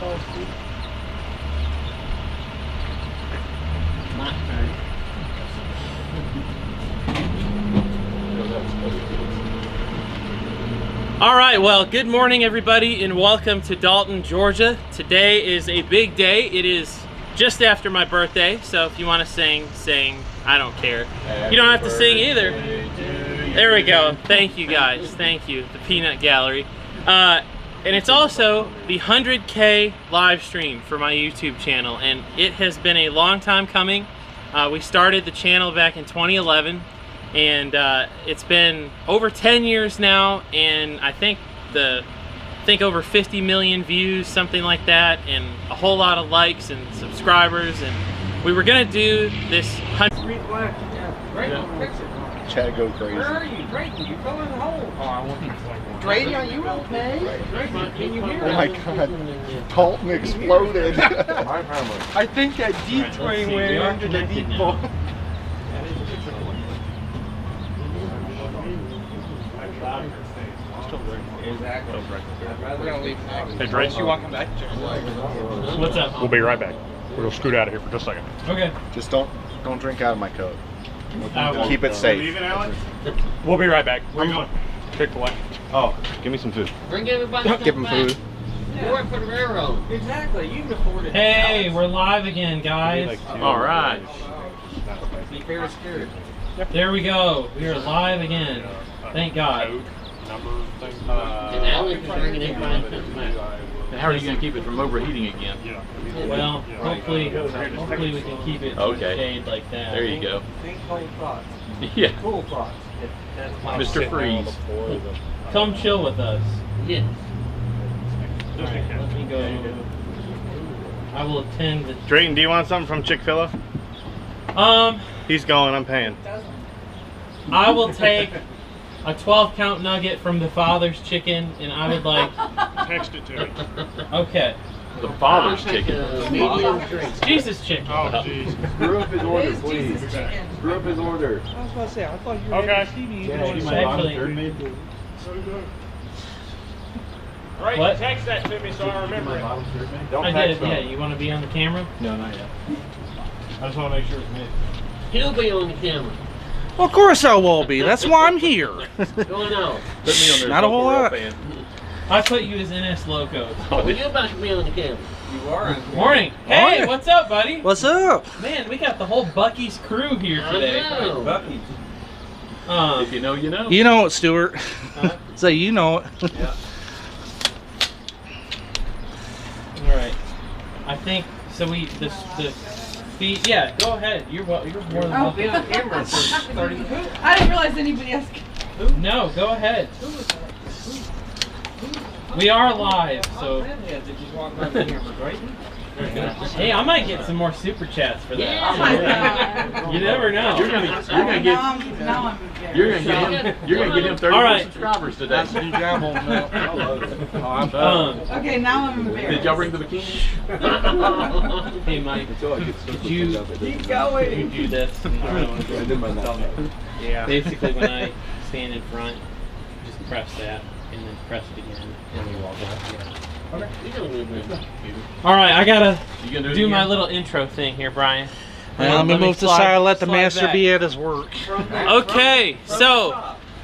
All right, well, good morning everybody and welcome to Dalton, Georgia. Today is a big day. It is just after my birthday, so if you want to sing, I don't care. You don't have to sing either. There we go. Thank you guys, thank you, the Peanut Gallery. And it's also the 100K live stream for my YouTube channel, and it has been a long time coming. We started the channel back in 2011. And it's been over 10 years now, and I think over 50 million views, something like that, and a whole lot of likes and subscribers. And we were gonna do this 100. Chad go crazy. Where are you, Drayton? You fell in the hole. Oh, I wasn't Drayton, are you okay? Drayton, can you hear me? Oh my God, Dalton exploded. I think that deep train went under the deep bowl. Exactly. We're gonna leave now. Hey, Drayton, you want to come back? What's up? We'll be right back. We're gonna scoot out of here for just a second. Okay. Just don't drink out of my coat. Well, Keep it safe. Leaving, Alex? We'll be right back. Where you going? Chick-fil-A. Oh, give me some food. Bring everybody. Don't give him food. Work for the railroad. Exactly. You can afford it. Hey, we're live again, guys. All right. Be very scared. There we go. We are live again. Thank God. Number thing. And Alex is bringing everybody to the map. How are you going to keep it from overheating again? Yeah. Well, hopefully we can keep it Okay. shade like that. There you go. Think cold thoughts. Yeah. Cool thoughts. Mr. Freeze. Come chill with us. Yes. All right, let me go. I will attend the. Drayton, do you want something from Chick-fil-A? He's going, I'm paying. I will take a 12-count nugget from the Father's Chicken, and I would like. Text it to me. Okay. The father's chicken. Medium drink. Jesus Chicken. Oh, jeez. Screw up his order, please. Screw up his order. I was going to say, I thought you were Okay. Actually, Right, What? text that to me so I remember it. Don't I text did. him. Yeah, you want to be on the camera? No, not yet. I just want to make sure it's me. He'll be on the camera. Well, of course I will be. That's why I'm here. Going on. Put me on there. Not a whole lot. I put you as NS Locos. Well, you're about to be on the camera. You are on camera. Morning. Hey, Morning. what's up, buddy? What's up? Man, we got the whole Bucky's crew here today. I know. If you know, you know. You know it, Stuart. Say you know it. Yeah. All right. I think so. The feet. Yeah, go ahead. You're more than I'll welcome. be on camera for 30 I didn't realize anybody else. No, go ahead. We are live, so. Did you walk by the camera, right? Hey, I might get some more super chats for that. Yeah. Oh my God. You never know. You're gonna get Now I'm embarrassed. you're gonna get him 30 All more right. subscribers today. Okay, now I'm embarrassed. Did y'all bring the bikini? Hey, Mike, could you Keep going. you do this? Yeah. Basically, when I stand in front, just press that, and then press it again, and we walk out. All right, I gotta You gonna do it do my again? little intro thing here, Brian. Now, let me move to the side. Let the slide master back. be at his work. Okay, so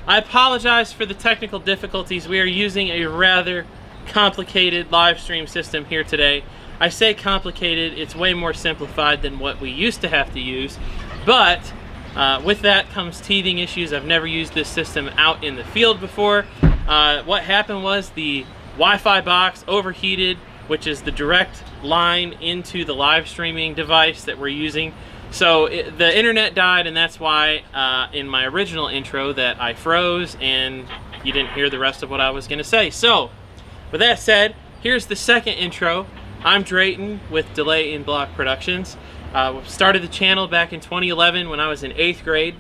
I apologize for the technical difficulties. We are using a rather complicated live stream system here today. I say complicated, it's way more simplified than what we used to have to use, but with that comes teething issues. I've never used this system out in the field before. What happened was the Wi-Fi box overheated, which is the direct line into the live streaming device that we're using. So the internet died, and that's why in my original intro that I froze and you didn't hear the rest of what I was going to say. So with that said, here's the second intro. I'm Drayton with Delay in Block Productions. Started the channel back in 2011 when I was in 8th grade.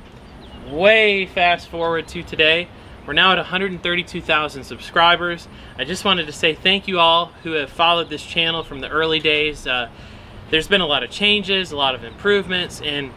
Way fast forward to today. We're now at 132,000 subscribers. I just wanted to say thank you all who have followed this channel from the early days. There's been a lot of changes, a lot of improvements, and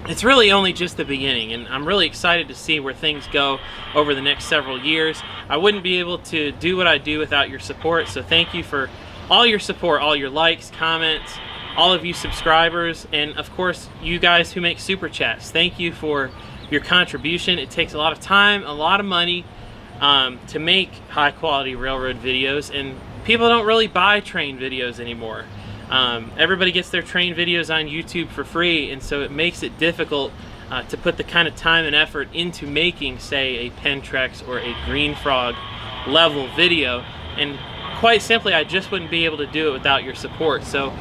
it's really only just the beginning, and I'm really excited to see where things go over the next several years. I wouldn't be able to do what I do without your support, so thank you for all your support, all your likes, comments, all of you subscribers, and of course you guys who make super chats. Thank you for your contribution. It takes a lot of time, a lot of money to make high quality railroad videos, and people don't really buy train videos anymore. Everybody gets their train videos on YouTube for free, and so it makes it difficult to put the kind of time and effort into making, say, a Pentrex or a Green Frog level video. And quite simply, I just wouldn't be able to do it without your support. So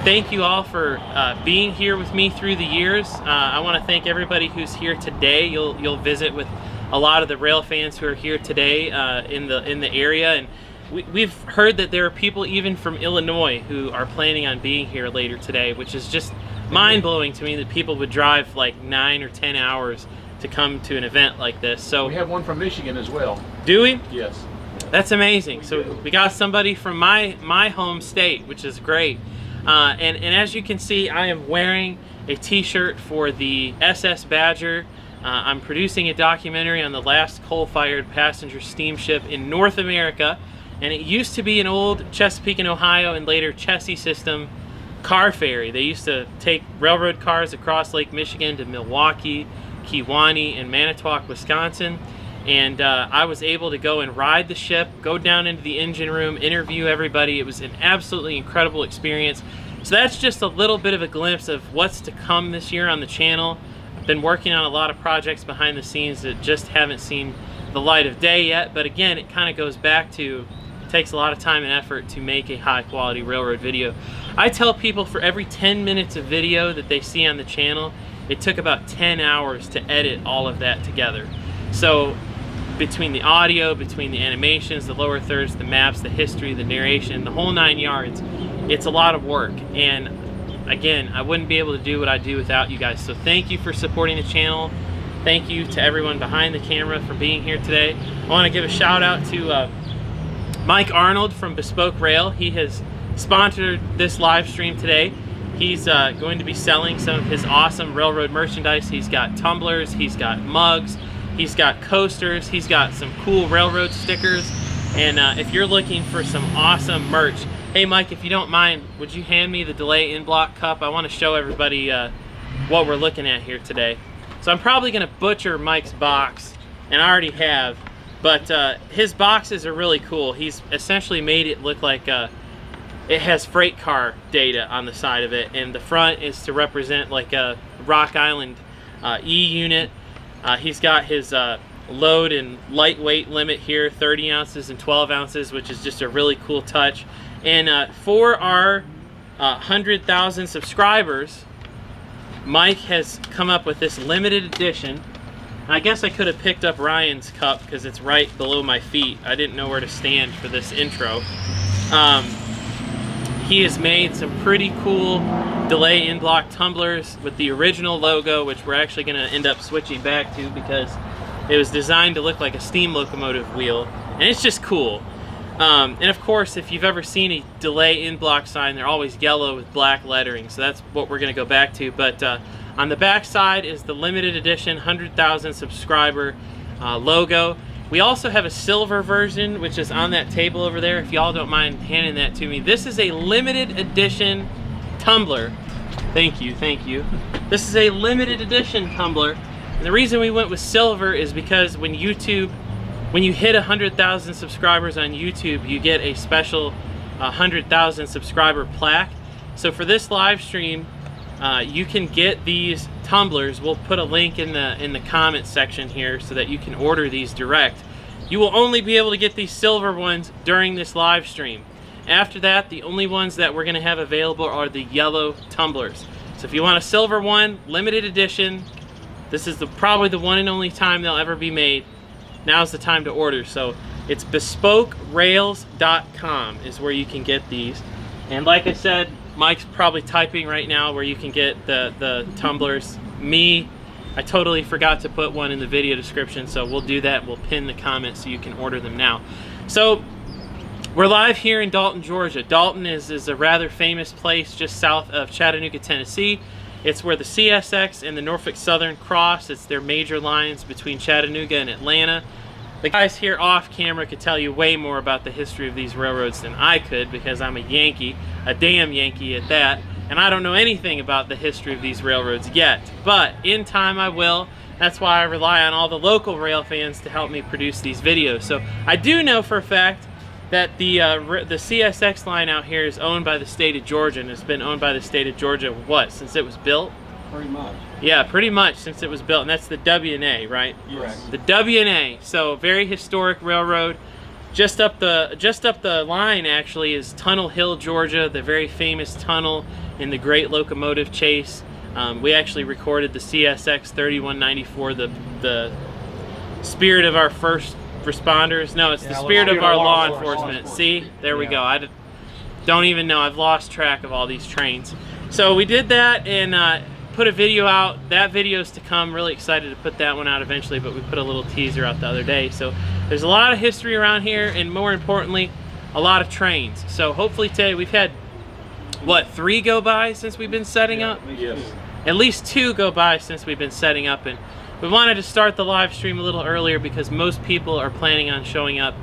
thank you all for being here with me through the years. I want to thank everybody who's here today. You'll visit with a lot of the rail fans who are here today in the area, and we've heard that there are people even from Illinois who are planning on being here later today, which is just mind-blowing to me that people would drive like 9 or 10 hours to come to an event like this. So We have one from Michigan as well. do we? Yes. That's amazing. So we got somebody from my home state, which is great. And as you can see, I am wearing a t-shirt for the SS Badger. I'm producing a documentary on the last coal-fired passenger steamship in North America, and it used to be an old Chesapeake and Ohio and later Chessie system car ferry. They used to take railroad cars across Lake Michigan to Milwaukee, Kewaunee, and Manitowoc, Wisconsin. And I was able to go and ride the ship, go down into the engine room, interview everybody. It was an absolutely incredible experience. So that's just a little bit of a glimpse of what's to come this year on the channel. I've been working on a lot of projects behind the scenes that just haven't seen the light of day yet. But again, it kind of goes back to, it takes a lot of time and effort to make a high quality railroad video. I tell people for every 10 minutes of video that they see on the channel, it took about 10 hours to edit all of that together. So between the audio, between the animations, the lower thirds, the maps, the history, the narration, the whole 9 yards, it's a lot of work. And again, I wouldn't be able to do what I do without you guys. So thank you for supporting the channel. Thank you to everyone behind the camera for being here today. I want to give a shout out to Mike Arnold from Bespoke Rail. He has sponsored this live stream today. He's going to be selling some of his awesome railroad merchandise. He's got tumblers, he's got mugs, he's got coasters, he's got some cool railroad stickers. And if you're looking for some awesome merch, hey Mike, if you don't mind, would you hand me the delay in block cup? I want to show everybody what we're looking at here today. So I'm probably going to butcher Mike's box, and I already have, but his boxes are really cool. He's essentially made it look like it has freight car data on the side of it, and the front is to represent like a Rock Island E unit. He's got his load and lightweight limit here, 30 ounces and 12 ounces, which is just a really cool touch. And for our 100,000 subscribers, Mike has come up with this limited edition. I guess I could have picked up Ryan's cup because it's right below my feet. I didn't know where to stand for this intro. He has made some pretty cool delay in block tumblers with the original logo, which we're actually going to end up switching back to because it was designed to look like a steam locomotive wheel, and it's just cool. And of course, if you've ever seen a delay in block sign, they're always yellow with black lettering, so that's what we're going to go back to. But on the back side is the limited edition 100,000 subscriber logo. We also have a silver version, which is on that table over there, if y'all don't mind handing that to me. This is a limited edition tumbler. Thank you, thank you. This is a limited edition tumbler. And the reason we went with silver is because when you hit 100,000 subscribers on YouTube, you get a special 100,000 subscriber plaque. So for this live stream, you can get these tumblers. We'll put a link in the comment section here so that you can order these direct. You will only be able to get these silver ones during this live stream. After that, the only ones that we're going to have available are the yellow tumblers. So if you want a silver one, limited edition, this is probably the one and only time they'll ever be made. Now's the time to order. So it's bespokerails.com is where you can get these. And like I said, Mike's probably typing right now where you can get the tumblers. I totally forgot to put one in the video description, so we'll do that. We'll pin the comment so you can order them now. So we're live here in Dalton, Georgia. Dalton is a rather famous place just south of Chattanooga, Tennessee. It's where the CSX and the Norfolk Southern cross. It's their major lines between Chattanooga and Atlanta. The guys here off camera could tell you way more about the history of these railroads than I could, because I'm a Yankee, a damn Yankee at that, and I don't know anything about the history of these railroads yet. But in time I will. That's why I rely on all the local rail fans to help me produce these videos. So I do know for a fact that the CSX line out here is owned by the state of Georgia, and it's been owned by the state of Georgia, what, since it was built? Pretty much. Yeah, pretty much since it was built, and that's the W&A, right? Yes. The W&A. So very historic railroad. Just up the line actually is Tunnel Hill, Georgia, the very famous tunnel in the Great Locomotive Chase. We actually recorded the CSX 3194, the spirit of our first responders. No, it's the spirit of our law enforcement. See, there we go. I don't even know. I've lost track of all these trains. So we did that and put a video out. That video's to come. Really excited to put that one out eventually, but we put a little teaser out the other day. So there's a lot of history around here, and more importantly, a lot of trains. So hopefully today we've had, what, 3 go by since we've been setting up? Yes. At least 2 go by since we've been setting up, and we wanted to start the live stream a little earlier because most people are planning on showing up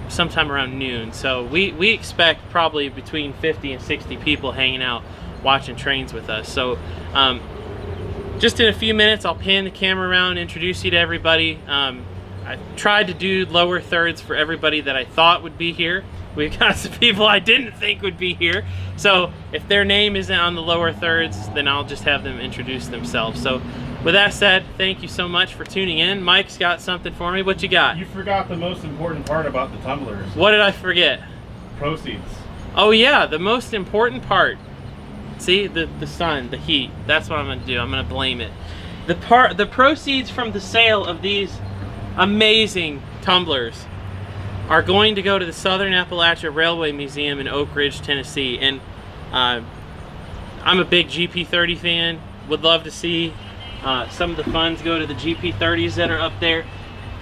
sometime around noon. So we expect probably between 50 and 60 people hanging out watching trains with us. So just in a few minutes I'll pan the camera around, introduce you to everybody. I tried to do lower thirds for everybody that I thought would be here. We've got some people I didn't think would be here. So if their name isn't on the lower thirds, then I'll just have them introduce themselves. So with that said, thank you so much for tuning in. Mike's got something for me. What you got? You forgot the most important part about the tumblers. What did I forget? Proceeds. Oh yeah, the most important part. See, the sun, the heat. That's what I'm gonna do. I'm gonna blame it. The proceeds from the sale of these amazing tumblers are going to go to the Southern Appalachia Railway Museum in Oak Ridge, Tennessee. And I'm a big GP30 fan. Would love to see some of the funds go to the GP30s that are up there.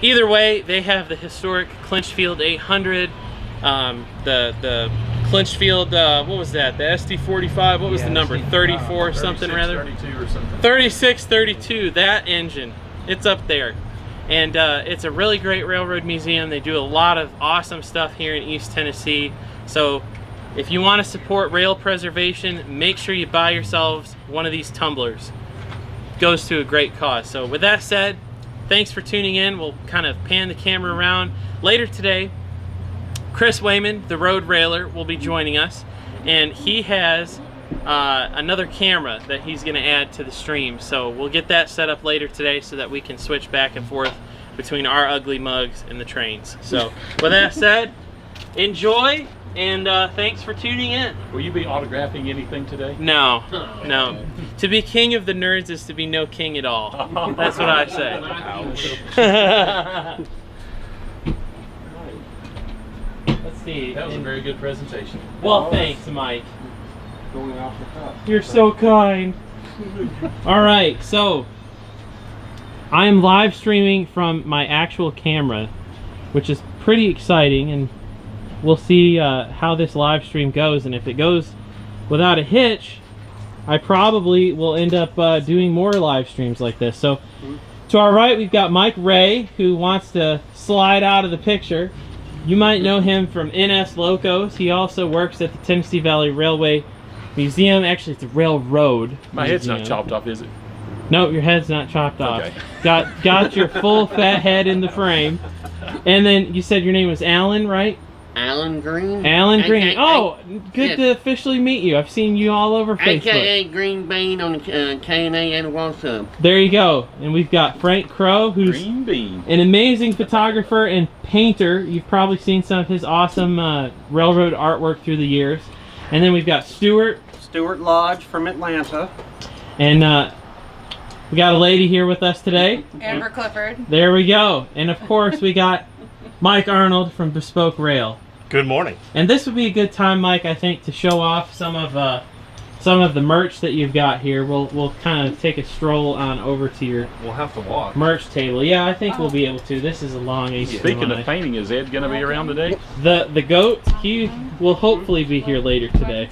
Either way, they have the historic Clinchfield 800, the Clinchfield, what was that? The SD45, what was the number? 34 something rather? 32 or something. 3632, that engine. It's up there. And it's a really great railroad museum. They do a lot of awesome stuff here in East Tennessee. So if you want to support rail preservation, make sure you buy yourselves one of these tumblers. It goes to a great cause. So with that said, thanks for tuning in. We'll kind of pan the camera around. Later today, Chris Wayman, the road railer, will be joining us, and he has another camera that he's going to add to the stream. So we'll get that set up later today so that we can switch back and forth between our ugly mugs and the trains. So with that said, enjoy, and thanks for tuning in. Will you be autographing anything today? No, no. To be king of the nerds is to be no king at all. That's what I say. Let's see. That was a very good presentation. Well, thanks, Mike. Going off the cuff. You're so kind. All right, so I am live streaming from my actual camera, which is pretty exciting, and we'll see how this live stream goes. And if it goes without a hitch, I probably will end up doing more live streams like this. So to our right, we've got Mike Ray, who wants to slide out of the picture. You might know him from NS Locos. He also works at the Tennessee Valley Railway Museum. Actually, it's a railroad My head's museum. not chopped off, is it? No, your head's not chopped off. Okay. Got your full fat head in the frame. And then you said your name was Alan, right? Alan Green. Alan Green. AKA Oh, good yes. to officially meet you. I've seen you all over Facebook. AKA Green Bean on the K&A and WhatsApp. There you go. And we've got Frank Crow, who's Green bean. an amazing photographer and painter. You've probably seen some of his awesome railroad artwork through the years. And then we've got Stuart. Stuart Lodge from Atlanta. And we got a lady here with us today. Amber Clifford. There we go. And of course we got Mike Arnold from Bespoke Rail. Good morning. And this would be a good time, Mike, I think, to show off some of the merch that you've got here. We'll kind of take a stroll on over to your We'll have to walk. merch table. Yeah, I think we'll be able to. This is a long HDMI. Speaking of painting, is Ed going to be around today? The goat, he will hopefully be here later today.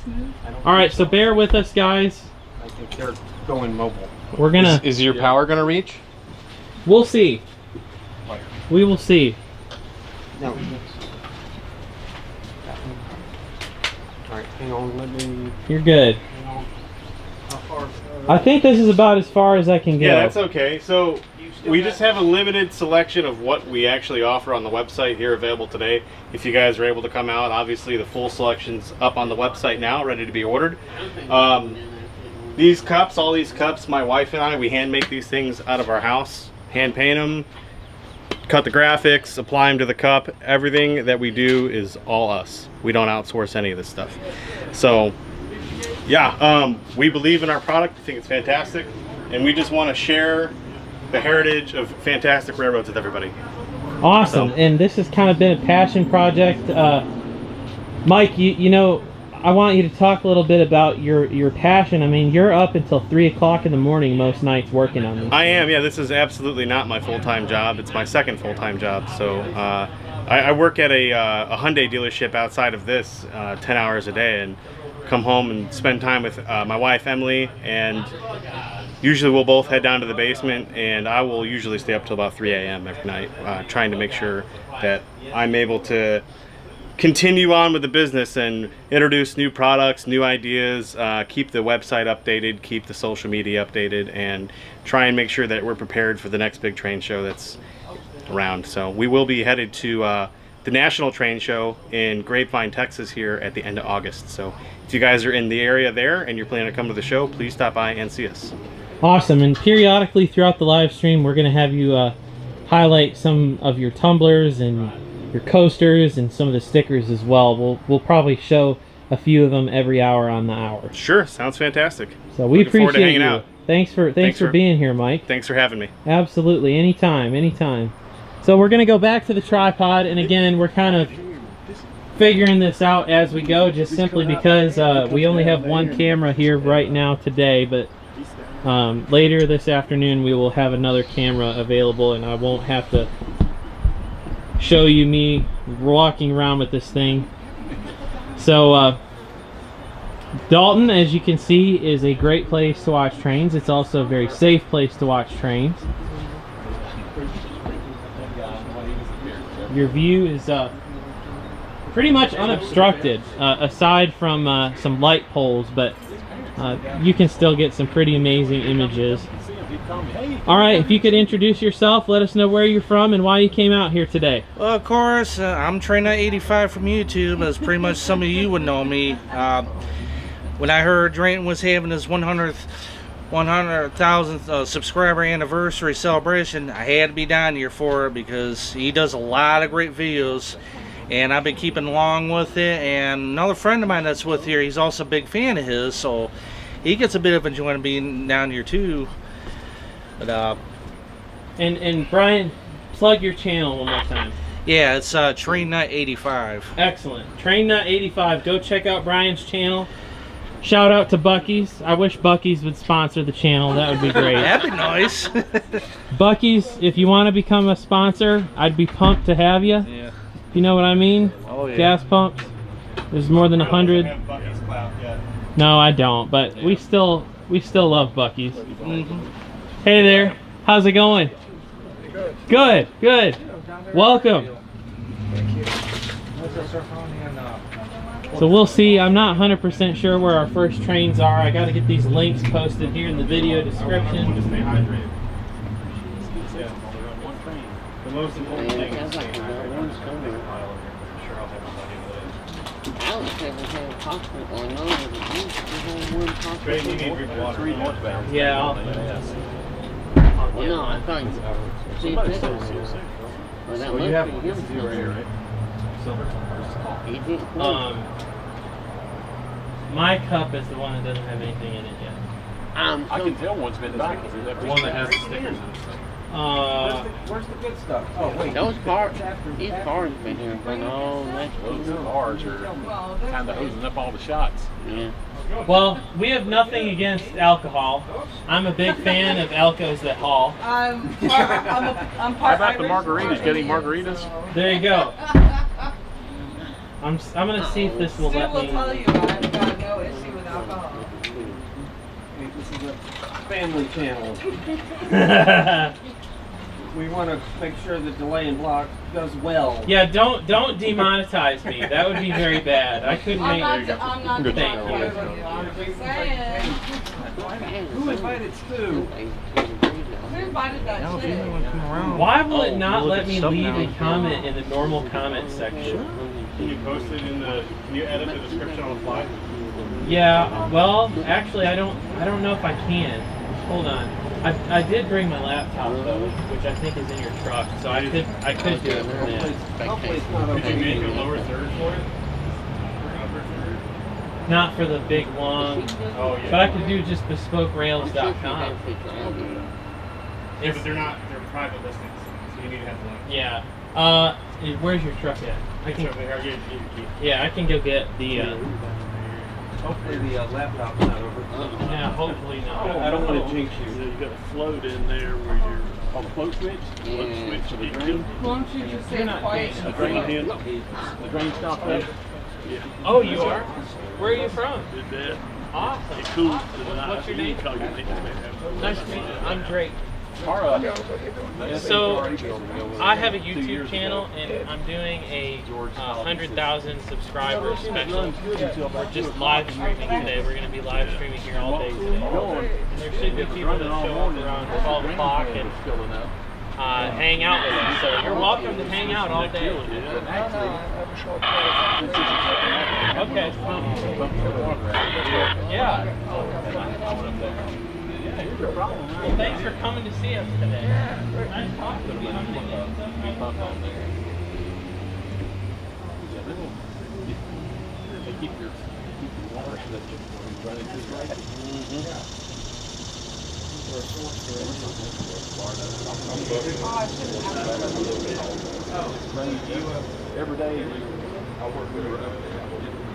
All right, so bear with us, guys. I think they're going mobile. We're gonna. Is your power gonna reach? We'll see. We will see. No. Alright, hang on, let me... You're good. I think this is about as far as I can go. Yeah, that's okay. So we just have a limited selection of what we actually offer on the website here available today. If you guys are able to come out, obviously the full selection's up on the website now, ready to be ordered. These cups, all these cups, my wife and I, we hand make these things out of our house, hand paint them, cut the graphics, apply them to the cup. Everything that we do is all us. We don't outsource any of this stuff. So yeah, we believe in our product. I think it's fantastic, and we just want to share the heritage of fantastic railroads with everybody. Awesome. So, And this has kind of been a passion project. Mike, you know, I want you to talk a little bit about your passion. I mean, you're up until 3 o'clock in the morning most nights working on this. I am, yeah. This is absolutely not my full-time job. It's my second full-time job. So I work at a Hyundai dealership outside of this 10 hours a day, and come home and spend time with my wife, Emily, and usually we'll both head down to the basement, and I will usually stay up till about 3 a.m. every night, trying to make sure that I'm able to continue on with the business and introduce new products, new ideas, keep the website updated, keep the social media updated, and try and make sure that we're prepared for the next big train show that's around. So we will be headed to the National Train Show in Grapevine, Texas here at the end of August. So if you guys are in the area there and you're planning to come to the show, please stop by and see us. Awesome. And periodically throughout the live stream, we're going to have you highlight some of your tumblers and your coasters and some of the stickers as well. We'll probably show a few of them every hour on the hour. Sure, sounds fantastic. So we Looking forward to appreciate hanging you. out. Thanks for being here, Mike. Thanks for having me. Absolutely, anytime. So we're gonna go back to the tripod, and again, we're kind of figuring this out as we go, just simply because we only have one camera here right now today, but later this afternoon we will have another camera available, and I won't have to show you me walking around with this thing. So Dalton, as you can see, is a great place to watch trains. It's also a very safe place to watch trains. Your view is pretty much unobstructed, aside from some light poles, but you can still get some pretty amazing images. Alright, if you could introduce yourself, let us know where you're from and why you came out here today. Well, of course, I'm Trainer85 from YouTube, as pretty much some of you would know me. When I heard Drayton was having his 100,000th subscriber anniversary celebration, I had to be down here for it because he does a lot of great videos, and I've been keeping along with it. And another friend of mine that's with here, he's also a big fan of his, so he gets a bit of enjoyment being down here too. But and Brian, plug your channel one more time. yeah, it's Train985. Excellent. Train985. Go check out Brian's channel. Shout out to Buc-ee's. I wish Buc-ee's would sponsor the channel. That would be great. That'd be nice. Buc-ee's, if you want to become a sponsor, I'd be pumped to have you. Yeah. You know what I mean? Oh yeah. Gas pumps. There's more than 100. No, I don't. But we still love Buc-ee's. Hey there. How's it going? Good. Welcome. So we'll see. I'm not 100% sure where our first trains are. I got to get these links posted here in the video description. The most important thing is Yeah. No, I thought you Well, you have one right here, right? My cup is the one that doesn't have anything in it yet. I can tell one's been back. The one that has the stickers on it. Where's the good stuff? Oh, wait. those cars, these cars been here for no next Those cars are kind of hosing up all the shots. Yeah. Well, we have nothing against alcohol. I'm a big fan of Elcos that haul. I'm How part about the Irish. margaritas? Getting margaritas? There you go. I'm gonna see if this will Stu let will me. tell you I've got no issue with alcohol. This is a family channel. we want to make sure the delay and block goes well. Yeah, don't demonetize me. That would be very bad. I couldn't make. I'm not Thank you. I'm just saying. Who invited Stu? Who invited that Now, if chick? anyone come around, Why will it not look let at me stuff leave now. a comment in the normal comment section? Can you post it in the? Can you edit the description on the fly? Yeah, well, actually, I don't know if I can. Hold on. I did bring my laptop though, which I think is in your truck, so I could do it from there. Hopefully it's not Could you make a okay. lower third for it? Not for the big long, Oh yeah. but I could do just bespokerails.com. Yeah, but they're private listings, so you need to have the link. Yeah. Where's your truck at? I can. It's over here. I'll give you the key. Yeah, I can go get the. Hopefully the laptop's not over. Yeah, hopefully not. I don't want to jinx you. You got a float in there where you're on the float switch. Float switch. For the you drain? Why don't you just say You're not quiet? paying. The drain hand. The drain stopped up. Yeah. Oh, you are? Where are you from? Did that. Awesome. It cooled Awesome. to the What's your name? Call your name. Nice to meet you. I'm Drake. Tara. So, I have a YouTube channel, and I'm doing a 100,000 subscriber special. We're just live streaming today. We're going to be live streaming here all day today. And there should be people that show up around 12 o'clock and hang out with us. So you're welcome to hang out all day. Okay. Yeah. Well, thanks for coming to see us today. Nice talking to you. Keep your water running through the right. Every day I work with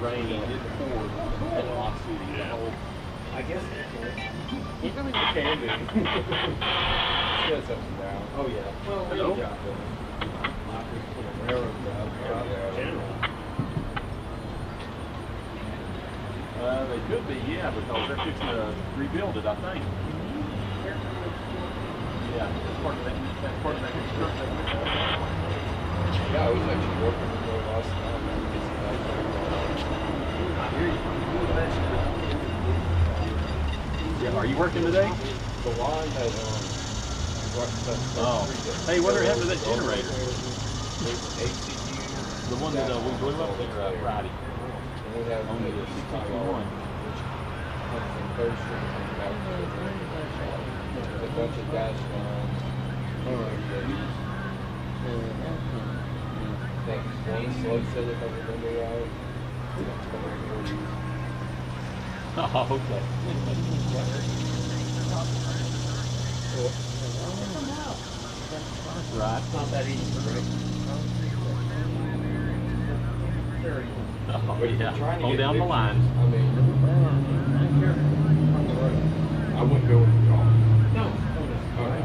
rain, it poured, and lots of I guess it can be. Oh yeah. Well, they could be, yeah, because they're fixing to rebuild it, I think. Yeah, that's part of that construction. Yeah, I was actually working with her last night. I hear you. Yeah, are you working today? The line that, Oh. Hey, what happened to that generator? there's ACU. The one that we blew up there Friday. And we have On the the 61. from Third Street and back to a bunch of gas lines. Thanks. One slug said if I remember right. Oh, okay. That's right. It's not that easy to break. Oh, yeah. Hold down the line. I mean, I wouldn't go with the car. No. All right.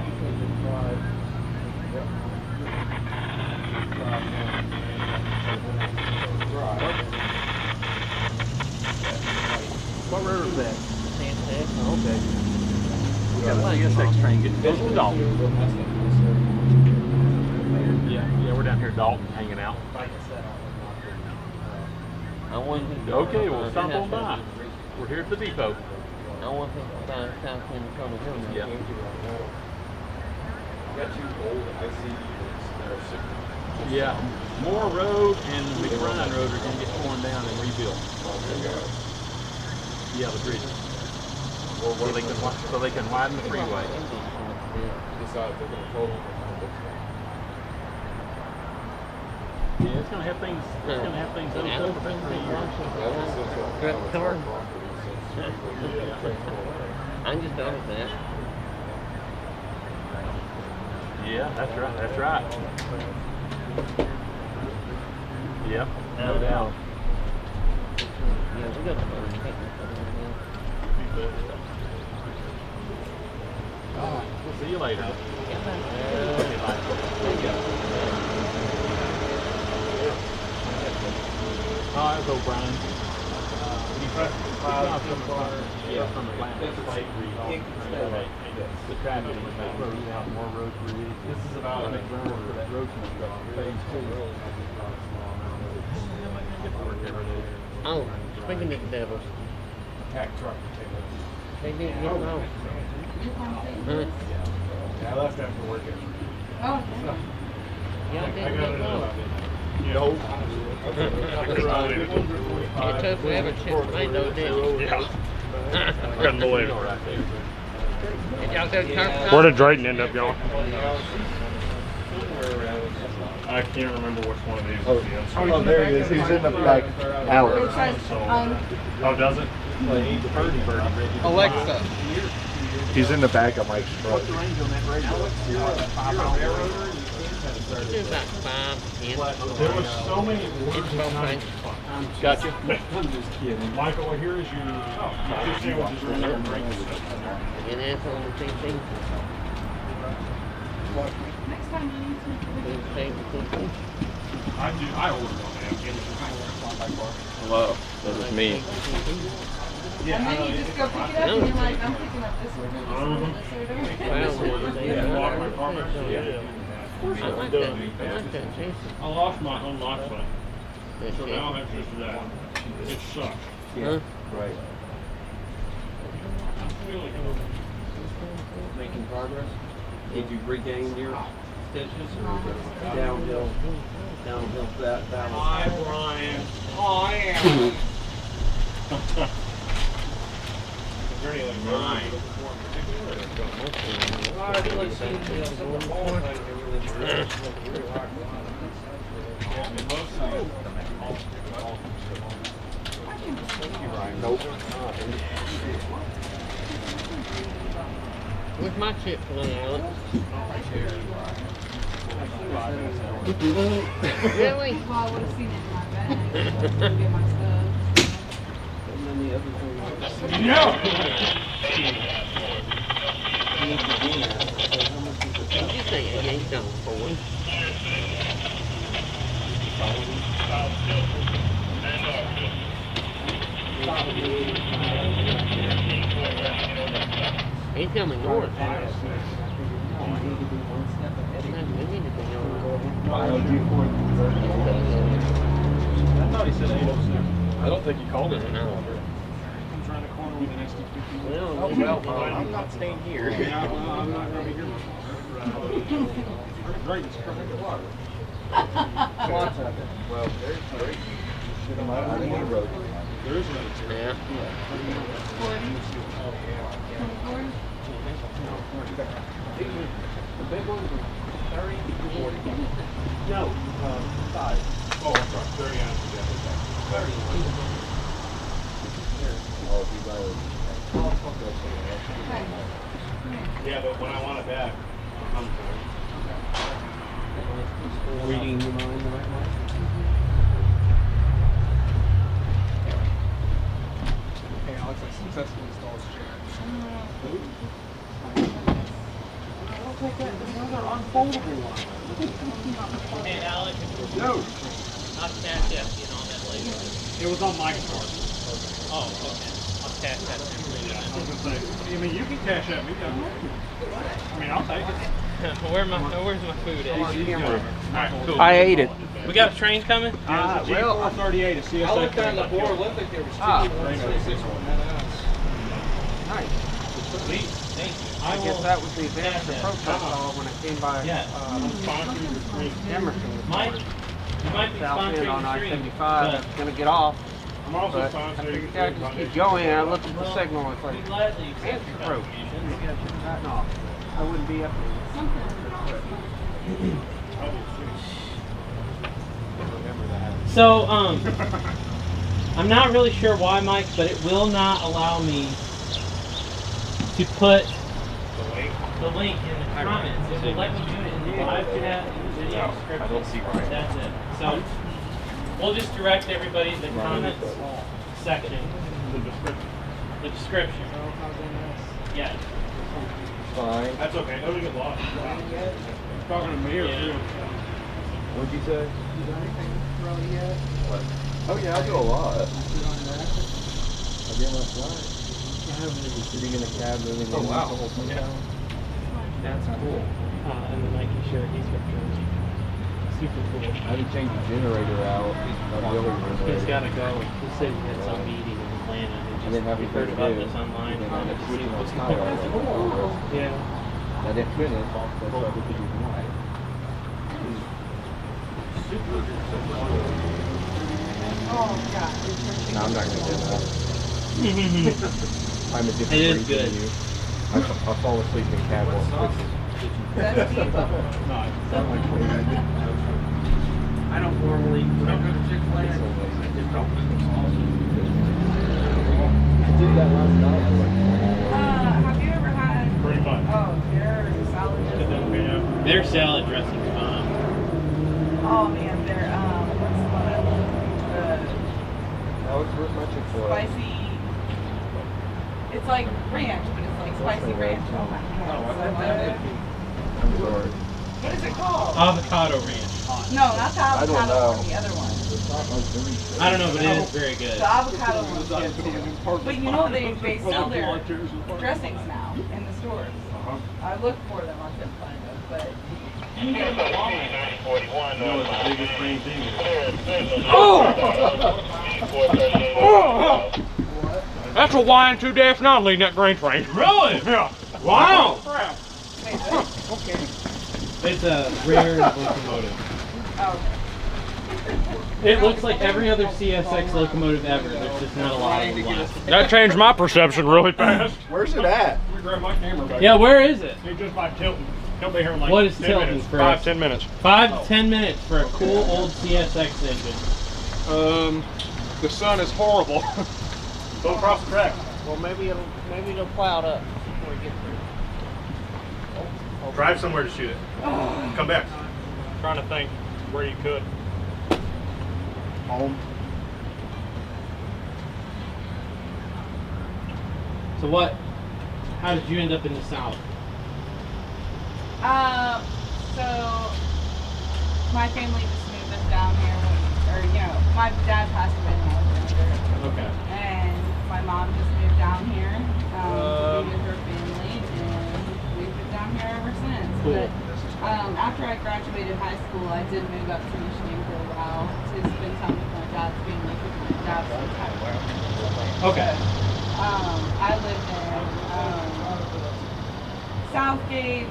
What river is that? Oh, okay. We got a CSX train getting close to Dalton. Yeah, we're down here at Dalton hanging out. Okay, well, stop on by. We're here at the depot. Yeah. Got two old ICUs that are sick. Yeah, Moore Road and McBride Road are going to get torn down and rebuilt. Yeah, the bridges. Well, So they can widen the freeway. Decide they're going to total. Yeah, it's going to have things. It's going to have things opened up for about 3 years. I'm just done with that. Yeah, that's right. That's right. Yep, no doubt. Yeah, we got We'll see you later. Hi, it's O'Brien. clouds so far. Yeah, from the traffic is out more road bridge. This is about a burn for that road construction. Phase 2. Oh, speaking of the devils, Pack truck. they didn't get it off. Huh? Yeah, I left after work yesterday. Oh, Y'all didn't get it off. No. It took forever to made those, didn't it? Couldn't believe it. Did y'all go turn? Where did Drayton end up going? I can't remember which one of these was the inside. Oh, there he is. He's in the back alley. it says, Oh, does it? Alexa. He's in the back of Mike's truck. Do about 5, 10. There was so many It's words. okay. Gotcha. I'm just kidding. Michael, here is your two sandwiches right there and drinks. An answer on the PC. next time you need to. I ordered on that. Hello. That was me. And then you just go pick it up and you're like, I'm picking up this order, this order, this order. I like that. I like that, Jason. I lost my unlock button, That's so it. now it's just that. It sucks. Huh? Right. Making progress? Did you regain your stitches or downhill battle? Hi, Brian. Oh, yeah. Where's my chip today, Alex? Really? Well, I would have seen it in my bag. Get my stuff. No! Did you say you ain't done before? He's coming north. We need to be on. I thought he said 806. I don't think he called it. No. I'm trying to corner with an XT50. Well, I'm not staying here. Yeah, well, I'm not going to be here. Great, it's perfect water. Well, there's great. I need a road. There is another tier. yeah. 40. The big ones are 30 to 40. No, 5. Oh, I'm sorry, 30 ounces. Yeah. 30. Oh, he's already. Yeah, but when I want it back, I'm Reading your mind the right way? Okay, Alex, I successfully installed chair. Hey, Alex, No. I'll cash out you on that later. It was on my card. Oh, okay. I'll cash that in later. I was gonna say, I mean, you can cash at me. I mean, I'll take it. Where's my food at? Alright, cool. I ate it. We got a train coming? Yeah, it's a G438, a CSX. I looked on the board, looked like there was two. Nice. Sweet. Thank you. I guess that was the advance to protest law when I came by I'm sponsored with free. Emerson. Mike, you might be South end sponsoring on the stream. I-75. I was going to get off, I'm also but I sponsored. figured I'd just keep going. And I looked at the signal. It's like, Gladly accept answer your approach. contribution. Maybe I should have gotten off. I wouldn't be up here. So, I'm not really sure why, Mike, but it will not allow me to put the link in the comments. It will let me do it in the live chat, in the video description. I don't see why. That's it. So, we'll just direct everybody to the comments section. The description. Yeah. Fine. That's okay. It'll get lost. Talking to me or you? What'd you say? Oh yeah, I do a lot. I again last night. Sitting in a cab moving in the whole thing down. That's cool. And the Nike shirt he's got super cool. I had to change the generator out. He's got to go. He said he had some meeting in Atlanta. I didn't have We heard about this online. And then I switching on tire. Yeah. I didn't finish. That's why I did tonight. Oh, God. No, I'm not going to do that. I'm a different It is breed good. than you. I fall asleep in cab while switching. That's deep. I don't normally go to Chick-fil-A. I did that last night. Have you ever had? Pretty much. Oh, their salad dressing. Their salad dressing is bomb. Oh man, their what's the That was worth my Chick-fil-A. spicy? It's like ranch, but it's like spicy ranch. Oh my God. I'm sorry. What is it called? Avocado ranch. No, not the I don't avocado know. one, the other one. I don't know, but it is very good. The avocado one's good too. But you know they sell their dressings now in the stores. I looked for them, I couldn't find them, but. That's a YN2-9 leading that grain train. Really? Yeah. Wow! Okay. It's a rare locomotive. Oh. It looks like every other CSX locomotive ever. There's just not a lot of them left. That changed my perception really fast. Where's it at? We grab my camera back. Yeah, where is it? It's just by Tilton. He'll be here in like What is 10 Tilton minutes. for 5, us? 10 minutes. 5 to 10 minutes for a cool old CSX engine. The sun is horrible. Go across the track. Well, maybe it'll cloud up before we get there. Drive somewhere to shoot it. Come back. Trying to think where you could. Home. So what? How did you end up in the South? So my family just moved us down here, or you know, my dad passed away when I was younger, Okay. and my mom just moved down here to be with her family, and we've been down here ever since. Cool. But after I graduated high school, I did move up to Michigan for a while to spend time with my dad's family because my dad's retired. Okay. I lived in Southgate,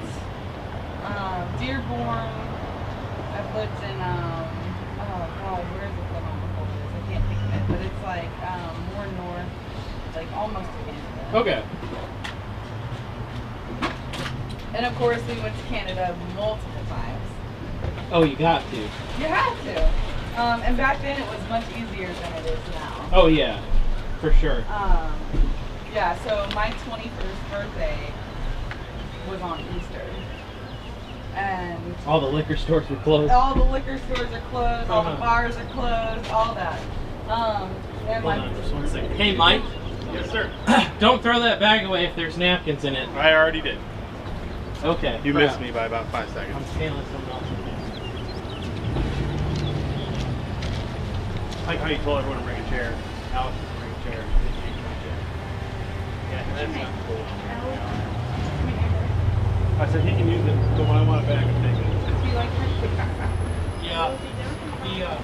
Dearborn. I've lived in oh god, where is it that on the folder is? I can't think of it, but it's like more north, like almost to Canada. Okay. And of course we went to Canada multiple times. Oh, you got to. You had to. And back then it was much easier than it is now. Oh yeah, for sure. Yeah, so my 21st birthday was on Easter. And All the liquor stores were closed. all the liquor stores are closed, all the bars are closed, all that. And Hold on just one second. Hey Mike. Yes, sir. Don't throw that bag away if there's napkins in it. I already did. Okay. You crap. missed me by about 5 seconds. I'm stealing someone else's. I like how you told everyone to bring a chair. Alex, bring a chair. Yeah, that's not cool. I said he can use it, so when I want it back, I'm taking it. You like Yeah. Yeah.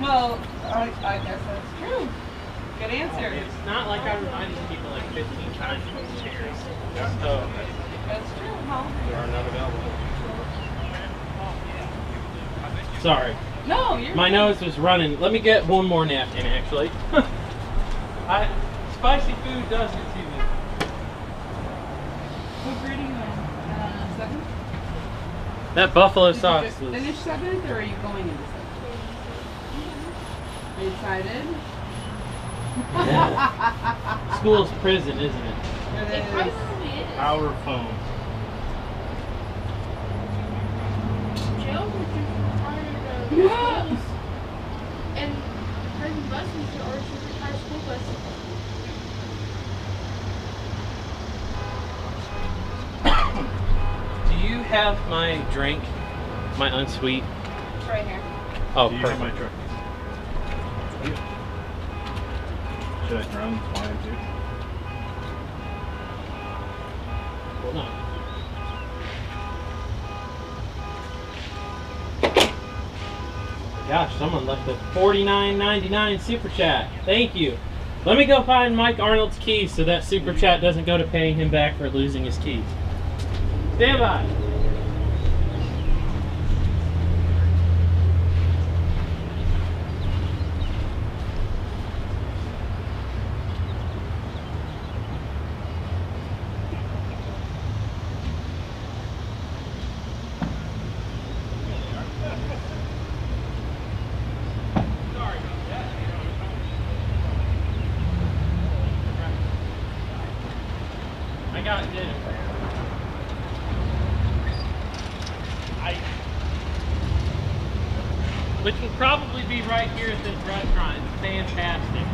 Well, I guess that's true. Good answer. It's not like I reminded people like 15 times about the chairs. Yeah. So That's true, huh? There are none available. sorry. No, you're My good. nose was running. Let me get one more napkin actually. Spicy food does it to me. What grade are you in? 7th? That buffalo Did sauce you just was. finish 7th, or are you going into 7th? Are you excited? School's prison, isn't it? It is. Our phone. Yes. And riding buses or our school buses. Do you have my drink? My unsweet? It's right here. Oh, Do you have perfect. my truck? Should I run flying too? Hold on. Gosh, someone left a $49.99 super chat. Thank you. Let me go find Mike Arnold's keys so that super chat doesn't go to paying him back for losing his keys. Stand by. I got dinner. Which will probably be right here at this restaurant. It's fantastic.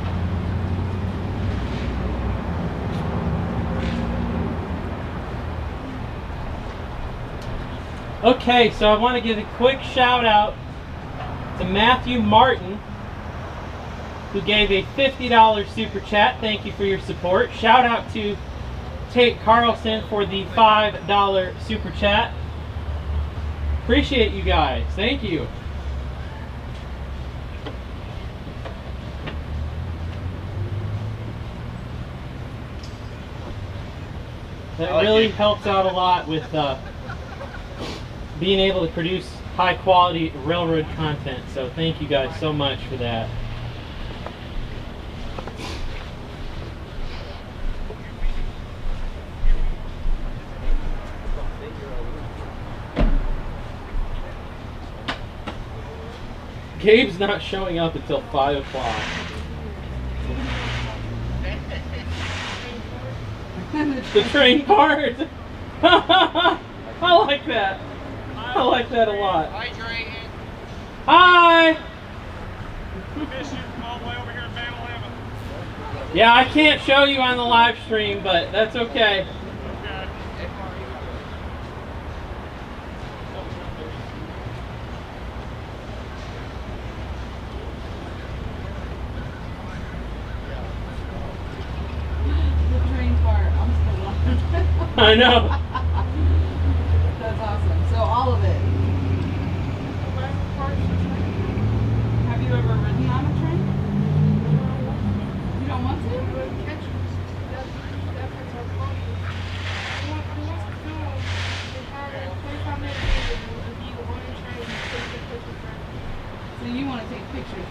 Okay, so I want to give a quick shout out to Matthew Martin, who gave a $50 super chat. Thank you for your support. Shout out to Tate Carlson for the $5 super chat. Appreciate you guys. Thank you. That really helps out a lot with being able to produce high quality railroad content. So thank you guys so much for that. Gabe's not showing up until 5 o'clock. The train part! I like that. I like that a lot. Hi, Drayton. Hi! Miss you from all the way over here in Van 11. Yeah, I can't show you on the live stream, but that's okay. I know. That's awesome. So all of it. Have you ever ridden on a train? You don't want to? So you want to take pictures?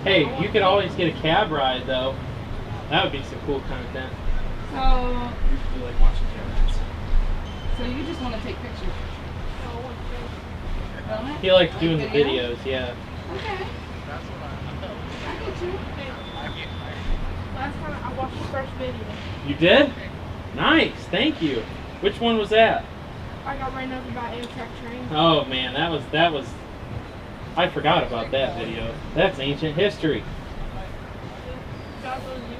Hey, you could always get a cab ride though. That would be some cool content. So You like watching cameras. So you just want to take pictures? Film it? He likes Like doing the video? videos, yeah. Okay. I get you. Last time I watched the first video, You did? Nice, thank you. Which one was that? I got ran over by Amtrak train. Oh man, that was I forgot about that video. That's ancient history. That was you.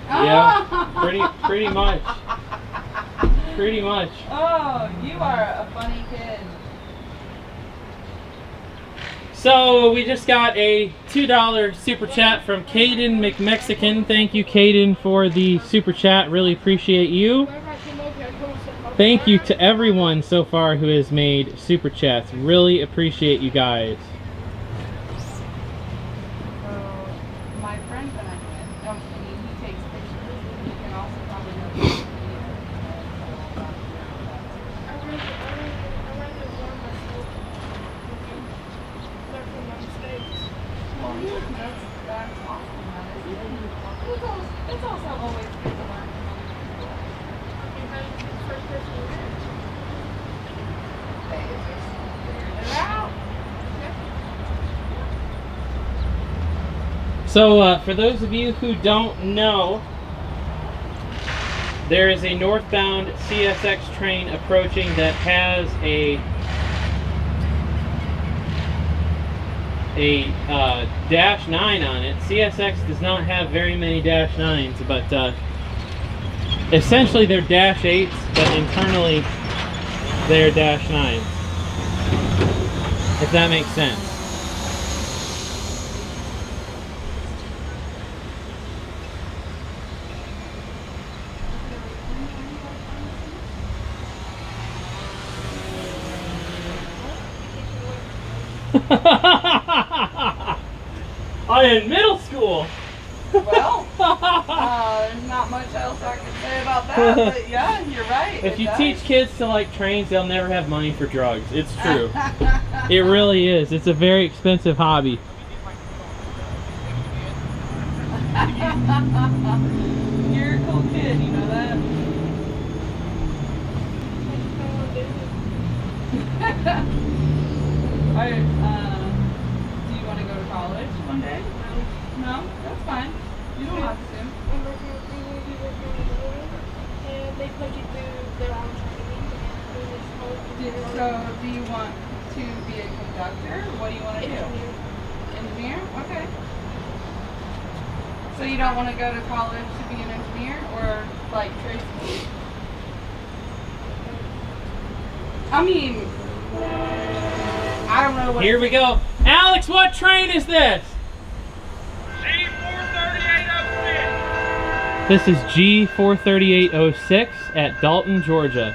Yeah, pretty much. Pretty much. Oh, you are a funny kid. So we just got a $2 super chat from Caden McMexican. Thank you, Caden, for the super chat. Really appreciate you. Thank you to everyone so far who has made super chats. Really appreciate you guys. My friend that I'm with, he takes pictures. He can also probably do That's awesome. It's also always good to learn from other people. Figure it out. So for those of you who don't know, there is a northbound CSX train approaching that has a Dash 9 on it. CSX does not have very many Dash 9s, but essentially they're Dash 8s, but internally they're Dash 9s. If that makes sense. I in middle school. Well, there's not much else I can say about that, but yeah, you're right. If you teach kids to like trains, they'll never have money for drugs. It's true. It really is. It's a very expensive hobby. You're a cool kid, you know that? Alright, do you want to go to college one day? No? That's fine. You don't have to. And they put you through their own training. So, do you want to be a conductor? What do you want to do? Engineer? Okay. So you don't want to go to college to be an engineer or like trade school? I mean, I don't know what. Here we go. Alex, what train is this? G43806. This is G43806 at Dalton, Georgia.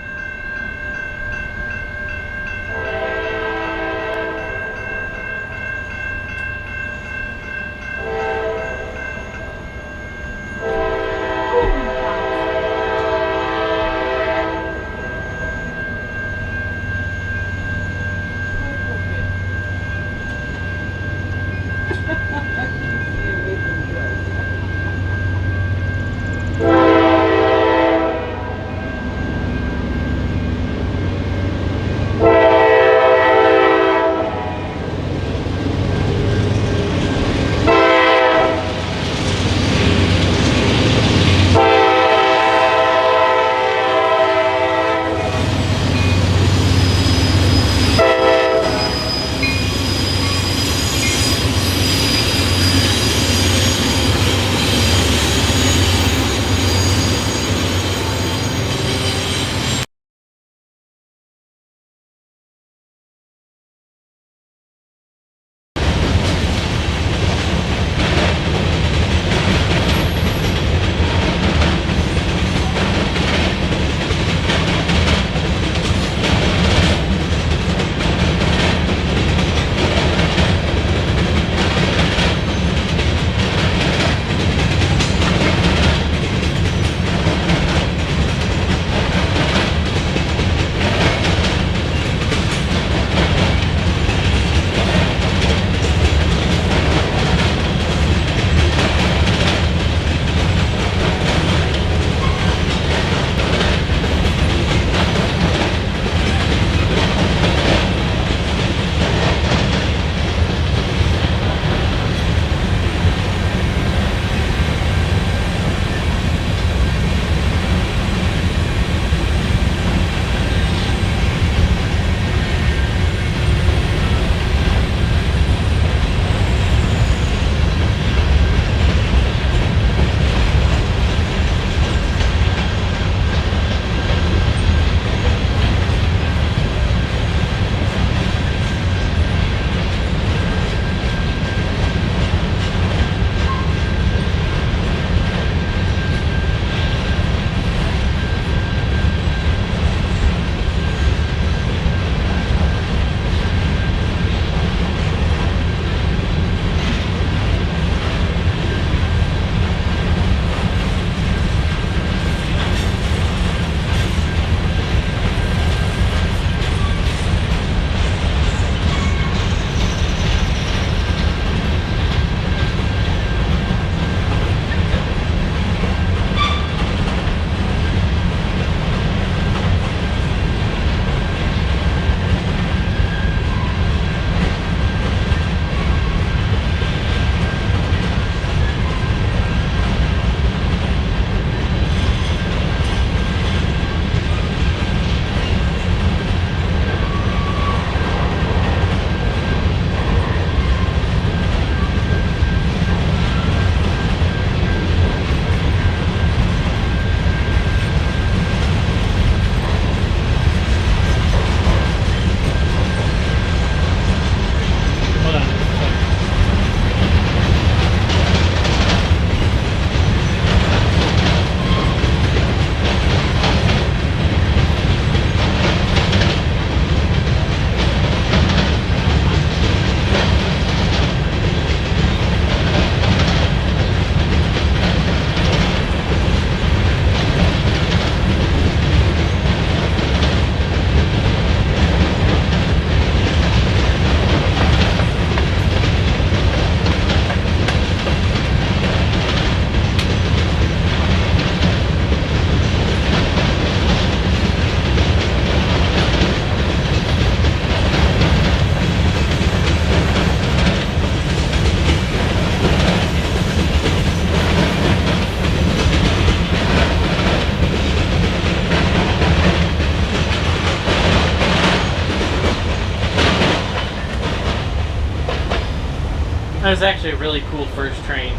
That was actually a really cool first train.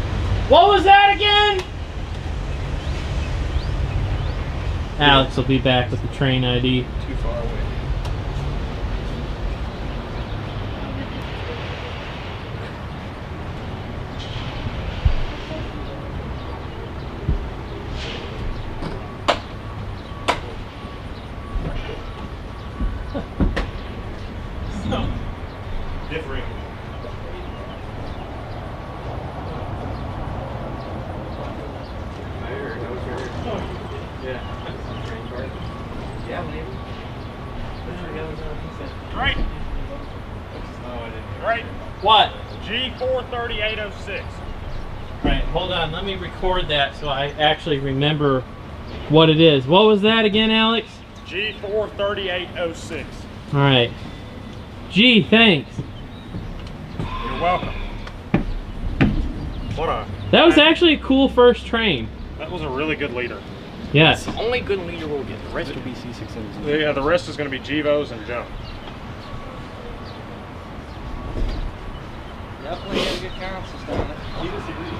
What was that again? Alex will be back with the train ID. Too far away. Different. Right. Right. What? G43806. Alright, hold on. Let me record that so I actually remember what it is. What was that again, Alex? G43806. Alright. Gee, thanks. You're welcome. What a... That was actually a cool first train. That was a really good leader. Yes. The only good leader we'll get. The rest will be C6Ms. Yeah, the rest is going to be Gevos and junk. Definitely had a good conscience on it.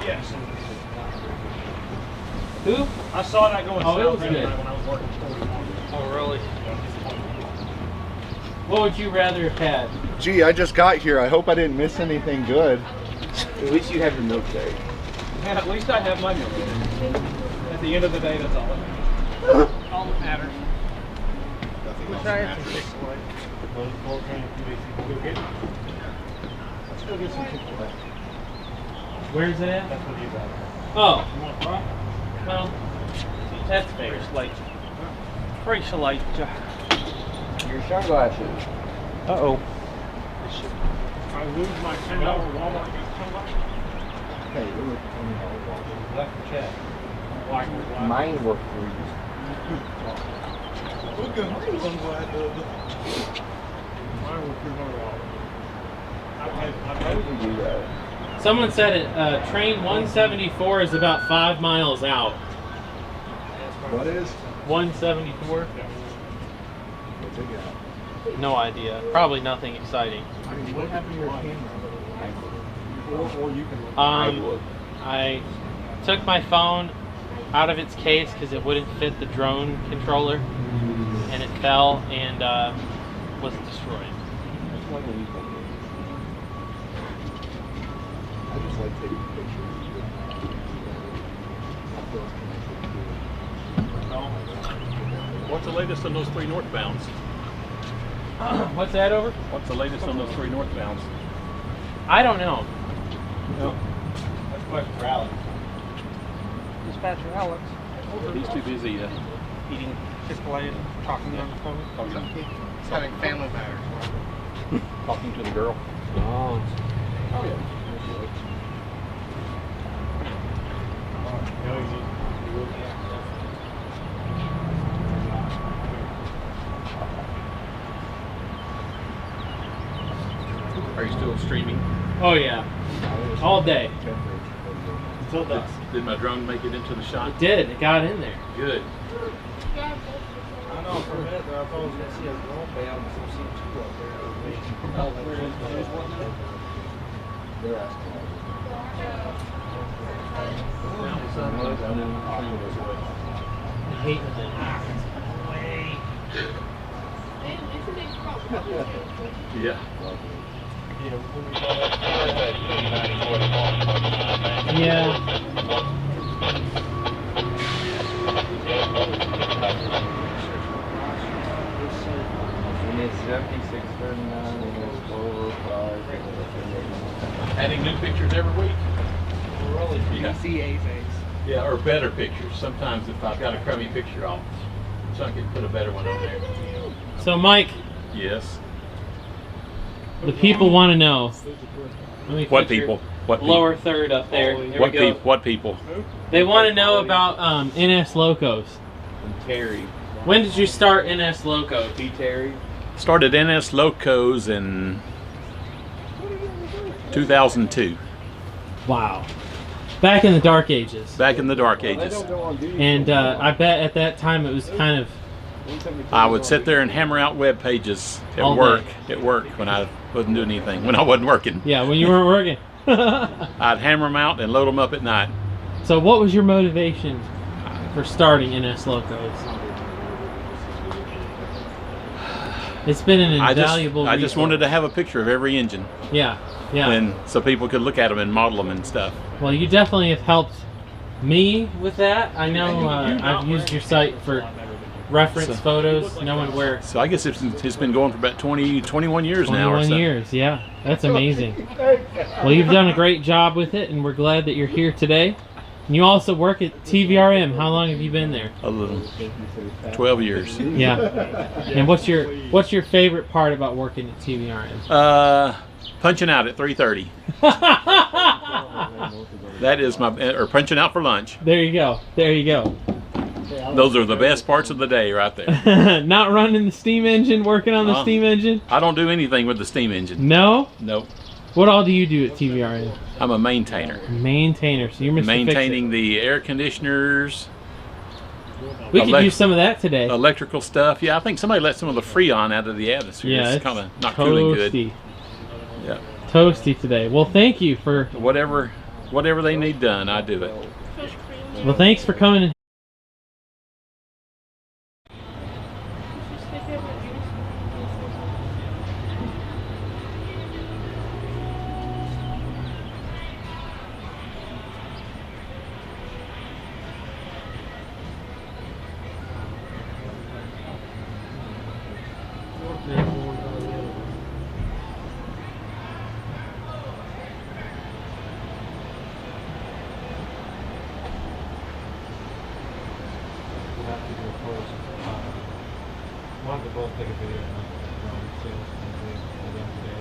Yes. Who? I saw that going Oh, it south was the other good. night when I was working. Oh, really? What would you rather have had? Gee, I just got here. I hope I didn't miss anything good. At least you have your milkshake. Man, at least I have my milk. At the end of the day, that's all that matters. All that matters. Which I have to take away. Let's go get some Chick-fil-A. Where's it at? That's what he's at. Oh, You want to try? well, that's fair. Pretty light. Your sunglasses. Uh-oh. I lose my $10 Walmart gift card. Hey, it was Left the check. Black. Mine were free. Look at me, I'm glad Mine was $300. I paid How did you do that? Someone said it, train 174 is about 5 miles out. What is? 174? What's it got? No idea. Probably nothing exciting. I mean, what happened to your camera? Or you can look. I took my phone out of its case because it wouldn't fit the drone controller, and it fell and was destroyed. I just like taking pictures. What's the latest on those 3 northbounds? What's that over? What's the latest on those 3 northbounds? I don't know. No. That's a question for Alex. Dispatcher Alex. He's too busy Eating Chick-fil-A and talking on the phone. It's having family matters. talking to the girl. Oh. Oh, yeah. Are you still streaming? Oh yeah, all day. Until dusk. Did my drone make it into the shot? It did. It got in there. Good. I know for a minute there I thought I was going to see a drone band with some C2 up there. They're asking. I hate that. Yeah. Yeah. And it's 7639 and it's 405. Adding new pictures every week? Really? You Yeah. can see A-face. Yeah, or better pictures. Sometimes if I've got a crummy picture, I'll chunk it and put a better one on there. So Mike, Yes. the people want to know. Let me What put your people? What people? Lower third up there. There What we go. people? What people? They want to know about NS Locos. And Terry. When did you start NS Loco? P. Terry. Started NS Locos in 2002. Wow. Back in the dark ages. Back in the dark They ages. don't go on duty. And I bet at that time it was kind of I would sit there and hammer out web pages at All work. day. At work when I wasn't doing anything. When I wasn't working. Yeah, when you weren't working. I'd hammer them out and load them up at night. So what was your motivation for starting NS Locos? It's been an invaluable I just wanted to have a picture of every engine. Yeah, yeah. And so people could look at them and model them and stuff. Well, you definitely have helped me with that. I know I've used your site for reference photos, knowing where. So I guess it's been going for about 21 years now or 21 so. years, yeah. That's amazing. Well, you've done a great job with it, and we're glad that you're here today. And you also work at TVRM. How long have you been there? A little, 12 years. Yeah. And what's your favorite part about working at TVRM? Punching out at 3:30. That is or punching out for lunch. There you go. There you go. Those are the best parts of the day right there. Not running the steam engine, working on the steam engine? I don't do anything with the steam engine. No? Nope. What all do you do at TVRM? I'm a maintainer. Maintainer. So you're Mr. Maintaining the air conditioners. We could use some of that today. Electrical stuff. Yeah, I think somebody let some of the Freon out of the atmosphere. Yeah, it's kind of not toasty. cooling good. Yeah. Toasty today. Well, thank you for whatever they need done. I do it. Well, thanks for coming in.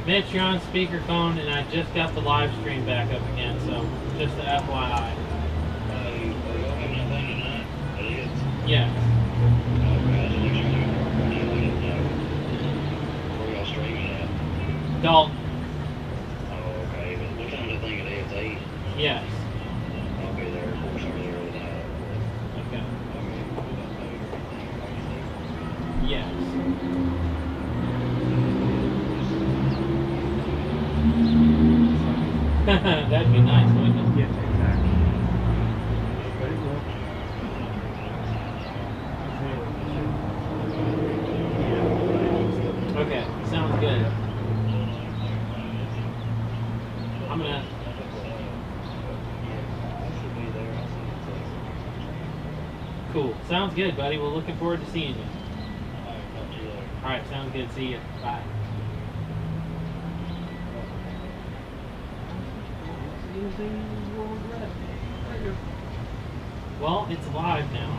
Mitch, you're on speakerphone, and I just got the live stream back up again, so just the FYI. Yeah. Dalton. Oh, okay. What time do you think it is? 8? Yes. I'll be there, of course, earlier than that. Okay. Yes. That'd be nice, wouldn't it? Yes, exactly. Okay, sounds good. I'm gonna. Cool. Sounds good, buddy. We're looking forward to seeing you. Alright, sounds good. See you. Bye. Well, it's live now.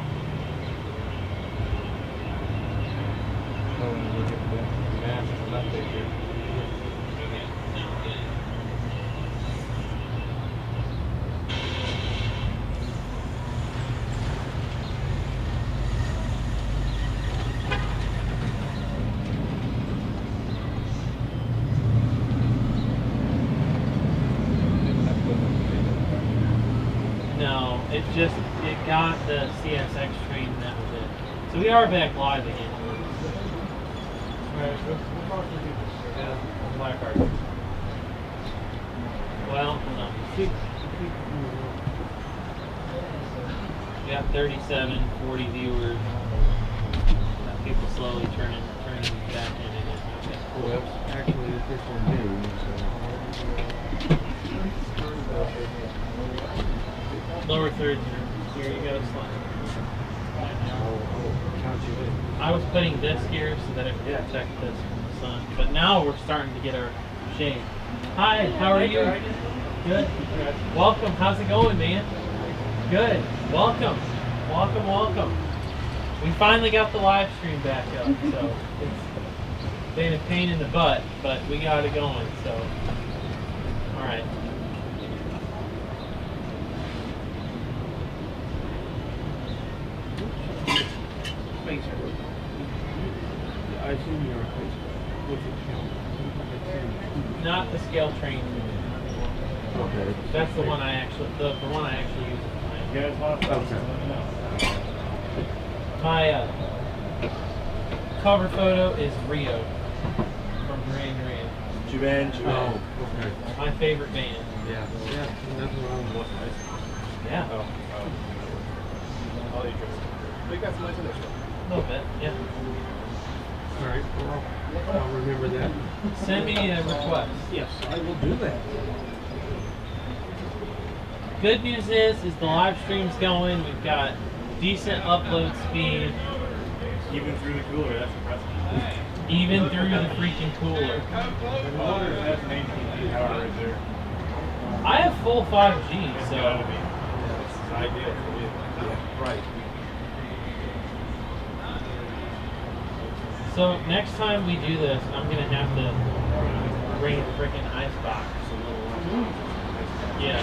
No, it got the CSX train and that was it. So we are back live again. Black card. Well, hold on. We got 37, 40 viewers. People slowly turning back in again. Okay. Well, that's actually official news. Lower third, here you go, slide. I was putting this here so that it would protect this from the sun. But now we're starting to get our shade. Hi, how are you? Good. Welcome. How's it going, man? Good. Welcome. Welcome, welcome. We finally got the live stream back up, so it's been a pain in the butt, but we got it going, so. All right. I assume you're a Facebook. What's it count? Not the scale train. Okay. That's the one I actually, the one I actually use. You guys lost? Okay. My cover photo is Rio from Duran Duran. Juvan. Oh, okay. My favorite band. Yeah, nothing wrong with what's nice. Yeah. All interesting. But you got some nice in there still. A little bit, yeah. All right, well, I'll remember that. Send me a request. Yes, I will do that. Good news is the live stream's going. We've got decent upload speed. Even through the cooler, that's impressive. Even through the freaking cooler. The motor has an 18 power right there. I have full 5G, so. This is ideal for you. Yeah, right. So next time we do this, I'm gonna have to bring a freaking ice box. Yeah.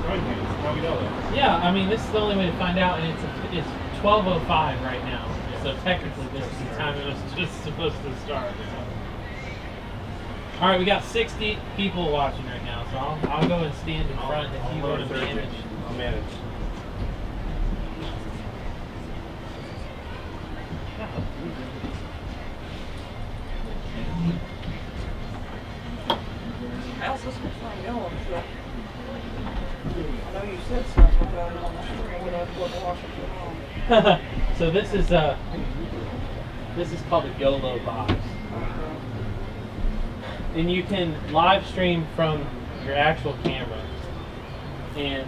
How we know that? Yeah, I mean this is the only way to find out, and it's 12:05 right now. So technically, this is the time it was just supposed to start. All right, we got 60 people watching right now, so I'll go and stand in front if you want to manage. I'll manage. I also spent time going, so I know you said something about it on the screen when I was watching it. So this is called a YOLO box, and you can live stream from your actual camera, and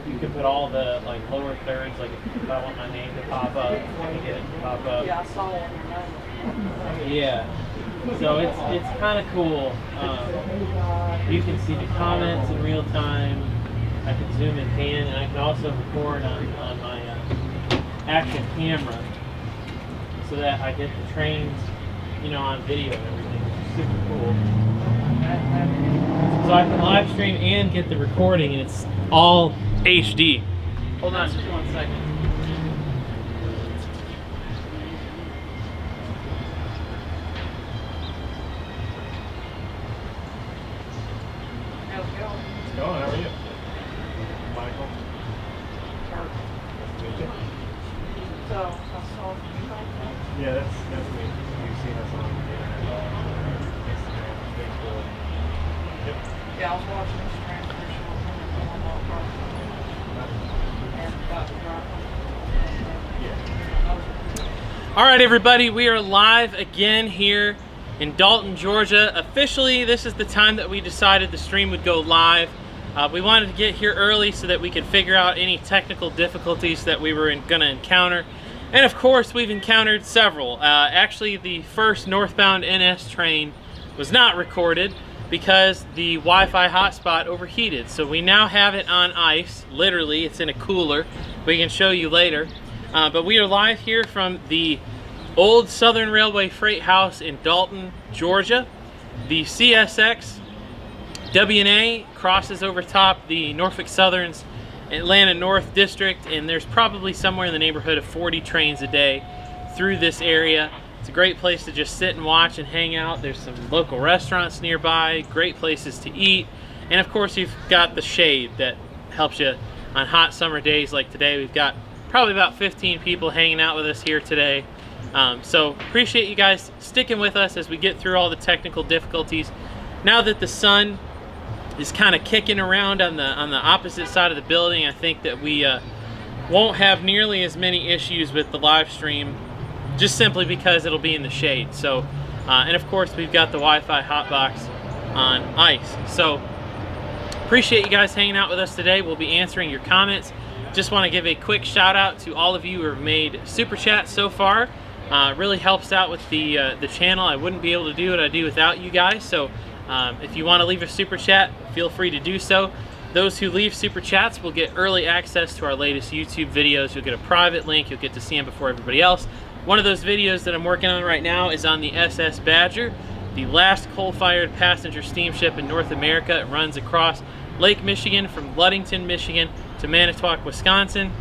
you can put all the like lower thirds, like if I want my name to pop up, I can get it to pop up. Yeah, I saw one your name. Yeah. So it's kind of cool. You can see the comments in real time. I can zoom in pan, and I can also record on my actual camera, so that I get the trains, you know, on video and everything. It's super cool. So I can live stream and get the recording, and it's all HD. Hold on just 1 second. How's it going? It's going, how are you? Michael. So, I saw you guys. Yeah, that's me. You've seen us on the internet, Instagram, Facebook. Yep. Yeah, I was watching this transmission on my car. And about to drop. All right, everybody, we are live again here in Dalton, Georgia. Officially, this is the time that we decided the stream would go live. We wanted to get here early so that we could figure out any technical difficulties that we were going to encounter. And of course, we've encountered several. Actually, the first northbound NS train was not recorded because the Wi-Fi hotspot overheated. So we now have it on ice. Literally, it's in a cooler. We can show you later. But we are live here from the old Southern Railway Freight House in Dalton, Georgia. The CSX W&A crosses over top the Norfolk Southern's Atlanta North District, and there's probably somewhere in the neighborhood of 40 trains a day through this area. It's a great place to just sit and watch and hang out. There's some local restaurants nearby, great places to eat, and of course you've got the shade that helps you on hot summer days like today. We've got probably about 15 people hanging out with us here today. So appreciate you guys sticking with us as we get through all the technical difficulties. Now that the sun is kind of kicking around on the opposite side of the building, I think that we won't have nearly as many issues with the live stream, just simply because it'll be in the shade. So, and of course we've got the Wi-Fi hotbox on ice. So appreciate you guys hanging out with us today. We'll be answering your comments. Just want to give a quick shout out to all of you who have made super chats so far. It really helps out with the channel. I wouldn't be able to do what I do without you guys. So if you want to leave a super chat, feel free to do so. Those who leave super chats will get early access to our latest YouTube videos. You'll get a private link. You'll get to see them before everybody else. One of those videos that I'm working on right now is on the SS Badger, the last coal-fired passenger steamship in North America. It runs across Lake Michigan from Ludington, Michigan to Manitowoc, Wisconsin.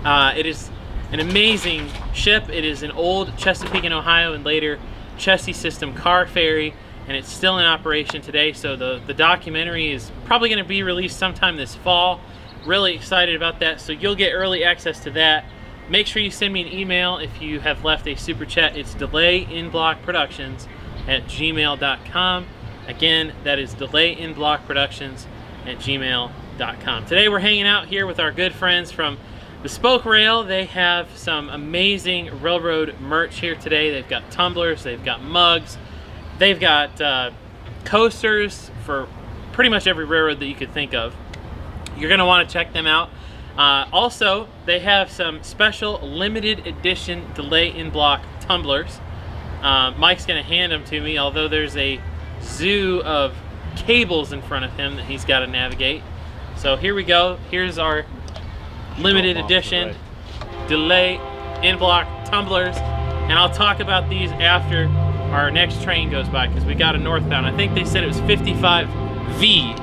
It is an amazing ship. It is an old Chesapeake, Ohio, and later Chessie system car ferry, and it's still in operation today. So the documentary is probably going to be released sometime this fall. Really excited about that. So you'll get early access to that. Make sure you send me an email if you have left a super chat. It's delayinblockproductions@gmail.com. Again, that is delayinblockproductions@gmail.com. Today we're hanging out here with our good friends from Bespoke Rail. They have some amazing railroad merch here today. They've got tumblers, they've got mugs, they've got coasters for pretty much every railroad that you could think of. You're going to want to check them out. Also, they have some special limited edition delay in block tumblers. Mike's going to hand them to me, although there's a zoo of cables in front of him that he's got to navigate. So here we go. Here's our limited edition delay in block tumblers, and I'll talk about these after our next train goes by because we got a northbound. I think they said it was 55V,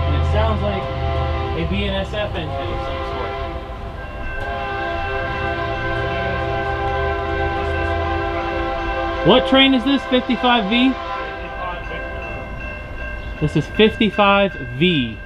and it sounds like a BNSF engine of some sort. What train is this? 55V? This is 55V.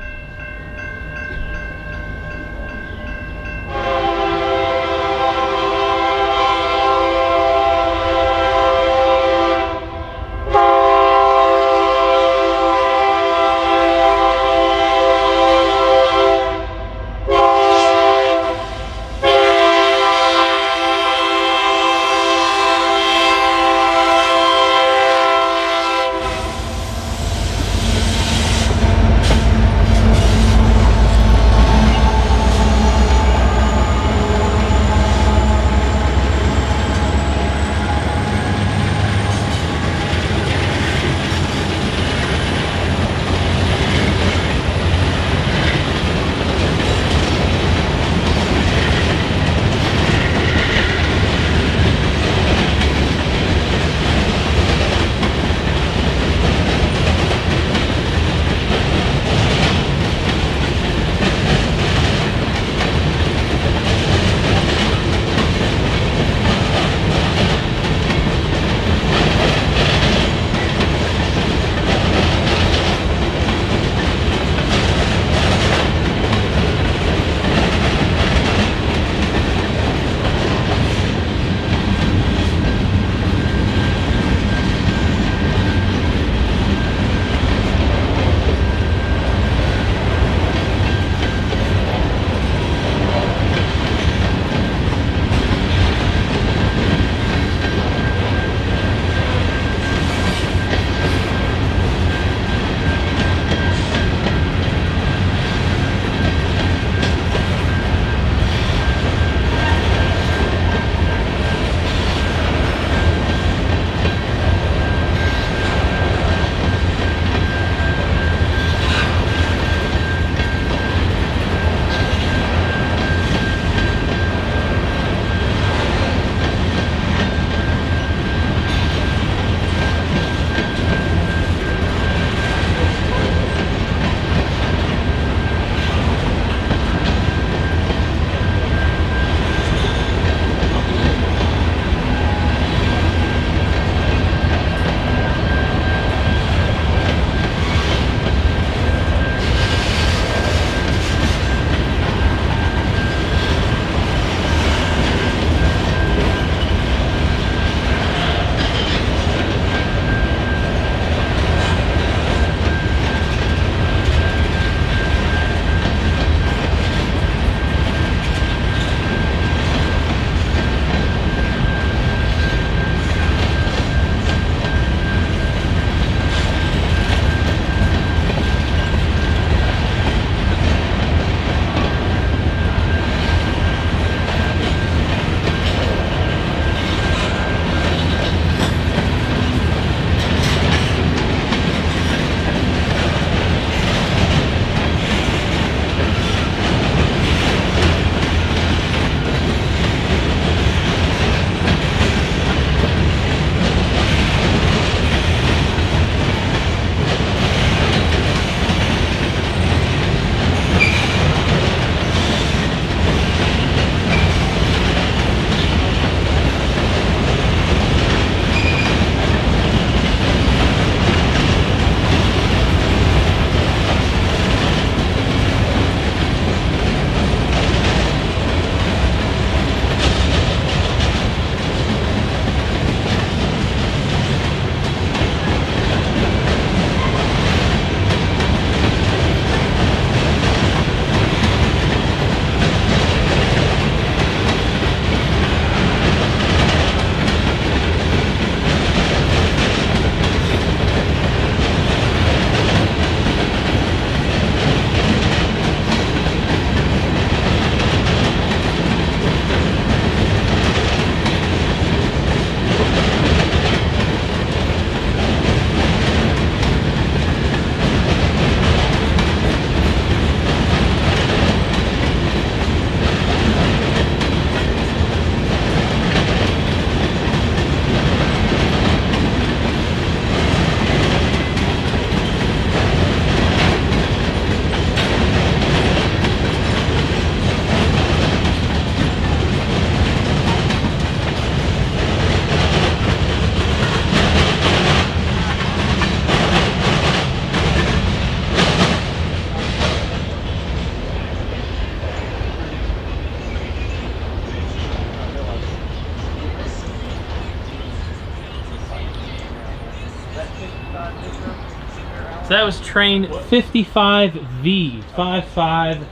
that was train 55V, 55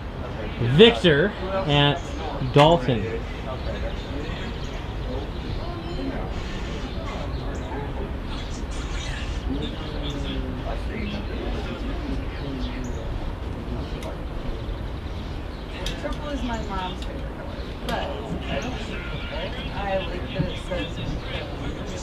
Victor at Dalton. Purple is my mom's favorite color, but I like that it says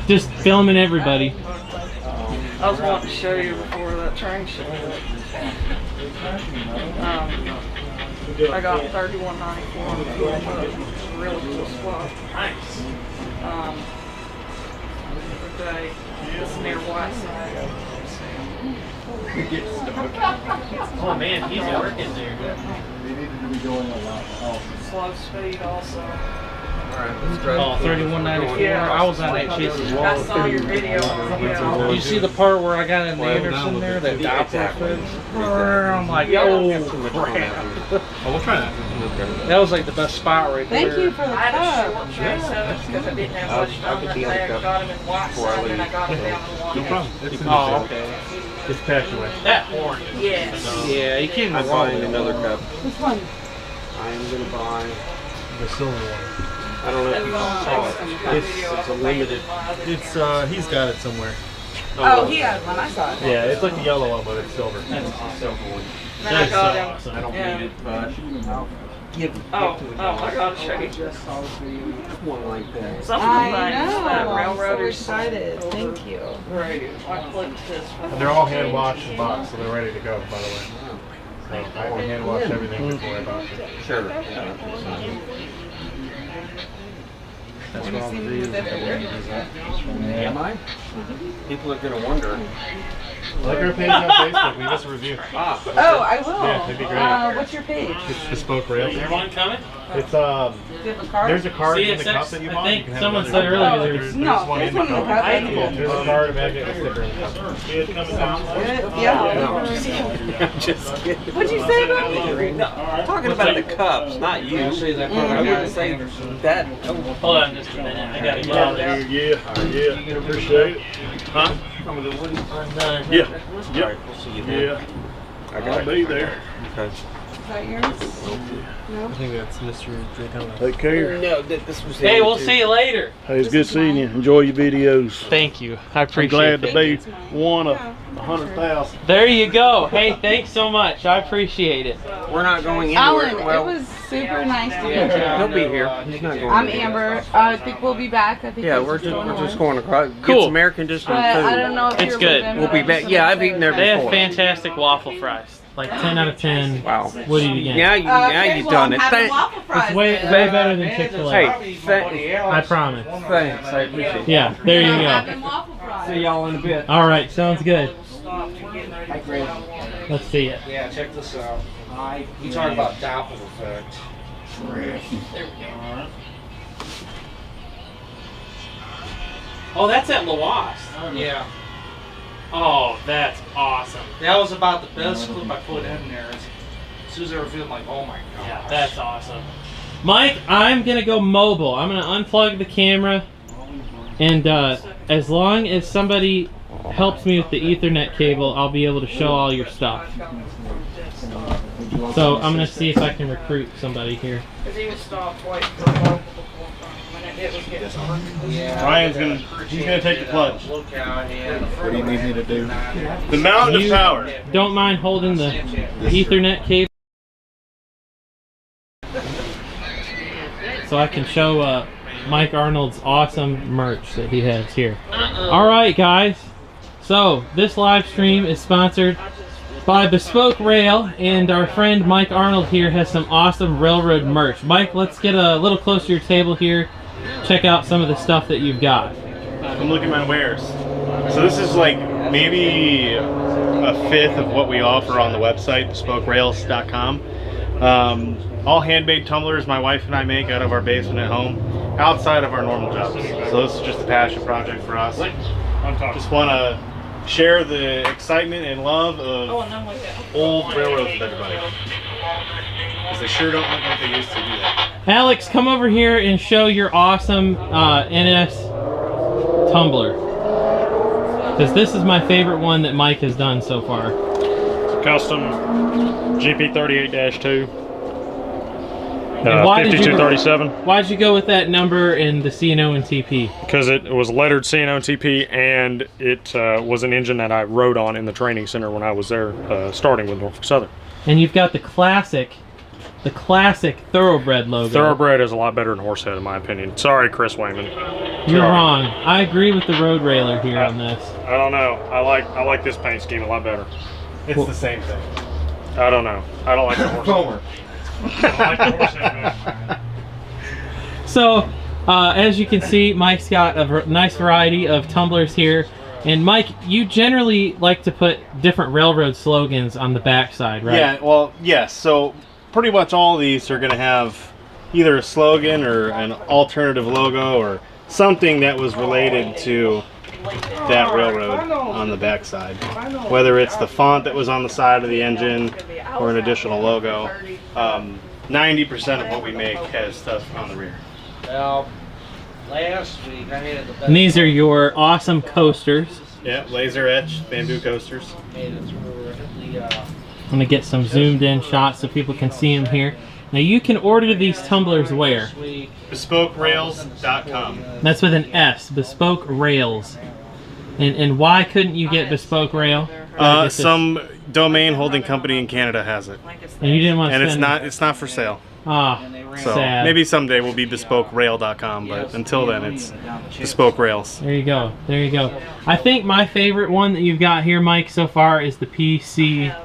Just filming everybody. I was wanting to show you before that train showed up. I got $31.94 on the fuel, but it was a really cool spot. Nice. Okay, it's near Whiteside. Oh man, he's working there. They needed to be going a lot. Slow speed also. Oh, 31.94. Yeah. I was on that chase as well. I saw your video. Yeah. You see the part where I got in the Anderson there, that Doppler fence? I'm like, oh crap. Oh, we'll try that. That was like the best spot right there. Thank you for the I had a cup. short train setup because I didn't have much time that day. I got him in Whiteside and then I got him down in Long No problem. Oh, okay. Just pass away. That horn. Yes. Yeah, you can't I'm go wrong buying with another that. cup. Which one? I am gonna buy. The silver one. I don't know if you saw it. It's a limited. It's he's got it somewhere. Oh, he has one. I saw it. Yeah, it's like the yellow one, but it's silver. Then I got him. Awesome. I don't Yeah. need it, but I'll give it. Oh, I gotta show you. One like that. Some of the I things know. that I'm so railroaders excited. Thank you. Right. I clicked this. And they're all hand washed and boxed, so they're ready to go. By the way, so I hand wash everything before I box it. Sure. That's what I'll do. Am I? People are gonna wonder. Like our page on Facebook, leave us a review. Ah. Oh, I will. Yeah, that'd be great. What's your page? It's Bespoke Rail. Is there one coming? It's Do you have a card? there's a card in the CSX, cup that you I bought. think You can have someone another said card. earlier There's No, one there's in the one in the cup. cup. Yeah, there's a card, a magnet, and a sticker in the cup. Yeah. I'm just kidding. What'd you say about me? No, I'm talking about the cups, not you. I wouldn't say that. Hold on just a minute. I gotta get out there. Yeah, appreciate it. Huh? Some of the wood. I'm done. Yeah, All right, we'll see you then. yeah, I got I'll be there. Okay. Is that yours? No? I think that's Mr. Daytona. Take care. No, this was. Hey, we'll see you later. Hey, it's good seeing you. Enjoy your videos. Thank you. I I'm appreciate glad it. to be one of 100,000. There you go. Hey, thanks so much. I appreciate it. We're not going anywhere. Alan, Well, it was super nice to meet he'll you. be here. He's not going. I'm anywhere. Amber. I think we'll be back. I think Yeah, this we're is just going across. Cool. Get some air conditioning But food. I don't know if It's you're good. leaving, We'll but be I'm back. just Yeah, gonna I've eaten there They have before. fantastic waffle fries. Like 10 out of 10. Wow. What do you get? Now you've done it. Having waffle fries. It's way better than Chick-fil-A. Hey, I promise. thanks. I appreciate it. Yeah, there you go. Having waffle fries. See y'all in a bit. All right, sounds good. Let's see it. Yeah, check this out. You talk about Doppler effect. Oh, that's at Lawast. Yeah. Oh, that's awesome. That was about the best clip I put in there. As soon as I was feeling like, oh my god. Yeah, that's awesome. Mike, I'm gonna go mobile. I'm gonna unplug the camera, and as long as somebody helps me with the Ethernet cable, I'll be able to show all your stuff. So I'm gonna see if I can recruit somebody here. Because he was stopped waiting for a local when it was getting hard. Yeah. Ryan's he's gonna take the plunge. Look out, yeah. What do you need me to do? The mountain of power. Don't mind holding the Ethernet cable, so I can show Mike Arnold's awesome merch that he has here. All right, guys. So this live stream is sponsored by Bespoke Rail, and our friend Mike Arnold here has some awesome railroad merch. Mike, let's get a little closer to your table here. Check out some of the stuff that you've got. I'm looking at my wares. So this is like maybe a fifth of what we offer on the website, bespokerails.com. All handmade tumblers my wife and I make out of our basement at home, outside of our normal jobs. So this is just a passion project for us. Just want to share the excitement and love of Oh, and then we got old railroads with everybody. Because they sure don't look like they used to do that. Alex, come over here and show your awesome NS tumbler. Because this is my favorite one that Mike has done so far. It's a custom GP38-2. And why did you- 5237. Why'd you go with that number in the C&O and TP? Because it was lettered C&O and TP, and it was an engine that I rode on in the training center when I was there, starting with Norfolk Southern. And you've got the classic Thoroughbred logo. Thoroughbred is a lot better than Horsehead, in my opinion. Sorry, Chris Wayman. You're wrong. I agree with the road railer here on this. I don't know. I like this paint scheme a lot better. It's Well- the same thing. I don't know. I don't like the Horsehead. Homer. I like the Horsehead, man. So, as you can see, Mike's got a nice variety of tumblers here. And Mike, you generally like to put different railroad slogans on the backside, right? Yeah, well, yes. So pretty much all of these are going to have either a slogan or an alternative logo or something that was related to that railroad on the backside. Whether it's the font that was on the side of the engine or an additional logo. 90% of what we make has stuff on the rear. Well, last week I had the best. And these are your awesome coasters. Yeah, laser etched bamboo coasters. Made it through the, I'm going to get some zoomed in shots so people can see them here. Now you can order these tumblers where? BespokeRails.com. That's with an S, Bespoke Rails. And why couldn't you get Bespoke Rail? Some domain holding company in Canada has it. And you didn't want to And spend it's not for sale. Ah, So sad. maybe someday we'll be BespokeRail.com, but until then it's Bespoke Rails. There you go. There you go. I think my favorite one that you've got here, Mike, so far is the PC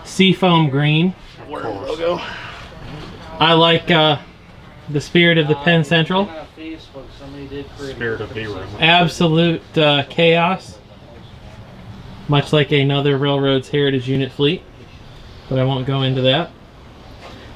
Seafoam Green. Logo. I like the spirit of the Penn Central. Spirit of B-Room. Absolute chaos. Much like another Railroads Heritage Unit fleet. But I won't go into that.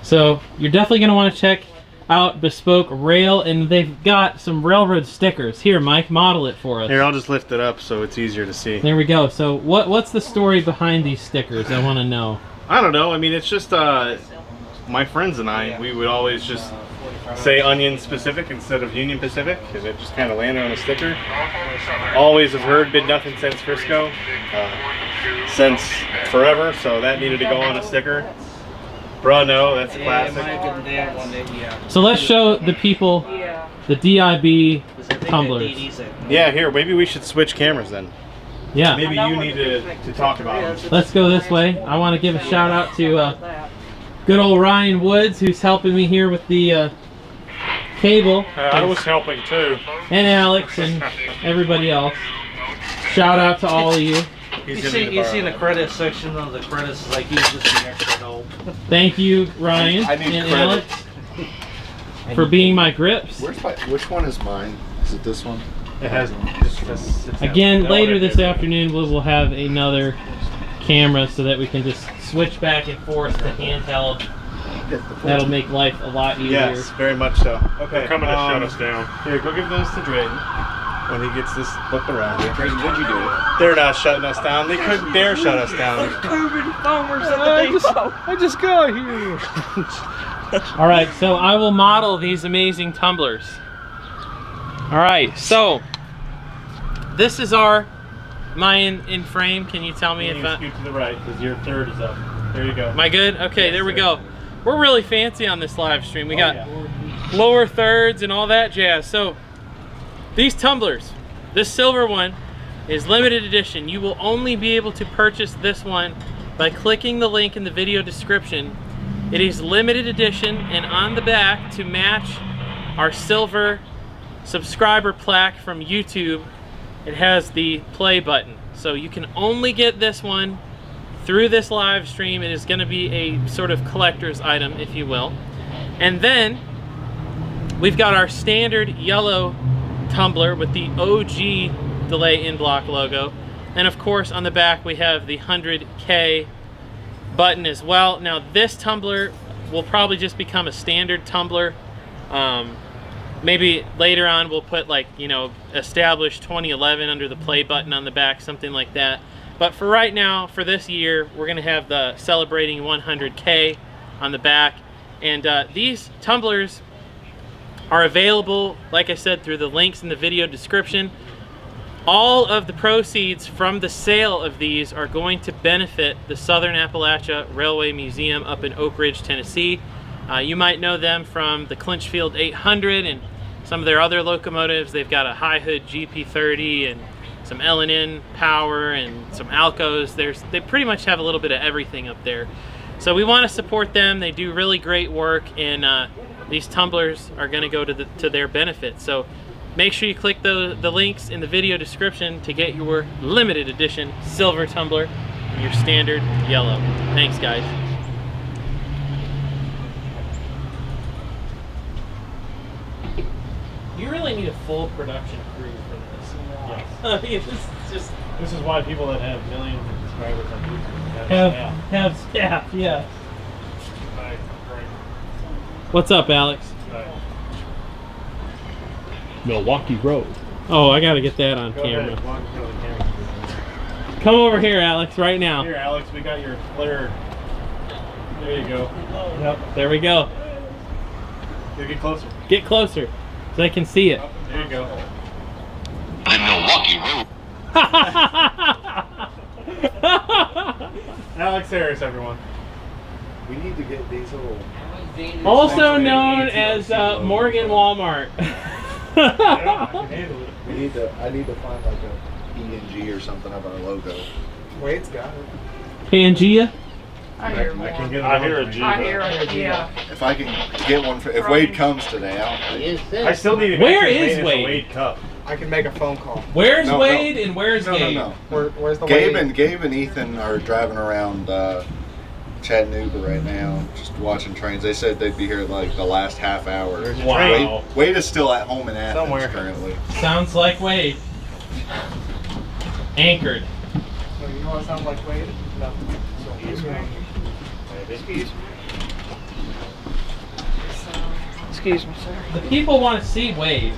So you're definitely going to want to check out Bespoke Rail, and they've got some railroad stickers. Here, Mike, model it for us. Here, I'll just lift it up so it's easier to see. There we go. So what's the story behind these stickers? I want to know. I don't know. I mean, it's just my friends and I, we would always just say Union Pacific instead of Union Pacific, and it just kind of landed on a sticker. Always have heard bid nothing since Frisco, since forever, so that needed to go on a sticker. Bro, no, that's a classic. So let's show the people the DIB tumblers. Yeah, here, maybe we should switch cameras then. Yeah. Maybe you need to talk about them. Let's go this way. I want to give a shout out to good old Ryan Woods, who's helping me here with the cable. I was helping too. And Alex and everybody else. Shout out to all of you. You see in the credits section of the credits, like he's just the extra help. Thank you, Ryan I need and credit. Alex, for being my grips. Which one is mine? Is it this one? It has. Again, later this afternoon, we'll have another camera so that we can just switch back and forth to handheld. That'll make life a lot easier. Yes, very much so. Okay, They're coming to shut us down. Here, go give those to Drayton when he gets this flipped around here. Drayton, what'd you do? They're not shutting us down. They couldn't dare shut us down. I just got here. All right, so I will model these amazing tumblers. All right, so this is mine in frame. Can you tell me if I... scoot to the right because your third is up. There you go. Am I good? Okay, there we go. We're really fancy on this live stream. We got lower thirds and all that jazz. So these tumblers, this silver one is limited edition. You will only be able to purchase this one by clicking the link in the video description. It is limited edition, and on the back, to match our silver subscriber plaque from YouTube, it has the play button. So you can only get this one through this live stream. It is going to be a sort of collector's item, if you will. And then we've got our standard yellow tumbler with the OG Delay in Block logo. And of course on the back we have the 100K button as well. Now this tumbler will probably just become a standard tumbler maybe later on we'll put like, you know, established 2011 under the play button on the back, something like that. But for right now, for this year, we're gonna have the celebrating 100K on the back. And these tumblers are available, like I said, through the links in the video description. All of the proceeds from the sale of these are going to benefit the Southern Appalachia Railway Museum up in Oak Ridge, Tennessee. You might know them from the Clinchfield 800 and some of their other locomotives. They've got a high hood GP30 and some L&N power and some Alcos. They pretty much have a little bit of everything up there. So we want to support them. They do really great work, and these tumblers are going to go to their benefit. So make sure you click the links in the video description to get your limited edition silver tumbler and your standard yellow. Thanks, guys. You really need a full production crew for this. Yes. I mean, this is just... This is why people that have millions of subscribers on YouTube have staff, yeah. What's up, Alex? Milwaukee Road. Oh, I gotta get that on camera. Come over here, Alex, right now. Here, Alex, we got your flare. There you go. Yep, there we go. Get closer. Get closer, so I can see it. There you go. The Milwaukee Road. Alex Harris, everyone. We need to get these little... Also known as Morgan Walmart. I need to find like a PNG or something of our logo. Wade's got it. Pangea? I hear I can one. get I hear hear it, yeah. If I can get one, if Wade comes today, I still need to Where make is a Wade? Wade Cup. I can make a phone call. Where's No, Wade and where's Gabe? No. Where's the Gabe Wade? and Ethan are driving around Chattanooga right now, just watching trains. They said they'd be here like the last half hour. Wow. Wade is still at home in Athens Somewhere. currently. Sounds like Wade. Anchored. So you know what sounds like Wade? No. Excuse me. Excuse me, sir. The people want to see Wade.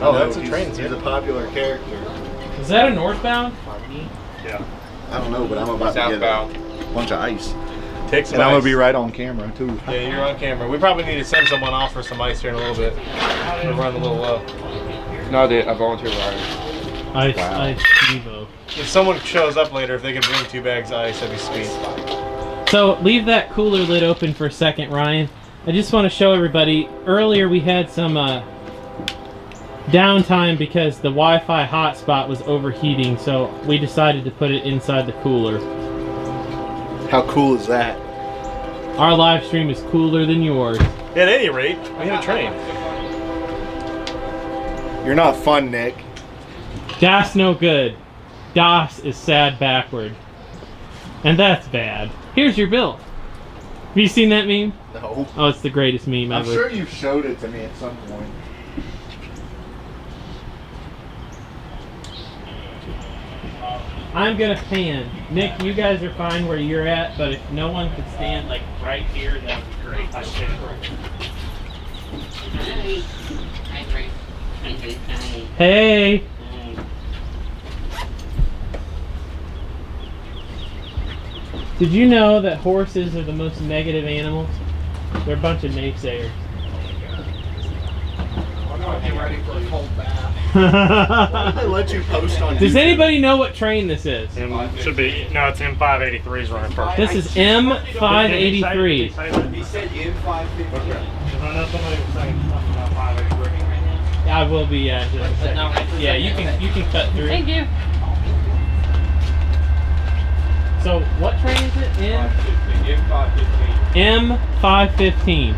Oh, that's a train. He's a popular character. Is that a northbound? Yeah. I don't know, but I'm about to get a bunch of ice. Take some And I'm ice. gonna be right on camera too. Yeah, you're on camera. We probably need to send someone off for some ice here in a little bit. We're running a little low. No, I did. I volunteered for Ice, ice, Evo. If someone shows up later, if they can bring 2 bags of ice, that'd be sweet. So leave that cooler lid open for a second, Ryan. I just want to show everybody, earlier we had some downtime because the Wi-Fi hotspot was overheating, so we decided to put it inside the cooler. How cool is that? Our live stream is cooler than yours. At any rate, we hit a train. You're not fun, Nick. Das no good. Das is sad backward. And that's bad. Here's your bill. Have you seen that meme? No. Oh, it's the greatest meme I'm ever. sure you showed it to me at some point. I'm gonna pan. Nick, you guys are fine where you're at, but if no one could stand like right here, that would be great. Hey! Did you know that horses are the most negative animals? They're a bunch of naysayers. I'm getting ready for a cold bath. Why did they let you post on Does YouTube? anybody know what train this is? Should be. No, it's M583's running first. This is M583. He said M515. I will be, yeah, just a second. Yeah, you can cut through. Thank you. So, what train is it? M515. M515.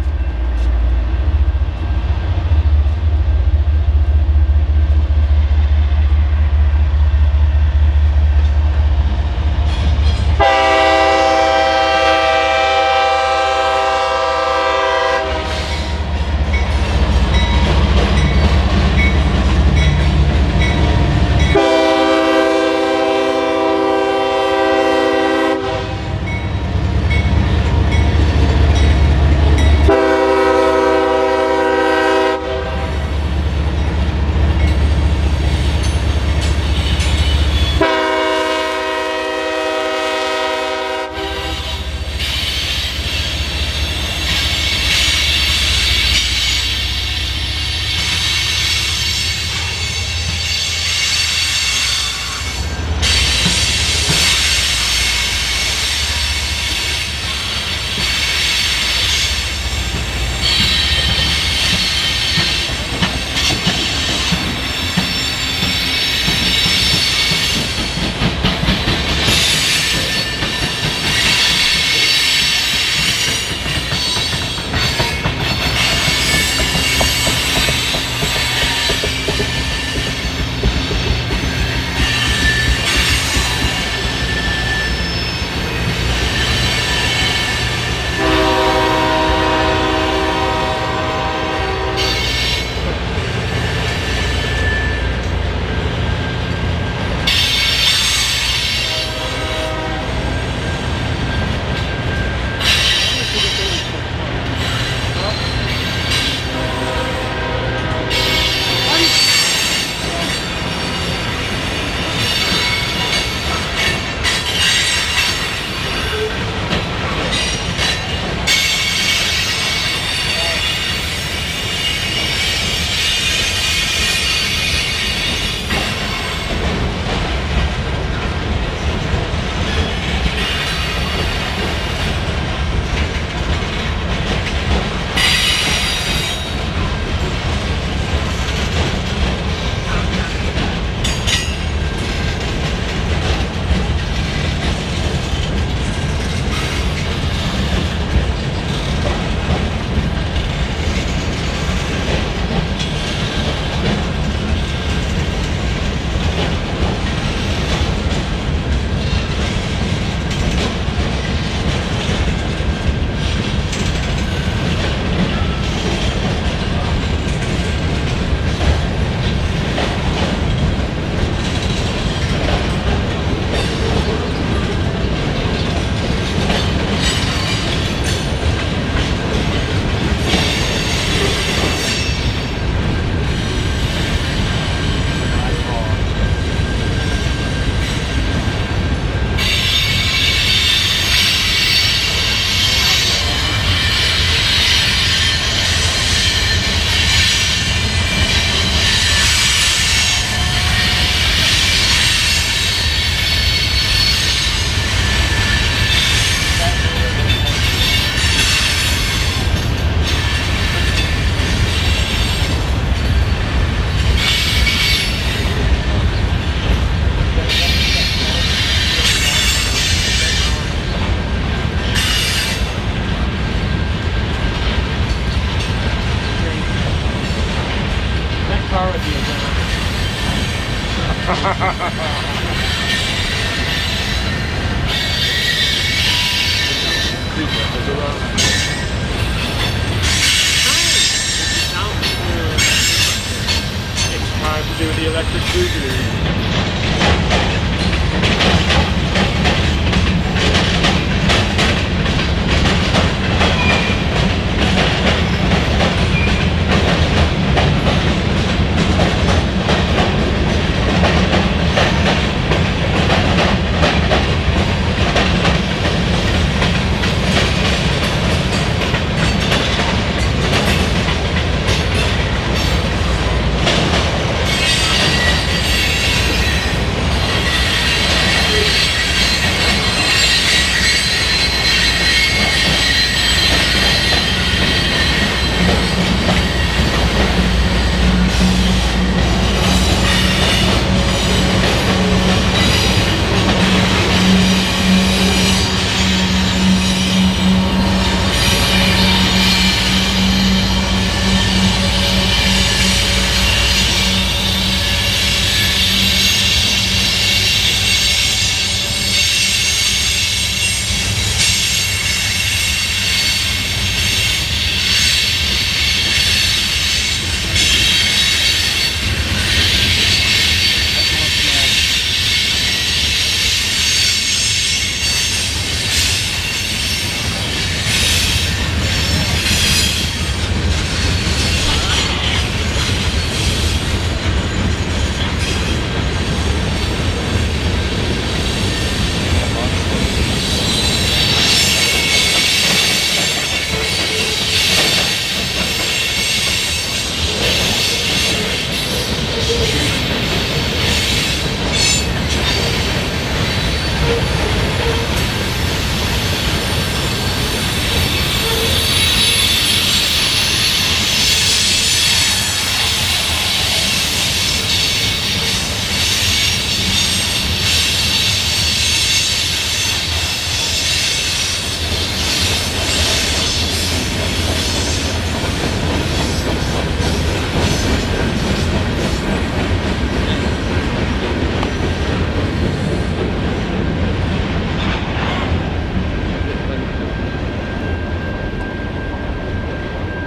It's time to do the electric boogaloo.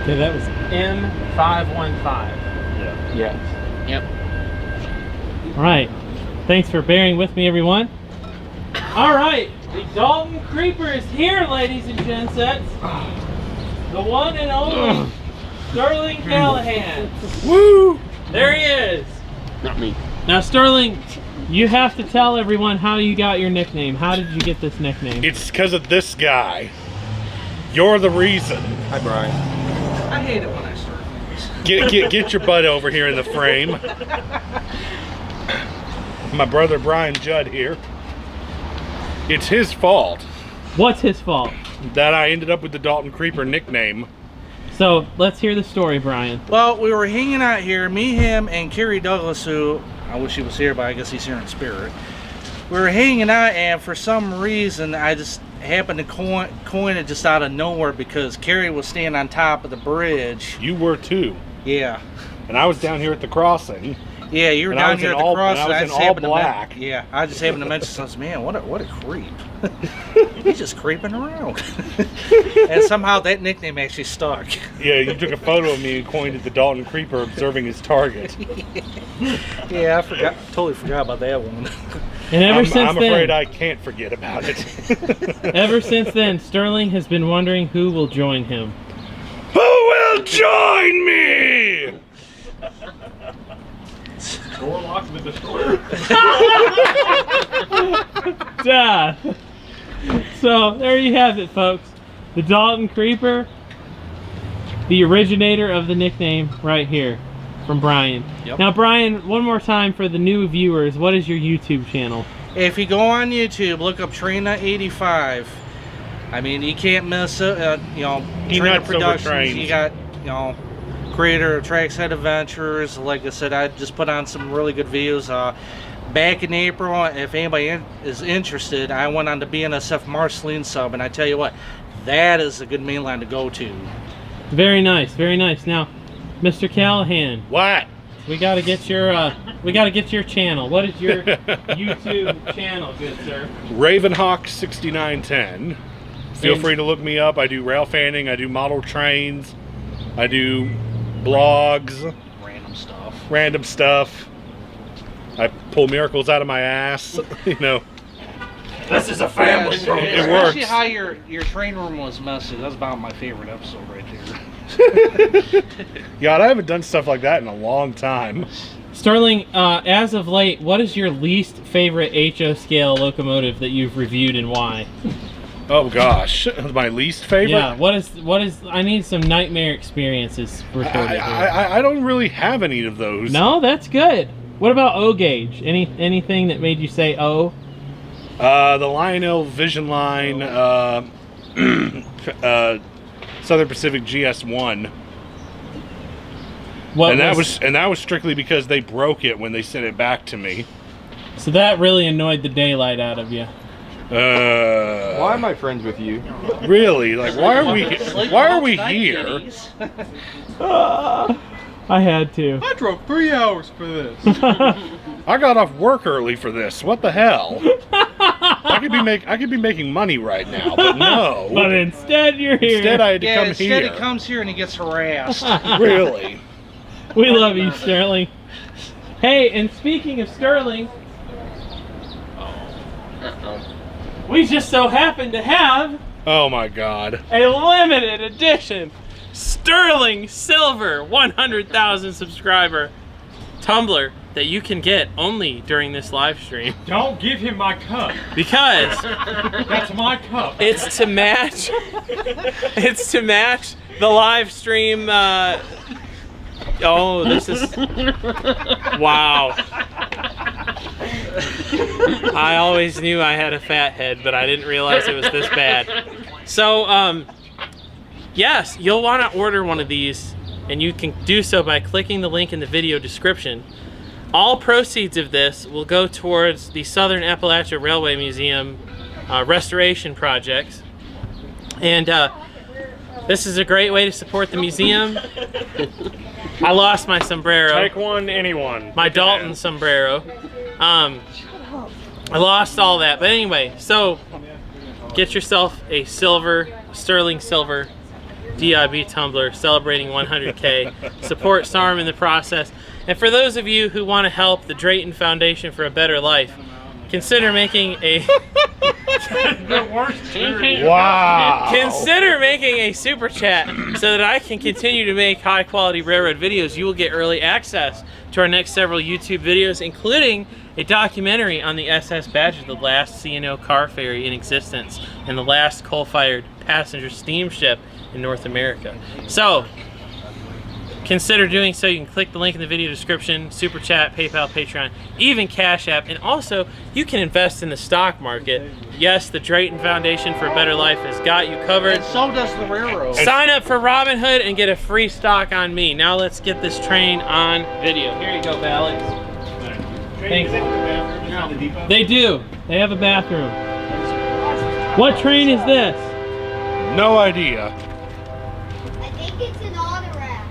Okay, that was M515. Yeah. Yes. Yep. All right. Thanks for bearing with me, everyone. All right. The Dalton Creeper is here, ladies and gensets. The one and only Sterling Callahan. Woo! There he is. Not me. Now, Sterling, you have to tell everyone how you got your nickname. How did you get this nickname? It's because of this guy. You're the reason. Hi, Brian. I hate it when I start things. Get your butt over here in the frame. My brother Brian Judd here. It's his fault What's his fault? that I ended up with the Dalton Creeper nickname. So, let's hear the story, Brian. Well, we were hanging out here, me, him, and Kerry Douglas, who I wish he was here, but I guess he's here in spirit. We were hanging out, and for some reason, I just happened to coin it just out of nowhere because Kerry was standing on top of the bridge. You were too. Yeah. And I was down here at the crossing. Yeah, you were And I down was here in at the all- crossing. and I was just in all happened to black. yeah, I just happened to mention something. Man, what a creep. He's just creeping around. And somehow that nickname actually stuck. Yeah, you took a photo of me and coined it the Dalton Creeper observing his target. Yeah, totally forgot about that one. And ever since I'm then, afraid I can't forget about it. ever since then, Sterling has been wondering who will join him. Who will join me? Door locked with the door. Duh. So there you have it, folks. The Dalton Creeper, the originator of the nickname, right here from Brian. Yep. Now, Brian, one more time for the new viewers, what is your YouTube channel? If you go on YouTube, look up Trina85. I mean, you can't miss it. He Trina nuts over Productions. trains. You got, creator of Trackside Adventures. Like I said, I just put on some really good videos. Back in April, if anybody is interested, I went on the BNSF Marceline sub, and I tell you what, that is a good main line to go to. Very nice, very nice. Now, Mr. Callahan. What? We got to get your channel. What is your YouTube channel, good sir? Ravenhawk 6910. Feel free to look me up. I do rail fanning, I do model trains, I do blogs, random stuff. I pull miracles out of my ass, you know. This is a family program. It works. Especially how your train room was messy. That's about my favorite episode right there. God, I haven't done stuff like that in a long time. Sterling, as of late, what is your least favorite HO scale locomotive that you've reviewed and why? Oh gosh, my least favorite? Yeah, what is I need some nightmare experiences recorded here. I don't really have any of those. No, that's good. What about O gauge? Anything that made you say oh? The Lionel Vision Line Southern Pacific GS1. That was strictly because they broke it when they sent it back to me. So that really annoyed the daylight out of you. Why am I friends with you? Really? Like, why are we here? I had to. I drove 3 hours for this. I got off work early for this. What the hell? I could be making money right now, but no. But instead you're here. Instead I had to come here. Instead he comes here and he gets harassed. Really? We love you, Sterling. Hey, and speaking of Sterling, we just so happen to have, oh my God, a limited edition Sterling Silver 100,000 subscriber tumbler that you can get only during this live stream. Don't give him my cup. Because that's my cup. It's to match. It's to match the live stream. Oh, this is wow. I always knew I had a fat head, but I didn't realize it was this bad. So, yes, you'll want to order one of these, and you can do so by clicking the link in the video description. All proceeds of this will go towards the Southern Appalachia Railway Museum restoration projects. And this is a great way to support the museum. I lost my sombrero. Take one, anyone. My Dalton sombrero. I lost all that. But anyway, so get yourself a Sterling Silver DIB tumbler celebrating 100K. Support SARM in the process. And for those of you who want to help the Drayton Foundation for a Better Life, consider making a wow. Consider making a super chat so that I can continue to make high quality railroad videos. You will get early access to our next several YouTube videos, including a documentary on the SS Badger, the last C&O car ferry in existence and the last coal-fired passenger steamship in North America. So consider doing so. You can click the link in the video description, Super Chat, PayPal, Patreon, even Cash App, and also you can invest in the stock market. Yes, the Drayton Foundation for a Better Life has got you covered. And so does the railroad. Sign up for Robinhood and get a free stock on me. Now let's get this train on video. Here you go, Alex. Thanks. They do. They have a bathroom. What train is this? No idea. I think it's an auto-rack.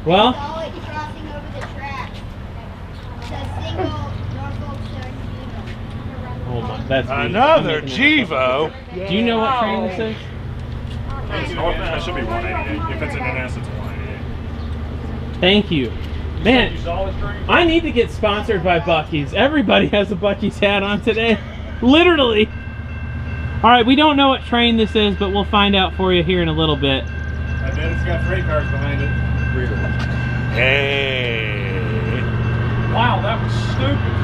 Well, I saw it crossing over the track. It's a single Norfolk Southern. oh my, that's Another Jevo. Do you know what train this is? That should be 188. If it's an NS, it's 188. Thank you. Man, I need to get sponsored by Buc-ee's. Everybody has a Buc-ee's hat on today. Literally. All right, we don't know what train this is, but we'll find out for you here in a little bit. I bet it's got freight cars behind it. Hey. Wow, that was stupid.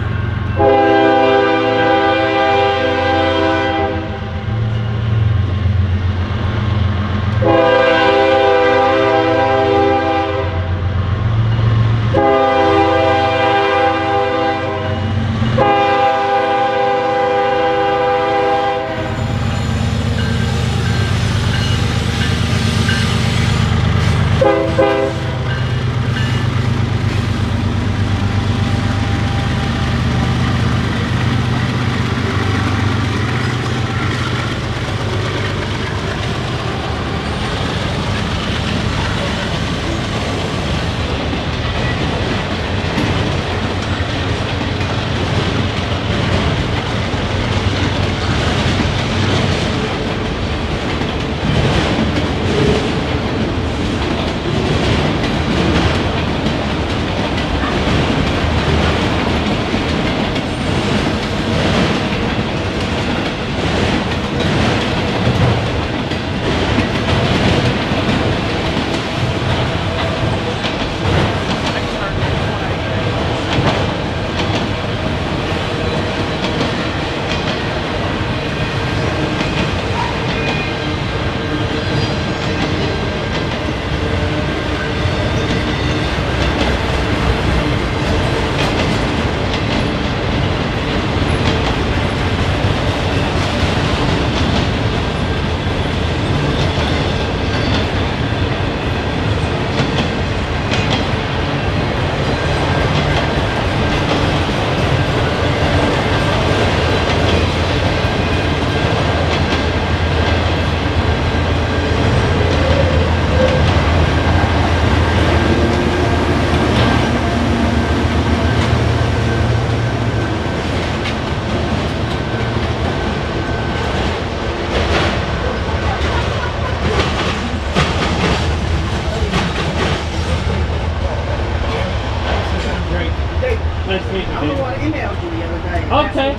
Okay.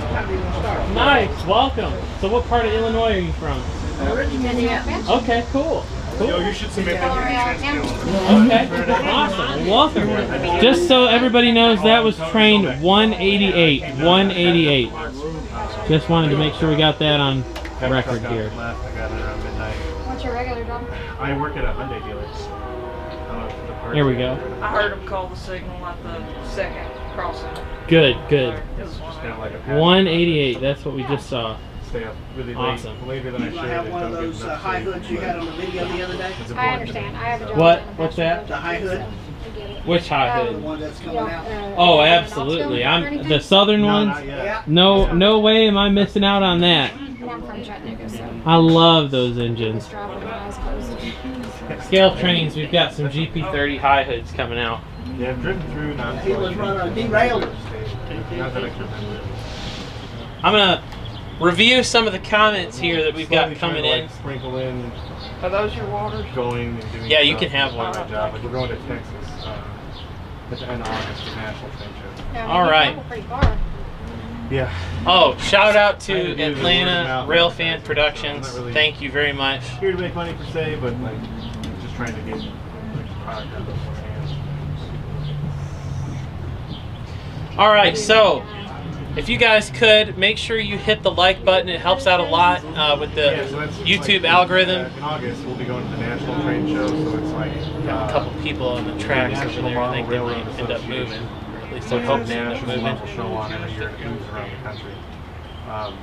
Nice. Welcome. So what part of Illinois are you from? Okay, cool. Yo, you should submit that. Okay, awesome. Welcome. Just so everybody knows, that was train 188. 188. Just wanted to make sure we got that on record here. I got it around midnight. What's your regular job? I work at a Hyundai dealer. Here we go. I heard him call the signal at the second crossing. Good, good. It was Just kind of like a 188. That's what we just saw. Stay up really late, Awesome. later than I should. I have one of those high hoods you had on the video the other day. I understand. I have a job. What? What's that? The high hood. Which high The hood? one that's coming out. Oh, absolutely. I'm the southern ones. Yeah. No way am I missing out on that. I'm from Chattanooga, so I love those engines. just drive with my eyes closed. Scale trains, we've got some GP30 high hoods coming out. Yeah, I've driven through not He was running a derailled. Not that I can remember. I'm gonna review some of the comments here that we've got coming in. Sprinkle in. Are those your waters? Going and doing. Yeah, you stuff can have one. for my job. Like we're going to Texas at the end of August for National Train Show. Yeah, I mean, All you right. travel pretty far. Yeah. Oh, shout out I to do the word of Atlanta mouth. Railfan Productions. I'm not really Thank you very much. Here to make money per se, but like just trying to get like, product out of people's hands. All right, so if you guys could make sure you hit the like button, it helps out a lot with the Yeah, so that's YouTube like, algorithm. In August, we'll be going to the National Train Show, so it's like Got a couple people on the tracks over there. I think they might end up moving. Or at least I hope they end up national moving. level show on every year and it moves around the country.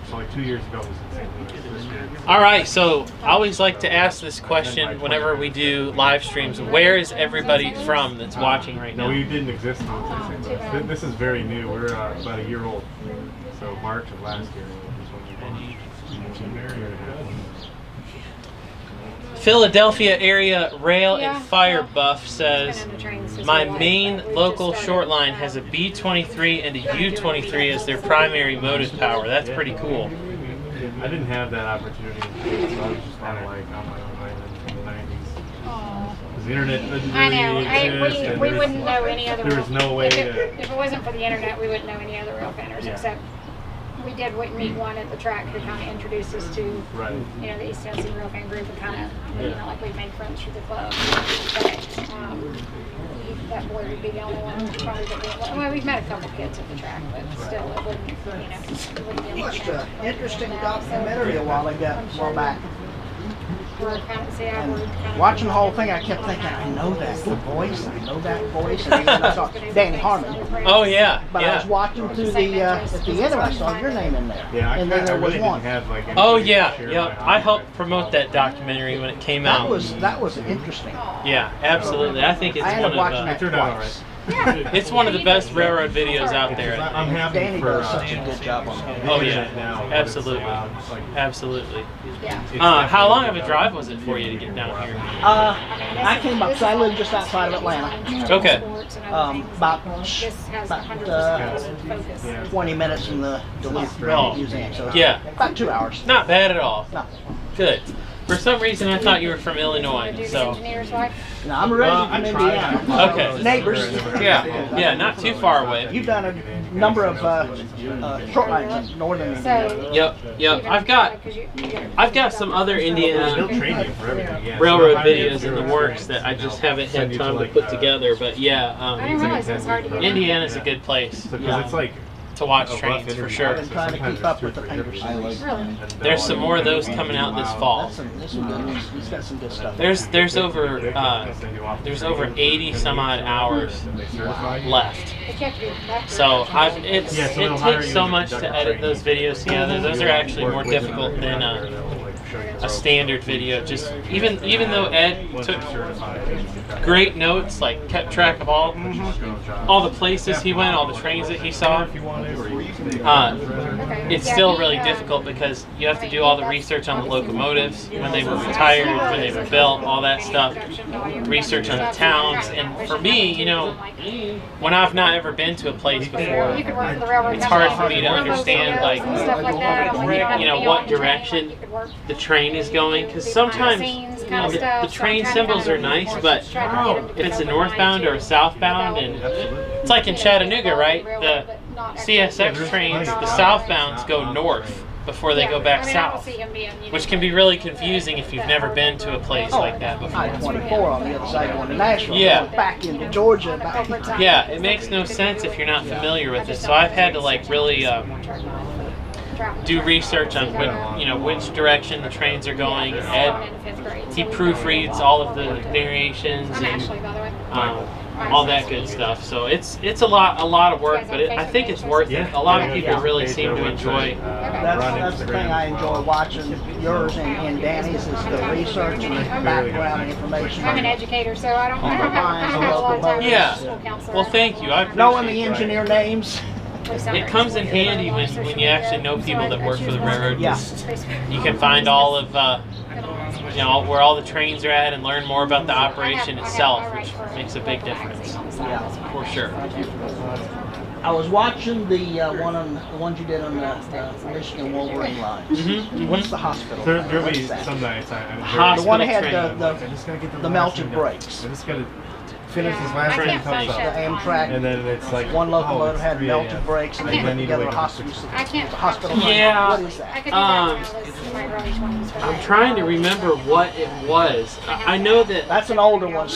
So like 2 years ago it was in St. Louis. This year. All right, so I always like to ask this question whenever we do live streams. Where is everybody from that's watching right No, now? we didn't exist in St. Louis. This is very new. We're about a year old. So March of last year is when we Philadelphia area rail Yeah, and fire well, buff says, been on the trains since my we left, main but we local just short started, line has a B-23 and a U-23 as their primary motive power. That's pretty cool. I didn't have that opportunity. So I was just kind of like on my own island in the 90s. Because the internet didn't I really know. exist. and We there wouldn't was- know any other. There was no way if to. it wasn't for the internet, we wouldn't know any other rail fanners Yeah. except we did meet one at the track who kind of introduced us to, Right. you know, the East Tennessee Rail Fan Group and kind of, you know, like we made friends through the club. But, that boy would be the only one probably that we, well, we've met a couple kids at the track, but still it wouldn't, you know, it wouldn't be Watched like an interesting documentary a while ago, a while back. we're kind of, see, I would kind of. Watching the whole thing, I kept thinking, I know that voice, I know that voice. And then I saw Danny Harmon. Oh, yeah, But I yeah. was watching through the, at the end of it, I saw your name in there. Yeah, And then I there was really one. didn't have like. Oh, anybody to yeah, share yep. my I helped promote that documentary when it came That out. was interesting. Yeah, absolutely. I think it's I ended one up of watching that Turned out twice. it's one of the best railroad videos out there. I I'm think. happy Danny for does such a good job on that. Oh yeah, now, but it's absolutely, allowed, like, absolutely. Yeah. How long of a drive was it for you to get down here? I came up, so I live just outside of Atlanta. Okay. About This has 100% focus. 20 minutes from the Duluth Oh, Rail Museum, so yeah. about 2 hours. Not bad at all. No. Good. For some reason, I thought you were from Illinois. So. Engineer's wife? No, I'm originally from Indiana. Okay. Neighbors. Yeah, not too far away. You've done a number of short lines in northern Indiana. Yep. I've got some other Indiana railroad videos in the works that I just haven't had time to put together. But yeah, I didn't realize it was hard to get. Indiana's a good place. It's like to watch trains for sure. I've been trying to keep up with the paper series. Really? There's some more of those coming out this fall. He's got some good stuff. There's over 80 some odd hours left. So it takes so much to edit those videos together. Those are actually more difficult than a standard video. Just even though Ed took great notes, like kept track of all the places he went, all the trains that he saw, it's still really difficult because you have to do all the research on the locomotives, when they were retired, when they were built, all that stuff, research on the towns. And for me, you know, when I've not ever been to a place before, it's hard for me to understand, like, you know, what direction the train is going, because sometimes, you know, the train symbols are nice, but if it's a northbound or a southbound, and it's like in Chattanooga, right? not actually. CSX trains, the southbounds go north before they go back I south, don't see him being, which can be really confusing if you've never been to a place like that before. I-24 on the other side going to Nashville. Yeah. Back into Georgia. Back. Yeah, it makes no sense if you're not familiar with it. So I've had to like really do research on which direction the trains are going. Ed, he proofreads all of the variations and all that good stuff. So it's a lot of work, but I think it's worth it. A lot of people really seem to enjoy. That's the thing I enjoy watching yours and Danny's is the research and the background information. I'm an educator, so I don't have a lot of time. Yeah. Well, thank you. I appreciate knowing the engineer names. It comes in handy when you actually know people that work for the railroad. Yeah. You can find all of where all the trains are at and learn more about the operation itself, which makes a big difference. Yeah, for sure. I was watching the ones you did on the Michigan Wolverine lines. Mm-hmm. What's the hospital? There'll be some nights the one that had the melted brakes. I just got to finish this last train comes up. The Amtrak. And then it's like one locomotive had melted brakes, and they put together a hospital. Yeah. What is that? I'm trying to remember what it was. I know that that's an older one.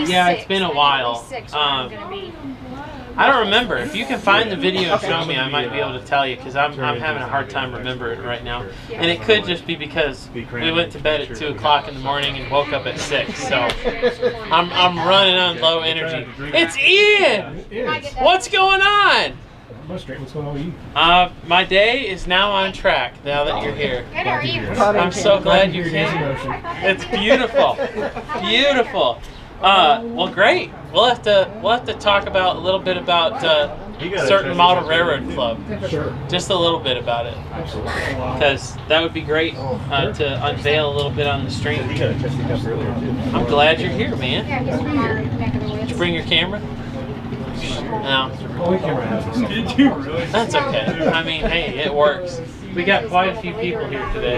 Yeah, it's been a while. I don't remember. If you can find the video and show me, I might be able to tell you, because I'm having a hard time remembering it right now. And it could just be because we went to bed at 2 o'clock in the morning and woke up at 6. So I'm running on low energy. It's Ian! What's going on? What's going on with you? My day is now on track now that you're here. Good, how are you? I'm so glad you came. It's beautiful. Beautiful. Well, great. We'll have to talk about a little bit about certain model railroad club. Sure. Just a little bit about it. Absolutely. Because that would be great to unveil a little bit on the stream. I'm glad you're here, man. Did you bring your camera? No. Did you really? That's okay. I mean, hey, it works. We got quite a few people here today.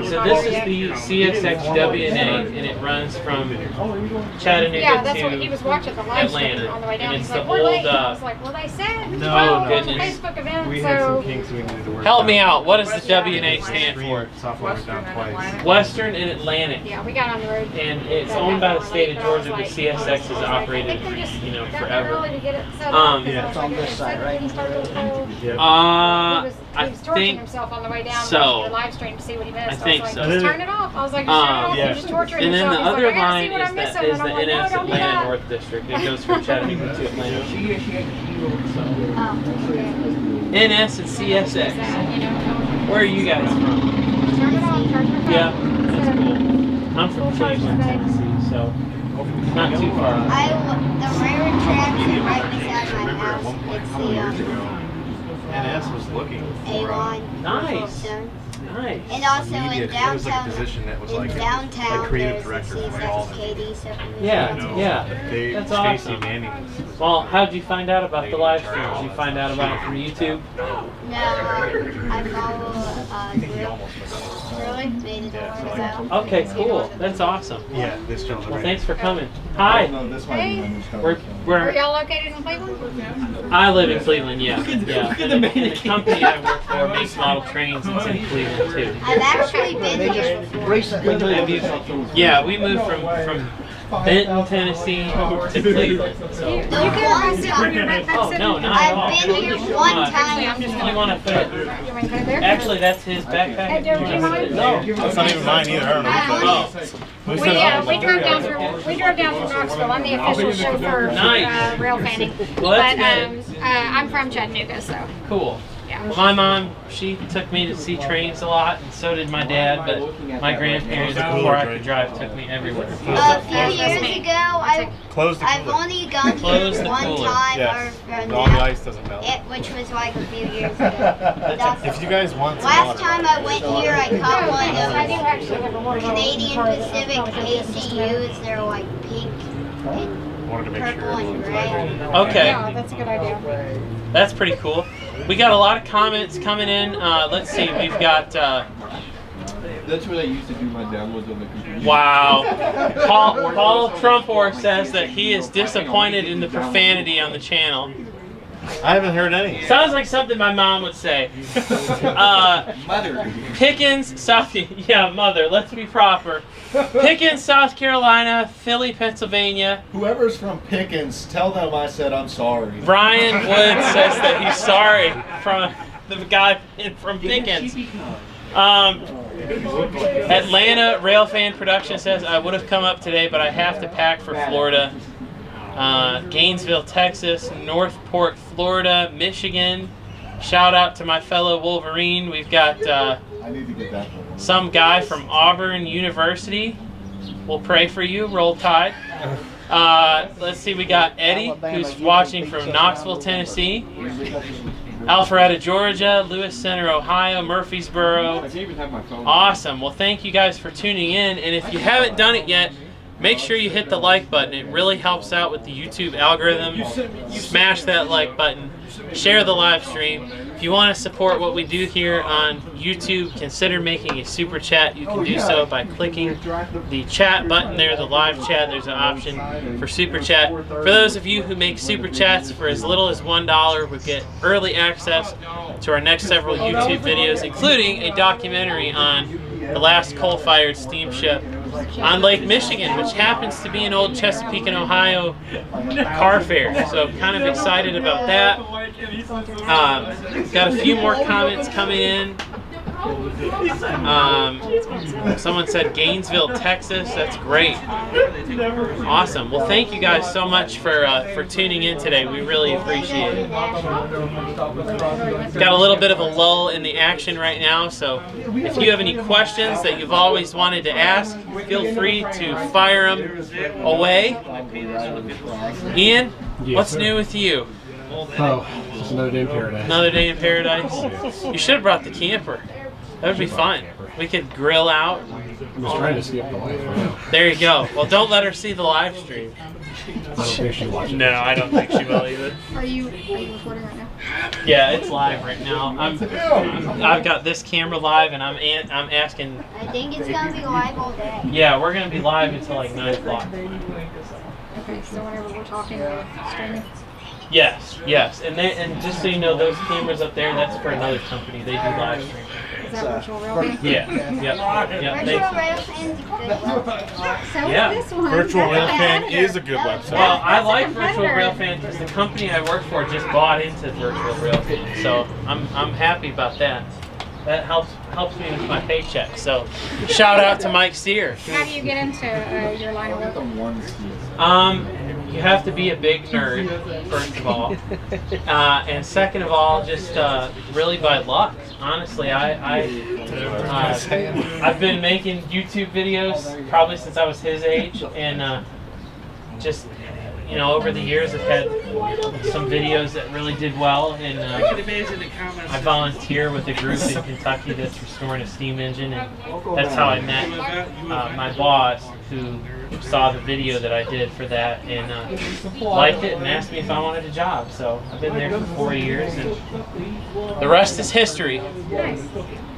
So this is the CSX WNA, and it runs from Chattanooga to Atlanta. On the way down. And it's He's the like, we're late. old. I was like, well, they said. Oh, It's a goodness. Facebook event, We had some so. kinks we needed to work Help out. me out. What does the WNA stand for? Sophomore went down twice. Western and Atlantic. Yeah, we got on the road. And it's owned by the state of Georgia, but CSX has operated for, forever. It's on this side, right? I He was torturing think himself on the way down so. the live stream to see what he missed. I think I was so. like, just turn it off. I was like, just turn it off. He's just torturing And then himself. the He's other like, I gotta line see what I'm missing. is And the I'm like, no, NS don't do Atlanta that. North District. It goes from Chattanooga to Atlanta. NS and CSX. Where are you guys from? Turn it off. Turn it off. Yeah, that's cool. I'm from Cleveland, Tennessee, so not too far. The railroad tracks are right beside my house. It's the NS was looking for A1. Nice. Nice. And also media, in there was like a downtown, position that was in like downtown, creative there's the director for all CSX of KD stuff. Yeah. That's Stacy awesome. Manning. Well, how'd you find out about the live stream? Did you find out about it from YouTube? No, I follow Really? Made it over Okay, cool. That's awesome. Yeah, this gentleman. Well, thanks for coming. Hi. Hey. We're Are y'all located in Cleveland? I live in Cleveland, yeah. And the company I work for makes model trains. It's in Cleveland too. I've actually been here recently moved. Yeah, we moved from Benton, Tennessee to Cleveland. So. the one time. Oh no, not at all. I've been here one time. You want to put it? Actually, that's his backpack. No, that's not even mine either. I don't know. We drove down from Knoxville. I'm the official chauffeur for rail fanning. Well, that's but I'm from Chattanooga, so. Cool. Yeah. Well, my mom, she took me to see trains a lot, and so did my dad, but my grandparents, before I could drive, took me everywhere. A few years ago, I've only gone here one time, or all the ice doesn't melt. which was like a few years ago. If you guys want some Last water, time I went here, I caught one of Canadian Pacific ACUs. They're like pink and purple and gray. Okay. Yeah, that's a good idea. That's pretty cool. We got a lot of comments coming in. Let's see, we've got That's where they used to do my downloads on the computer. Wow. Paul Trumpor says that he is disappointed in the profanity on the channel. I haven't heard any. Sounds like something my mom would say. Mother. Pickens, mother, let's be proper. Pickens, South Carolina, Philly, Pennsylvania. Whoever's from Pickens, tell them I said I'm sorry. Brian Wood says that he's sorry from the guy from Pickens. Atlanta Railfan Production says, I would have come up today, but I have to pack for Florida. Gainesville, Texas, Northport, Florida, Michigan. Shout out to my fellow Wolverine. We've got I need to get that one. some guy from Auburn University. We'll pray for you. Roll Tide. Let's see, we got Eddie, who's watching from Knoxville, Tennessee. Alpharetta, Georgia, Lewis Center, Ohio, Murfreesboro. I can even have my phone. Awesome. Well, thank you guys for tuning in. And if you haven't done it yet, make sure you hit the like button. It really helps out with the YouTube algorithm. Smash that like button. Share the live stream. If you want to support what we do here on YouTube, consider making a super chat. You can do so by clicking the chat button there, the live chat. There's an option for super chat. For those of you who make super chats for as little as $1, we get early access to our next several YouTube videos, including a documentary on the last coal-fired steamship on Lake Michigan, which happens to be an old Chesapeake and Ohio car fare. So kind of excited about that. Got a few more comments coming in. Someone said Gainesville, Texas. That's great. Awesome. Well, thank you guys so much for tuning in today. We really appreciate it. Got a little bit of a lull in the action right now, so if you have any questions that you've always wanted to ask, feel free to fire them away. Ian, what's new with you? Oh, just another day in paradise. Another day in paradise? You should have brought the camper. That would be fun. We could grill out. I'm just trying to skip the live right now. There you go. Well, don't let her see the live stream. I don't think she'll watch it. No, I don't think she will either. Are you recording right now? Yeah, it's live right now. I've got this camera live, and I'm asking. I think it's gonna be live all day. Yeah, we're gonna be live until like 9 o'clock. Okay, so whenever we're talking, we're streaming. Yes, and just so you know, those cameras up there, that's for another company. They do live streaming. Is that virtual railfan? Yeah. Virtual Railfan's a good website. So Yeah. is this one. Virtual That's a Railfan competitor. is a good website. Well, I like That's a Virtual competitor. Railfan because the company I work for just bought into Virtual Railfan, so I'm happy about that. That helps me with my paycheck. So, shout out to Mike Sear. How do you get into your line of work? You have to be a big nerd, first of all, and second of all, just really by luck. Honestly, I've been making YouTube videos probably since I was his age, and just over the years I've had some videos that really did well, and I volunteer with a group in Kentucky that's restoring a steam engine, and that's how I met my boss, who saw the video that I did for that and liked it and asked me if I wanted a job. So I've been there for 4 years, and the rest is history.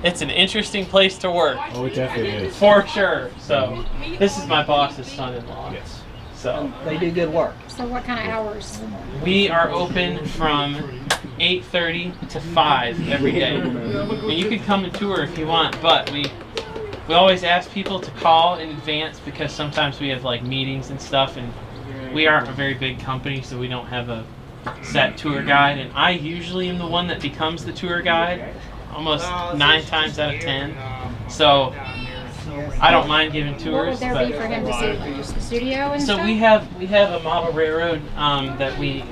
It's an interesting place to work. Oh, it definitely is. For sure. So this is my boss's son-in-law. Yes. So They do good work. So what kind of hours? we are open from 8:30 to 5 every day. And you can come and tour if you want, but we always ask people to call in advance because sometimes we have like meetings and stuff, and we aren't a very big company, so we don't have a set tour guide, and I usually am the one that becomes the tour guide almost 9 times out of 10. So I don't mind giving What tours. would there but be for him to see? Just the studio and so stuff? we have a model railroad that we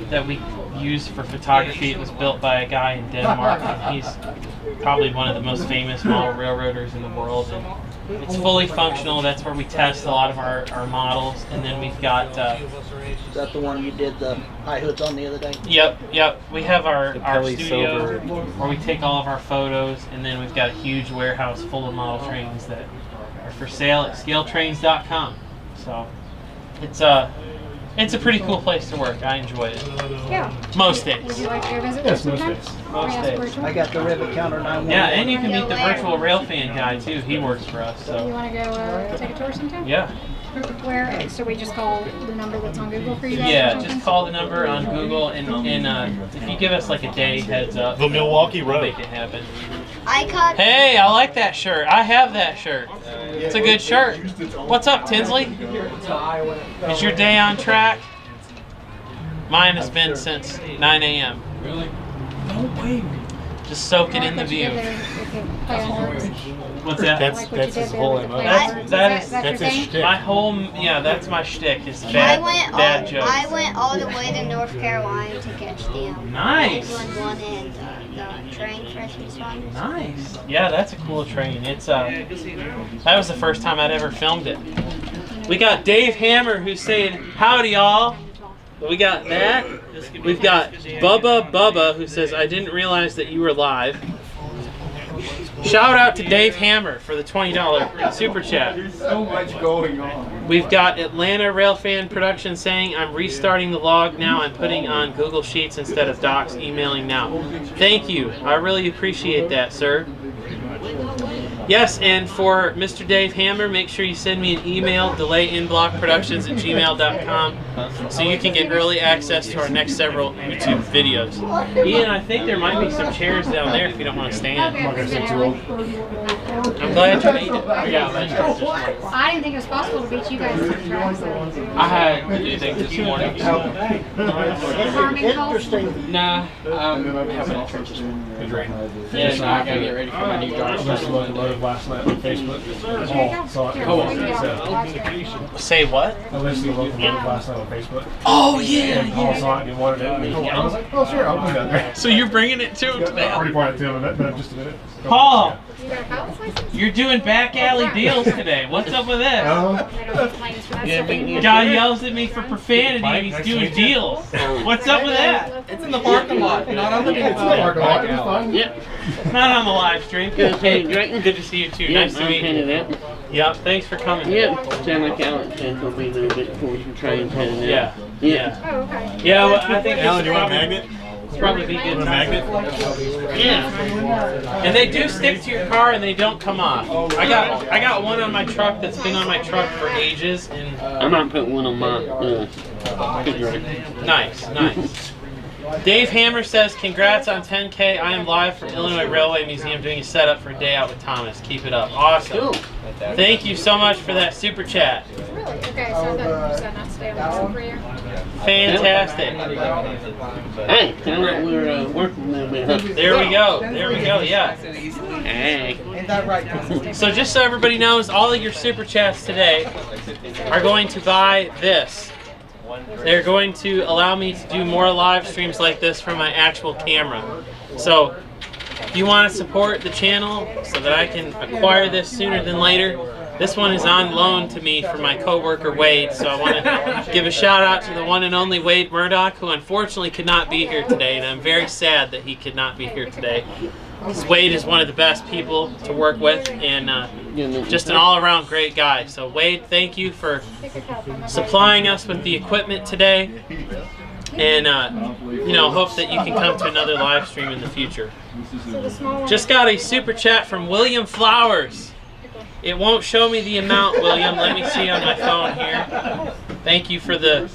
use for photography. It was built by a guy in Denmark, and he's probably one of the most famous model railroaders in the world. And it's fully functional. That's where we test a lot of our models, and then we've got. Is that the one you did the high hoods on the other day? Yep. We have our Pelly studio Silver. where we take all of our photos, and then we've got a huge warehouse full of model trains that are for sale at scaletrains.com. So it's It's a pretty cool place to work. I enjoy it. Yeah. Most days. Would you like to go visit? Yes, most sometime? days. Most days. I got the rivet counter 911. Yeah, and you can meet the virtual railfan guy too. He works for us. You So want to go take a tour sometime? yeah. Where? So we just call the number that's on Google for you guys? Yeah, just call the number on Google and if you give us like a day heads up, The Milwaukee we'll Road. make it happen. I caught. Hey, I like that shirt. I have that shirt. It's a good shirt. What's up, Tinsley? Is your day on track? Mine has been since 9 a.m. Really? Just soaking in the view. What's that? That's his whole MO. That's his shtick. My whole, yeah, that's my shtick. Is bad jokes. I went all the way to North Carolina to catch the Nice. one and the train fresh responders. Nice. Yeah, that's a cool train. It's that was the first time I'd ever filmed it. We got Dave Hammer who's saying howdy y'all. We got that. We've got Bubba who says I didn't realize that you were live. Shout out to Dave Hammer for the $20 super chat. There's so much going on. We've got Atlanta Railfan Production saying I'm restarting the log now. I'm putting on Google Sheets instead of Docs, emailing now. Thank you. I really appreciate that, sir. Yes, and for Mr. Dave Hammer, make sure you send me an email, delayinblockproductions@gmail.com, so you can get early access to our next several YouTube videos. Ian, I think there might be some chairs down there if you don't want to stand. I'm glad you made it. I didn't think it was possible to beat you guys to the track. I had to do things this morning. Interesting. Nah, having trenches. Yeah, so I gotta get ready for my new drive. Last night on Facebook. Say what? I listened to local last night on Facebook. Oh yeah, and Paul saw it and wanted it. And I was like, oh sure, I'll go down there. So you're bringing it to him today? I already brought it to him in just a minute. Paul, you're doing back alley deals today. What's up with that? Guy yells at me for profanity and he's doing deals. What's up with that? It's in the parking lot, not on the Parking lot, it's fine. Yep. Not on the live stream. Good to see you too. Nice to meet you. Yep, thanks for coming. Yep. Sound like Alan's will be a little bit before we can try and heading out. Yeah. Oh, okay. Yeah, well, I think Alan, do you want a magnet? It's probably be good. A magnet? Yeah. And they do stick to your car and they don't come off. I got one on my truck that's been on my truck for ages and I might put one on my Nice. Dave Hammer says, congrats on 10K. I am live from Illinois Railway Museum doing a setup for a day out with Thomas. Keep it up. Awesome. Cool. Thank you so much for that super chat. Really? Okay, so that not stay on the phone for you? Fantastic. Hey, sound like we're working a little bit. There we go, yeah. Hey. Ain't that right? So just so everybody knows, all of your super chats today are going to buy this. They're going to allow me to do more live streams like this from my actual camera. So if you want to support the channel so that I can acquire this sooner than later, this one is on loan to me from my coworker Wade, so I want to give a shout out to the one and only Wade Murdoch, who unfortunately could not be here today, and I'm very sad that he could not be here today. Because Wade is one of the best people to work with and just an all-around great guy. So Wade, thank you for supplying us with the equipment today, and hope that you can come to another live stream in the future. Just got a super chat from William Flowers. It won't show me the amount, William. Let me see on my phone here. Thank you for the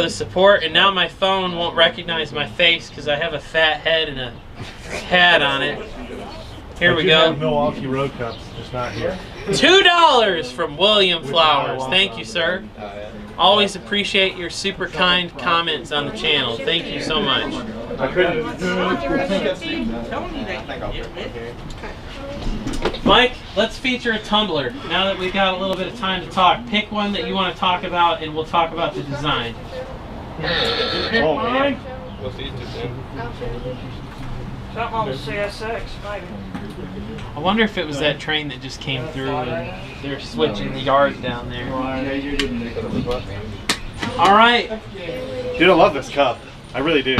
support. And now my phone won't recognize my face because I have a fat head and a hat on it. Here we go. Milwaukee Road Cups, just not here. $2 from William Flowers. Thank you, sir. Always appreciate your super kind comments on the channel. Thank you so much. I couldn't. Mike, let's feature a tumbler. Now that we've got a little bit of time to talk, pick one that you want to talk about and we'll talk about the design. Oh, man. Something on the CSX, maybe. I wonder if it was that train that just came through and they're switching the yard down there. All right. Dude, I love this cup. I really do.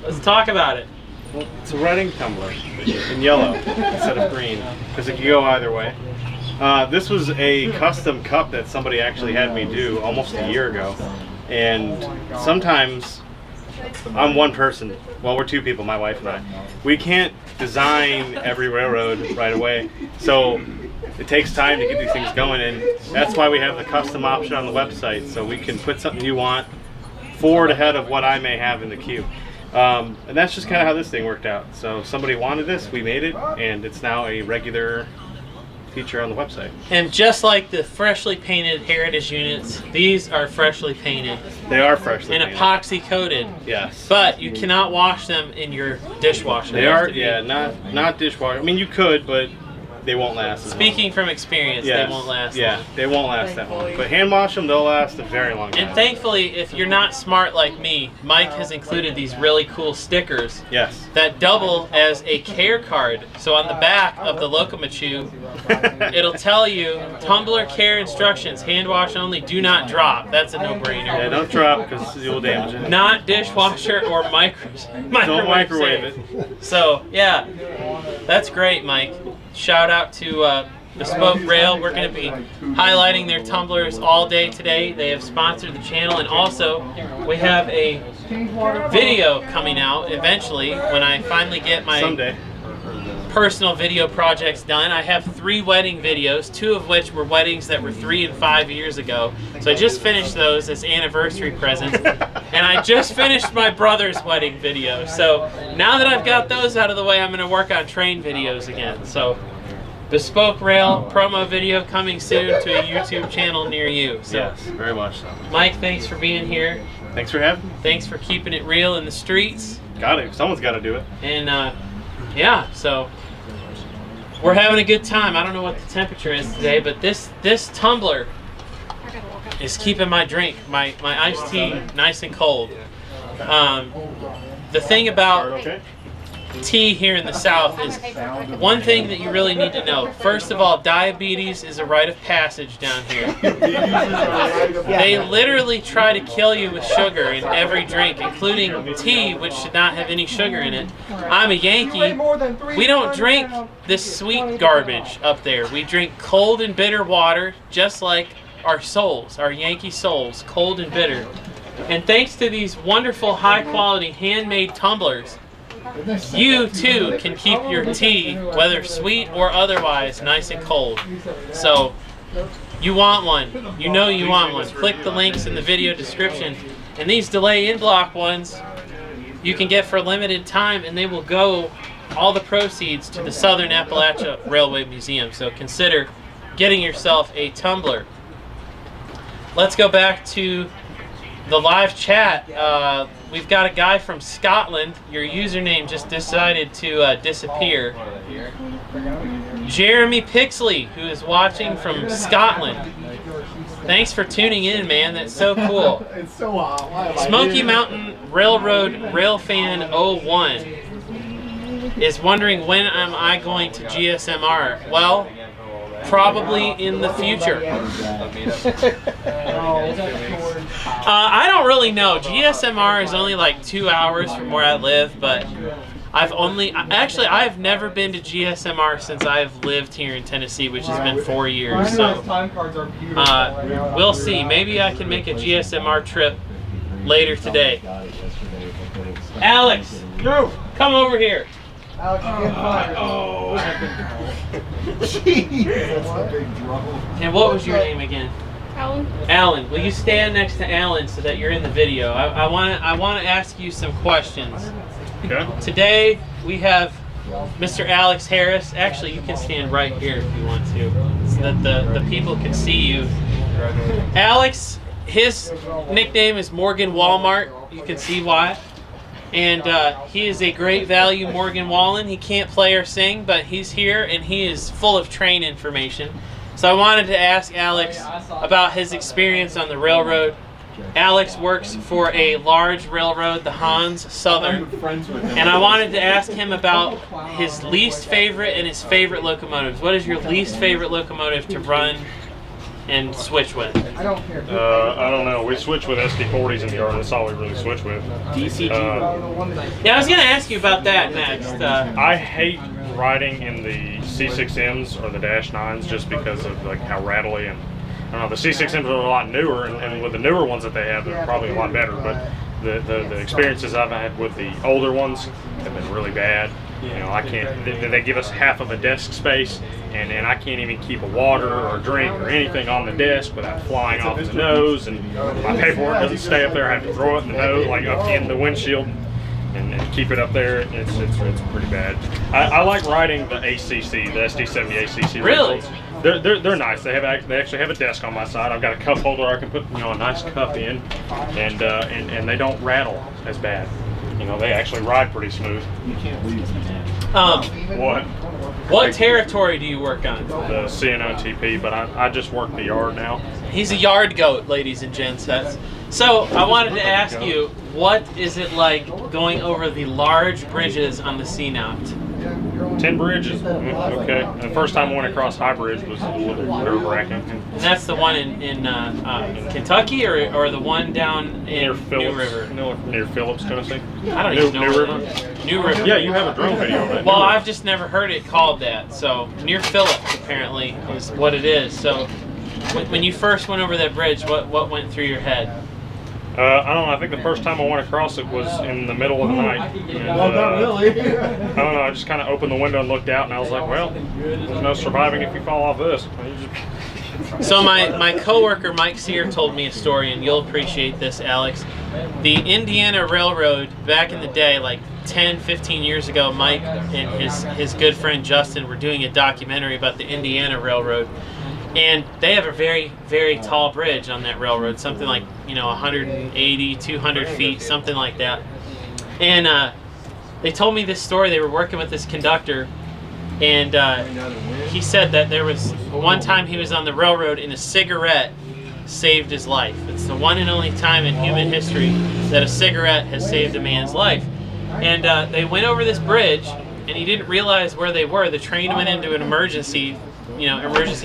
Let's talk about it. Well, it's a writing tumbler in yellow instead of green because it can go either way. This was a custom cup that somebody actually had me do almost a year ago. And sometimes I'm one person. Well, we're two people, my wife and I. We can't design every railroad right away. So it takes time to get these things going, and that's why we have the custom option on the website, so we can put something you want forward ahead of what I may have in the queue. And that's just kind of how this thing worked out. So somebody wanted this, we made it, and it's now a regular feature on the website. And just like the freshly painted Heritage units, these are freshly painted. They are freshly and painted. epoxy coated. Yes. But you cannot wash them in your dishwasher. They are, yeah, not dishwasher. I mean, you could, but they won't last as long. Speaking from experience, Yes. they won't last Yeah, long. they won't last that long. But hand wash them, they'll last a very long time. And thankfully, if you're not smart like me, Mike has included these really cool stickers Yes. that double as a care card. So on the back of the Locomochu, it'll tell you tumbler care instructions, hand wash only, do not drop. That's a no-brainer. Yeah, don't drop because you'll damage it. Not dishwasher or Don't microwave safe. it. So yeah, that's great, Mike. Shout out to Bespoke Rail. We're going to be highlighting their tumblers all day today. They have sponsored the channel, and also we have a video coming out eventually when I finally get my Someday. personal video projects done. I have 3 wedding videos, 2 of which were weddings that were 3 and 5 years ago. So I just finished those as anniversary presents. And I just finished my brother's wedding video. So now that I've got those out of the way, I'm going to work on train videos again. So Bespoke Rail promo video coming soon to a YouTube channel near you. So, yes, very much so. Mike, thanks for being here. Thanks for having me. Thanks for keeping it real in the streets. Got it. Someone's got to do it. And yeah, so we're having a good time. I don't know what the temperature is today, but this tumbler is keeping my drink, my iced tea, nice and cold. The thing about tea here in the South is one thing that you really need to know. First of all, diabetes is a rite of passage down here. They literally try to kill you with sugar in every drink, including tea, which should not have any sugar in it. I'm a Yankee. We don't drink this sweet garbage up there. We drink cold and bitter water, just like our souls, our Yankee souls, cold and bitter. And thanks to these wonderful, high-quality, handmade tumblers, you too can keep your tea, whether sweet or otherwise, nice and cold. So you want one, you know you want one. Click the links in the video description. And these delay in block ones you can get for a limited time, and they will go, all the proceeds, to the Southern Appalachia Railway Museum. So consider getting yourself a tumbler. Let's go back to the live chat. We've got a guy from Scotland. Your username just decided to disappear. Jeremy Pixley, who is watching from Scotland. Thanks for tuning in, man. That's so cool. It's so hot. Smoky Mountain Railroad Railfan 01 is wondering, when am I going to GSMR? Well, probably in the future. I don't really know. GSMR is only like 2 hours from where I live, but I've never been to GSMR since I've lived here in Tennessee, which has been 4 years. So we'll see. Maybe I can make a GSMR trip later today. Alex, come over here. Alex, get fired. And what was your name again? Alan. Alan, will you stand next to Alan so that you're in the video? I want to ask you some questions. Okay. Today we have Mr. Alex Harris. Actually, you can stand right here if you want to, so that the people can see you. Alex, his nickname is Morgan Walmart. You can see why. And he is a great value Morgan Wallen. He can't play or sing, but he's here and he is full of train information. So I wanted to ask Alex about his experience on the railroad. Alex works for a large railroad, the Hans Southern, and I wanted to ask him about his least favorite and his favorite locomotives. What is your least favorite locomotive to run and switch with? I don't care. I don't know. We switch with SD40s in the yard. That's all we really switch with. DCG. Yeah, I was going to ask you about that next. I hate riding in the C6Ms or the -9s just because of like how rattly and I don't know, the C6Ms are a lot newer, and with the newer ones that they have, they're probably a lot better. But the experiences I've had with the older ones have been really bad. You know, I can't. They give us half of a desk space, and I can't even keep a water or a drink or anything on the desk without flying off the nose. And my paperwork doesn't stay up there. I have to throw it in the nose, like up in the windshield, and keep it up there. It's pretty bad. I like riding the ACC, the SD70 ACC. Really? They're nice. They actually have a desk on my side. I've got a cup holder I can put a nice cup in, and they don't rattle as bad. You know, they actually ride pretty smooth. You can't leave. What territory do you work on? The CNO TP, but I just work the yard now. He's a yard goat, ladies and gents. So I wanted to ask you, what is it like going over the large bridges on the CNOT? 10 bridges. Okay. The first time I went across High Bridge was a little nerve-wracking. And that's the one in Kentucky, or the one down in New River? Near Phillips, Tennessee. I don't even know. New River? New River. Yeah, you have a drone video of it. Well, I've just never heard it called that. So near Phillips, apparently, is what it is. So when you first went over that bridge, what went through your head? I don't know. I think the first time I went across it was in the middle of the night. And, not really. I don't know. I just kind of opened the window and looked out, and I was like, well, there's no surviving if you fall off this. So my coworker Mike Sear told me a story, and you'll appreciate this, Alex. The Indiana Railroad, back in the day, like 10, 15 years ago, Mike and his good friend Justin were doing a documentary about the Indiana Railroad. And they have a very, very tall bridge on that railroad, something like, 180, 200 feet, something like that. And they told me this story. They were working with this conductor, and he said that there was one time he was on the railroad and a cigarette saved his life. It's the one and only time in human history that a cigarette has saved a man's life. And they went over this bridge, and he didn't realize where they were. The train went into an emergency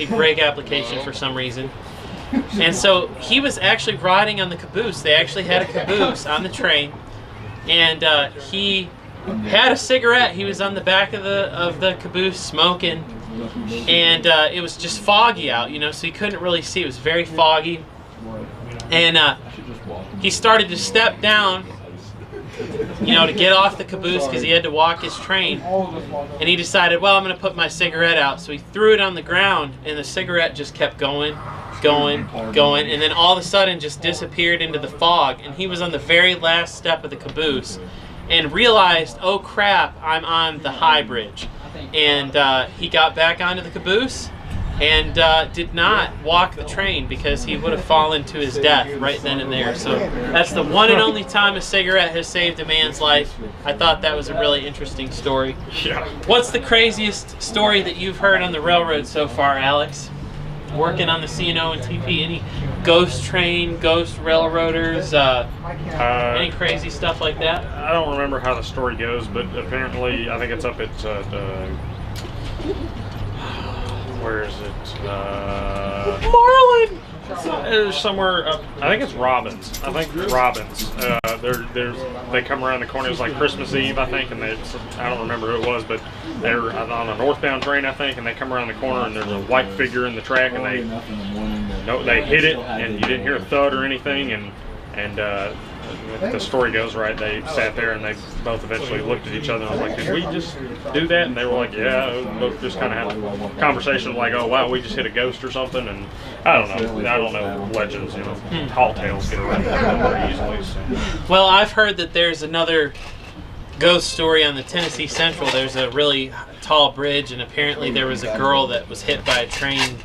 brake application for some reason. And so he was actually riding on the caboose. They actually had a caboose on the train, and he had a cigarette. He was on the back of the caboose smoking, and it was just foggy out, so he couldn't really see. It was very foggy, and he started to step down, to get off the caboose because he had to walk his train. And he decided, well, I'm going to put my cigarette out. So he threw it on the ground, and the cigarette just kept going, and then all of a sudden just disappeared into the fog. And he was on the very last step of the caboose and realized, oh crap, I'm on the High Bridge. And he got back onto the caboose and did not walk the train because he would have fallen to his death right then and there. So that's the one and only time a cigarette has saved a man's life. I thought that was a really interesting story. Yeah. What's the craziest story that you've heard on the railroad so far, Alex? Working on the CNO and TP, any ghost train, ghost railroaders, any crazy stuff like that? I don't remember how the story goes, but apparently I think it's up at where is it? Marlin! There's somewhere up, I think it's Robbins. They come around the corner. It was like Christmas Eve, I think, and I don't remember who it was, but they were on a northbound train, I think, and they come around the corner and there's a white figure in the track, and they hit it, and you didn't hear a thud or anything, and if the story goes right, they sat there and they both eventually looked at each other and was like, did we just do that? And they were like, yeah. Both just kind of had a conversation like, oh wow, we just hit a ghost or something. And I don't know legends, tall tales get around very easily. So. Well, I've heard that there's another ghost story on the Tennessee Central. There's a really tall bridge, and apparently there was a girl that was hit by a train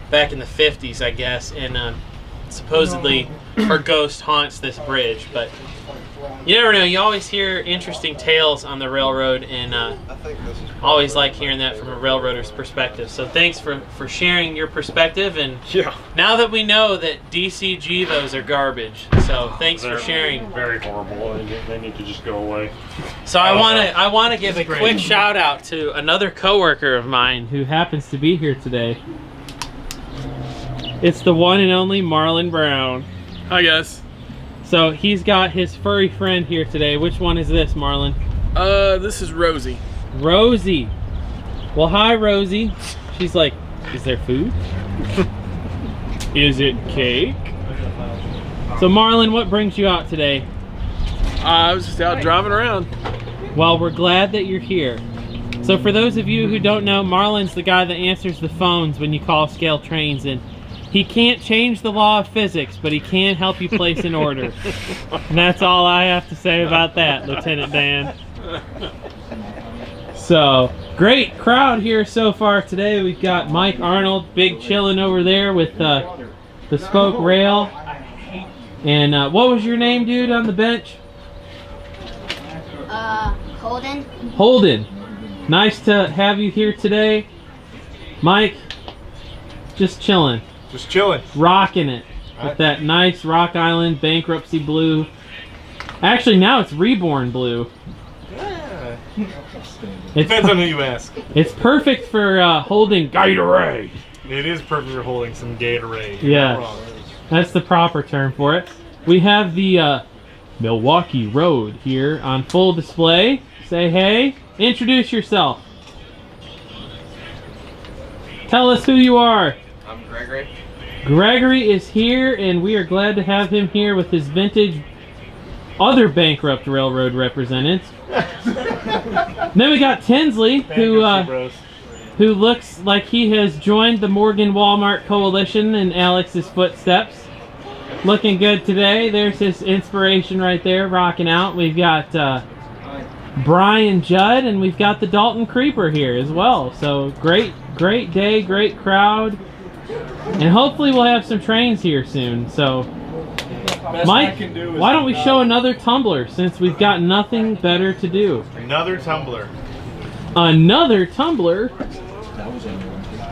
back in the 50s, I guess, and supposedly her ghost haunts this bridge. But you never know. You always hear interesting tales on the railroad, and always like hearing that from a railroader's perspective. So thanks for sharing your perspective. And now that we know that DC Gevos are garbage, so thanks for sharing. Very horrible. They need to just go away. So I want to give a quick shout out to another coworker of mine who happens to be here today. It's the one and only Marlon Brown. Hi guys. So he's got his furry friend here today. Which one is this, Marlon? This is Rosie. Rosie. Well, hi Rosie. She's like, is there food? Is it cake? So Marlon, what brings you out today? I was just out driving around. Well, we're glad that you're here. So for those of you who don't know, Marlon's the guy that answers the phones when you call Scale Trains, and he can't change the law of physics, but he can help you place an order. And that's all I have to say about that, Lieutenant Dan. So, great crowd here so far today. We've got Mike Arnold, big chillin' over there with Bespoke Rail. And what was your name, dude, on the bench? Holden. Holden. Nice to have you here today. Mike, just chilling. Just chilling. Rocking it with that nice Rock Island bankruptcy blue. Actually, now it's reborn blue. Yeah. It Depends on who you ask. It's perfect for holding Gatorade. It is perfect for holding some Gatorade. Yeah, that's the proper term for it. We have the Milwaukee Road here on full display. Say hey. Introduce yourself. Tell us who you are. I'm Gregory. Gregory is here, and we are glad to have him here with his vintage other bankrupt railroad representatives. Then we got Tinsley, who looks like he has joined the Morgan Walmart Coalition in Alex's footsteps. Looking good today. There's his inspiration right there, rocking out. We've got Brian Judd, and we've got the Dalton Creeper here as well. So great day, great crowd, and hopefully we'll have some trains here soon. So Mike, why don't we show another tumbler since we've got nothing better to do? Another tumbler. Another tumbler?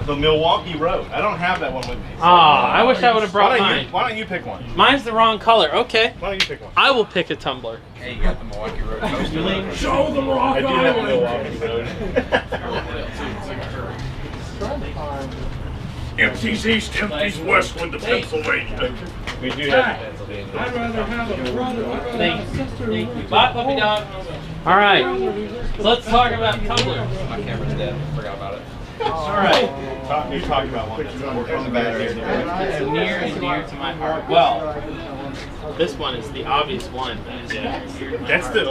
The Milwaukee Road. I don't have that one with me. So I wish I would have brought mine. Why don't you pick one? Mine's the wrong color. Okay. Why don't you pick one? I will pick a tumbler. Hey, you got the Milwaukee Road coaster. Show the Rock Island. I do have the Milwaukee Road. Empties east, empties westwind to Pennsylvania. We do have Pennsylvania. I'd rather have a brother. Thank you. Bye, puppy dog. All right. Let's talk about tumblers. My camera's dead. Forgot about it. All right. You talked about one. There's a battery. It's near and dear to my heart. Well, this one is the obvious one. That's the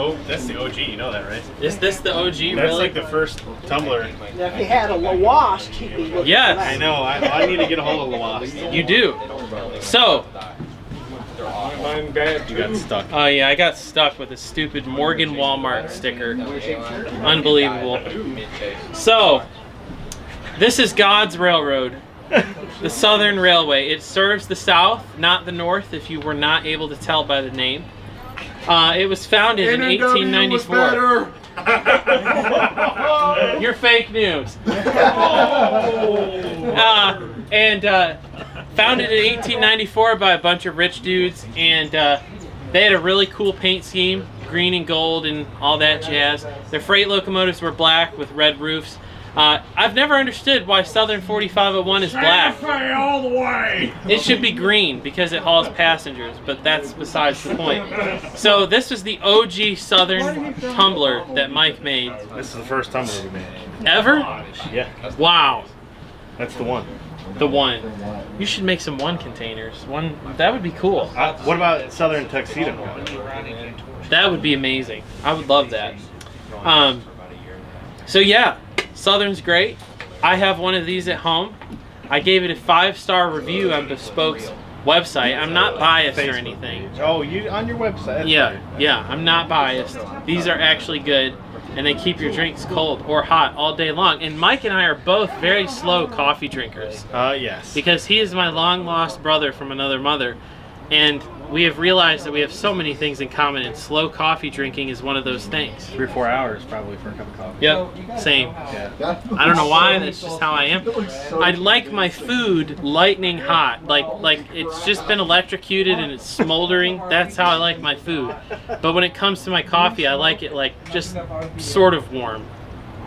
OG. You know that, right? Is this the OG? Really? That's like the first tumbler. Now, if he had a Lawast, he'd be looking Yes. for that. I know. I need to get a hold of Lawast. You do. So. Mine bad. You got stuck. Oh yeah, I got stuck with a stupid Morgan Walmart sticker. Unbelievable. So, this is God's Railroad, the Southern Railway. It serves the South, not the North, if you were not able to tell by the name. It was founded in 1894. You're fake news. Founded in 1894 by a bunch of rich dudes, and they had a really cool paint scheme, green and gold and all that jazz. Their freight locomotives were black with red roofs. I've never understood why Southern 4501 is black. Santa Fe all the way. It should be green because it hauls passengers, but that's besides the point. So this was the OG Southern tumbler that Mike made. This is the first tumbler we made. Ever? Yeah. Wow. That's the one. The one. You should make some one containers. One that would be cool. What about Southern Tuxedo? That would be amazing. I would love that. So yeah, Southern's great. I have one of these at home. I gave it a 5-star review on Bespoke's website. I'm not biased or anything. Oh, you on your website? That's Yeah, right. yeah, I'm not biased. These are actually good, and they keep your drinks cold or hot all day long. And Mike and I are both very slow coffee drinkers. Yes. Because he is my long-lost brother from another mother, and we have realized that we have so many things in common, and slow coffee drinking is one of those things. 3 or 4 hours probably for a cup of coffee. Yep, same. Yeah. I don't know why, that's just how I am. I like my food lightning hot, like it's just been electrocuted and it's smoldering. That's how I like my food. But when it comes to my coffee, I like it like just sort of warm.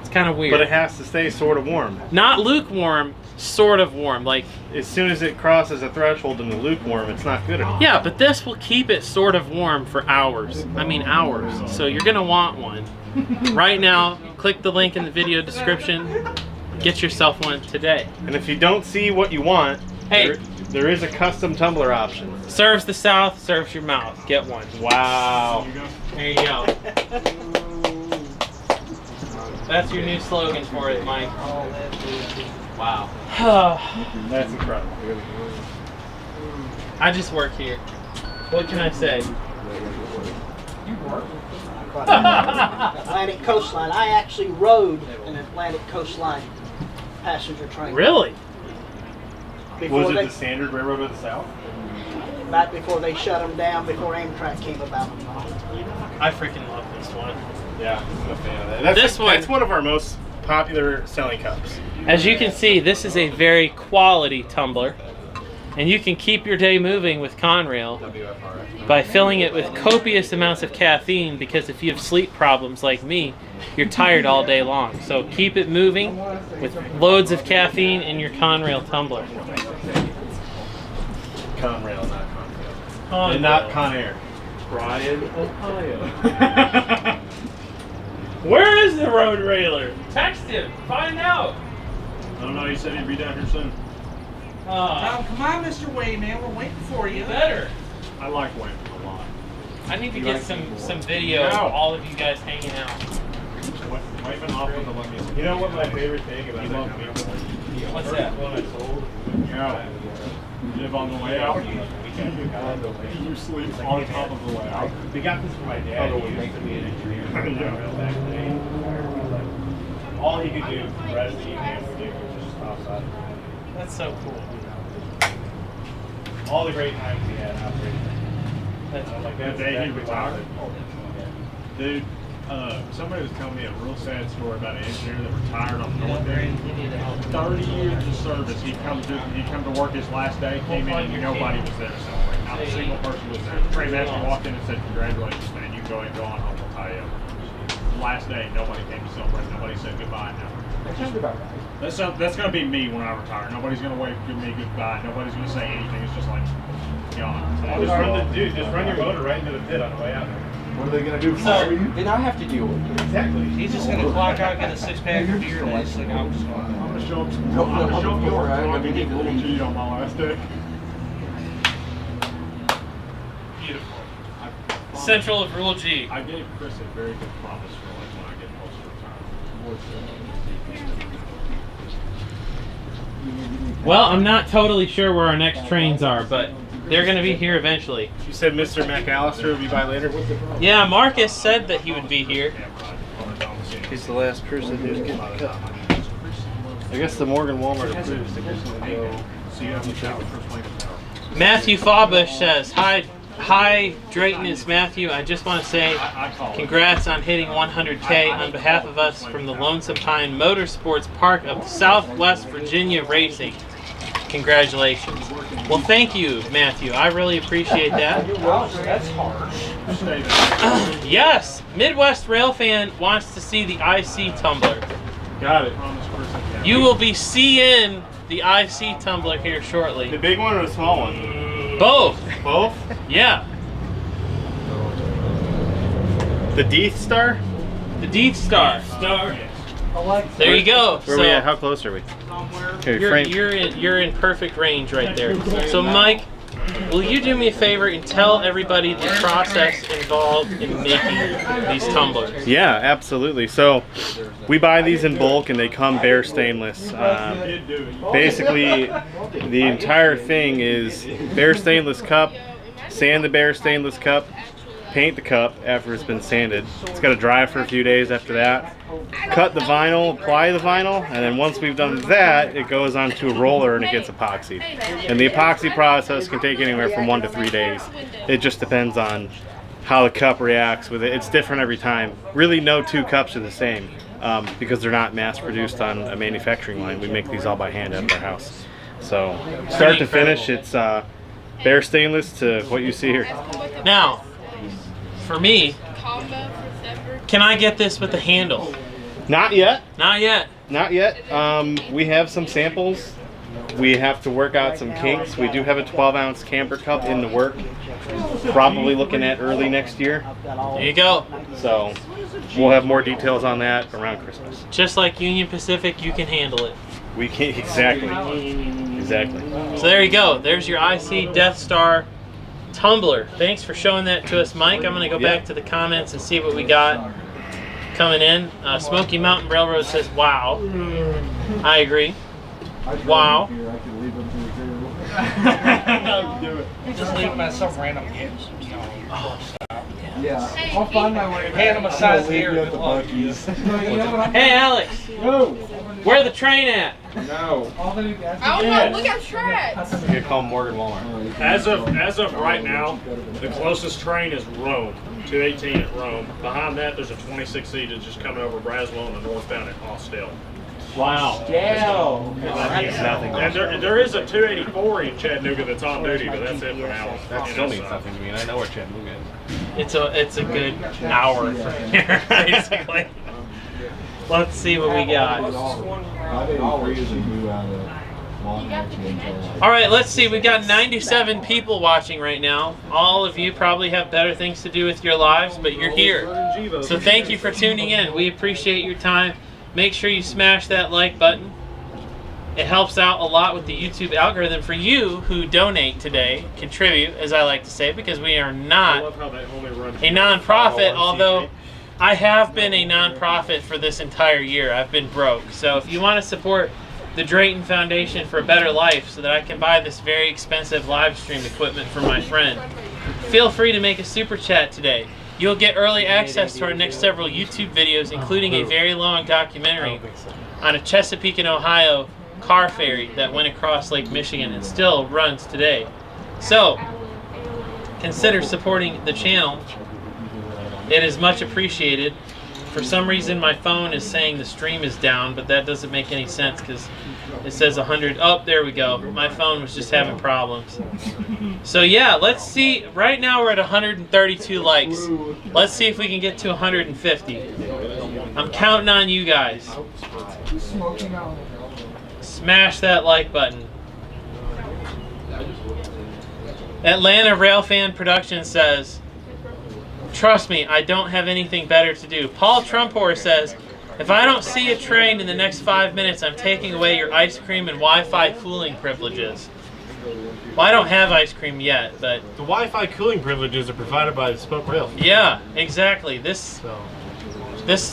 It's kind of weird. But it has to stay sort of warm. Not lukewarm, sort of warm. Like as soon as it crosses a threshold in the lukewarm, it's not good enough. yeah, but this will keep it sort of warm for hours. I mean hours. So you're gonna want one. Right now, click the link in the video description. Get yourself one today. And if you don't see what you want, hey, There is a custom tumbler option. Serves the South, serves your mouth. Get one. Wow. There you go. That's your new slogan for it, Mike. Wow. That's incredible. I just work here. What can I say? You work? Atlantic Coastline. I actually rode an Atlantic Coastline passenger train. Really? Was it the Standard Railroad of the South? Back before they shut them down, before Amtrak came about. I freaking love this one. Yeah, I'm a fan of that. That's one of our most popular selling cups. As you can see, this is a very quality tumbler. And you can keep your day moving with Conrail by filling it with copious amounts of caffeine, because if you have sleep problems like me, you're tired all day long. So keep it moving with loads of caffeine in your Conrail tumbler. Conrail, not Conrail. And not Conair. Bryan, Ohio. Where is the road railer? Text him. Find out. I don't know. He said he'd be down here soon. Now, come on, Mr. Wayman. We're waiting for you. Better. I like Wayne a lot. I need to get some video of all of you guys hanging out. Wayman offered to let me. You know what my favorite thing about that company? What's that? One I sold. Yeah. You live on the way out. You sleep on top of the way out. We got this from my dad. He used to be an engineer. All he could do for the rest of the evening was just outside. That's so cool. All the great times he had operating. That's like that day he retired. Dude, somebody was telling me a real sad story about an engineer that retired on the North End. 30 years of service. He come to work his last day, came in, and nobody was there celebrating. Not a single person was there. The train master walked in and said, "Congratulations, man. You can go ahead and go on home. We'll tie you up." Last day, nobody came to celebrate. Nobody said goodbye. That's going to be me when I retire. Nobody's going to give me goodbye. Nobody's going to say anything. It's just like, gone. Just run your motor right into the pit on the way out. What are they going to do for you? Then I have to deal with it. Exactly. He's just going to clock out, get a 6-pack of beer, and he's like, I'm just going to... I'm going to show up some more. I'm going to show up more. I'm going to get a little G on my last day. Beautiful. Central of Rule G. I gave Chris a very good promise for like when I get close to retirement. Well, I'm not totally sure where our next trains are, but they're going to be here eventually. You said Mr. McAllister will be by later? Yeah, Marcus said that he would be here. He's the last person who's getting the cup. I guess the Morgan Walmart approved. Matthew Fawbush says, Hi, Drayton, it's Matthew. I just want to say congrats on hitting 100K on behalf of us from the Lonesome Pine Motorsports Park of Southwest Virginia Racing. Congratulations. Well, thank you, Matthew. I really appreciate that. That's harsh. Yes, Midwest Railfan wants to see the IC tumbler. Got it. You will be seeing the IC tumbler here shortly. The big one or the small one? Both. Both? Yeah. The Death Star? The Death Star. There you go. Where are we at? How close are we? You're in perfect range right there. So Mike, will you do me a favor and tell everybody the process involved in making these tumblers? Yeah, absolutely. So we buy these in bulk and they come bare stainless. Basically, the entire thing is bare stainless cup, sand the bare stainless cup, paint the cup after it's been sanded. It's got to dry for a few days after that. Cut the vinyl, apply the vinyl, and then once we've done that, it goes onto a roller and it gets epoxied. And the epoxy process can take anywhere from 1 to 3 days. It just depends on how the cup reacts with it. It's different every time. Really, no two cups are the same because they're not mass produced on a manufacturing line. We make these all by hand at our house. So start to finish, it's bare stainless to what you see here. Now, for me, can I get this with a handle? Not yet. Not yet. Not yet. We have some samples. We have to work out some kinks. We do have a 12-ounce camper cup in the work. Probably looking at early next year. There you go. So we'll have more details on that around Christmas. Just like Union Pacific, you can handle it. We can, exactly. Exactly. So there you go. There's your IC Death Star tumbler. Thanks for showing that to us, Mike. I'm going to go back to the comments and see what we got coming in. Smoky Mountain Railroad says, wow. I agree. Wow. Just leave them at some random games. Yeah, I'll find my way. Hand them a size here. Hey, Alex. Where the train at? No. Oh no, we got tracks. You call Morgan Walmart. As of right now, the closest train is Rome, 218 at Rome. Behind that, there's a 26C that's just coming over Braswell and the northbound at Austell. Wow. And there is a 284 in Chattanooga that's on duty, but that's it for now. That still means something to me, and I know where Chattanooga is. It's a good hour from here, basically. Let's see what we got. All right, let's see. We've got 97 people watching right now. All of you probably have better things to do with your lives, but you're here. So thank you for tuning in. We appreciate your time. Make sure you smash that like button. It helps out a lot with the YouTube algorithm for you who donate today, contribute, as I like to say, because we are not a nonprofit, although I have been a nonprofit for this entire year. I've been broke. So if you want to support the Drayton Foundation for a Better Life so that I can buy this very expensive live stream equipment for my friend, feel free to make a super chat today. You'll get early access to our next several YouTube videos, including a very long documentary on a Chesapeake and Ohio car ferry that went across Lake Michigan and still runs today. So, consider supporting the channel. It is much appreciated. For some reason my phone is saying the stream is down, but that doesn't make any sense because it says 100. Oh, there we go. My phone was just having problems. So yeah, let's see. Right now we're at 132 likes. Let's see if we can get to 150. I'm counting on you guys. Smash that like button. Atlanta Railfan Productions says, trust me, I don't have anything better to do. Paul Trumpor says, if I don't see a train in the next 5 minutes, I'm taking away your ice cream and Wi-Fi cooling privileges. Well, I don't have ice cream yet, but... The Wi-Fi cooling privileges are provided by the Spoke Rail. Yeah, exactly. This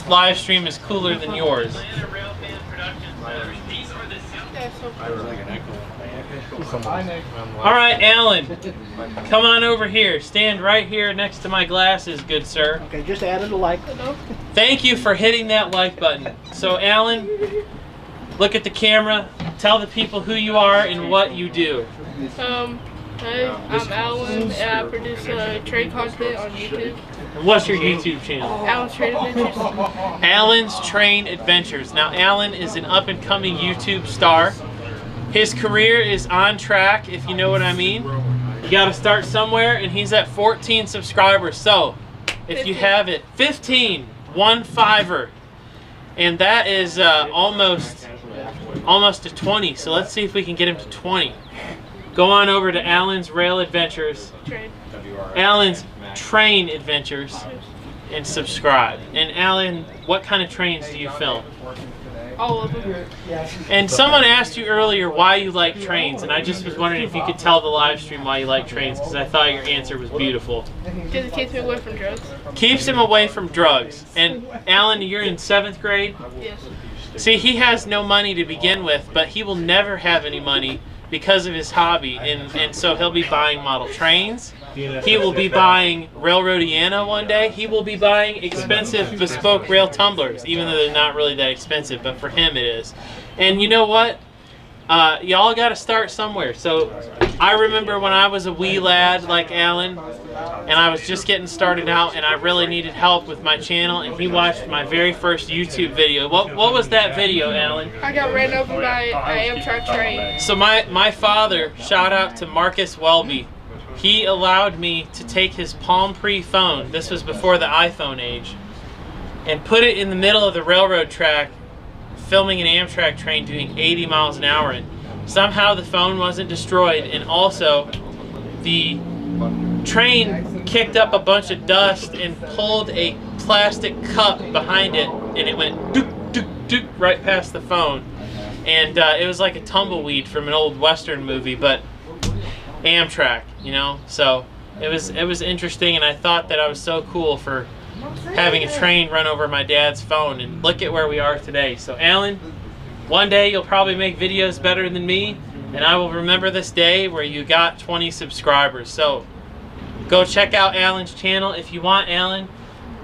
live stream is cooler than yours. All right, Alan, come on over here. Stand right here next to my glasses, good sir. Okay, just added a like. Thank you for hitting that like button. So, Alan, look at the camera. Tell the people who you are and what you do. Hi, I'm Alan, and I produce trade content on YouTube. What's your YouTube channel? Alan's Train Adventures. Alan's Train Adventures. Now, Alan is an up-and-coming YouTube star. His career is on track, if you know what I mean. You got to start somewhere, and he's at 14 subscribers. So, if you have it, 15, 1-5er, and that is almost to 20. So let's see if we can get him to 20. Go on over to Alan's Rail Adventures, Alan's Train Adventures, and subscribe. And Alan, what kind of trains do you film? All of them. And someone asked you earlier why you like trains, and I just was wondering if you could tell the live stream why you like trains, because I thought your answer was beautiful. Because it keeps me away from drugs. Keeps him away from drugs. And Alan, you're in 7th grade? Yes. See, he has no money to begin with, but he will never have any money because of his hobby, and so he'll be buying model trains. He will be buying Railroadiana one day. He will be buying expensive bespoke rail tumblers, even though they're not really that expensive, but for him it is. And you know what? Y'all got to start somewhere. So I remember when I was a wee lad like Alan, and I was just getting started out, and I really needed help with my channel, and he watched my very first YouTube video. What was that video, Alan? I got ran over by an Amtrak train. So my father, shout out to Marcus Welby, he allowed me to take his Palm Pre phone, this was before the iPhone age, and put it in the middle of the railroad track, filming an Amtrak train doing 80 miles an hour. And somehow the phone wasn't destroyed, and also the train kicked up a bunch of dust and pulled a plastic cup behind it, and it went dook, dook, dook right past the phone. and it was like a tumbleweed from an old Western movie, but Amtrak, you know. So it was interesting, and I thought that I was so cool for having a train run over my dad's phone, and look at where we are today. So Alan, one day you'll probably make videos better than me, and I will remember this day where you got 20 subscribers. So go check out Alan's channel. If you want Alan,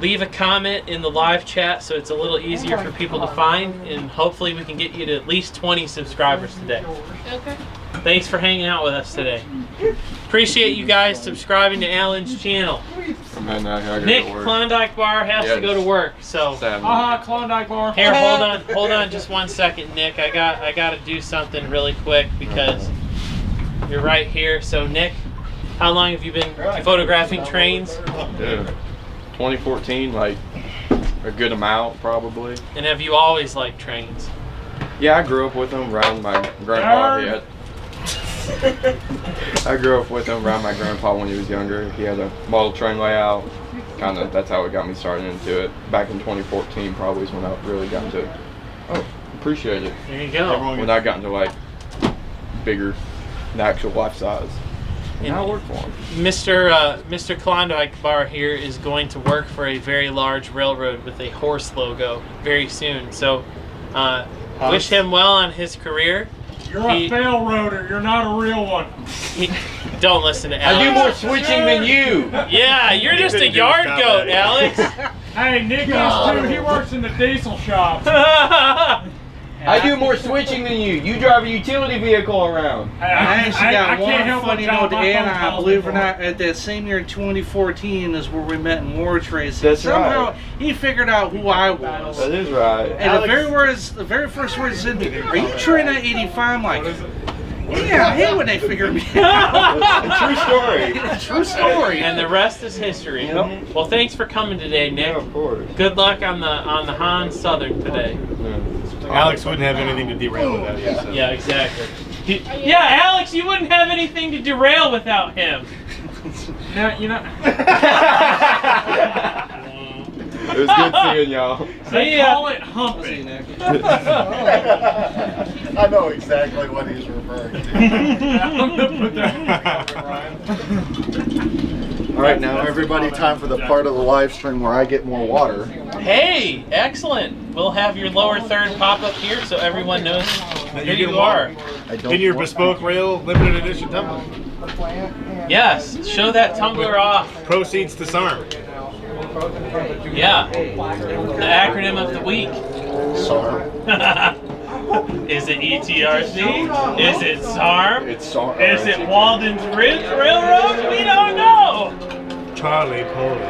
leave a comment in the live chat so it's a little easier for people to find, and hopefully we can get you to at least 20 subscribers today. Okay. Thanks for hanging out with us today. Appreciate you guys subscribing to Alan's channel. Nick, Klondike Bar has to go to work, so. Klondike Bar. Here, hold on just one second, Nick. I got to do something really quick because you're right here. So Nick, how long have you been photographing trains? Dude, 2014, like a good amount probably. And have you always liked trains? Yeah, I grew up with them around my grandpa. I grew up with him around my grandpa when he was younger. He had a model train layout. Kind of, that's how it got me started into it. Back in 2014 probably is when I really got into it. Oh, appreciate it. There you go. When I got into like bigger, the actual life size. And I work for him. Mr. Klondike Bar here is going to work for a very large railroad with a horse logo very soon. So wish him well on his career. You're a fail roader. You're not a real one. Don't listen to Alex. I do more switching than you. Yeah, you're just a yard goat, Alex. Hey, Nick is too. He works in the diesel shop. I do more switching than you. You drive a utility vehicle around. I actually got one funny note to add on. Believe it or not, at that same year in 2014 is where we met in Wards Racing. That's somehow right. He figured out who I was. That is right. And the very first words he said to me, "Are you trained at 85?" I'm like, yeah, I hate when they figure me out. True story. True story. And the rest is history. Yep. Well, thanks for coming today, Nick. Yeah, of course. Good luck on the Han Southern today. Alex wouldn't have anything to derail without you. So. Yeah, exactly. Yeah, Alex, you wouldn't have anything to derail without him. No, you know. It was good seeing y'all. They call it humping. I know exactly what he's referring to. I'm gonna put that All right, now everybody, time for the part of the live stream where I get more water. Hey, excellent. We'll have your lower third pop up here so everyone knows who you are. In your bespoke rail limited edition tumbler. Yes, show that tumbler off. Proceeds to SARM. Yeah, the acronym of the week. SARM. Is it ETRC? Is it SARM? It's SARM. Is it Walden's Ridge Railroad? We don't know. Charlie Polly.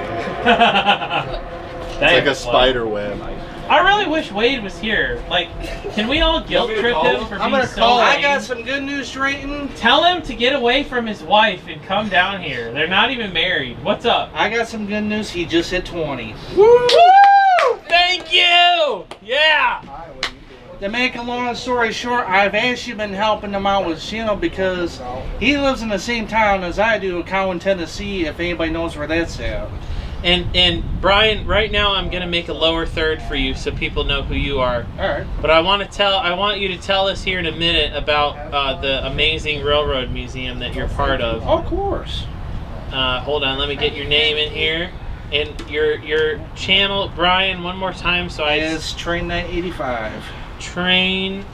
It's like a spider web. I really wish Wade was here. Like, can we all guilt trip him for being so lame? I got some good news, Drayton. Tell him to get away from his wife and come down here. They're not even married. What's up? I got some good news. He just hit 20. Woo! Thank you! Yeah! To make a long story short, I've actually been helping him out with Chino because he lives in the same town as I do, Cowan, Tennessee, if anybody knows where that's at. And Brian, right now I'm gonna make a lower third for you so people know who you are. All right. But I want you to tell us here in a minute about the amazing railroad museum that you're part of. Of course. Hold on, let me get your name in here and your channel, Brian, one more time. So it's Train Nut 85. Train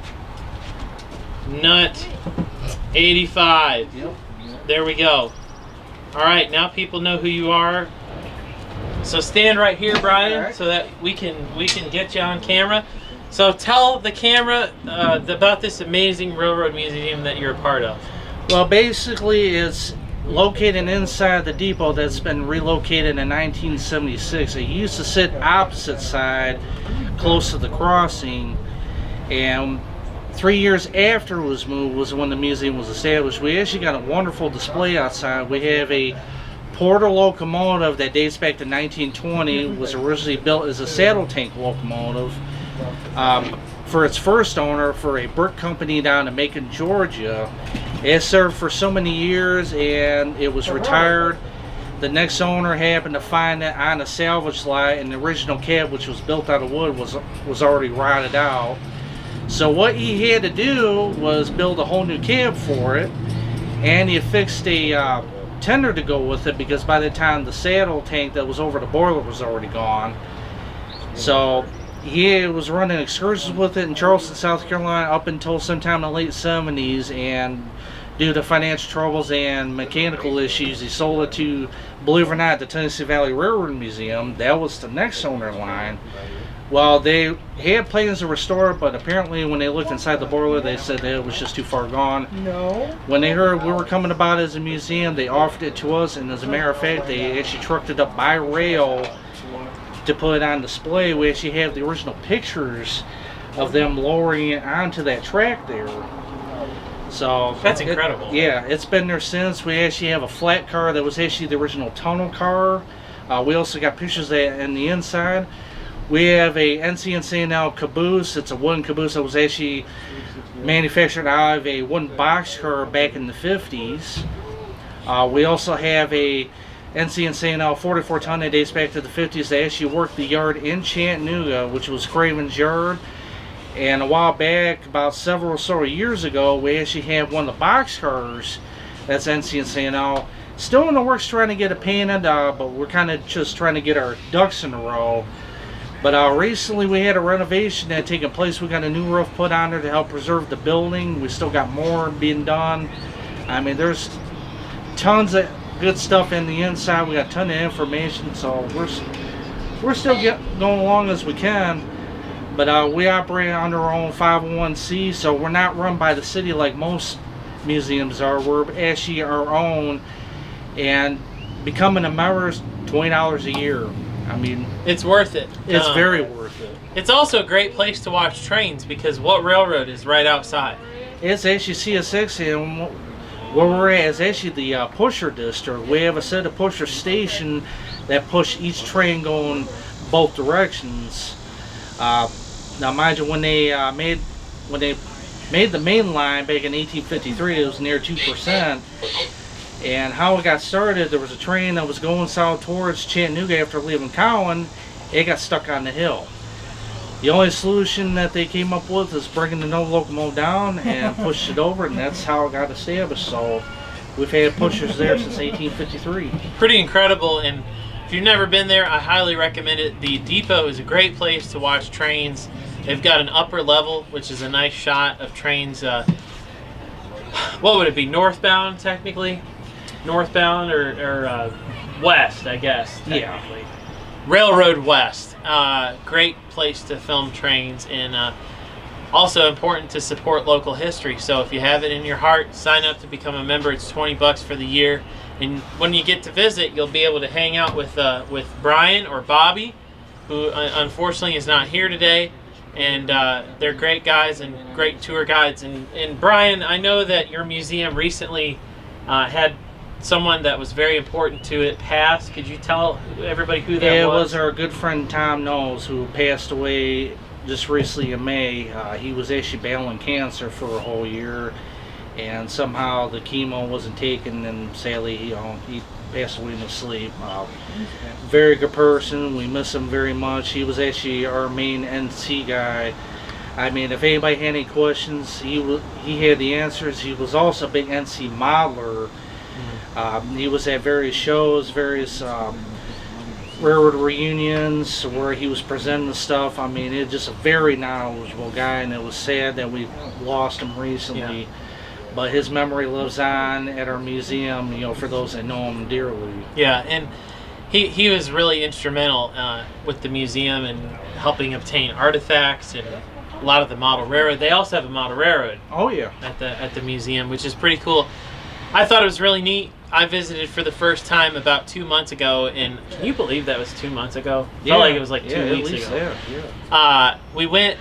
Nut 85. Yep. There we go. All right, now people know who you are. So stand right here, Brian, so that we can get you on camera. So tell the camera about this amazing railroad museum that you're a part of. Well, basically, it's located inside the depot that's been relocated in 1976. It used to sit opposite side, close to the crossing, and 3 years after it was moved was when the museum was established. We actually got a wonderful display outside. We have a Porter locomotive that dates back to 1920. Was originally built as a saddle tank locomotive for its first owner, for a brick company down in Macon, Georgia. It served for so many years and it was retired. The next owner happened to find it on a salvage lot, and the original cab, which was built out of wood, was already rotted out. So what he had to do was build a whole new cab for it, and he fixed a tender to go with it, because by the time the saddle tank that was over the boiler was already gone. So he was running excursions with it in Charleston, South Carolina up until sometime in the late 70s, and due to financial troubles and mechanical issues, he sold it to, believe it or not, the Tennessee Valley Railroad Museum. That was the next owner in line. Well, they had plans to restore it, but apparently when they looked inside the boiler, they said that it was just too far gone. No. When they heard we were coming about as a museum, they offered it to us, and as a matter of fact, they actually trucked it up by rail to put it on display. We actually have the original pictures of them lowering it onto that track there. So that's incredible. Yeah, it's been there since. We actually have a flat car that was actually the original tunnel car. We also got pictures of that in the inside. We have a NCNCNL caboose. It's a wooden caboose that was actually manufactured out of a wooden boxcar back in the 50s. We also have a NCNCNL 44-ton that dates back to the 50s. They actually worked the yard in Chattanooga, which was Craven's Yard. And a while back, about several years ago, we actually have one of the boxcars that's NCNCNL. Still in the works trying to get it painted, but we're kind of just trying to get our ducks in a row. But recently we had a renovation that had taken place. We got a new roof put on there to help preserve the building. We still got more being done. I mean, there's tons of good stuff in the inside. We got a ton of information, so we're still going along as we can. But we operate under our own 501c, so we're not run by the city like most museums are. We're actually our own, and becoming a member is $20 a year. I mean, it's worth it. It's very worth it. It's also a great place to watch trains, because what railroad is right outside? It's actually CSX, and where we're at is actually the pusher district. We have a set of pusher station that push each train going both directions. Now, mind you, when they made the main line back in 1853, it was near 2%. And how it got started, there was a train that was going south towards Chattanooga after leaving Cowan. It got stuck on the hill. The only solution that they came up with is bringing the no locomotive down and pushed it over, and that's how it got established. So we've had pushers there since 1853. Pretty incredible, and if you've never been there, I highly recommend it. The depot is a great place to watch trains. They've got an upper level, which is a nice shot of trains. What would it be, northbound technically? Northbound or west, I guess, technically. Yeah. Railroad west. Great place to film trains, and also important to support local history. So if you have it in your heart, sign up to become a member. It's $20 for the year, and when you get to visit, you'll be able to hang out with Brian or Bobby, who unfortunately is not here today. And they're great guys and great tour guides. And Brian, I know that your museum recently had someone that was very important to it pass. Could you tell everybody who that was? It was our good friend Tom Knowles, who passed away just recently in May. He was actually battling cancer for a whole year, and somehow the chemo wasn't taken, and sadly he passed away in his sleep. Very good person. We miss him very much. He was actually our main NC guy. I mean, if anybody had any questions, he had the answers. He was also a big NC modeler. He was at various shows, various railroad reunions where he was presenting the stuff. I mean, it's just a very knowledgeable guy, and it was sad that we lost him recently. Yeah. But his memory lives on at our museum, you know, for those that know him dearly. Yeah, and he was really instrumental with the museum and helping obtain artifacts and a lot of the model railroad. They also have a model railroad. Oh yeah. At the museum, which is pretty cool. I thought it was really neat. I visited for the first time about 2 months ago, and can you believe that was 2 months ago? Yeah. Felt like it was like 2 weeks ago. Yeah. We went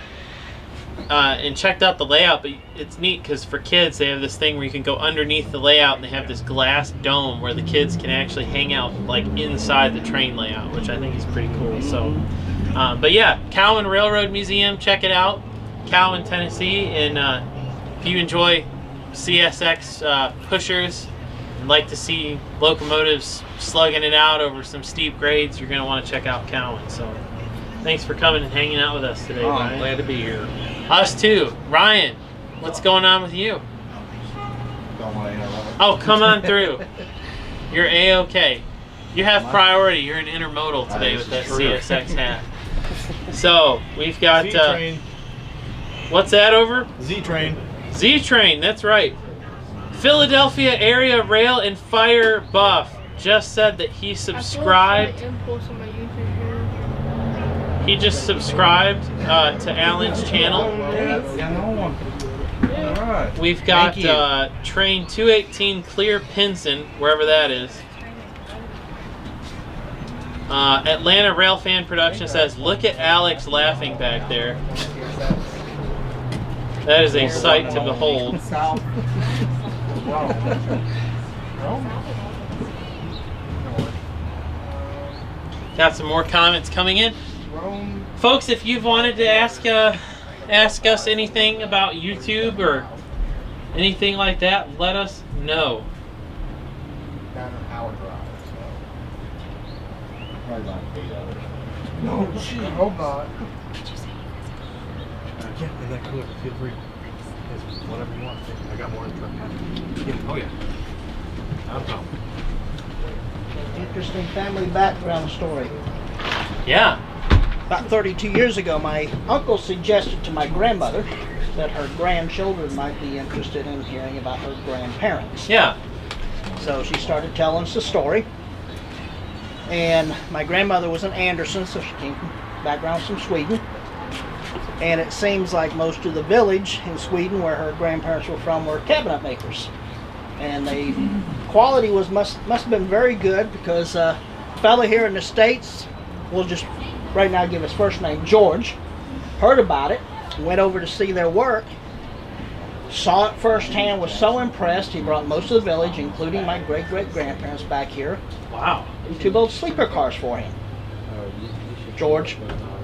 and checked out the layout, but it's neat because for kids they have this thing where you can go underneath the layout, and they have this glass dome where the kids can actually hang out like inside the train layout, which I think is pretty cool. So, but yeah, Cowan Railroad Museum, check it out, Cowan, Tennessee, and if you enjoy CSX pushers and like to see locomotives slugging it out over some steep grades, you're going to want to check out Cowan. So thanks for coming and hanging out with us today, Brian. I'm glad to be here. Us too. Ryan, what's going on with you? Don't want to interrupt. Oh, come on through. You're A-okay. You have priority. You're an intermodal today with that CSX hat. So, we've got... Z-Train. What's that over? Z-Train. Z-Train, that's right. Philadelphia area rail and fire buff just said that he subscribed. He just subscribed to Alan's channel. We've got train 218 clear Pinson, wherever that is. Atlanta Rail Fan Production says, look at Alex laughing back there. That is a sight to behold. Got some more comments coming in. Folks, if you've wanted to ask us anything about YouTube or anything like that, let us know. No, shit. Oh, God. Yeah, and that cool. Feel free. Whatever you want. I got more info. Yeah. Oh, yeah. No problem. Interesting family background story. Yeah. About 32 years ago, my uncle suggested to my grandmother that her grandchildren might be interested in hearing about her grandparents. Yeah. So she started telling us the story. And my grandmother was an Anderson, so she came from background from Sweden. And it seems like most of the village in Sweden where her grandparents were from were cabinet makers. And the quality must have been very good, because a fella here in the States, we'll just right now give his first name, George, heard about it, went over to see their work, saw it firsthand, was so impressed, he brought most of the village, including my great-great-grandparents back here. Wow. To build sleeper cars for him. George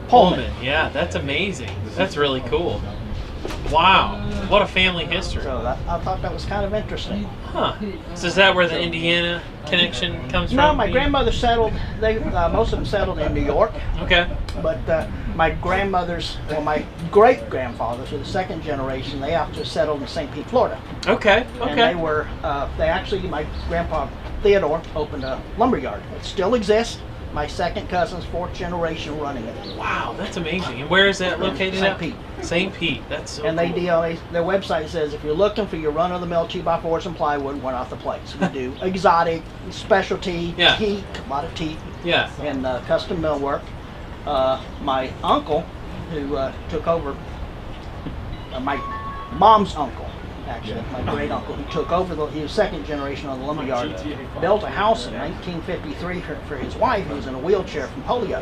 Pullman. Yeah, that's amazing. That's really cool. Wow. What a family history. So I thought that was kind of interesting. Huh. So is that where the Indiana connection comes from? No, my grandmother settled, most of them settled in New York. Okay. But my grandmothers, well, my great-grandfathers, were the second generation, they actually settled in St. Pete, Florida. Okay, And they were, my grandpa Theodore opened a lumber yard. It still exists. My second cousin's fourth generation running it. Wow, that's amazing. And where is that located St. at? Pete. St. Pete. That's so And cool. they deal, their website says if you're looking for your run-of-the-mill 2x4s and plywood, we're not the place. We do exotic, specialty, teak, a lot of teak, and custom millwork. My uncle, who took over, my mom's uncle, actually, my great uncle, who took over, he was second generation on the lumberyard, built a house in 1953 for his wife, who was in a wheelchair from polio.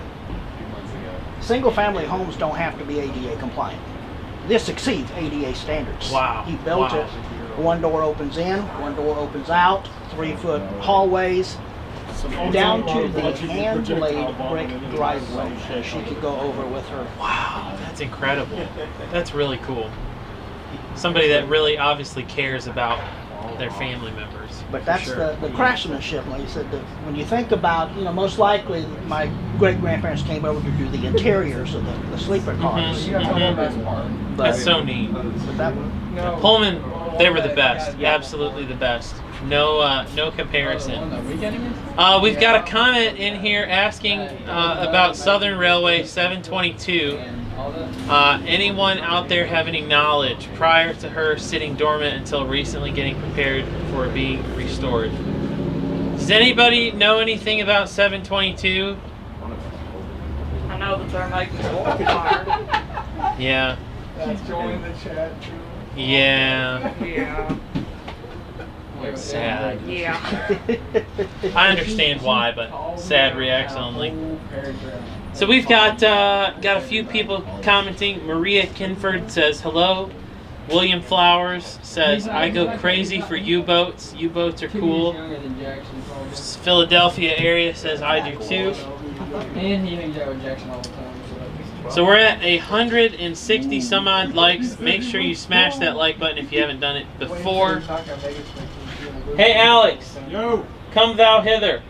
Single family homes don't have to be ADA compliant. This exceeds ADA standards. Wow. He built it. One door opens in, one door opens out, 3-foot hallways, down to the hand-laid brick driveway that she could go over with her. Wow, that's incredible. That's really cool. Somebody that really obviously cares about their family members. But that's the craftsmanship, like you said. When you think about, most likely my great-grandparents came over to do the interiors of the sleeper cars. That's so neat. But Pullman, they were the best. Absolutely the best. No comparison. We've got a comment in here asking about Southern Railway 722. Anyone out there have any knowledge prior to her sitting dormant until recently getting prepared for being restored? Does anybody know anything about 722? I know that they're making it bonfire. Yeah. That's joining the chat too. Yeah. Yeah. Sad. Yeah. I understand why, but sad reacts only. So we've got a few people commenting. Maria Kinford says hello. William Flowers says I go crazy for U-boats. U-boats are cool. Philadelphia area says I do too. And he hangs out with Jackson all the time. So we're at 160 some odd likes. Make sure you smash that like button if you haven't done it before. Hey Alex, yo, come thou hither.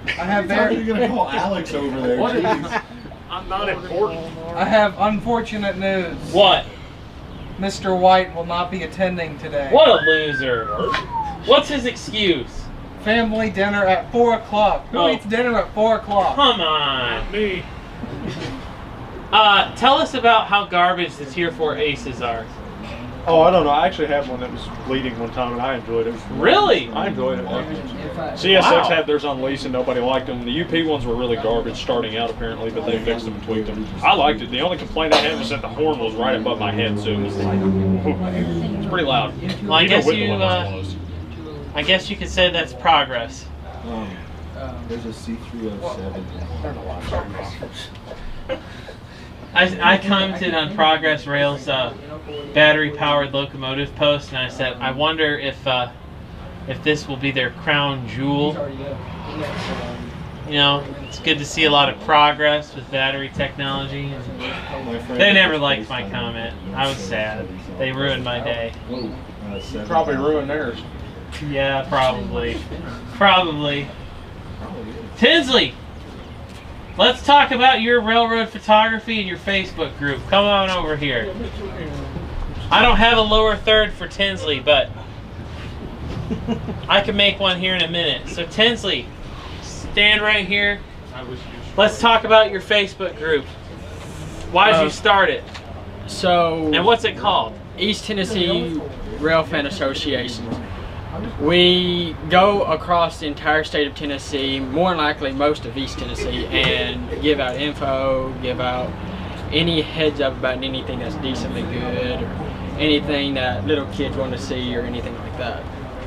I have that. You're gonna call Alex over there. What is? I'm not important. I have unfortunate news. What? Mr. White will not be attending today. What a loser. What's his excuse? Family dinner at 4 o'clock. Who eats dinner at 4 o'clock? Come on. Me. Tell us about how garbage the Tier 4 Aces are. Oh, I don't know. I actually had one that was bleeding one time, and I enjoyed it. Really? I enjoyed it. CSX had theirs on lease, and nobody liked them. The UP ones were really garbage starting out, apparently, but they fixed them and tweaked them. I liked it. The only complaint I had was that the horn was right above my head, so it was like, it's pretty loud. Well, I guess Even with the limits closed. I guess you could say that's progress. There's a C307. I commented on Progress Rail's battery-powered locomotive post, and I said, I wonder if this will be their crown jewel. You know, it's good to see a lot of progress with battery technology. They never liked my comment. I was sad. They ruined my day. Probably ruined theirs. Yeah, probably. Probably. Tinsley! Let's talk about your railroad photography and your Facebook group. Come on over here. I don't have a lower third for Tinsley, but I can make one here in a minute. So Tinsley, stand right here. Let's talk about your Facebook group. Why did you start it? And what's it called? East Tennessee Rail Fan Association. We go across the entire state of Tennessee, more than likely most of East Tennessee, and give out info, give out any heads up about anything that's decently good, or anything that little kids want to see, or anything like that.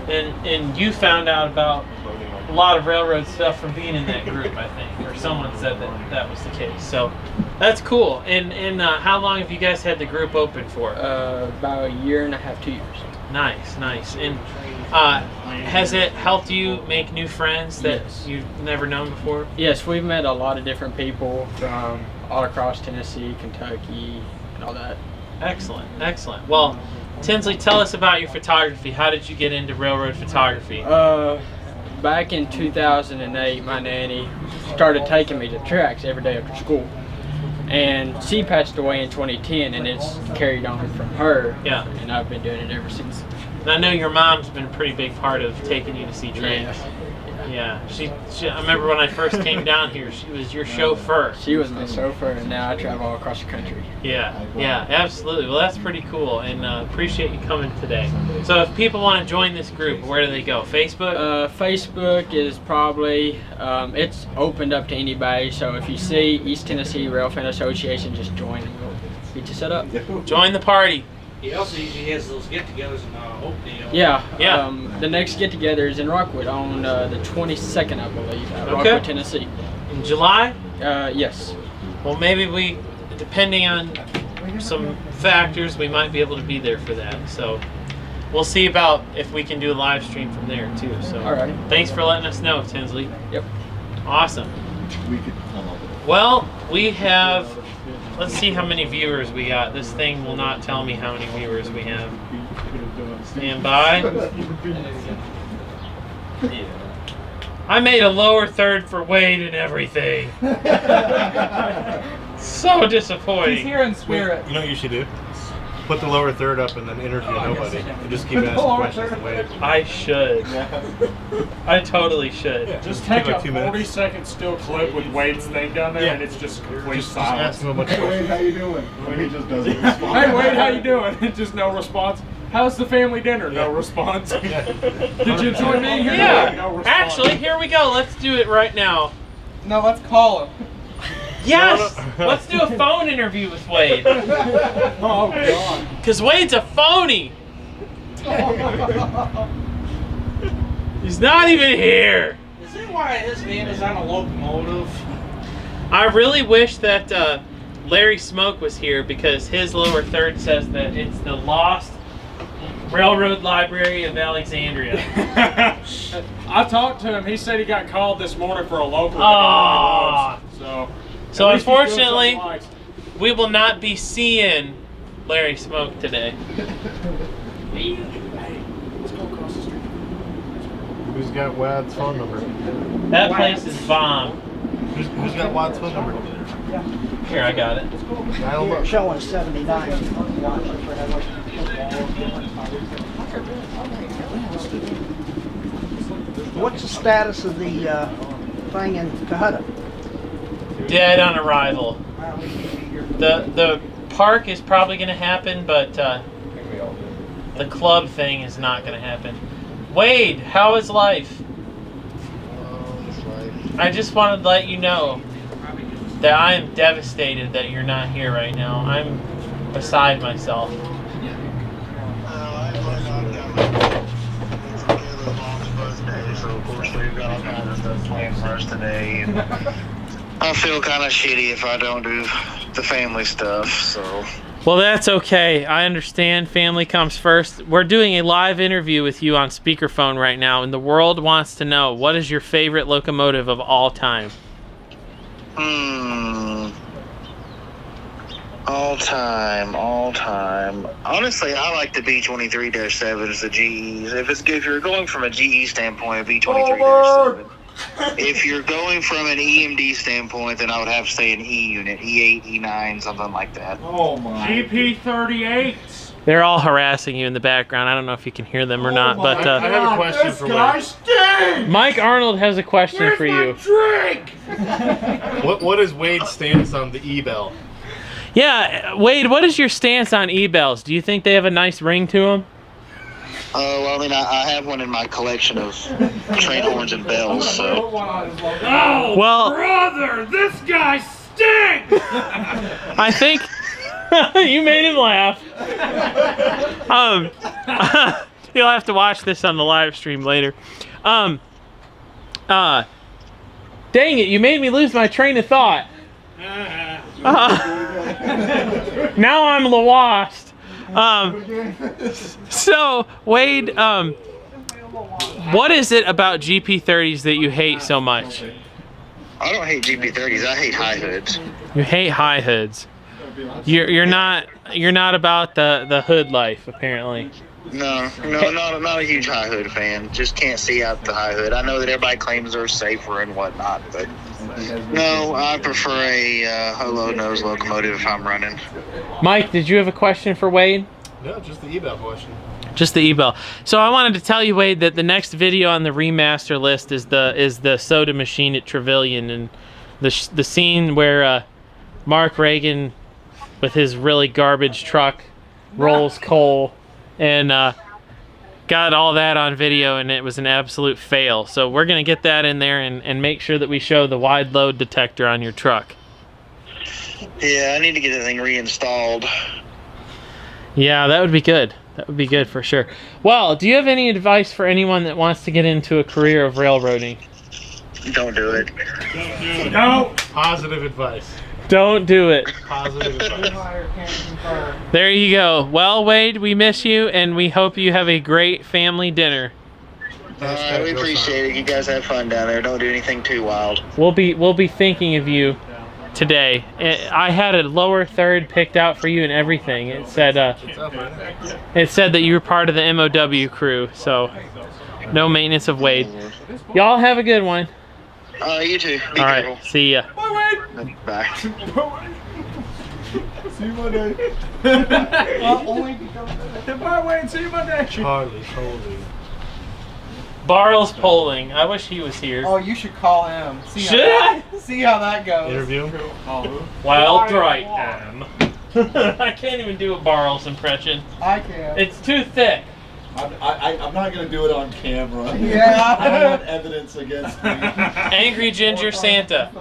And you found out about a lot of railroad stuff from being in that group, I think, or someone said that that was the case. So that's cool. And how long have you guys had the group open for? About a year and a half, 2 years. Nice, nice. And has it helped you make new friends that you've never known before? Yes, we've met a lot of different people from all across Tennessee, Kentucky, and all that. Excellent, excellent. Well, Tinsley, tell us about your photography. How did you get into railroad photography? Back in 2008, my nanny started taking me to tracks every day after school. And she passed away in 2010, and it's carried on from her. Yeah. And I've been doing it ever since. And I know your mom's been a pretty big part of taking you to see trains. Yeah. She I remember when I first came down here, she was your chauffeur. She was my chauffeur, and now I travel all across the country. Yeah, yeah, absolutely. Well, that's pretty cool, and appreciate you coming today. So if people want to join this group, where do they go? Facebook? Facebook is probably, it's opened up to anybody, so if you see East Tennessee Rail Fan Association, just join and we'll get you set up. Join the party. He also usually has those get-togethers in Oakdale. Yeah. The next get-together is in Rockwood on the 22nd, I believe, at Rockwood, Tennessee. In July? Yes. Well, maybe we, depending on some factors, we might be able to be there for that. So we'll see about if we can do a live stream from there too. So thanks for letting us know, Tinsley. Yep. Awesome. We could come up with it. Well, we have, let's see how many viewers we got. This thing will not tell me how many viewers we have. Stand by. I made a lower third for Wade and everything. So disappointing. He's here in spirit. You know what you should do? Put the lower third up and then interview nobody. And just keep asking questions and wait. I should. I totally should. Yeah, just take a 40-second still clip with Wade's thing down there, and it's just complete silence. Ask him a bunch of Hey, Wade, questions. how you doing? Well, he just doesn't respond. Hey, Wade, how you doing? Just no response. How's the family dinner? No response. Did you enjoy being here? Yeah. No response. Actually, here we go. Let's do it right now. No, let's call him. Yes! Let's do a phone interview with Wade. Oh, God. Because Wade's a phony. He's not even here. Is that why his name is on a locomotive? I really wish that Larry Smoke was here because his lower third says that it's the lost Railroad Library of Alexandria. I talked to him. He said he got called this morning for a local. So unfortunately, we will not be seeing Larry Smoke today. Let's go across the street. Who's got Wad's phone number? That place is bomb. Who's got Wad's phone number? Here, I got it. It's showing 79. What's the status of the thing in Cohutta? Dead on arrival. The park is probably going to happen, but the club thing is not going to happen. Wade, how is life? I just wanted to let you know that I am devastated that you're not here right now. I'm beside myself. So of course we've got all kinds of stuff planned for us today. And I feel kind of shitty if I don't do the family stuff. So. Well, that's okay. I understand. Family comes first. We're doing a live interview with you on speakerphone right now, and the world wants to know, what is your favorite locomotive of all time? All time. Honestly, I like the B23-7s, the GEs. If you're going from a GE standpoint, B23-7. If you're going from an EMD standpoint, then I would have to say an E unit, E8, E9, something like that. Oh my. GP38s. They're all harassing you in the background. I don't know if you can hear them or not, but I have a question for Wade. Mike Arnold has a question for you. Drink? What is Wade's stance on the E-Bell? Yeah, Wade, what is your stance on E-Bells? Do you think they have a nice ring to them? Well, I mean, I have one in my collection of train horns and bells, so. Oh, well, brother, this guy stinks! I think you made him laugh. You'll have to watch this on the live stream later. Dang it, you made me lose my train of thought. Now I'm lost. So Wade, what is it about GP30s that you hate so much? I don't hate GP30s. I hate high hoods. You hate high hoods. You're not about the hood life, apparently. No, not a huge high hood fan. Just can't see out the high hood. I know that everybody claims they're safer and whatnot, but no, I prefer a low nose locomotive if I'm running. Mike, did you have a question for Wade? No, just the E-Bell question. Just the E-Bell. So I wanted to tell you, Wade, that the next video on the remaster list is the soda machine at Trevelyan, and the scene where Mark Reagan, with his really garbage truck, rolls coal, and got all that on video, and it was an absolute fail. So we're gonna get that in there and make sure that we show the wide load detector on your truck. Yeah, I need to get that thing reinstalled. Yeah, that would be good. That would be good for sure. Well, do you have any advice for anyone that wants to get into a career of railroading? Don't do it. No! Positive advice. Don't do it. Positive advice. There you go. Well, Wade, we miss you, and we hope you have a great family dinner. We appreciate it. You guys have fun down there. Don't do anything too wild. We'll be thinking of you today. I had a lower third picked out for you and everything. It said that you were part of the MOW crew, so no maintenance of Wade. Y'all have a good one. You too. Be All careful. right, see ya. Bye. See you Monday. Goodbye, Wayne. See you Monday. Charlie Holy. Barl's polling. I wish he was here. Oh, you should call him. Should I? See how that goes. Interview him? Wild right I can't even do a Barl's impression. I can. It's too thick. I'm not going to do it on camera. Yeah. I don't want evidence against me. Angry Ginger Santa.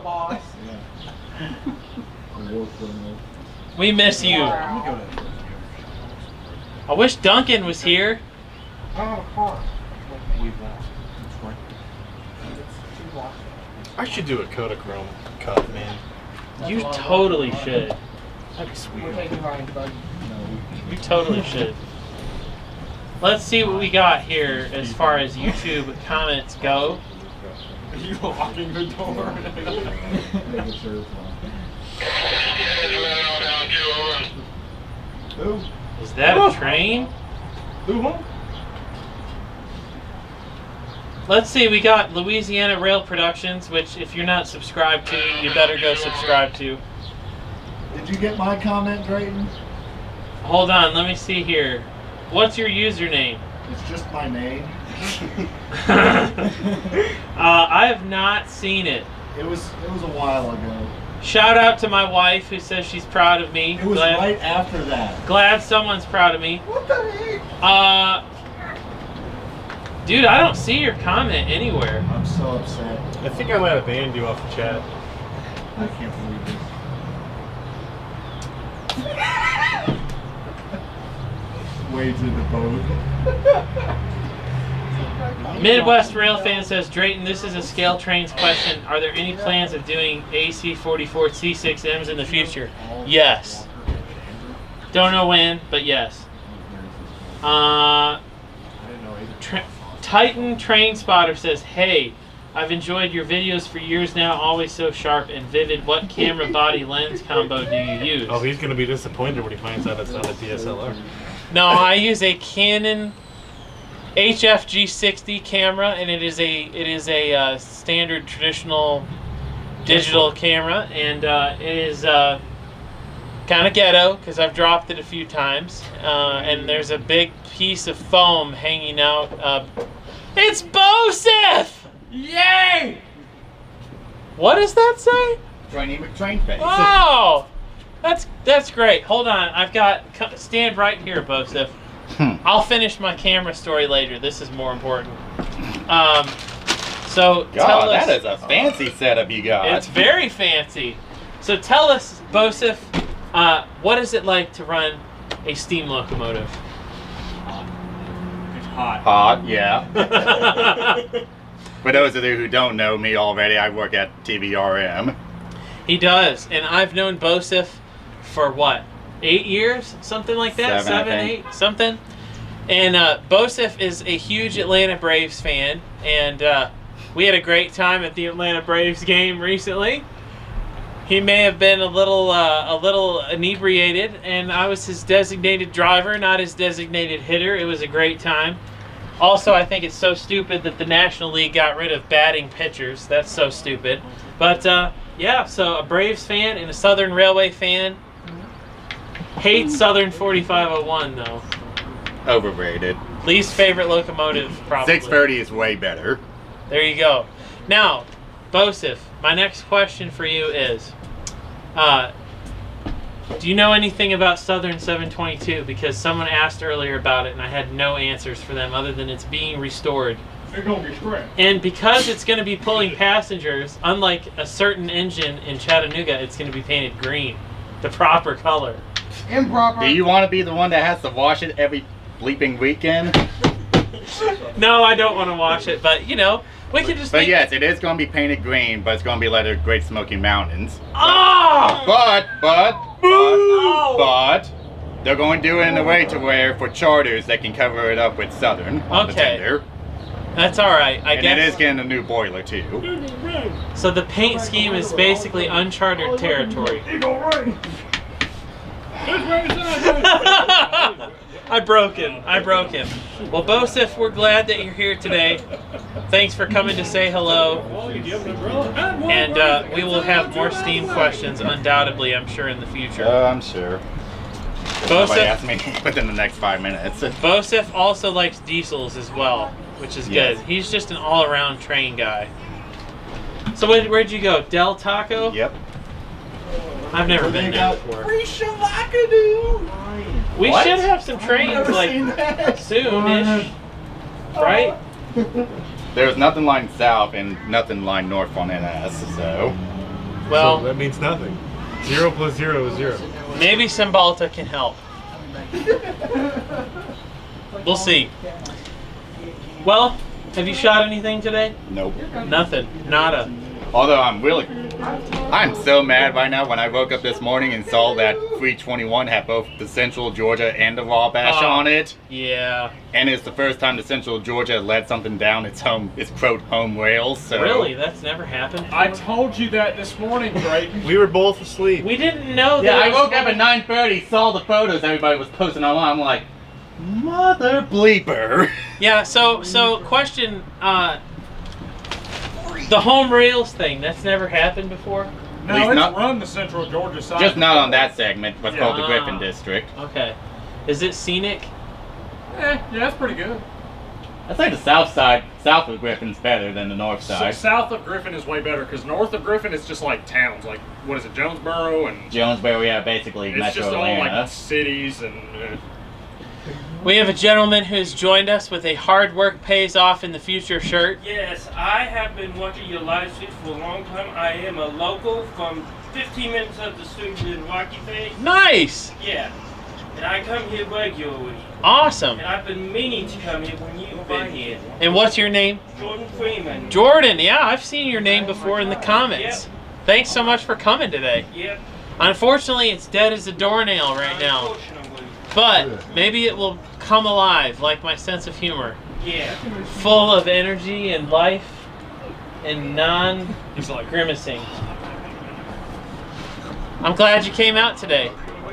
We miss you. I wish Duncan was here. I should do a Kodachrome cup, man. You totally should. That'd be sweet. You totally should. Let's see what we got here as far as YouTube comments go. Are you locking the door? Who? Is that a train? Who? Let's see, we got Louisiana Rail Productions, which if you're not subscribed to, you better go subscribe to. Did you get my comment, Drayton? Hold on, let me see here. What's your username? It's just my name. I have not seen it. It was a while ago. Shout out to my wife who says she's proud of me. It was right after that. Glad someone's proud of me. What the heck? Dude, I don't see your comment anywhere. I'm so upset. I think I might have banned you off the chat. I can't believe this. Wade in the boat. Midwest Rail Fan says, Drayton, this is a scale trains question. Are there any plans of doing AC-44 C6Ms in the future? Yes. Don't know when, but yes. Titan Train Spotter says, hey, I've enjoyed your videos for years now, always so sharp and vivid. What camera body lens combo do you use? Oh, he's going to be disappointed when he finds out it's not a DSLR. No, I use a Canon HFG60 camera, and it is a standard traditional digital camera, and it is kind of ghetto because I've dropped it a few times, and there's a big piece of foam hanging out. It's BOSIF! Yay! What does that say? Train face. Oh, that's great. Hold on, I've got stand right here, BOSIF. I'll finish my camera story later. This is more important. So tell us, that is a fancy setup you got. It's very fancy. So tell us, BOSIF, what is it like to run a steam locomotive? It's hot. Hot, yeah. For those of you who don't know me already, I work at TVRM. He does, and I've known BOSIF for what? 8 years? Something like that? 7, 8, something? And BOSIF is a huge Atlanta Braves fan, and we had a great time at the Atlanta Braves game recently. He may have been a little inebriated, and I was his designated driver, not his designated hitter. It was a great time. Also, I think it's so stupid that the National League got rid of batting pitchers. That's so stupid. But yeah, so a Braves fan and a Southern Railway fan. Hates Southern 4501 though. Overrated. Least favorite locomotive, probably. 630 is way better. There you go. Now, BOSIF, my next question for you is, do you know anything about Southern 722? Because someone asked earlier about it and I had no answers for them other than it's being restored. They're going to be scratched. And because it's going to be pulling passengers, unlike a certain engine in Chattanooga, it's going to be painted green, the proper color. Improper. Do you want to be the one that has to wash it every bleeping weekend? No, I don't want to wash it, but you know, we can just. But yes, it is going to be painted green, but it's going to be like the Great Smoky Mountains. Oh! But they're going to do it in a way to where for charters they can cover it up with Southern on the tender. That's all right, I guess. And it is getting a new boiler too. So the paint scheme is basically uncharted territory. I broke him. Well, BOSIF, we're glad that you're here today. Thanks for coming to say hello. And we will have more steam questions, undoubtedly, I'm sure, in the future. I'm sure. Somebody asked me within the next 5 minutes. BOSIF also likes diesels as well, which is good. He's just an all-around train guy. So where'd you go? Del Taco? Yep. I've never been there before. Free Shavakadu! We should have some trains like soon-ish, right? There's nothing lying south and nothing lying north on NS, so. Well, so that means nothing. 0 plus 0 is 0. Maybe Cymbalta can help. We'll see. Well, have you shot anything today? Nope. Nothing. Nada. Although I'm so mad right now when I woke up this morning and saw that 321 had both the Central Georgia and the Wabash on it. Yeah. And it's the first time the Central Georgia let something down its quote home rails. So. Really? That's never happened? I told you that this morning, Drayton. We were both asleep. We didn't know that. Yeah, I woke up at 9:30, saw the photos everybody was posting online. I'm like, mother bleeper. Yeah, so question, the home rails thing, that's never happened before? No, least it's not- run the Central Georgia side. Just not on that segment, what's called the Ah. Griffin District. Okay. Is it scenic? Yeah, it's pretty good. I'd say the south side, south of Griffin's better than the north So side. south of Griffin is way better because north of Griffin is just like towns, like what is it, Jonesboro and Jonesboro, yeah, basically it's Metro just all Atlanta. like cities and. We have a gentleman who's joined us with a hard work pays off in the future shirt. Yes, I have been watching your live streams for a long time. I am a local from 15 minutes up the street in Rocky Bay. Nice! Yeah. And I come here regularly. Awesome. And I've been meaning to come here when you've been here. And what's your name? Jordan Freeman. Jordan, yeah, I've seen your name before in the comments. Thanks so much for coming today. Yep. Unfortunately, it's dead as a doornail right now. But maybe it will come alive like my sense of humor. Yeah. Full of energy and life and non-grimacing. I'm glad you came out today.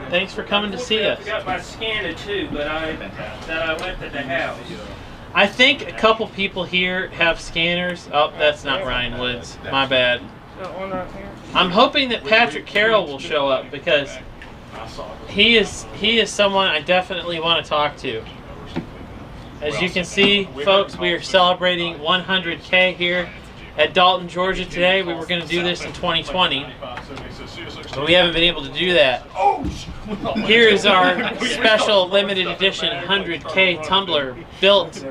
Thanks for coming to see I us. forgot my scanner too, but I left at the house. I think a couple people here have scanners. Oh, that's not Ryan Woods. My bad. That one right here. I'm hoping that Patrick Carroll will show up because he is someone I definitely want to talk to. As you can see, folks, we are celebrating 100K here at Dalton, Georgia today. We were going to do this in 2020, but we haven't been able to do that. Here is our special limited edition 100K tumbler built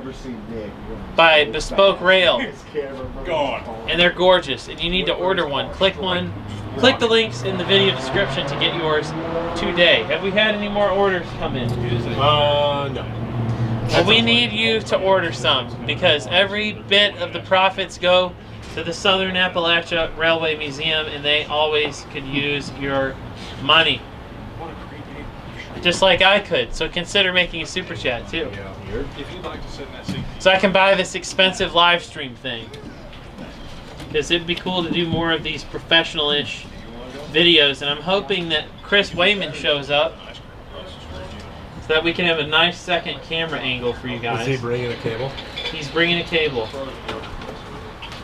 by Bespoke Rail. And they're gorgeous, and you need to order one. Click the links in the video description to get yours today. Have we had any more orders come in? No. Well, we need you to order some because every bit of the profits go to the Southern Appalachia Railway Museum, and they always could use your money. Just like I could, so consider making a super chat too. If you'd like to sit in that seat. So I can buy this expensive live stream thing. Because it'd be cool to do more of these professional-ish videos, and I'm hoping that Chris Wayman shows up so that we can have a nice second camera angle for you guys. Is he bringing a cable? He's bringing a cable.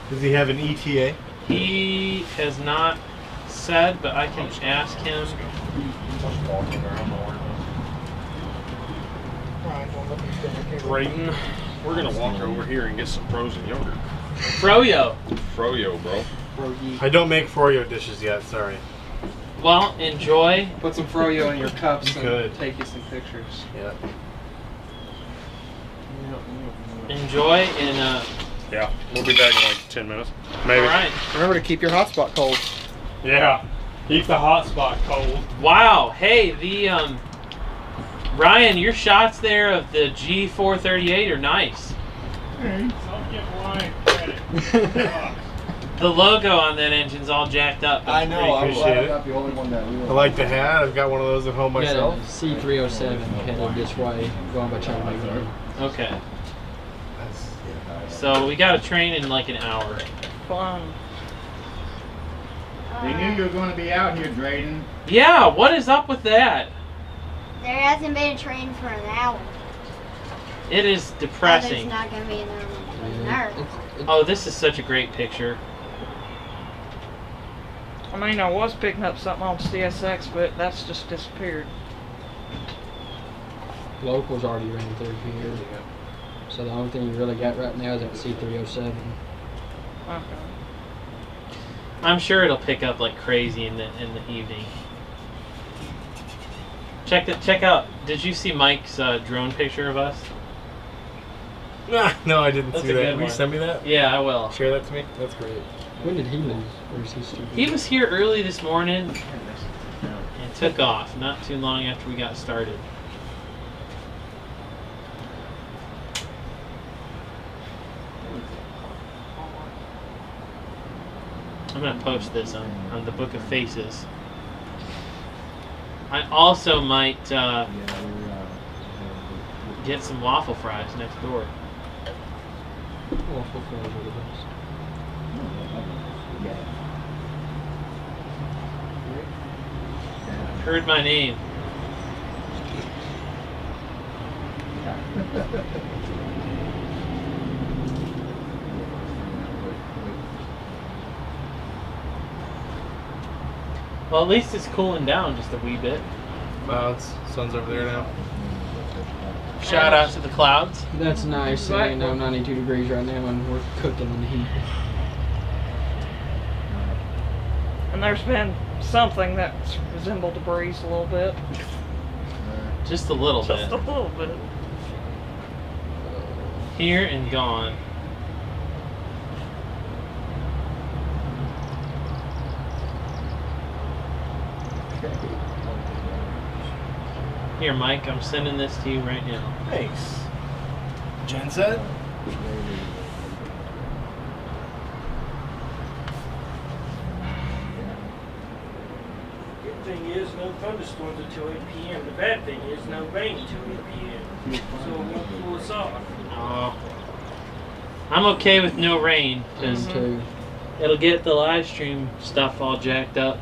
Does he have an ETA? He has not said, but I can ask him. Drayton, we're gonna walk over here and get some frozen yogurt. Froyo. Froyo, bro. I don't make Froyo dishes yet, sorry. Well, enjoy. Put some froyo in your cups You and could. take you some pictures. Yeah. Enjoy, and Yeah, we'll be back in like 10 minutes. Maybe. all right. Remember to keep your hotspot cold. Yeah. Keep the hot spot cold. Wow. Hey, the Ryan, your shots there of the G438 are nice. Don't give Ryan credit. The logo on that engine's all jacked up. I know. I'm Appreciate glad it. I'm not the only one that I like the hat. I've got one of those at home myself. C307 headed this way, going by Chattanooga. Okay. So we got a train in like an hour. Fun. We knew you were going to be out here, Drayden. Yeah, what is up with that? There hasn't been a train for an hour. It is There's depressing. not going to be another. Oh, this is such a great picture. I mean, I was picking up something on CSX, but that's just disappeared. Locals already ran through here. So the only thing you really got right now is that C307. Okay. I'm sure it'll pick up like crazy in the evening. Check out. Did you see Mike's drone picture of us? No, I didn't That's see a that. good Will you one. send me that? Yeah, I will. Share that to me? That's great. When did he leave? Or is he still He was here early this morning and took off not too long after we got started. I'm going to post this on the Book of Faces. I also might get some waffle fries next door. Waffle fries are the best. Heard my name. Well, at least it's cooling down just a wee bit. Clouds. Sun's over there now. Shout out to the clouds. That's nice. Right. You know, 92 degrees right now, and we're cooking in the heat. And there's been something that's resembled a breeze a little bit. Just a little bit. Just a little bit. Here and gone. Here, Mike, I'm sending this to you right now. Thanks. Genset? Good thing is no thunderstorms until 8 p.m. The bad thing is no rain until 8 p.m. So it won't cool us off. Oh. I'm okay with no rain because it'll get the live stream stuff all jacked up.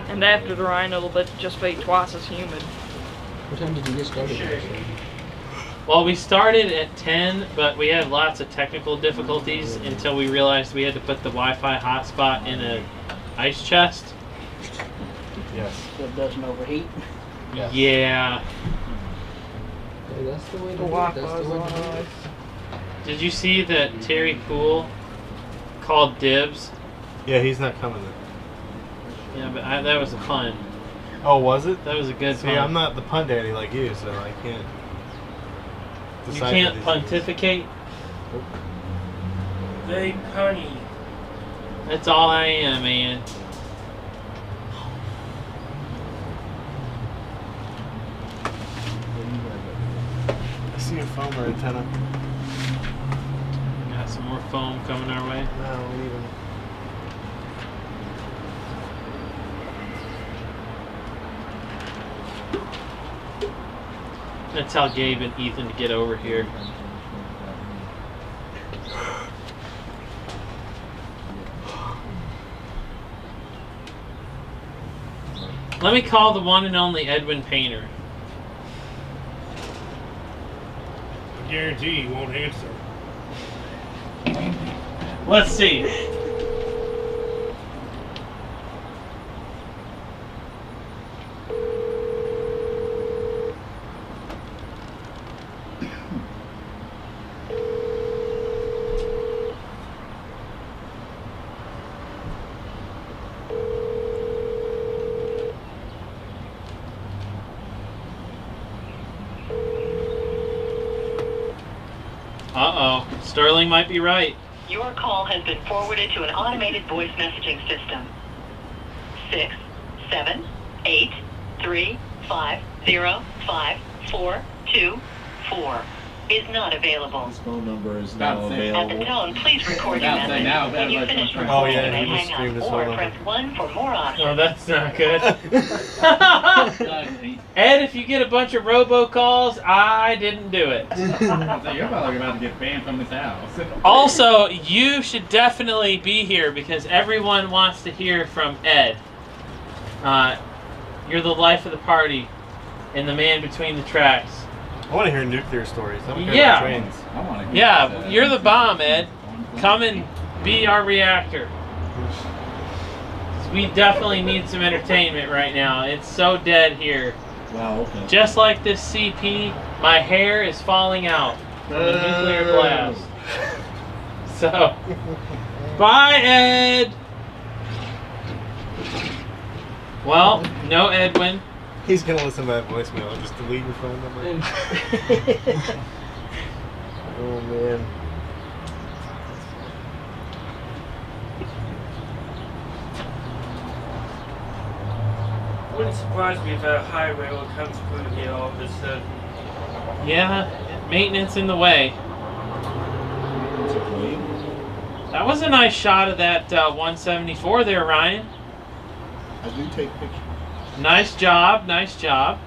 And after the rain, it'll just be twice as humid. What time did you get started? Well, we started at 10, but we had lots of technical difficulties until we realized we had to put the Wi-Fi hotspot in an ice chest. Yes. So it doesn't overheat. Yes. Yeah. Hey, that's the way to The do it. Wi-Fi's That's the way to do on it. Did you see that Terry Poole called dibs? Yeah, he's not coming then. Yeah, but that was a pun. Oh, was it? That was a good See, pun. I'm not the pun daddy like you, so I can't. You decipher can't these pontificate. They punny. That's all I am, man. things. I see a foamer antenna. Got some more foam coming our way. No, we need them. I'm gonna tell Gabe and Ethan to get over here. Let me call the one and only Edwin Painter. I guarantee he won't answer. Let's see. Uh-oh. Sterling might be right. Your call has been forwarded to an automated voice messaging system. 678-355-0542-4 is not available. His phone number is now At the available. tone, please record your message. When you finish Oh, recording, yeah, you may he just hang streamed up his or phone press 1 for more options. Oh, that's not good. Ed, if you get a bunch of robocalls, I didn't do it. You're probably about to get banned from this house. Also, you should definitely be here because everyone wants to hear from Ed. You're the life of the party and the man between the tracks. I want to hear nuclear stories. I don't care Yeah. about trains. Yeah, you're the bomb, Ed. Come and be our reactor. We definitely need some entertainment right now. It's so dead here. Wow, okay. Just like this CP, my hair is falling out from a nuclear blast. So, bye, Ed. Well, no Edwin. He's gonna listen to that voicemail and just delete your phone number. Oh man. Wouldn't surprise me if a high rail comes through here all of a sudden. Yeah, maintenance in the way. That was a nice shot of that 174 there, Ryan. I do take pictures. Nice job, nice job.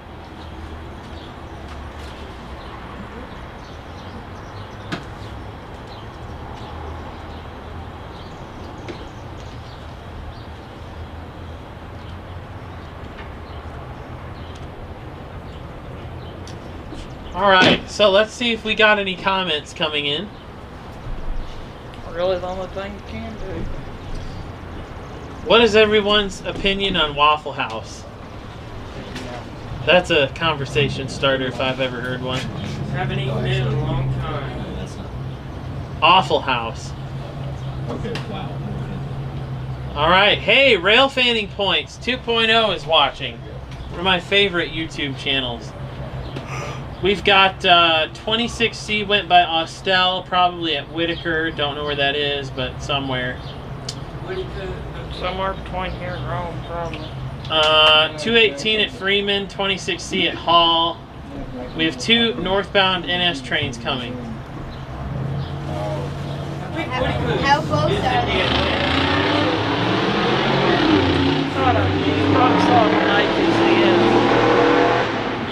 All right, so let's see if we got any comments coming in. Really the only thing you can do. What is everyone's opinion on Waffle House? That's a conversation starter if I've ever heard one. Haven't eaten it in a long time. Awful House. Okay, wow. All right. Hey, Rail Fanning Points 2.0 is watching. One of my favorite YouTube channels. We've got 26C went by Austell, probably at Whitaker. Don't know where that is, but somewhere. Somewhere between here and Rome, probably. 218 at Freeman, 26C at Hall. We have 2 northbound NS trains coming. How close are they?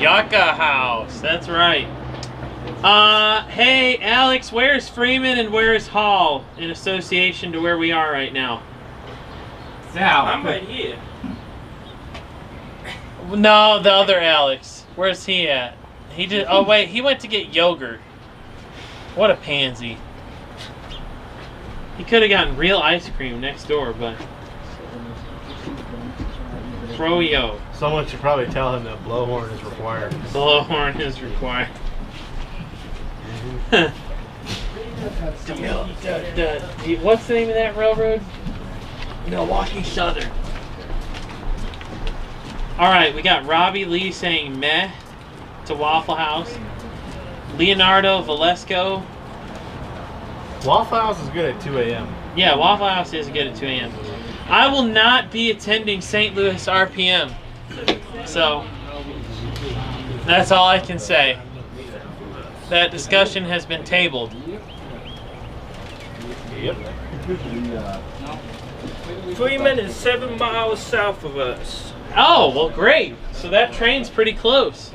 Yucca House, that's right. Hey Alex, where's Freeman and where's Hall in association to where we are right now? I'm right here. No, the other Alex. Where's he at? He did. Oh wait, he went to get yogurt. What a pansy. He could have gotten real ice cream next door, but Froyo. Someone should probably tell him that blowhorn is required. Blowhorn is required. What's the name of that railroad? Milwaukee Southern. Alright, we got Robbie Lee saying meh to Waffle House. Leonardo Valesco. Waffle House is good at 2 a.m. Yeah, Waffle House is good at 2 a.m. I will not be attending St. Louis RPM. So, that's all I can say. That discussion has been tabled. Yep. Freeman is 7 miles south of us. Oh, well great. So that train's pretty close.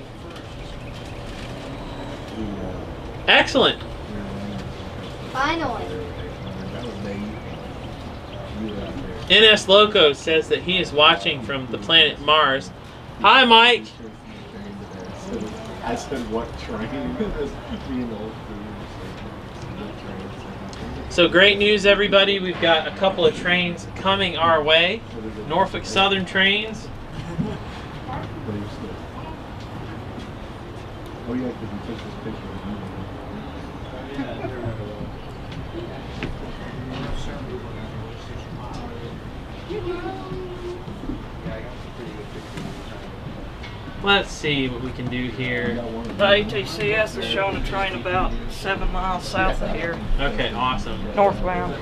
Excellent. Finally. NS Loco says that he is watching from the planet Mars. Hi, Mike. I said, what train? So great news, everybody. We've got a couple of trains coming our way. Norfolk Southern trains. Oh, yeah, because you took this picture of you. Let's see what we can do here. The ATCS is showing a train about 7 miles south of here. Okay, awesome. Northbound.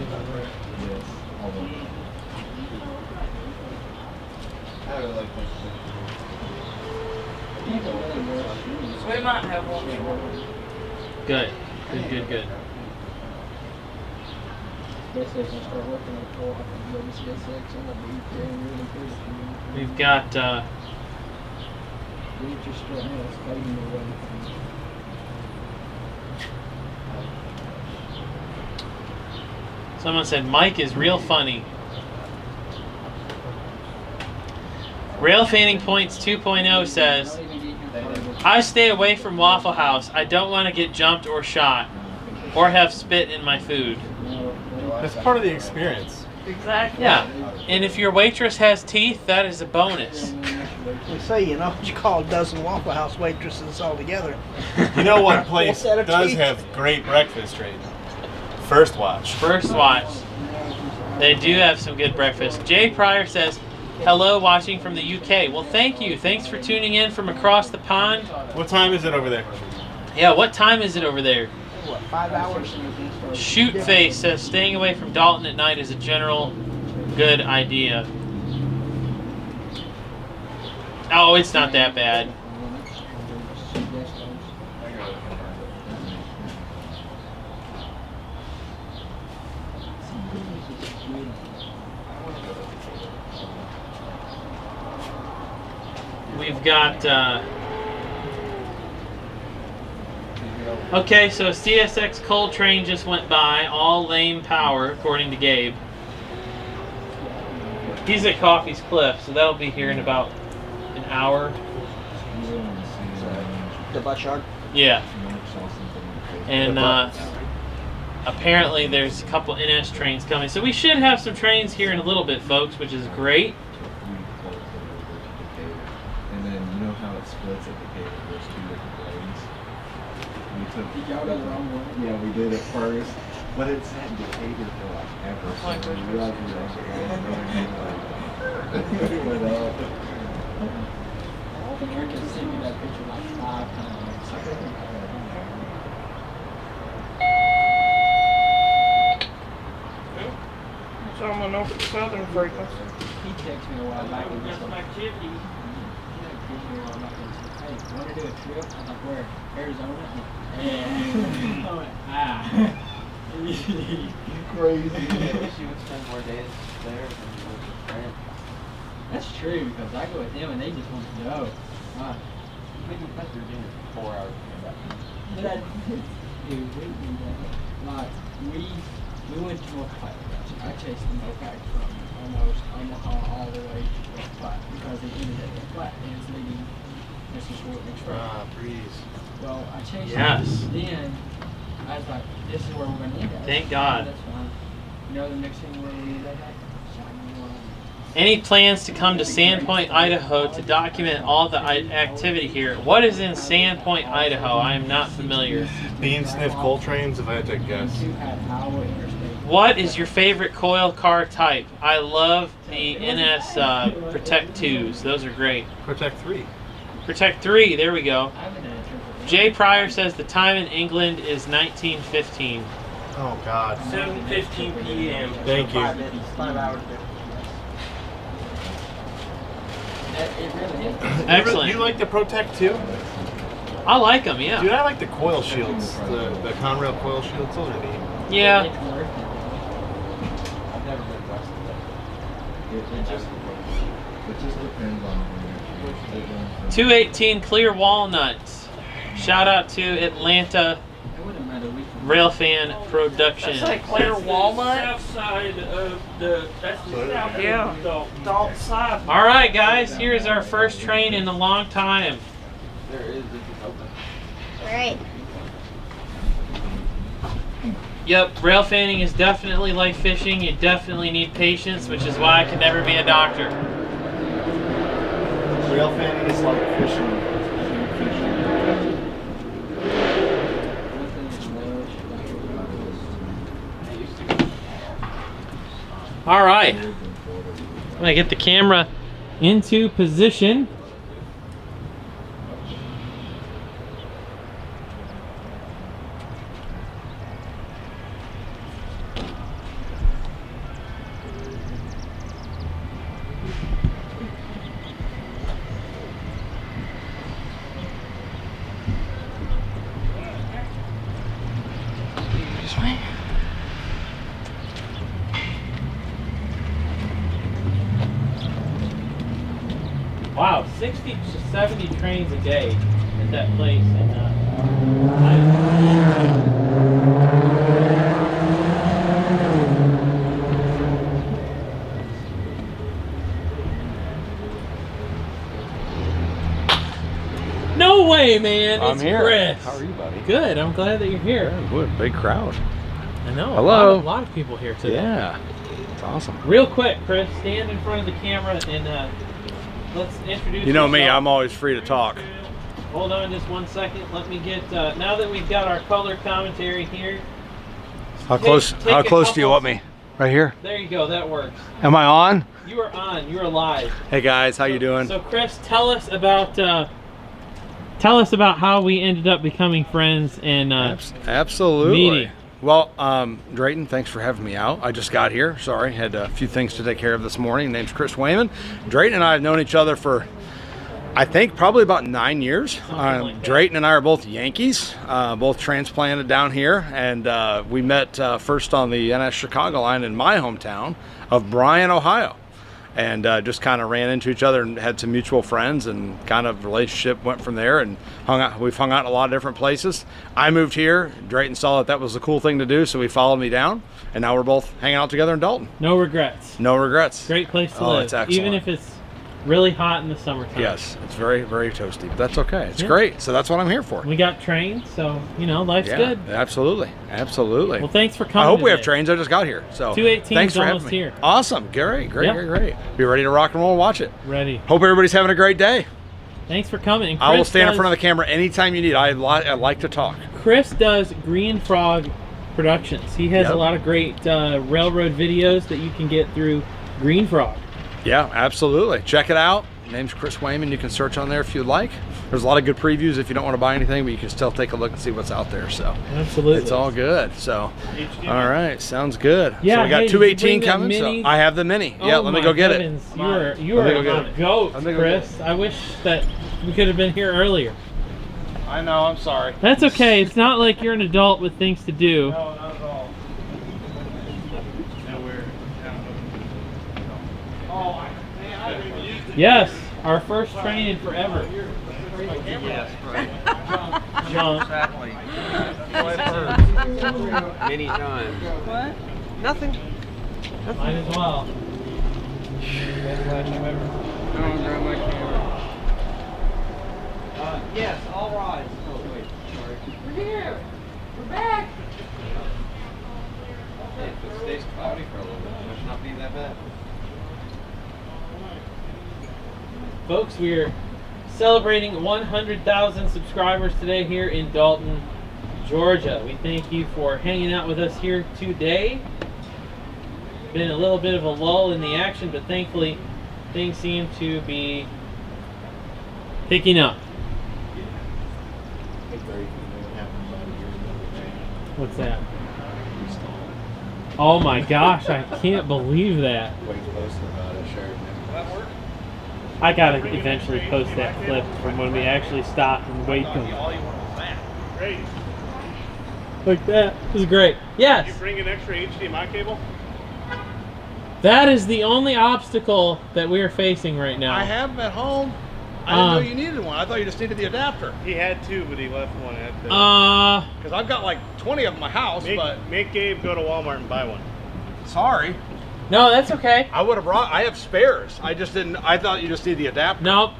So we might have one more. Good. Good, good, good. We've got someone said Mike is real funny. Rail Fanning Points 2.0 says, I stay away from Waffle House. I don't want to get jumped or shot or have spit in my food. That's part of the experience. Exactly. Yeah, and if your waitress has teeth, that is a bonus. We say, you know, what you call a dozen Waffle House waitresses all together. You know what place Set of does teeth. have great breakfast, right? First Watch. First Watch. They do have some good breakfast. Jay Pryor says, hello, watching from the UK. Well, thank you. Thanks for tuning in from across the pond. What time is it over there? Yeah, what time is it over there? What, 5 hours? Shoot Face says, staying away from Dalton at night is a general good idea. Oh, it's not that bad. We've got, okay, so CSX coal train just went by, all lame power, according to Gabe. He's at Coffee's Cliff, so that'll be here in about an hour. The bus yard? Yeah. And apparently there's a couple NS trains coming. So we should have some trains here in a little bit, folks, which is great. And then you know how it splits at Decatur, there's two different lanes. We took, yeah, we did at first, but it's at Decatur for like ever. So we realized we were on the wrong road. We went up. I think I can send you that picture like 5 times. So I'm on Norfolk Southern frequency. He texted me a while back and Got some activity. Hey, want to do a trip? I was like, where? Arizona? And I went, Crazy. She would spend more days there than you would with France. That's true, because I go with them and they just want to go. Right. Making cut through dinner for 4 hours. But I did, dude, we did that. Like, we went to North Platte. I chased the Mopac from almost Omaha all the way to North Platte because it ended at North Platte and it's leading Mr. Short Express. Ah, breeze. Well, I chased Yes. it. Then I was like, this is where we're going to end at. Thank God. That's fine. You know, the next thing where we ended at? Any plans to come to Sandpoint, Idaho to document all the activity here? What is in Sandpoint, Idaho? I am not familiar. Bean sniff coal trains, if I had to guess. What is your favorite coil car type? I love the NS Protect 2s. Those are great. Protect 3. Protect 3, there we go. Jay Pryor says the time in England is 1915. Oh, God. 7:15 p.m. Thank you. 5 hours difference. Excellent. You like the Protect 2? I like them, yeah. Dude, I like the coil shields, the Conrail coil shields. Those are neat. Yeah. I've never been west of that. It just depends on when 218 Clear Walnuts. Shout out to Atlanta Railfan Productions. That's like Clear Walnut. South side of the. That's the south Yeah. end of Dalton side. All right, guys. Here's our first train in a long time. There is, if it's open. Right. Yep, rail fanning is definitely like fishing. You definitely need patience, which is why I can never be a doctor. Rail fanning is like fishing. All right, I'm gonna get the camera into position. Wow, 60 to 70 trains a day at that place. No way, man! I'm it's here. Chris. How are you, buddy? Good. I'm glad that you're here. Yeah, good. Big crowd. I know. Hello. A lot of people here today. Yeah. It's awesome. Real quick, Chris, stand in front of the camera and let's introduce You know me, yourself. I'm always free to talk. Hold on just 1 second. Let me get, now that we've got our color commentary here. How close do you want me? Right here? There you go, that works. Am I on? You are on, you are live. Hey guys, how you doing? So Chris, tell us about how we ended up becoming friends and Absolutely. meeting. Well, Drayton, thanks for having me out. I just got here. Sorry, had a few things to take care of this morning. Name's Chris Wayman. Drayton and I have known each other for, I think, probably about 9 years. Drayton and I are both Yankees, both transplanted down here, and we met first on the NS Chicago line in my hometown of Bryan, Ohio. And just kind of ran into each other and had some mutual friends, and kind of relationship went from there, and hung out. We've hung out in a lot of different places. I moved here. Drayton saw that was a cool thing to do, so he followed me down, and now we're both hanging out together in Dalton. No regrets. No regrets. Great place to Oh, live. it's excellent. Even if it's really hot in the summertime. Yes, it's very, very toasty, but that's okay. It's Yeah. great. So that's what I'm here for. We got trains, so you know life's Yeah, good. absolutely, absolutely. Well, thanks for coming. I hope we have today. trains. I just got here, so 218 thanks is for having almost me. here. Awesome, great, great, Yep. great, great. Be ready to rock and roll and watch it. Ready. Hope everybody's having a great day. Thanks for coming. And I will Chris stand in does- front of the camera anytime you need. I like to talk. Chris does Green Frog Productions. He has Yep. a lot of great railroad videos that you can get through Green Frog. Yeah, absolutely. Check it out. Name's Chris Wayman. You can search on there if you'd like. There's a lot of good previews if you don't want to buy anything, but you can still take a look and see what's out there. So Absolutely. it's all good. So all right, sounds good. Yeah, so we got hey, 218 did you bring coming. the So mini? I have the mini. Yeah, Oh let me my go get goodnens. it. You Let me are go get a it. goat, Let me go get Chris. I wish that we could have been here earlier. I know. I'm sorry. That's okay. It's not like you're an adult with things to do. No, not at all. Yes, our first train in forever. Yes, right. John. Exactly. Many times. What? Nothing. Might as well. Yes, all rise. Oh, wait. Sorry. We're here. We're back. If it stays cloudy for a little bit, it must not be that bad. Folks, we're celebrating 100,000 subscribers today here in Dalton, Georgia. We thank you for hanging out with us here today. Been a little bit of a lull in the action, but thankfully things seem to be picking up. What's that? Oh my gosh, I can't believe that. I gotta eventually post that clip from when we actually stopped and weighed them. Great. Like that. This is great. Yes. Did you bring an extra HDMI cable? That is the only obstacle that we are facing right now. I have them at home. I didn't know you needed one. I thought you just needed the adapter. He had two, but he left one at the... Because I've got like 20 of them in my house, but... Make Gabe go to Walmart and buy one. Sorry. No, that's okay. I would have brought... I have spares. I just didn't... I thought you just needed the adapter. No,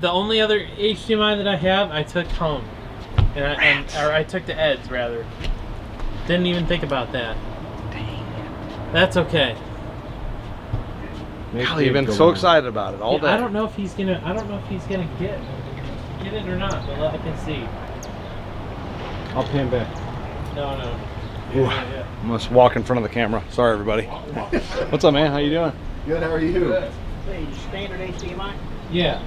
the only other HDMI that I have, I took home. Or I took to Ed's, rather. Didn't even think about that. Dang. That's okay. Golly, you've been so excited about it all day. I don't know if he's gonna. I don't know if he's gonna get it or not. But I can see. I'll pan back. No. Ooh, I must walk in front of the camera. Sorry, everybody. What's up, man? How you doing? Good. How are you? Say standard HDMI. Yeah.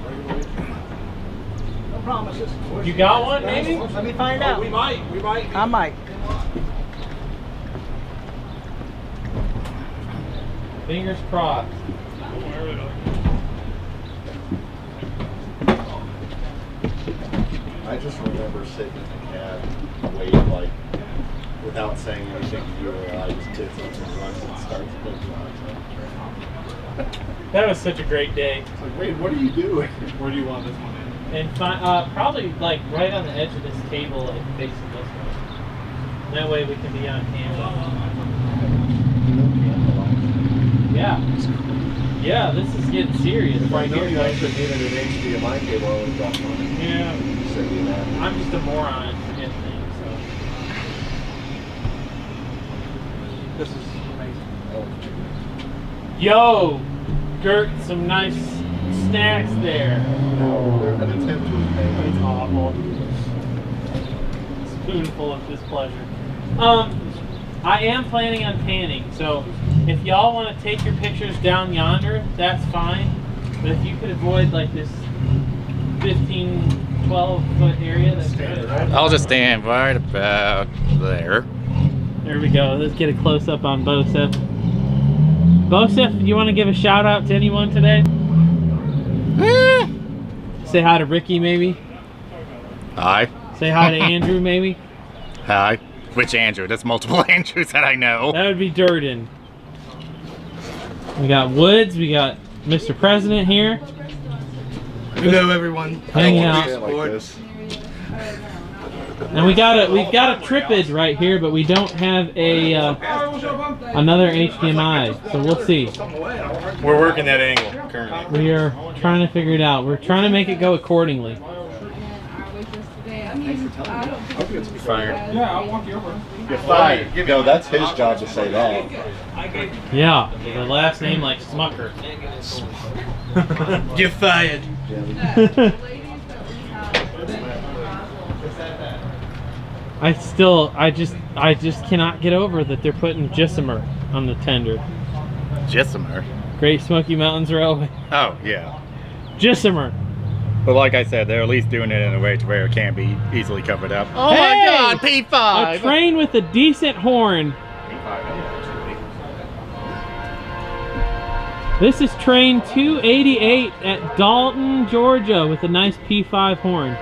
No promises. You got one, maybe? Let me find out. We might. I might. Fingers crossed. I just remember sitting in the cab, waiting like, without saying anything to you, I just tits up and runs and starts clicking. That was such a great day. It's like, wait, what are you doing? Where do you want this one in? And probably like right on the edge of this table, like facing this one. That way we can be on camera. Yeah. Yeah, this is getting serious. If I right know here, you guys. actually needed an HDMI cable, I would have got one. Yeah. Send you that. I'm just a moron and forget things, so. This is amazing. Yo! Gert, some nice snacks there. An attempt to repay. It's awful. Spoonful of displeasure. I am planning on panning, so if y'all want to take your pictures down yonder, that's fine. But if you could avoid like this 15, 12 foot area, that's good. I'll just stand right about there. There we go. Let's get a close up on Bosef. Bosef, you want to give a shout out to anyone today? Say hi to Ricky, maybe. Hi. Say hi to Andrew, maybe. Hi. Which Andrew? That's multiple Andrews that I know. That would be Durden. We got Woods. We got Mr. President here. Hello, everyone. Hanging out. Like this. And we've got a tripod right here, but we don't have a another HDMI. So we'll see. We're working that angle currently. We are trying to figure it out. We're trying to make it go accordingly. Fired. Yeah, I'll walk you over. You're fired. No, that's his job to say that. Yeah, the last name like Smucker. You're fired. I just cannot get over that they're putting Gissmer on the tender. Gissmer? Great Smoky Mountains Railway. Oh, yeah. Gissmer. But like I said, they're at least doing it in a way to where it can't be easily covered up. Oh my God, P5! A train with a decent horn. This is train 288 at Dalton, Georgia with a nice P5 horn.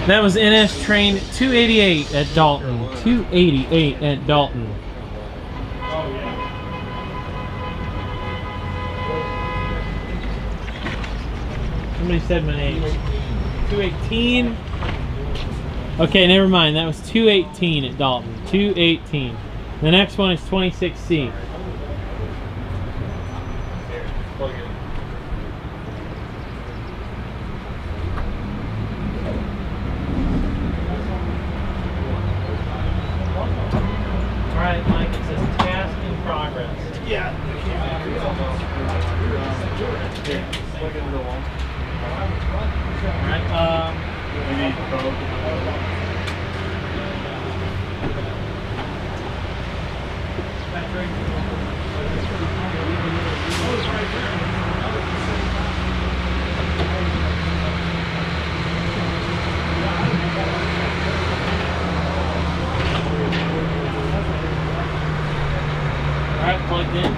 That was NS train 288 at Dalton. 288 at Dalton. Somebody said my age. 218. Okay, never mind. That was 218 at Dalton. 218. The next one is 26C. Alright, Mike, it says task in progress. Yeah. Alright, we need both. Alright, plugged in.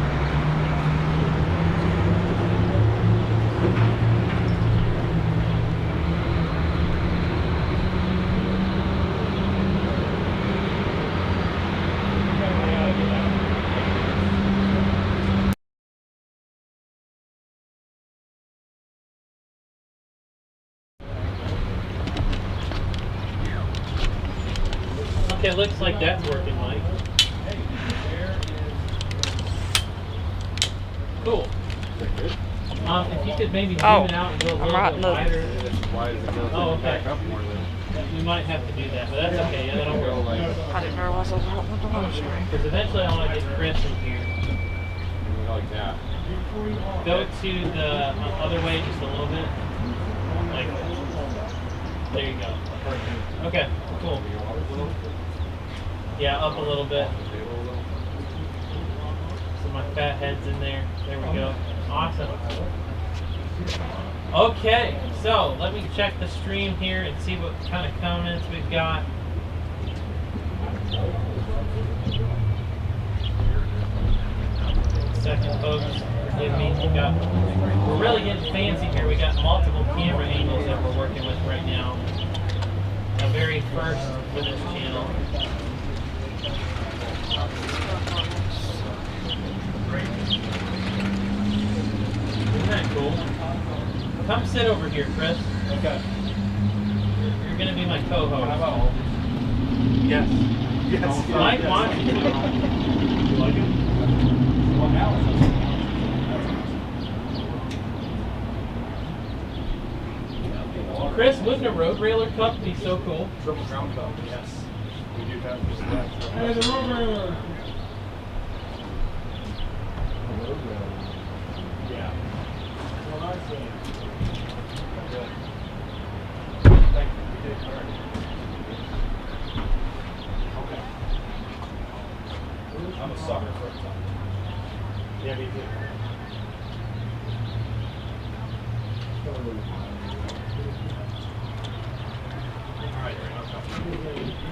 Okay, looks like that's working, Mike. Cool. If you could maybe zoom it out and go a little bit wider. Oh, okay. We might have to do that, but that's okay. Yeah, that'll work. I didn't realize I was out with the laundry. Because eventually I want to get Chris in here. Like that. Go to the other way just a little bit. Like, there you go. Perfect. Okay, cool. Yeah, up a little bit. So my fat head's in there. There we go. Awesome. Okay, so let me check the stream here and see what kind of comments we've got. Second, folks, forgive me. We're really getting fancy here. We got multiple camera angles that we're working with right now. The very first for this channel. Isn't that cool? Come sit over here, Chris. Okay. You're gonna be my co-host. How about Yes. Yes. Mike wants you to. You like it? Well, now Chris, wouldn't a road railer cup be so cool? Triple Crown Cup, yes. We do have just that. Hey, the road railer. Yeah. Well, I see. Good. Thank you. You did great. Okay. I'm a sucker for a time. Yeah, me too.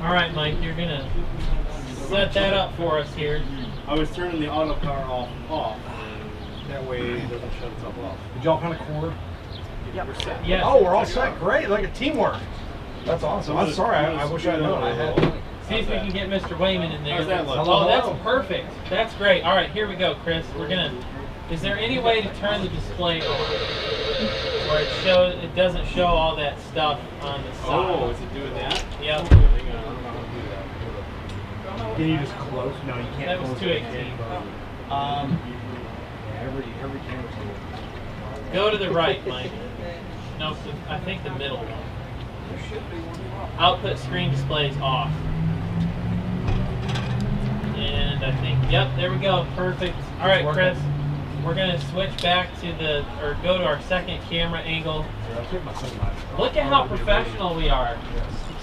All right, Mike, you're gonna set that up for us here. I was turning the auto power off. That way it doesn't shut itself off. Did y'all kind of cord? Yep. We're set. Yes. Oh, we're all set. Great. Look at teamwork. That's awesome. I'm sorry. I wish I had known. I had. See if we can get Mr. Wayman in there. How's that look? Oh, that's perfect. That's great. All right, here we go, Chris. We're gonna. Is there any way to turn the display on where it doesn't show all that stuff on the side? Oh, is it doing that? Yep. I don't know how to do that. Can you just close? No, you can't. That was 218. Every camera's cool. Go to the right, Mike. No, I think the middle one. Output screen display is off. And I think, yep, there we go. Perfect. All right, Chris. We're going to switch back to go to our second camera angle. Look at how professional we are.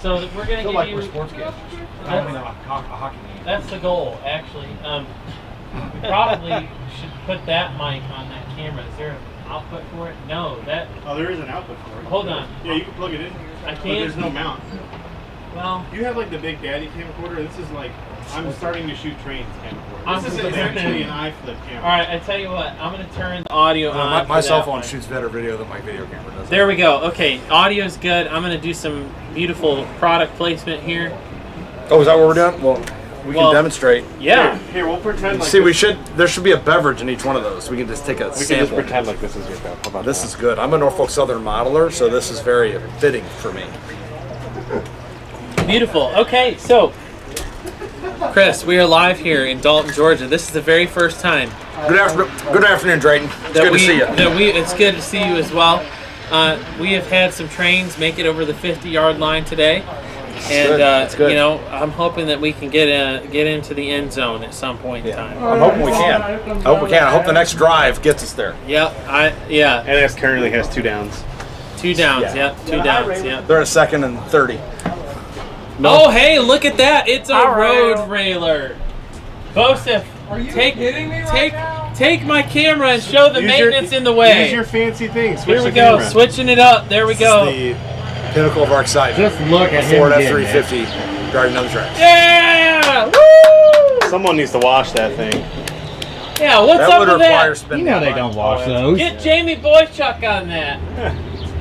So we're going to give you... We're sportscasters. I mean, a hockey game. That's the goal, actually. We probably should put that mic on that camera. Is there an output for it? No, that... Oh, there is an output for it. Hold on. Yeah, you can plug it in. I can't. But there's no mount. Well... You have like the big daddy camcorder. This is like I'm starting to shoot trains camcorder. I'm This is actually an iFlip camera. All right, I tell you what, I'm gonna turn the audio on. My for cell that phone one. shoots better video than my video camera does. There we go. Okay, audio's good. I'm gonna do some beautiful product placement here. Oh, is that what we're doing? Well, we can demonstrate. Yeah. Here, we'll pretend like See, this. there should be a beverage in each one of those. We can just take a We can just sample. pretend like this is your cup. How about This that? is good. I'm a Norfolk Southern modeler, so this is very fitting for me. Beautiful. Okay, so Chris, we are live here in Dalton, Georgia. This is the very first time. Good afternoon, Drayton. It's good to see you. It's good to see you as well. We have had some trains make it over the 50-yard line today, and That's good. you know, I'm hoping that we can get into the end zone at some point in time. I'm hoping we can. I hope we can. I hope the next drive gets us there. Yep. NS currently has 2 downs. 2 downs. Yep. 2 downs. Yep. They're at 2nd and 30. Oh, hey, look at that! It's a road railer. Joseph, take my camera and show the maintenance in the way. Use your fancy thing. Switch Here we the go, camera. switching it up. There we go. The pinnacle of our excitement. Just look at Ford him getting F-350 driving down the track. Yeah! Woo! Someone needs to wash that thing. Yeah, what's That up would with require that? spending. You know they don't wash those. Get Jamie Boychuk on that.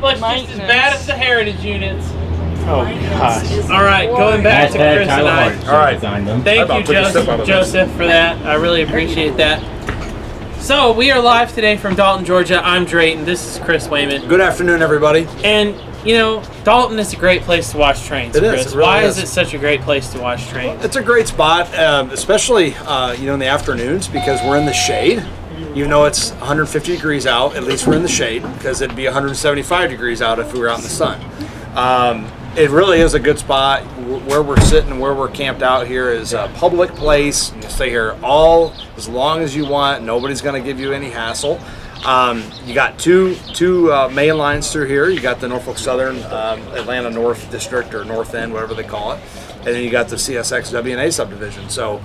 Looks just as bad as the Heritage units. Oh gosh. All right, going back to Chris and I. All right. Thank you, Joseph, for that. I really appreciate that. So we are live today from Dalton, Georgia. I'm Drayton. This is Chris Wayman. Good afternoon, everybody. And you know, Dalton is a great place to watch trains. It is, Chris. it really Why is. is it such a great place to watch trains? It's a great spot, especially in the afternoons because we're in the shade. Even though it's 150 degrees out, at least we're in the shade because it'd be 175 degrees out if we were out in the sun. It really is a good spot. Where we're sitting, where we're camped out here is a public place. You stay here as long as you want. Nobody's going to give you any hassle. You got two main lines through here. You got the Norfolk Southern Atlanta North District or North End, whatever they call it, and then you got the CSX W&A subdivision. So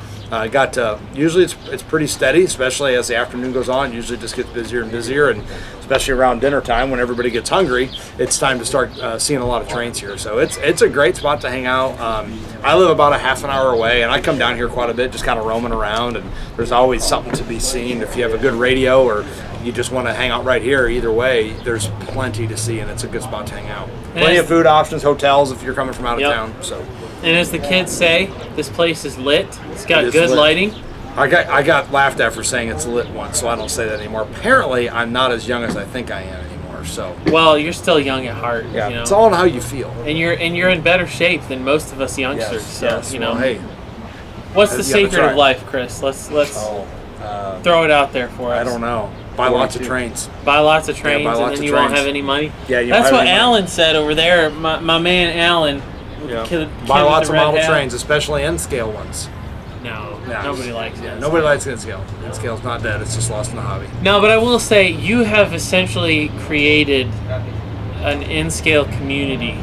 usually it's pretty steady, especially as the afternoon goes on. Usually it just gets busier and busier, and especially around dinner time when everybody gets hungry, it's time to start seeing a lot of trains here. So it's a great spot to hang out. I live about a half an hour away, and I come down here quite a bit, just kind of roaming around, and there's always something to be seen. If you have a good radio or you just want to hang out right here, either way, there's plenty to see, and it's a good spot to hang out. Plenty of food options, hotels if you're coming from out of town. So. And as the kids say, this place is lit. It's got It is good lit. lighting. I got laughed at for saying it's lit once, so I don't say that anymore. Apparently, I'm not as young as I think I am anymore. So. Well, you're still young at heart. Yeah, you know? it's all on how you feel. And you're in better shape than most of us youngsters. Yes, So yes. you know, Well, hey, what's the you gotta secret try. of life, Chris? Let's throw it out there for us. I don't know. Buy lots of trains. Buy lots of trains, buy and lots then of you won't trains. have any money. Yeah, you That's won't have what any money. Alan said over there. My man Alan. Yeah. Kid Buy with lots the of red model hat. trains, especially N-scale ones. No, Yeah. nobody likes it. Nobody likes N-scale. N-scale's not dead. It's just lost in the hobby. No, but I will say you have essentially created an N-scale community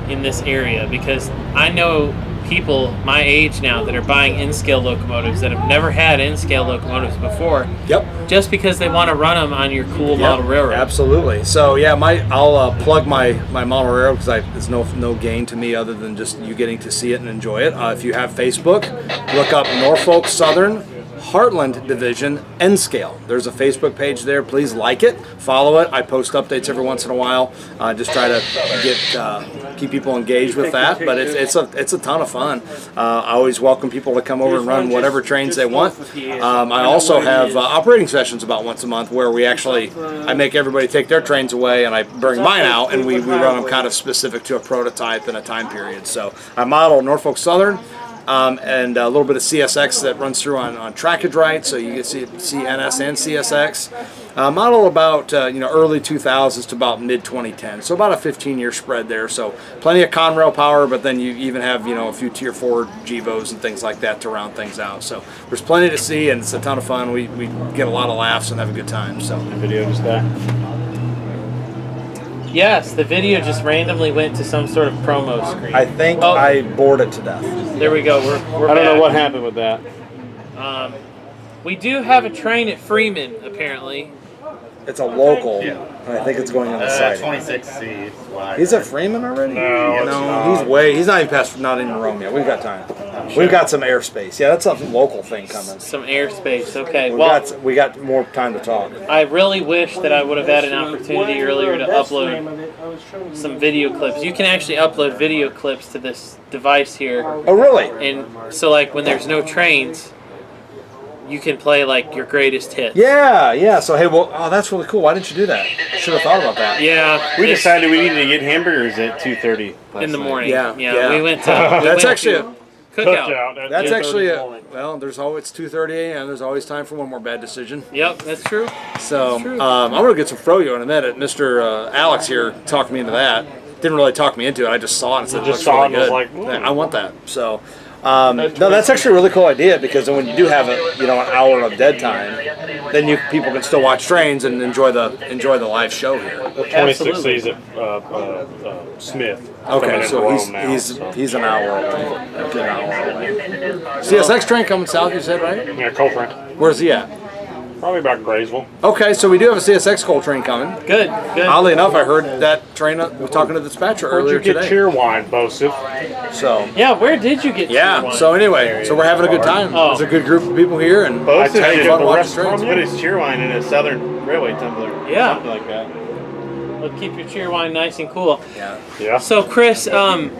in this area, because I know people my age now that are buying N-scale locomotives that have never had N-scale locomotives before. Yep. Just because they want to run them on your cool model railroad. Absolutely. So yeah, I'll plug my model railroad because there's no gain to me other than just you getting to see it and enjoy it. If you have Facebook, look up Norfolk Southern Heartland Division N-scale. There's a Facebook page there. Please like it, follow it. I post updates every once in a while. Just try to keep people engaged with that. But it's a ton of fun. I always welcome people to come over and run whatever trains they want. I also have operating sessions about once a month where I make everybody take their trains away and I bring mine out and we run them kind of specific to a prototype and a time period. So I model Norfolk Southern. And a little bit of CSX that runs through on trackage right, so you can see NS and CSX. Model about early 2000s to about mid 2010, so about a 15-year spread there. So plenty of Conrail power, but then you even have a few Tier 4 GEVOs and things like that to round things out. So there's plenty to see, and it's a ton of fun. We get a lot of laughs and have a good time. So The video just that. Yes, the video just randomly went to some sort of promo screen. I think I bored it to death. There we go. We're I don't know back. what happened with that. We do have a train at Freeman, apparently. It's a local, and I think it's going on the side. 26C. He's a Freeman already? No, he's not even past, not in Rome yet. We've got time. We've got some airspace. Yeah, that's a local thing coming. Some airspace, okay. We got more time to talk. I really wish that I would have had an opportunity earlier to upload some video clips. You can actually upload video clips to this device here. Oh, really? And so, like, when there's no trains, you can play, like, your greatest hits. Yeah. So, hey, well, that's really cool. Why didn't you do that? Should have thought about that. Yeah. We decided we needed to get hamburgers at 2:30 in the morning. Yeah. We went to. That's actually a cookout. That's actually there's always 2:30 a.m. There's always time for one more bad decision. Yep, that's true. So I'm gonna get some froyo in a minute. Mr. Alex here talked me into that. Didn't really talk me into it. I just saw it and said it looks really good. I want that. So no, that's actually a really cool idea, because then when you do have an hour of dead time, then people can still watch trains and enjoy the live show here. 26C's at Smith. Okay, so he's an hour away. CSX train coming south, you said, right? Yeah, coal train. Where's he at? Probably about Graysville. Okay, so we do have a CSX coal train coming. Good. Oddly enough, I heard that train. We're talking to the dispatcher earlier today. Where'd you get cheer wine, Bosif? So. Yeah, where did you get cheer wine? So anyway, so we're having a good time. There's a good group of people here, and Bosif having fun watching trains. Put his cheer wine in a Southern Railway tumbler. Yeah. Something like that. Well, keep your cheer wine nice and cool. Yeah. So, Chris, so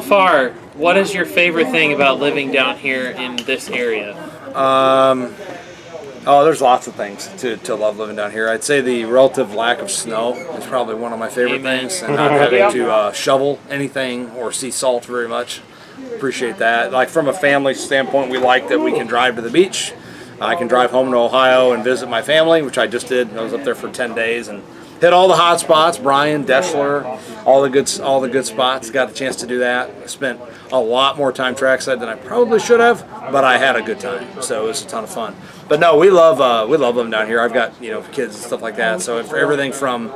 far, what is your favorite thing about living down here in this area? There's lots of things to love living down here. I'd say the relative lack of snow is probably one of my favorite things, and not having to shovel anything or see salt very much. Appreciate that. Like, from a family standpoint, we like that we can drive to the beach. I can drive home to Ohio and visit my family, which I just did. I was up there for 10 days and hit all the hot spots. Bryan, Deschler, all the good spots. Got a chance to do that. I spent a lot more time trackside than I probably should have, but I had a good time. So it was a ton of fun. But no, we love them down here. I've got kids and stuff like that. So for everything from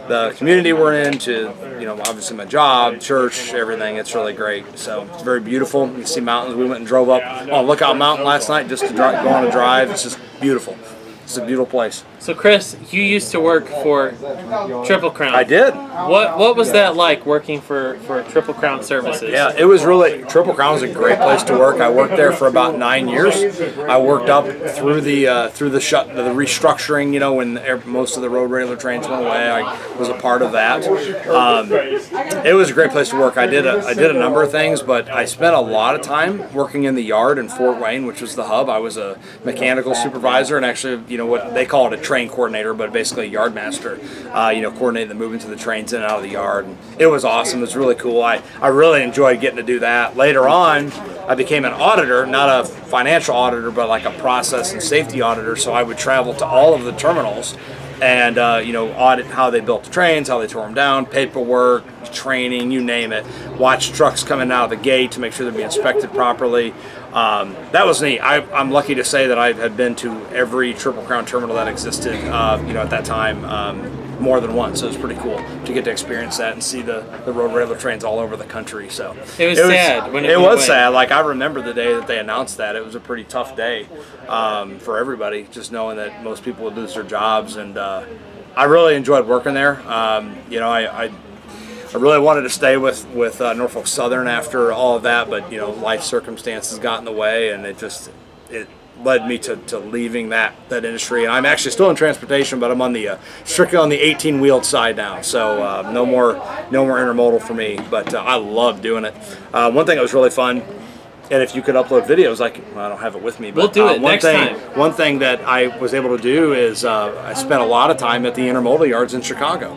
the community we're in to obviously my job, church, everything, it's really great. So it's very beautiful. You see mountains. We went and drove up on Lookout Mountain last night just to go on a drive. It's just beautiful. It's a beautiful place. So, Chris, you used to work for Triple Crown. I did. What was that like, working for Triple Crown Services? Yeah, it was really, Triple Crown was a great place to work. I worked there for about 9 years. I worked up through the restructuring, when most of the road railer trains went away. I was a part of that. It was a great place to work. I did a number of things, but I spent a lot of time working in the yard in Fort Wayne, which was the hub. I was a mechanical supervisor and actually, what they call it, a train coordinator, but basically a yard master, coordinating the movement of the trains in and out of the yard. And it was awesome. It was really cool. I really enjoyed getting to do that. Later on, I became an auditor, not a financial auditor, but like a process and safety auditor. So I would travel to all of the terminals and audit how they built the trains, how they tore them down, paperwork, training, you name it. Watch trucks coming out of the gate to make sure they're being inspected properly. That was neat. I'm lucky to say that I had been to every Triple Crown terminal that existed, at that time, more than once. So it was pretty cool to get to experience that and see the road railer trains all over the country. So it was sad. It was sad. Like, I remember the day that they announced that. It was a pretty tough day for everybody, just knowing that most people would lose their jobs. And I really enjoyed working there. I really wanted to stay with Norfolk Southern after all of that, but life circumstances got in the way, and it led me to leaving that industry. And I'm actually still in transportation, but I'm on the strictly on the 18-wheeled side now. So no more intermodal for me. But I love doing it. One thing that was really fun. And if you could upload videos, I don't have it with me, but we'll do it next time. One thing that I was able to do is I spent a lot of time at the intermodal yards in Chicago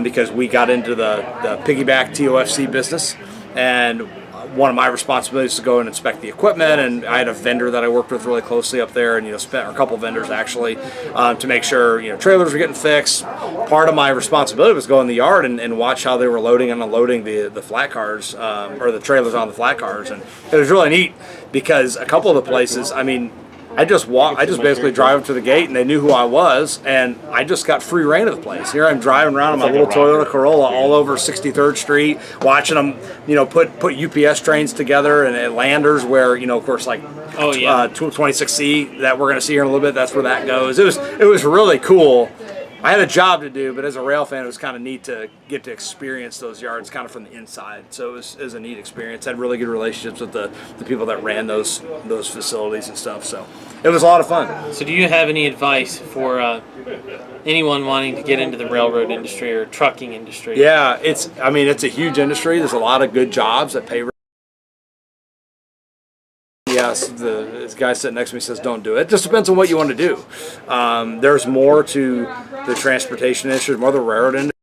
because we got into the piggyback TOFC business, and one of my responsibilities was to go and inspect the equipment, and I had a vendor that I worked with really closely up there, and a couple vendors actually, to make sure trailers were getting fixed. Part of my responsibility was go in the yard and watch how they were loading and unloading the flat cars, or the trailers on the flat cars, and it was really neat because a couple of the places, I just basically drive up to the gate, and they knew who I was, and I just got free reign of the place. Here I'm driving around in my little Toyota Corolla all over 63rd Street, watching them, put UPS trains together and at Landers, where of course, like 26C that we're going to see here in a little bit. That's where that goes. It was really cool. I had a job to do, but as a rail fan, it was kind of neat to get to experience those yards kind of from the inside. So it was a neat experience. I had really good relationships with the people that ran those facilities and stuff. So it was a lot of fun. So do you have any advice for anyone wanting to get into the railroad industry or trucking industry? Yeah, it's a huge industry. There's a lot of good jobs that pay. Yes, the guy sitting next to me says don't do it. It just depends on what you want to do. There's more to the transportation industry, more the railroad industry.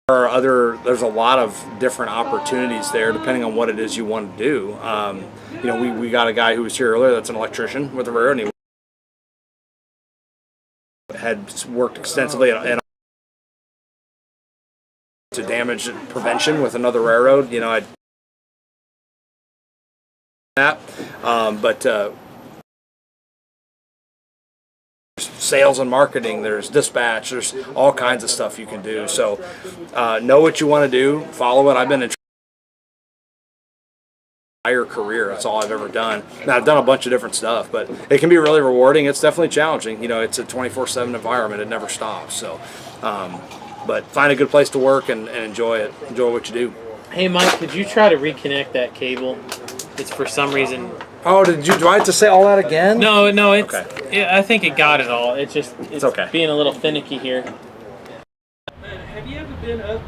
There's a lot of different opportunities there depending on what it is you want to do. We got a guy who was here earlier that's an electrician with the railroad, and he had worked extensively to damage prevention with another railroad. But sales and marketing, there's dispatch, there's all kinds of stuff you can do. So know what you want to do, follow it. I've been in my entire career. That's all I've ever done. Now, I've done a bunch of different stuff, but it can be really rewarding. It's definitely challenging. It's a 24/7 environment. It never stops. So, but find a good place to work and enjoy it. Enjoy what you do. Hey, Mike, could you try to reconnect that cable? It's for some reason. Oh, do I have to say all that again? No, it's. Okay. I think it got it all. It's okay. Being a little finicky here. Have you ever been up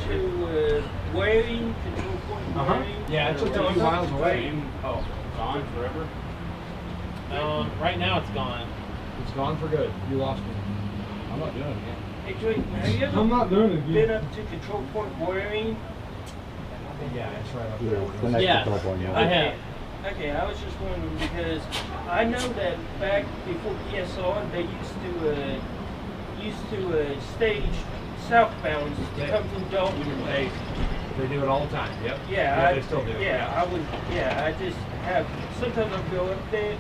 to Waring, Control Point Waring? Yeah, it's just a few miles away. Oh, gone forever? Right now it's gone. It's gone for good. You lost me. I'm not doing it again. Hey, Drake, have you ever been up to Control Point Waring? Yeah, it's right up there. The next I have. Okay, I was just wondering because I know that back before PSR, they used to stage southbounds to come from Dalton. They do it all the time. Yep. Yeah, they still do. Yeah, I just have. Sometimes I'll go up there.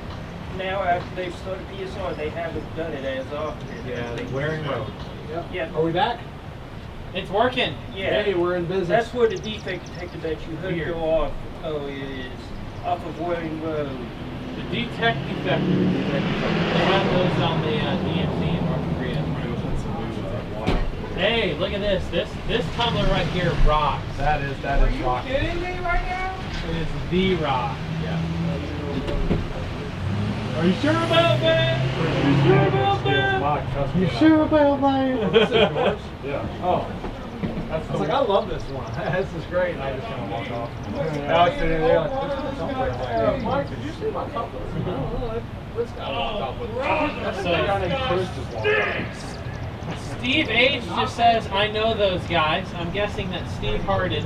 Now after they've started PSR, they haven't done it as often. Yeah, the Waring Road. Yep. Yeah. Are we back? It's working. Yeah. Hey, we're in business. That's where the defect detector that you hook go off. Oh, it is off of Waring Road. The detect defector. They have those on the DMC in North Korea. Hey, look at this. This tumbler right here rocks. That is rock. Are you kidding me right now? It is the rock. Yeah. Are you sure about that? You sure about that? You sure about that? This is yours? Yeah. Oh. I was like, I love this one. This is great. And I just kind of walked off. Alex sitting there like, this is something. I'm like, Mike, did you see my cup? This guy walked off with it. That's the guy named Chris just walked off. Steve H just says, I know those guys. I'm guessing that Steve Harden.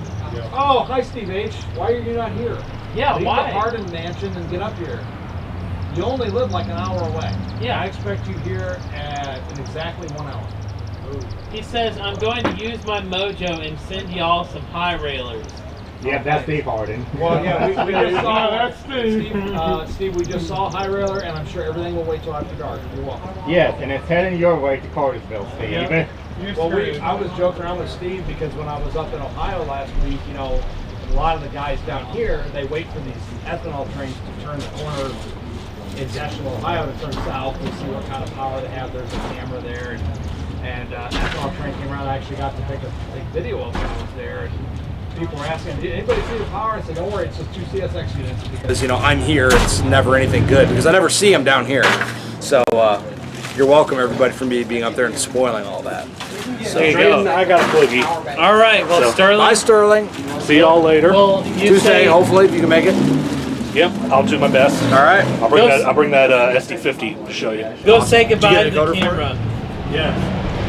Oh, hi Steve H. Why are you not here? Yeah, leave why? the Harden mansion and get up here. You only live like an hour away. Yeah. I expect you here in exactly 1 hour. He says, I'm going to use my mojo and send y'all some high railers. Yeah, that's Steve Harden. Well, yeah, we just saw that's Steve. Steve, we just saw high railer, and I'm sure everything will wait till after dark. You're welcome. Yes, and it's heading your way to Cartersville, Steve. Yeah. Well, I was joking around with Steve because when I was up in Ohio last week, a lot of the guys down here, they wait for these ethanol trains to turn the corner in National Ohio to turn south to see what kind of power they have. There's a camera there, and ethanol train came around. I actually got to take video of when I was there. And people were asking, did anybody see the power? I said, don't worry, it's just 2 CSX units. Because I'm here, it's never anything good because I never see them down here. So you're welcome, everybody, for me being up there and spoiling all that. So there you go. I got a boogie. All right, well, Sterling. Bye, Sterling. See y'all later. Well, Tuesday, hopefully, if you can make it. Yep, I'll do my best. All right. I'll bring that SD50 to show you. Go say goodbye to the camera. Yeah.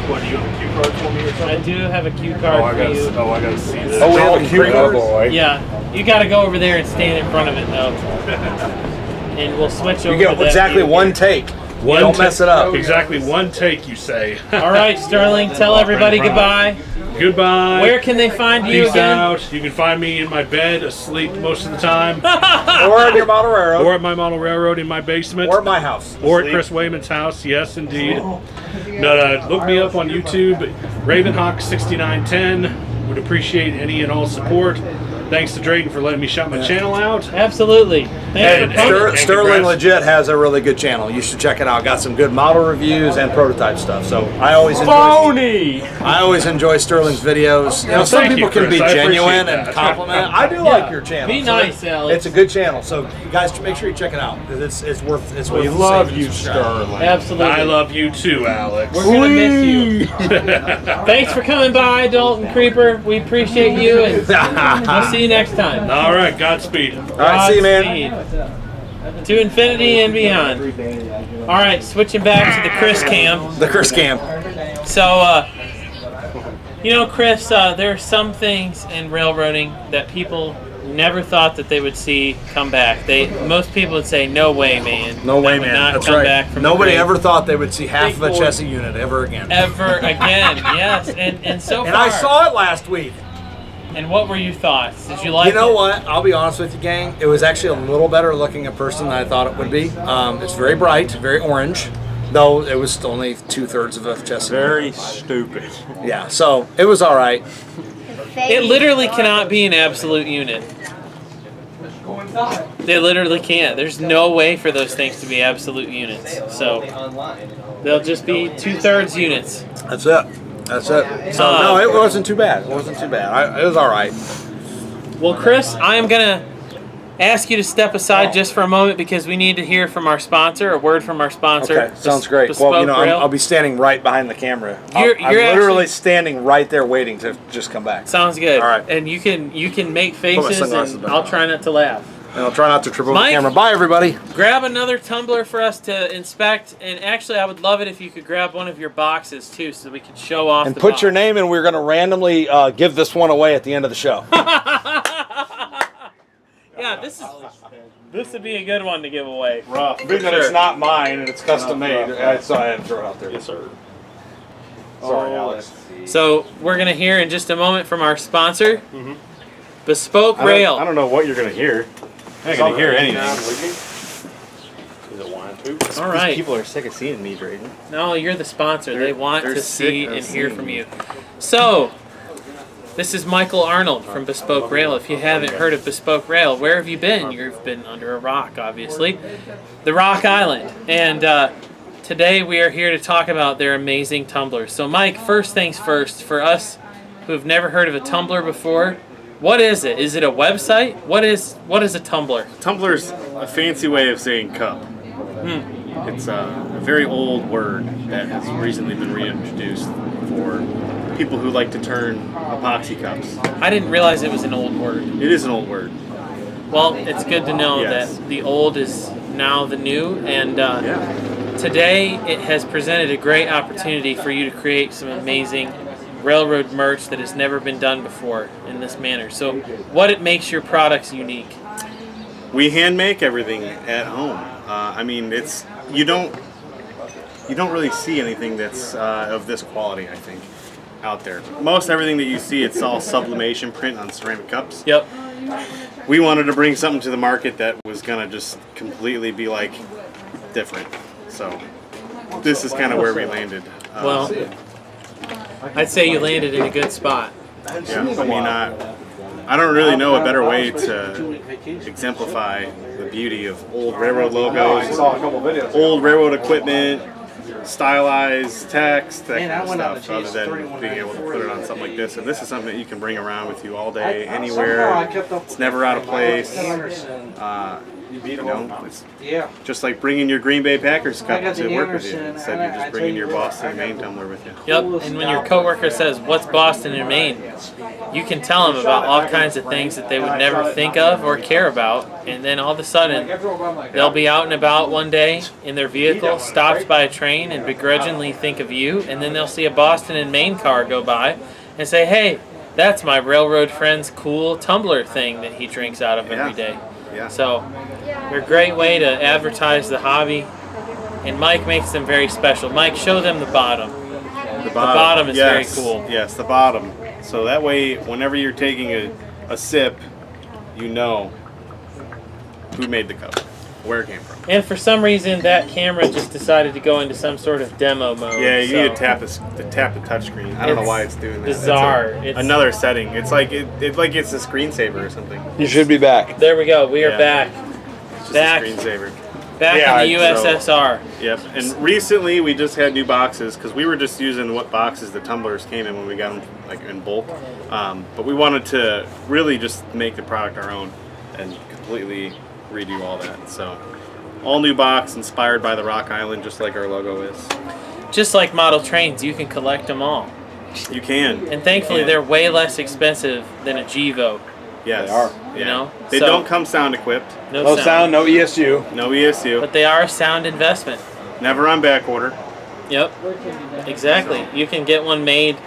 What, do you have a cue card for me or something? I do have a cue card for you. Oh, I gotta see this. Oh, we have a cue card? Boy. Yeah, you got to go over there and stand in front of it, though. And we'll switch over You get to that exactly view one here. take. Don't mess it up. Exactly one take, you say. All right, Sterling, tell everybody goodbye. Goodbye. Where can they find you Peace again? out. You can find me in my bed, asleep most of the time. Or in your model railroad. Or at my model railroad in my basement. Or at my house. Or at Chris Wayman's house. Yes, indeed. Look me up on YouTube, Ravenhawk6910. Would appreciate any and all support. Thanks to Drayton for letting me shout my channel out. Absolutely. And Sterling legit has a really good channel. You should check it out. Got some good model reviews and prototype stuff. So I always enjoy Sterling's videos. You know, some people can be genuine and compliment. I do like your channel. Be nice, Alex. It's a good channel. So you guys, make sure you check it out because it's worth. We love you, Sterling. Absolutely. I love you too, Alex. We're gonna miss you. Thanks for coming by, Dalton Creeper. We appreciate you, and we'll see you next time. All right, Godspeed. All right, see you, man. To infinity and beyond. All right, switching back to the Chris cam. The Chris cam. So, you know, Chris, there are some things in railroading that people never thought that they would see come back. Most people would say, "No way, man." No way, That would man. not That's come right. back from Nobody the grave. ever thought they would see half of a chassis unit ever again. Ever again, yes. And so far. And I saw it last week. And what were your thoughts? Did you like it? You know what? I'll be honest with you, gang. It was actually a little better looking in person than I thought it would be. It's very bright, very orange, though it was only 2/3 of a chassis. Very stupid. Yeah, so it was all right. It literally cannot be an absolute unit. They literally can't. There's no way for those things to be absolute units. So they'll just be 2/3 units. That's it. That's it. So no, it wasn't too bad. It wasn't too bad. It was all right. Well, Chris, I am gonna ask you to step aside just for a moment because we need to hear from our sponsor, a word from our sponsor. Okay, sounds great. Bespoke Well, you know, Rail. I'll be standing right behind the camera. I'm You're literally actually standing right there waiting to just come back. Sounds good. All right. And you can make Put my faces, sunglasses and back I'll on. try not to laugh. And I'll try not to trip over Mike? the camera. Bye, everybody. Grab another tumbler for us to inspect, and actually, I would love it if you could grab one of your boxes too, so we could show off. And the put box. your name in. We're going to randomly give this one away at the end of the show. Yeah, this would be a good one to give away. Rough. For Being that sure. it's not mine and it's custom made, so I had to throw it out there. Yes, sir. Sorry, Alex. So we're gonna hear in just a moment from our sponsor, Bespoke Rail. I don't know what you're going to hear. I ain't going to hear anything. Is it wine too? All right. These people are sick of seeing me, Drayton. No, you're the sponsor. They want they're to see sick of and hear seeing from me. you. So, this is Michael Arnold from Bespoke Rail. If you haven't heard of Bespoke Rail, where have you been? You've been under a rock, obviously. The Rock Island. And today we are here to talk about their amazing tumblers. So, Mike, first things first, for us who have never heard of a tumbler before, what is it? Is it a website? What is a tumbler? Tumbler's a fancy way of saying cup. It's a very old word that has recently been reintroduced for people who like to turn epoxy cups. I didn't realize it was an old word. It is an old word. Well, it's good to know Yes. that the old is now the new, and today it has presented a great opportunity for you to create some amazing railroad merch that has never been done before in this manner. So what makes your products unique? We hand make everything at home. I mean, you don't really see anything that's of this quality, I think, out there. Most everything that you see, it's all sublimation print on ceramic cups. Yep. We wanted to bring something to the market that was gonna just completely be like different. So this is kind of where we landed. Well, I'd say you landed in a good spot. Yeah, I mean, I don't really know a better way to exemplify the beauty of old railroad logos, old railroad equipment, stylized text, that kind of stuff, other than being able to put it on something like this. And this is something that you can bring around with you all day, anywhere. It's never out of place. You know, it's just like bringing your Green Bay Packers cup to work with you, instead of just bringing your Boston, Maine tumbler with you. Yep, and when your coworker says, "What's Boston and Maine?" you can tell them about all kinds of things that they would never think of or care about, and then all of a sudden, they'll be out and about one day in their vehicle, stopped by a train, and begrudgingly think of you, and then they'll see a Boston and Maine car go by and say, "Hey, that's my railroad friend's cool tumbler thing that he drinks out of every day." Yeah. So they're a great way to advertise the hobby, and Mike makes them very special. Mike, show them the bottom. The bottom is very yes, cool. Yes, the bottom. So that way, whenever you're taking a sip, you know who made the cup, where it came from. And for some reason, that camera just decided to go into some sort of demo mode. Yeah, you so. need to tap the touchscreen. I don't know why it's doing that. Bizarre. It's another setting. It's like it's like it's a screensaver or something. You should be back. There we go. We are Yeah. back. It's just Back. a screensaver. Back in the USSR. Yep. And recently we just had new boxes because we were just using what boxes the tumblers came in when we got them like in bulk. But we wanted to really just make the product our own and completely redo all that. So all new box inspired by the Rock Island, just like our logo is. Just like model trains, you can collect them all. You can. And thankfully, they're way less expensive than a Gevo. Yes. They are. You know? They So- don't come sound equipped. No sound, no ESU. No ESU. But they are a sound investment. Never on back order. Yep. Exactly. You can get one made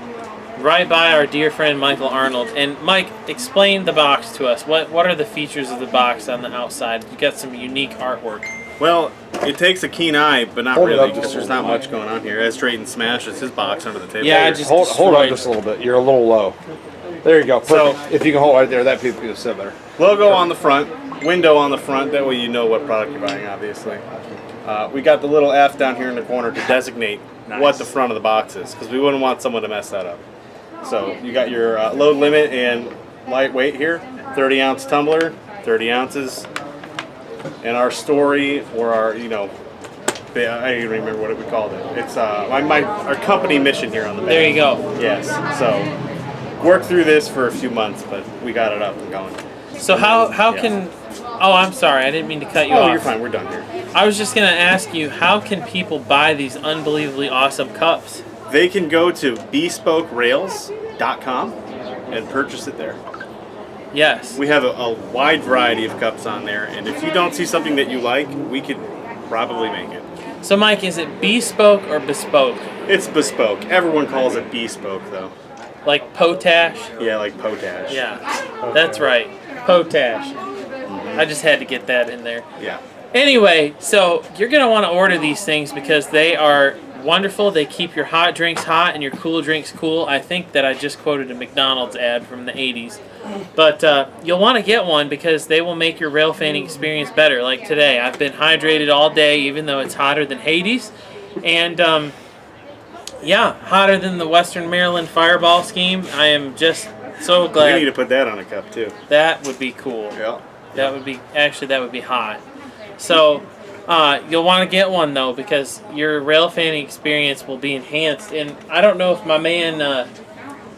right by our dear friend Michael Arnold. And Mike, explain the box to us. What are the features of the box on the outside? You got some unique artwork. Well, it takes a keen eye, but not Hold it really, up because just a there's not much going on here. As Drayton smashes his box under the table. Yeah, I just hold up destroyed. just a little bit. You're a little low. There you go. So- Perfect. If you can hold right there, that people will sit better. Logo on the front, window on the front, that way you know what product you're buying, obviously. We got the little F down here in the corner to designate what the front of the box is, because we wouldn't want someone to mess that up. So you got your load limit and lightweight here, 30-ounce tumbler, 30 ounces. And our story, or our, I don't even remember what we called it. It's our company mission here on the back. There you go. Yes. So worked through this for a few months, but we got it up and going. So how can... Oh, I'm sorry. I didn't mean to cut you off. Oh, you're fine. We're done here. I was just going to ask you, how can people buy these unbelievably awesome cups? They can go to bespokerails.com and purchase it there. Yes. We have a wide variety of cups on there, and if you don't see something that you like, we could probably make it. So, Mike, is it bespoke or bespoke? It's bespoke. Everyone calls it bespoke, though. Like potash? Yeah, like potash. Yeah, that's right. Potash. I just had to get that in there. Yeah. Anyway, so you're going to want to order these things because they are wonderful. They keep your hot drinks hot and your cool drinks cool. I think that I just quoted a McDonald's ad from the 80s. But you'll want to get one because they will make your rail fanning experience better. Like today, I've been hydrated all day even though it's hotter than Hades. And yeah, hotter than the Western Maryland Fireball scheme. I am just so glad. We need to put that on a cup, too. That would be cool. Yeah. That would be, actually, that would be hot. So, you'll want to get one, though, because your rail fanning experience will be enhanced. And I don't know if my man,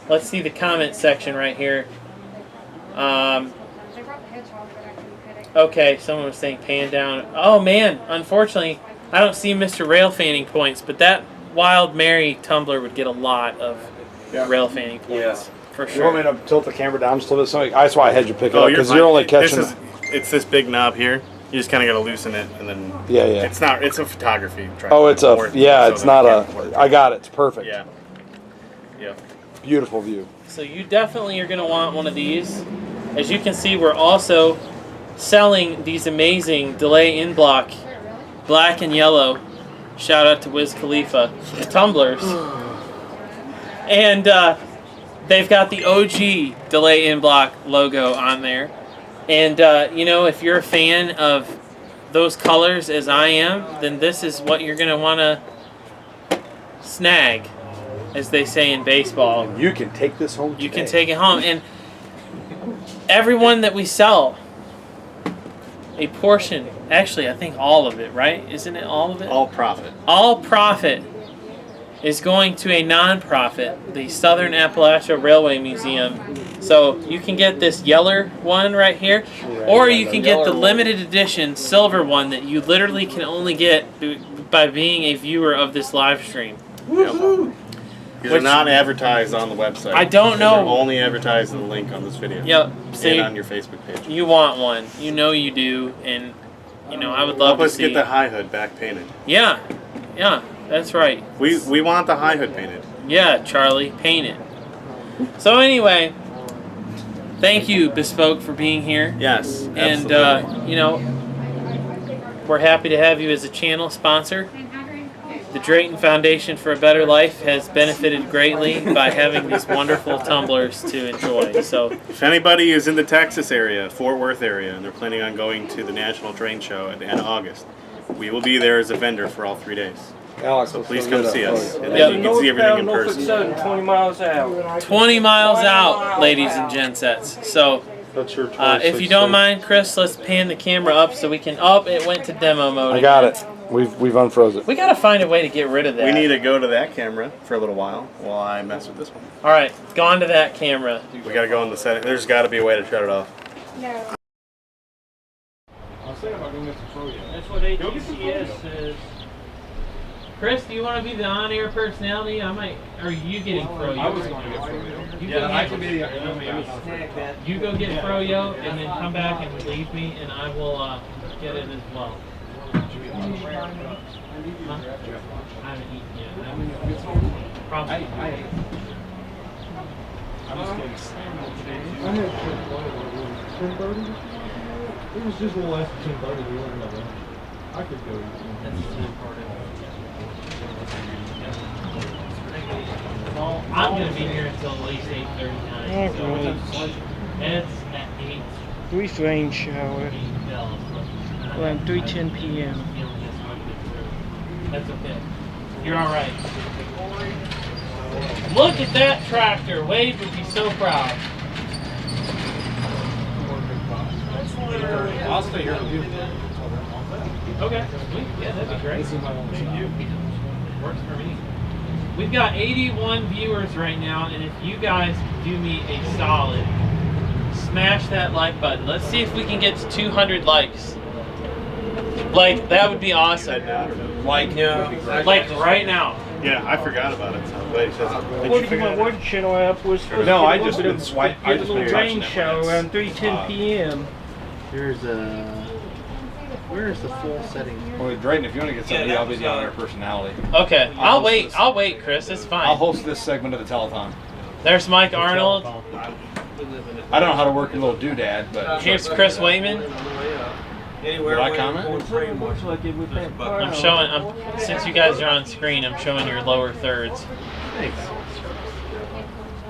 let's see the comment section right here. Okay, someone was saying pan down. Oh, man, unfortunately, I don't see Mr. Rail Fanning points, but that Wild Mary tumbler would get a lot of rail fanning points, for You sure. want me to tilt the camera down just a little bit? So that's why I had you pick it up, because fine. you're only catching... It's this big knob here. You just kind of got to loosen it, and then... Yeah, yeah. It's a photography tripod. Oh, it's a... Yeah, So it's that not we a... can't- I got it. It's perfect. Yeah. Yeah. Beautiful view. So you definitely are going to want one of these. As you can see, we're also selling these amazing delay in block, black and yellow. Shout out to Wiz Khalifa tumblers. And they've got the OG delay in block logo on there. And if you're a fan of those colors as I am, then this is what you're going to want to snag, as they say in baseball. You can take this home today. You can take it home. And everyone that we sell, a portion, actually I think all of it, right? Isn't it all of it? All profit. All profit is going to a non-profit, the Southern Appalachia Railway Museum. So you can get this yeller one right here, or you can get the limited edition silver one that you literally can only get by being a viewer of this live stream. Woohoo! These are Which- not advertised on the website. I don't know. They're only advertised in the link on this video. Yep. And on your Facebook page. You want one. You know you do. And, I would love Help to us see. get the high hood back painted. Yeah. Yeah. That's right. We want the high hood painted. Yeah, Charlie. Paint it. So anyway, thank you, Bespoke, for being here. Yes, And, absolutely. we're happy to have you as a channel sponsor. The Drayton Foundation for a Better Life has benefited greatly by having these wonderful tumblers to enjoy. So, if anybody is in the Texas area, Fort Worth area, and they're planning on going to the National Train Show at the end of August, we will be there as a vendor for all 3 days. Alex, so please come see us, and then Yep. you can see everything in person. 20 miles out. 20 miles out, ladies and gensets. So, if you don't mind, Chris, let's pan the camera up so we can. Oh, it went to demo mode. I got it. We've unfroze it. We gotta find a way to get rid of that. We need to go to that camera for a little while I mess with this one. All right, gone to that camera. We gotta go in the setting. There's got to be a way to shut it off. No. I was thinking about going to get some froyo. That's what ATCS says. Chris, do you want to be the on-air personality? I might. Or are you getting froyo? I was going to get froyo. I can be the. You go get froyo and then come back and relieve me, and I will get it as well. Huh? I haven't eaten yet. Probably. I'm just kidding. I had 10:30. It was just a little after 10:30. We weren't going. I could go. That's the part of it. Well, I'm going to be here until at least 8:39. So it's at 8. Brief rain shower. Around 3:10 p.m. That's okay. You're all right. Look at that tractor. Wade would be so proud. I'll stay here with you. Okay. Yeah, that'd be great. Works for me. We've got 81 viewers right now, and if you guys do me a solid, smash that like button. Let's see if we can get to 200 likes. Like, that would be awesome. Like right now. Yeah, I forgot about it. So wait, What did my word channel app was supposed No, to I get a just little been bit swipe. of I just a been little rain touching it shower when around 3:10 p.m. Here's where's the full setting? Well, Drayton, if you want to get somebody, I'll be the on-air personality. Okay, I'll wait, Chris. It's fine. I'll host this segment of the telethon. There's Mike Arnold. I don't know how to work your little doodad, but here's Chris Wayman. Did I comment? I'm showing. Since you guys are on screen, I'm showing your lower thirds. Thanks.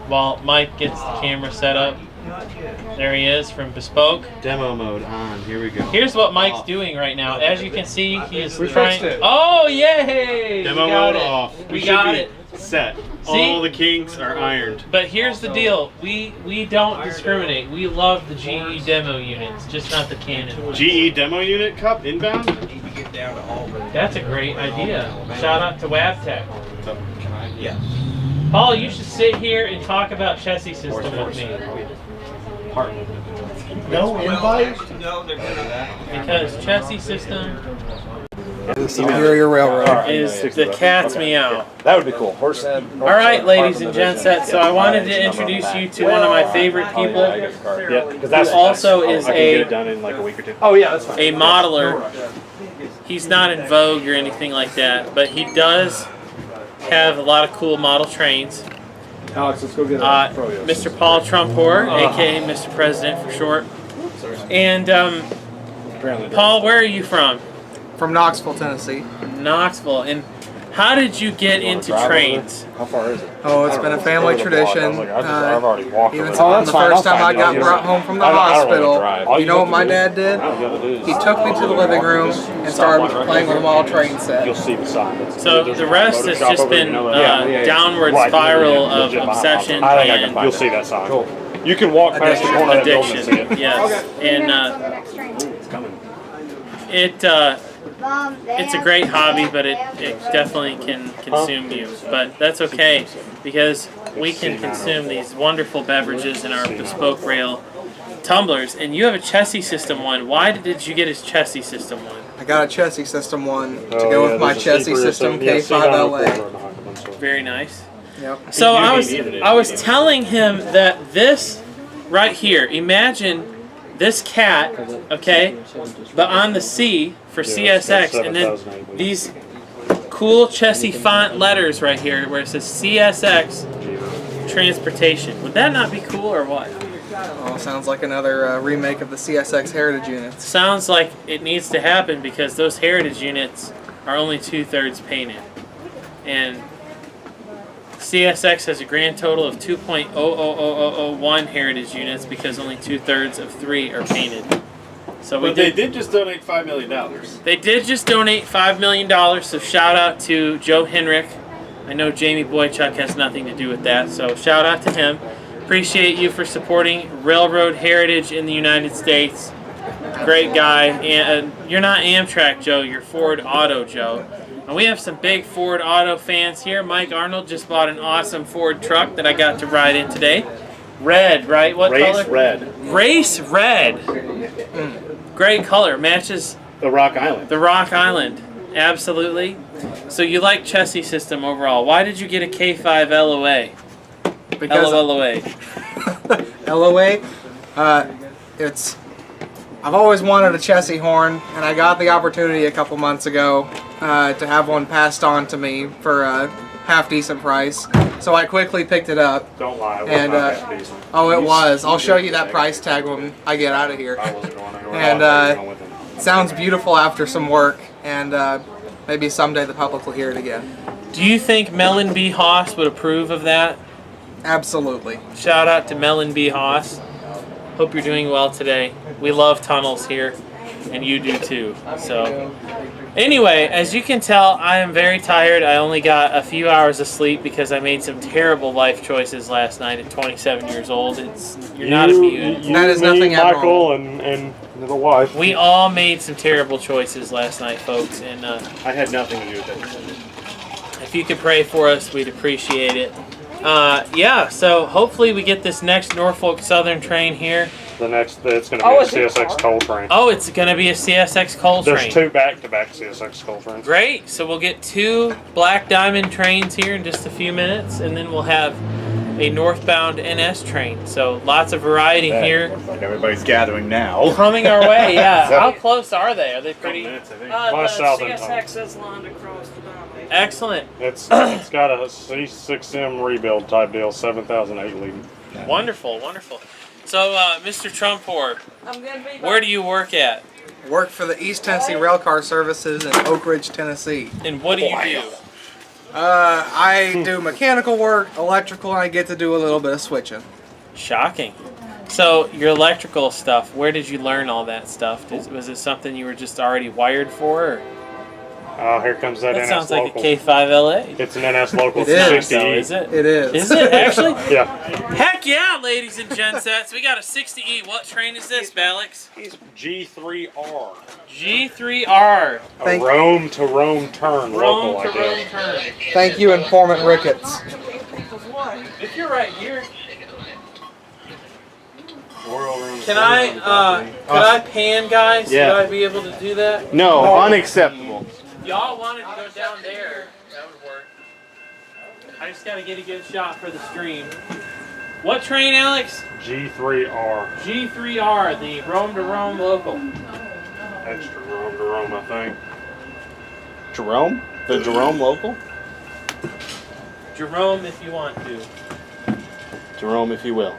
While Mike gets the camera set up. There he is from Bespoke. Demo mode on. Here we go. Here's what Mike's doing right now. As you can see, he is We trying. fixed it. Oh, yay! Demo We got mode it. off. We should got be it. Set. See? All the kinks are ironed. But here's the deal. We don't discriminate. We love the GE demo units, just not the Canon ones. GE demo unit cup inbound. That's a great idea. Shout out to Wabtech. Yeah. Paul, you should sit here and talk about chassis system with me. No invite? No, they're good at that. Because chassis system Superior Railroad is the cat's meow. That would be cool. Horse head. All right, ladies and gensets. So I wanted to introduce you to one of my favorite people, who also is get it done in like a week or two. Oh yeah, that's fine. a modeler. He's not in vogue or anything like that, but he does have a lot of cool model trains. Alex, let's go get Mr. Paul Trumpor, aka Mr. President for short. And Paul, where are you from? From Knoxville, Tennessee. Knoxville. And how did you get into trains? How far is it? Oh, it's been a family tradition. I've already walked. Even from the first time I got brought home from the hospital, you know what my dad did? He took me to the living room and started playing with a model train set. You'll see the sign. So the rest has just been downward spiral of obsession and You'll see that sign. You can walk past the corner of that building and see it. addiction. Yes. And it's a great hobby, but it definitely can consume you. But that's okay, because we can consume these wonderful beverages in our Bespoke Rail tumblers. And you have a chassis system one. Why did you get a chassis system one? I got a chassis system one to go with my chassis system K5LA. Very nice. Yep. So I was telling him that this right here, imagine this cat, okay, but on the C for CSX, and then these cool chassis font letters right here where it says CSX Transportation. Would that not be cool or what? Oh, sounds like another remake of the CSX Heritage units. Sounds like it needs to happen because those Heritage units are only 2/3 painted. and CSX has a grand total of 2.000001 heritage units because only 2/3 of 3 are painted. So they did just donate $5 million. They did just donate $5 million, so shout out to Joe Henrik. I know Jamie Boychuk has nothing to do with that, so shout out to him. Appreciate you for supporting railroad heritage in the United States. Great guy. And you're not Amtrak, Joe. You're Ford Auto, Joe. And we have some big Ford Auto fans here. Mike Arnold just bought an awesome Ford truck that I got to ride in today. Red, right? What color? Race red. Race red. Great color. Matches the Rock Island. The Rock Island. Absolutely. So you like chassis system overall. Why did you get a K5 LOA? Because LOA. LOA, I've always wanted a chassis horn, and I got the opportunity a couple months ago to have one passed on to me for a half-decent price. So I quickly picked it up. Don't lie, it was and, not half-decent. Oh, it was. I'll show you that price tag when I get out of here. I wasn't going anywhere. And it sounds beautiful after some work, and maybe someday the public will hear it again. Do you think Mellon B. Haas would approve of that? Absolutely. Shout out to Mellon B. Haas. Hope you're doing well today. We love tunnels here, and you do too. So, anyway, as you can tell, I am very tired. I only got a few hours of sleep because I made some terrible life choices last night at 27 years old. You're not immune. That is nothing Michael and the wife. We all made some terrible choices last night, folks, and I had nothing to do with it. If you could pray for us, we'd appreciate it. Yeah, so hopefully we get this next Norfolk Southern train here. It's going to be a CSX coal train. Oh, it's going to be a CSX coal train. There's 2 back-to-back CSX coal trains. Great. So we'll get 2 Black Diamond trains here in just a few minutes, and then we'll have a northbound NS train. So lots of variety here. Like everybody's gathering now. Coming our way, yeah. How close are they? Are they pretty? The CSX is lined across the diamond. Excellent. It's got a C6M rebuild type deal, 7,008 leading. Wonderful, wonderful. So, Mr. Trumpor, I'm gonna be where do you work at? Work for the East Tennessee Railcar Services in Oak Ridge, Tennessee. And what do you do? I do mechanical work, electrical, and I get to do a little bit of switching. Shocking. So, your electrical stuff, where did you learn all that stuff? Was it something you were just already wired for? Or? Oh, here comes that NS sounds local. like a K5LA. It's an NS local. It is. 60E. Is it? It is. Is it actually? Yeah. Heck yeah, ladies and gensets. We got a 60E. What train is this, Balix? G3R. G3R. A Rome-to-Rome turn local, I Rome-to-Rome guess. turn. Thank you, Informant Ricketts. If you're right here, Can I pan, guys? Yeah. Would I be able to do that? No, unacceptable. Y'all wanted to go down there. That would work. I just got to get a good shot for the stream. What train, Alex? G3R. G3R, the Rome-to-Rome local. Extra Rome-to-Rome, I think. Jerome? The Jerome local? Jerome, if you want to. Jerome, if you will.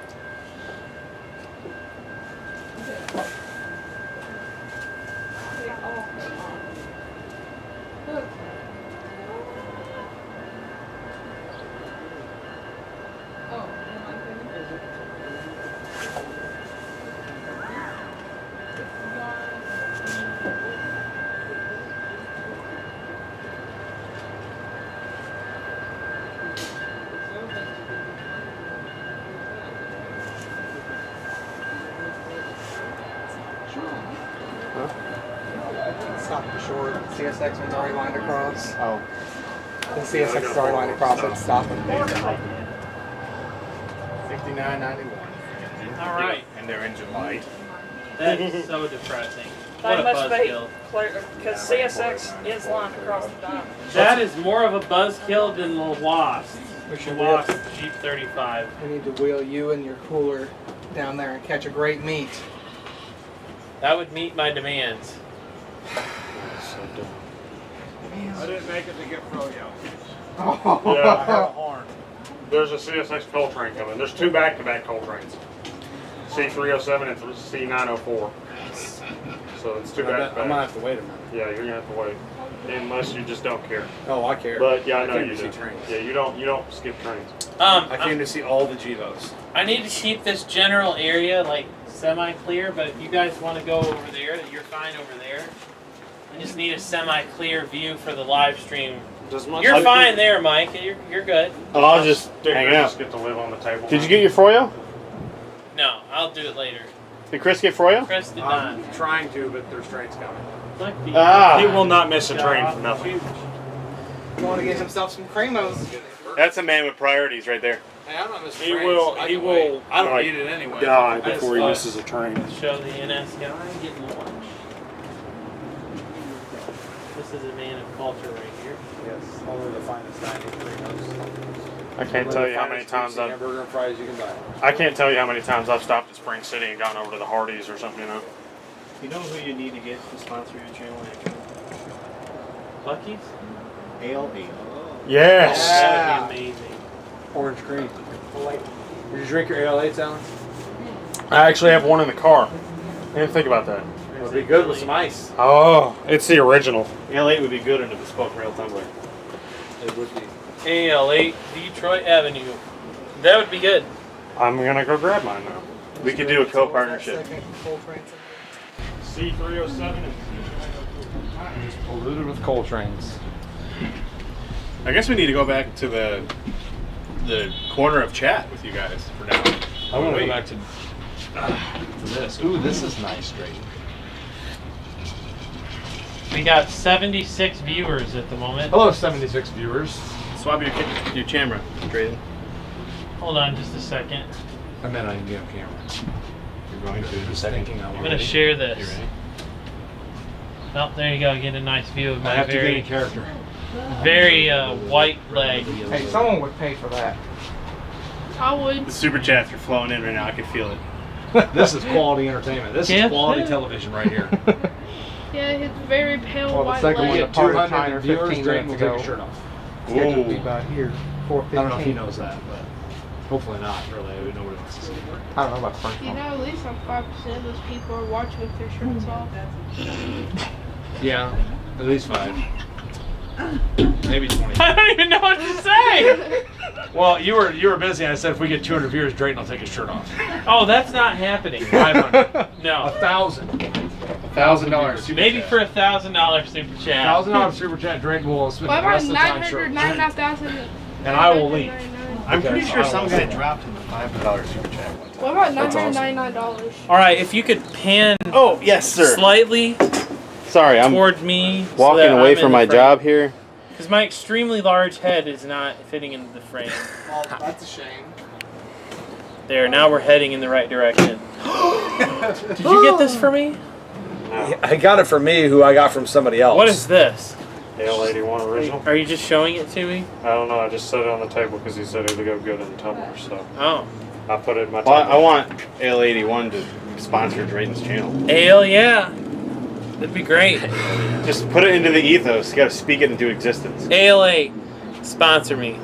Stop the short. CSX one's already lined across. Oh. The CSX is already lined across, so it's stopping. 69.91. All right. And their engine light. That is so depressing. They What a must be buzzkill. clear because CSX is lined across the diamond. That is more of a buzzkill than the Wasp. We should The Wasp Jeep 35. We need to wheel you and your cooler down there and catch a great meat. That would meet my demands. I didn't make it to get froyo. Yeah. There's a CSX coal train coming. There's 2 back-to-back coal trains. C307 and C904. so it's too I'm bad. gonna have to wait a minute. Yeah, you're gonna have to wait, unless you just don't care. Oh, I care. But yeah, I know came you to do. see trains. Yeah, you don't skip trains. I came to see all the GEVOs. I need to keep this general area like semi-clear, but if you guys want to go over there, you're fine over there. I just need a semi-clear view for the live stream. You're fine there, Mike. You're good. Oh, I was just hanging out. Just get to live on the table. Did you get your froyo? No, I'll do it later. Did Chris get froyo? Chris did I'm not. trying to, but there's trains coming. He will not miss a train for nothing. You want to get himself some cremos. That's a man with priorities right there. Hey, I'm not missing He trains. will. I He can will. wait. I don't like, need it anyway. die before he misses a train. Show the NS guy getting lunch. This is a man of culture right here. Yes, only the finest dining cremos. I can't tell you how many times I've. Hamburger and fries you can buy. I can't tell you how many times I've stopped at Spring City and gone over to the Hardee's or something. You know. You know who you need to get to sponsor your channel? Lucky's? ALB. Yes. That would be amazing. Orange cream. Did you drink your Ale-8s, Alan? I actually have one in the car. I didn't think about that. It would be good with some ice. Oh, it's the original. L8 would be good in a bespoke rail tumbler. It would be. AL8 Detroit Avenue. That would be good. I'm gonna go grab mine now. We could do a co-partnership. C307 and Just polluted with coal trains. I guess we need to go back to the corner of chat with you guys for now. I want to go back to this. Ooh, this is nice, Drayton. We got 76 viewers at the moment. Hello, 76 viewers. Swap your camera, Drayton. Hold on just a second. I meant I didn't be on camera. You're going to just thinking I'm going to share this. You ready? Oh, there you go. Get a nice view of I my have to get very, in character. very white leg. Hey, someone would pay for that. I would. The super chats are flowing in right now. I can feel it. This is quality entertainment. This is quality television right here. Yeah, his very pale Well, the white second one, leg. the part of 200 time or viewers, 15 Drayton minutes will take ago. his shirt off. Scheduled to be about here. I don't know if he knows that, but hopefully not, really. Nobody wants to see it. I don't know about the first You one. know, at least 5% of those people are watching with their shirts off. Yeah, at least 5. Maybe 20. I don't even know what to say. Well, you were busy. I said if we get 200 viewers, Drayton will take his shirt off. Oh, that's not happening. 500. No. 1,000. $1,000. Maybe for $1,000 super chat. $1,000 super chat. Drayton will spend What the about rest of the time shirt. 999,000? And I will leave. I'm pretty sure some guy guy dropped him a $500 super chat one time. What about That's awesome. $999? All right, if you could pan yes, sir. slightly Sorry, I'm toward me. walking away from my job here. Because my extremely large head is not fitting into the frame. Well, that's a shame. There, now we're heading in the right direction. Did you get this for me? I got it from me, who I got from somebody else. What is this? AL81 original. Are you just showing it to me? I don't know. I just set it on the table because he said it would go good in the tumbler. So Oh. I put it in my Well, tumbler. I want L81 to sponsor Drayton's channel. Ale, yeah. That'd be great. Just put it into the ethos. You gotta speak it into existence. ALA, sponsor me.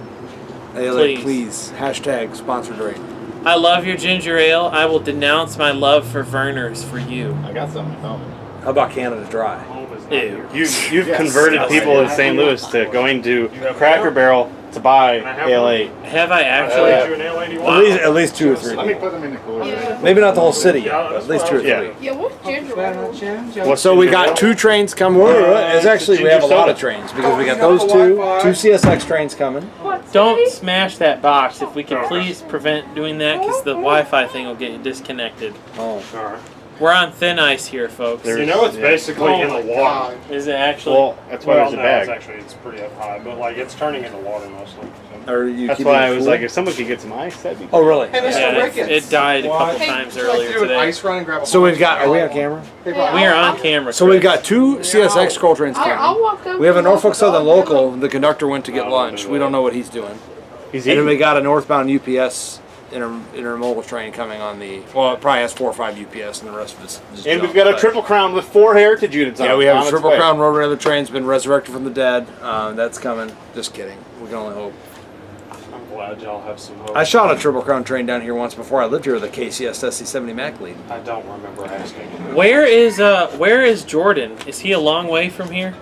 Please. Please. Hashtag sponsor Drayton. I love your ginger ale. I will denounce my love for Verner's for you. I got something at home. How about Canada Dry? Ew. You've converted people in St. Louis to going to Cracker Barrel to buy Ale8. Have I actually? At least 2 or 3. Let me put them in the cooler. Yeah. Maybe not the whole city yet, but at least 2 or 3. Yeah, what's ginger ale? Well, so we got 2 trains coming. It's actually, we have a lot of trains because we got those 2 CSX trains coming. Don't smash that box if we can please prevent doing that because the Wi-Fi thing will get you disconnected. Oh. We're on thin ice here, folks. You know it's basically in the water. Is it actually? Well, that's why there's a no, bag. it's pretty up high, but like it's turning into water mostly. So. Are you That's keeping why it I was cool? like, if someone could get some ice, that'd be Oh, really? Hey, Mr. Yeah, Ricketts. it died a couple Hey, times Would you like earlier to do an today. ice run and grab a So we've got, are we on camera? We are on camera. So we've got 2 CSX scroll trains I'll coming. walk over. We have a and Norfolk walk over. Southern local. The conductor went to get lunch. We don't know what he's doing. He's And then eating. we got a northbound UPS intermodal train coming on the, well, it probably has 4 or 5 UPS and the rest of it's just And we've junk, got a but- Triple Crown with 4 heritage units on it. Yeah, we have on a its Triple way. Crown Roadrunner. The train's been resurrected from the dead. That's coming. Just kidding. We can only hope. glad y'all have some hope. I shot a Triple Crown train down here once before I lived here with a KCS SC70 Mac lead. I don't remember asking. Where is Jordan? Is he a long way from here?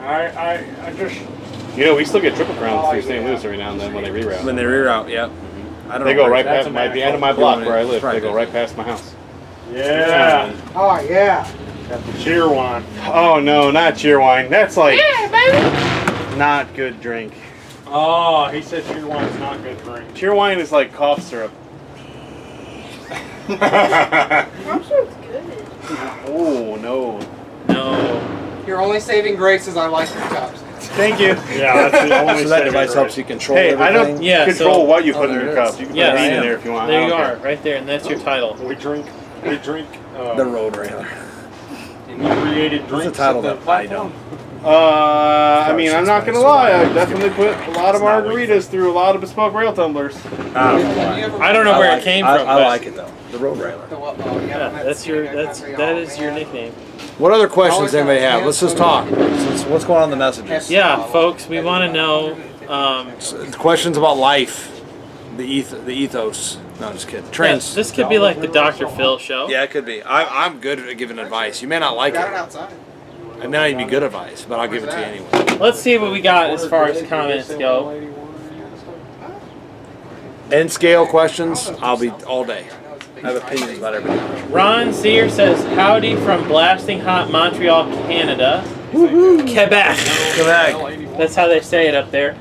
I just. You know, we still get Triple Crowns through St. Louis every now and then when they reroute. When they reroute, yeah. I don't They know go where- right past the end of my block where I live. Right. They go right past my house. Yeah. Oh, yeah. Got the cheer wine. Oh no, not Cheerwine. That's like Yeah, baby. not good drink. Oh, he said cheer wine's not good drink. Cheerwine is like cough syrup. I'm sure it's good. Oh no. No. Your only saving grace is I like your cups. Thank you. Yeah, that's the only So that saving device grace. helps you control Hey, I everything. don't Yeah, control so- what you put in there your it cup. is. You can Yes. put meat in there if you want. There I you don't are, care. right there, and that's your title. We drink. The Road Railer. Inebriated What's drinks. the title at of the that? I don't. I mean, I'm not gonna lie. I definitely put a lot of margaritas through a lot of bespoke rail tumblers. I don't know where it came from. I but- like it though. The Road Railer. Yeah, that is your nickname. What other questions anybody have? Let's just talk. What's going on in the messages? Yeah, folks, we want to know. Questions about life, the ethos. No, I'm just kidding. Trains. This could be like the Dr. Phil show. Yeah, it could be. I'm good at giving advice. You may not like it. It may not even be good advice, but I'll give it to you anyway. Let's see what we got as far as comments go. End scale questions, I'll be all day. I have opinions about everything. Ron Sear says, howdy from blasting hot Montreal, Canada. Quebec. Quebec. That's how they say it up there.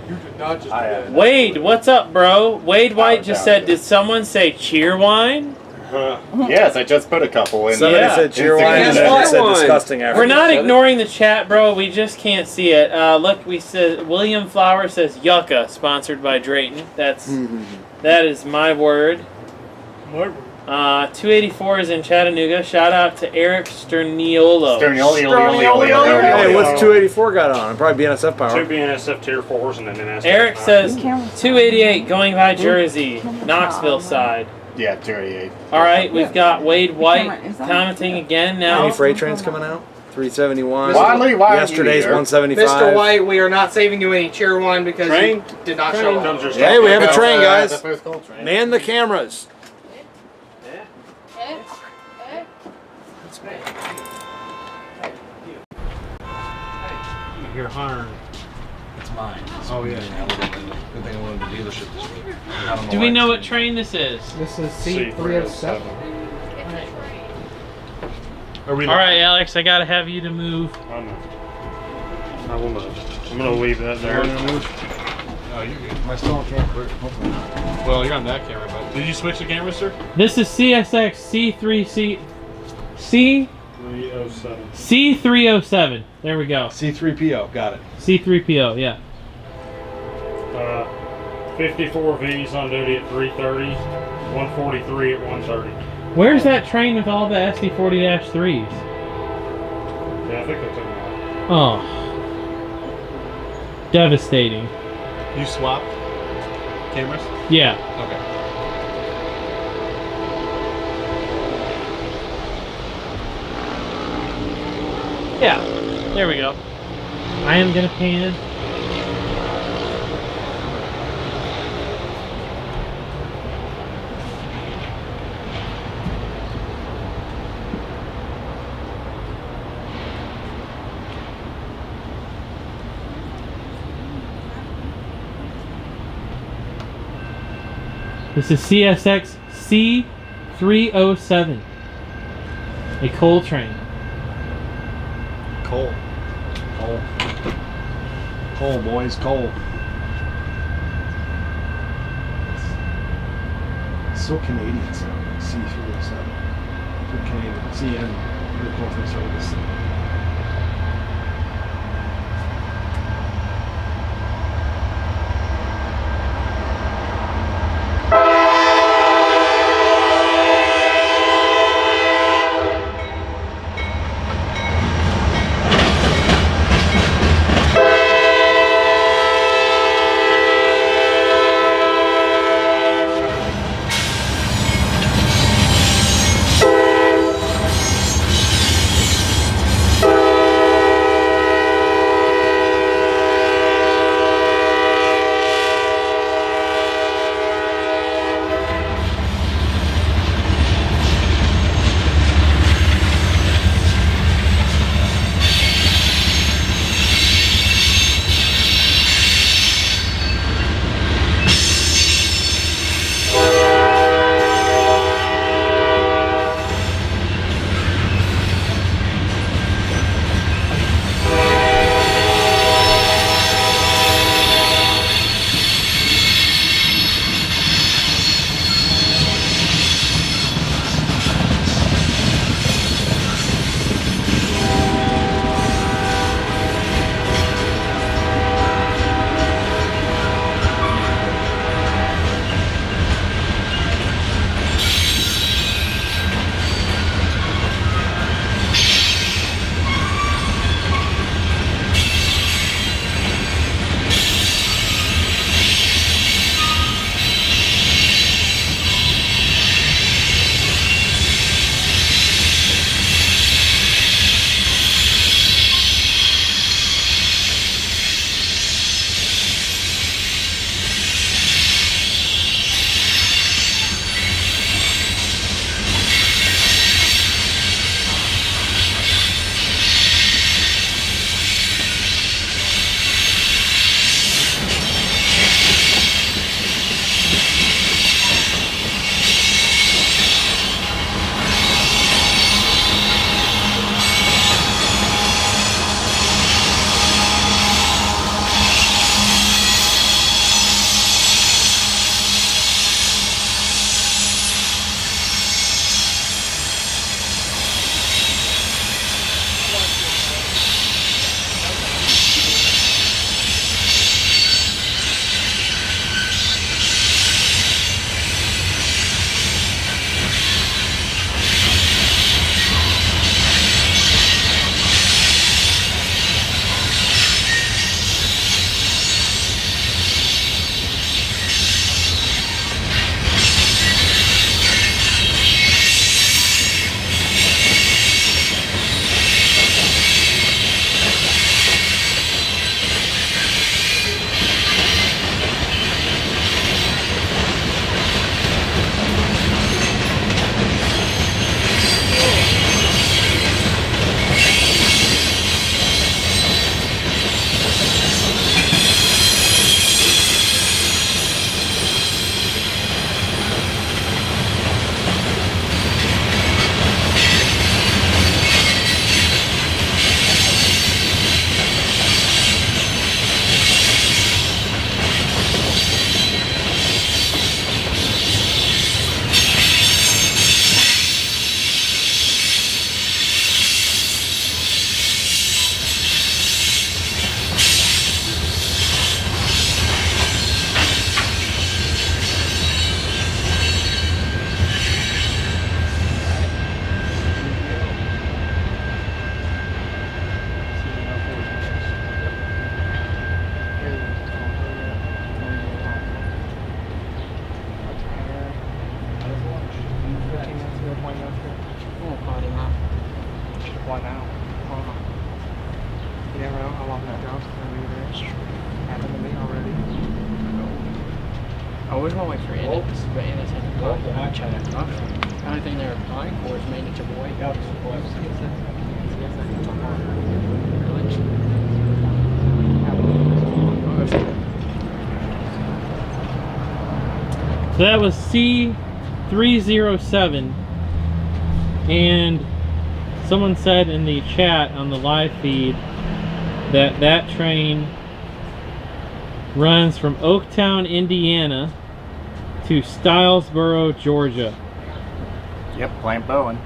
Wade, what's up, bro? Wade White just said, did someone say cheer wine? Yes, I just put a couple in. Somebody Yeah. said cheer wine and somebody said disgusting after. We're not ignoring the chat, bro. We just can't see it. Look, we said William Flower says yucca, sponsored by Drayton. That is my word. 284 is in Chattanooga. Shout out to Eric Sterniolo. Hey, what's 284 got on? Probably BNSF power. 2 BNSF tier 4s and then NSF. Eric says 288 going by Jersey, Knoxville side. Yeah, 288. All right, we've got Wade White commenting again now. Any freight trains coming out? 371. Why are you Yesterday's here? 175. Mr. White, we are not saving you any cheer wine because Train? you did not show up. Hey, we have a train, guys. Man the cameras. You're hiring. It's mine. Oh, yeah. Good thing I went to the dealership this week. I don't Do we know what train this is? This is C307. Are we All right, Alex, I gotta have you to move. I will move. I'm gonna leave that there. Oh, you're good. Am I still on camera? Hopefully not. Well, you're on that camera, but did you switch the camera, sir? This is CSX C307. There we go. C3PO, got it. C3PO, yeah. 54 V's on duty at 3:30, 143 at 1:30. Where's that train with all the SD40-3s? Yeah, I think I took them Oh. Devastating. You swapped cameras? Yeah. Okay. Yeah. There we go. I am gonna pan. This is CSX C307. A coal train. Coal. Coal. Coal, boys, coal. It's so Canadian sounding. C307. So Canadian. CN. Really close to service. know how long that job's going to be there. It's happened to me already. I was always for NS, but NS hasn't applied for much of it. The only thing they're applying for is maintenance of weight. So that was C307, and someone said in the chat on the live feed that that train runs from Oaktown, Indiana to Stylesboro, Georgia. Yep, Plant Bowen.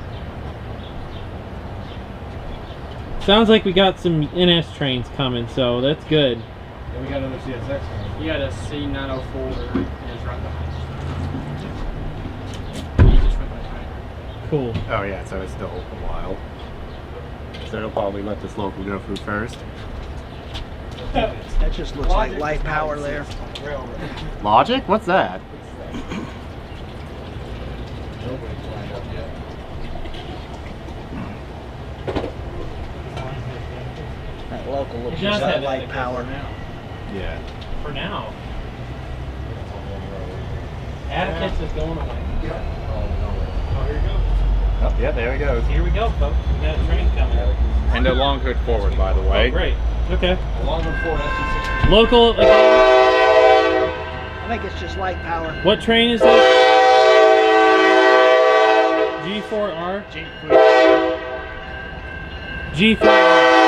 Sounds like we got some NS trains coming, so that's good. And we got another CSX. You got a C904 is right behind. Cool. Oh yeah, so it's still a while. So they'll probably let this local go through first. That just looks like light power there. Logic? What's that? That local looks It does just like have light power. Yeah. For now. Atticus is going away. Oh, here we go. Oh, yeah, there he goes. Here we go, folks. We got a train coming. And a long hood forward, by the way. Oh, great. Okay. Along with Ford SC60. Local. I think it's just light power. What train is this? G4R? G4R.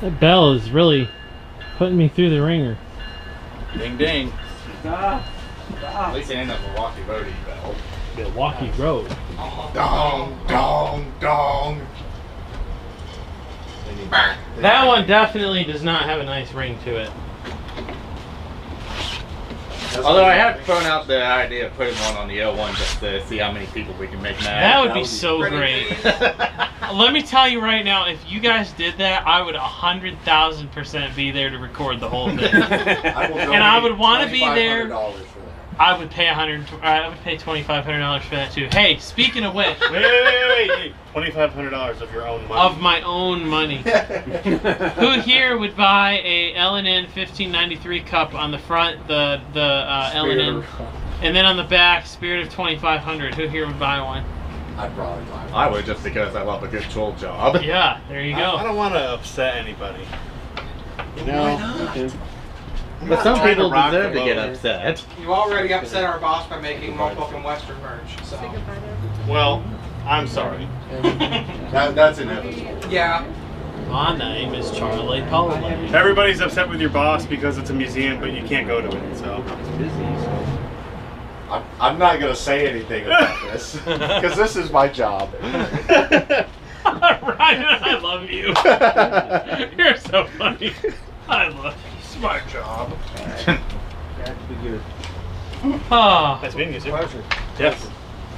That bell is really putting me through the ringer. Ding ding. Stop. At least it ain't a Milwaukee Roadie bell. Milwaukee Road. Dong, dong, dong. That one definitely does not have a nice ring to it. Although I have thrown out the idea of putting one on the L1 just to see how many people we can make mad. That would be so great. Let me tell you right now, if you guys did that, I would 100,000% be there to record the whole thing. And I would want to be there. I would pay I would pay $2,500 for that too. Hey, speaking of which, wait. $2,500 of your own money. Of my own money. Who here would buy a L&N 1593 cup on the front, the L&N, and then on the back, Spirit of 2500? Who here would buy one? I'd probably buy one. I would, just because I love a good troll job. Yeah, there you go. I don't want to upset anybody. You know? Why not? But some people deserve to get upset. You already upset our boss by making Norfolk and Western merge, so. Well, I'm sorry. That's inevitable. Yeah. My name is Charlie Poland. Everybody's upset with your boss because it's a museum, but you can't go to it, so. It's busy, so. I'm not going to say anything about this, because this is my job. Ryan, I love you. You're so funny. I love you. It's my job. Ah, Nice meeting you, sir. Pleasure. Yes.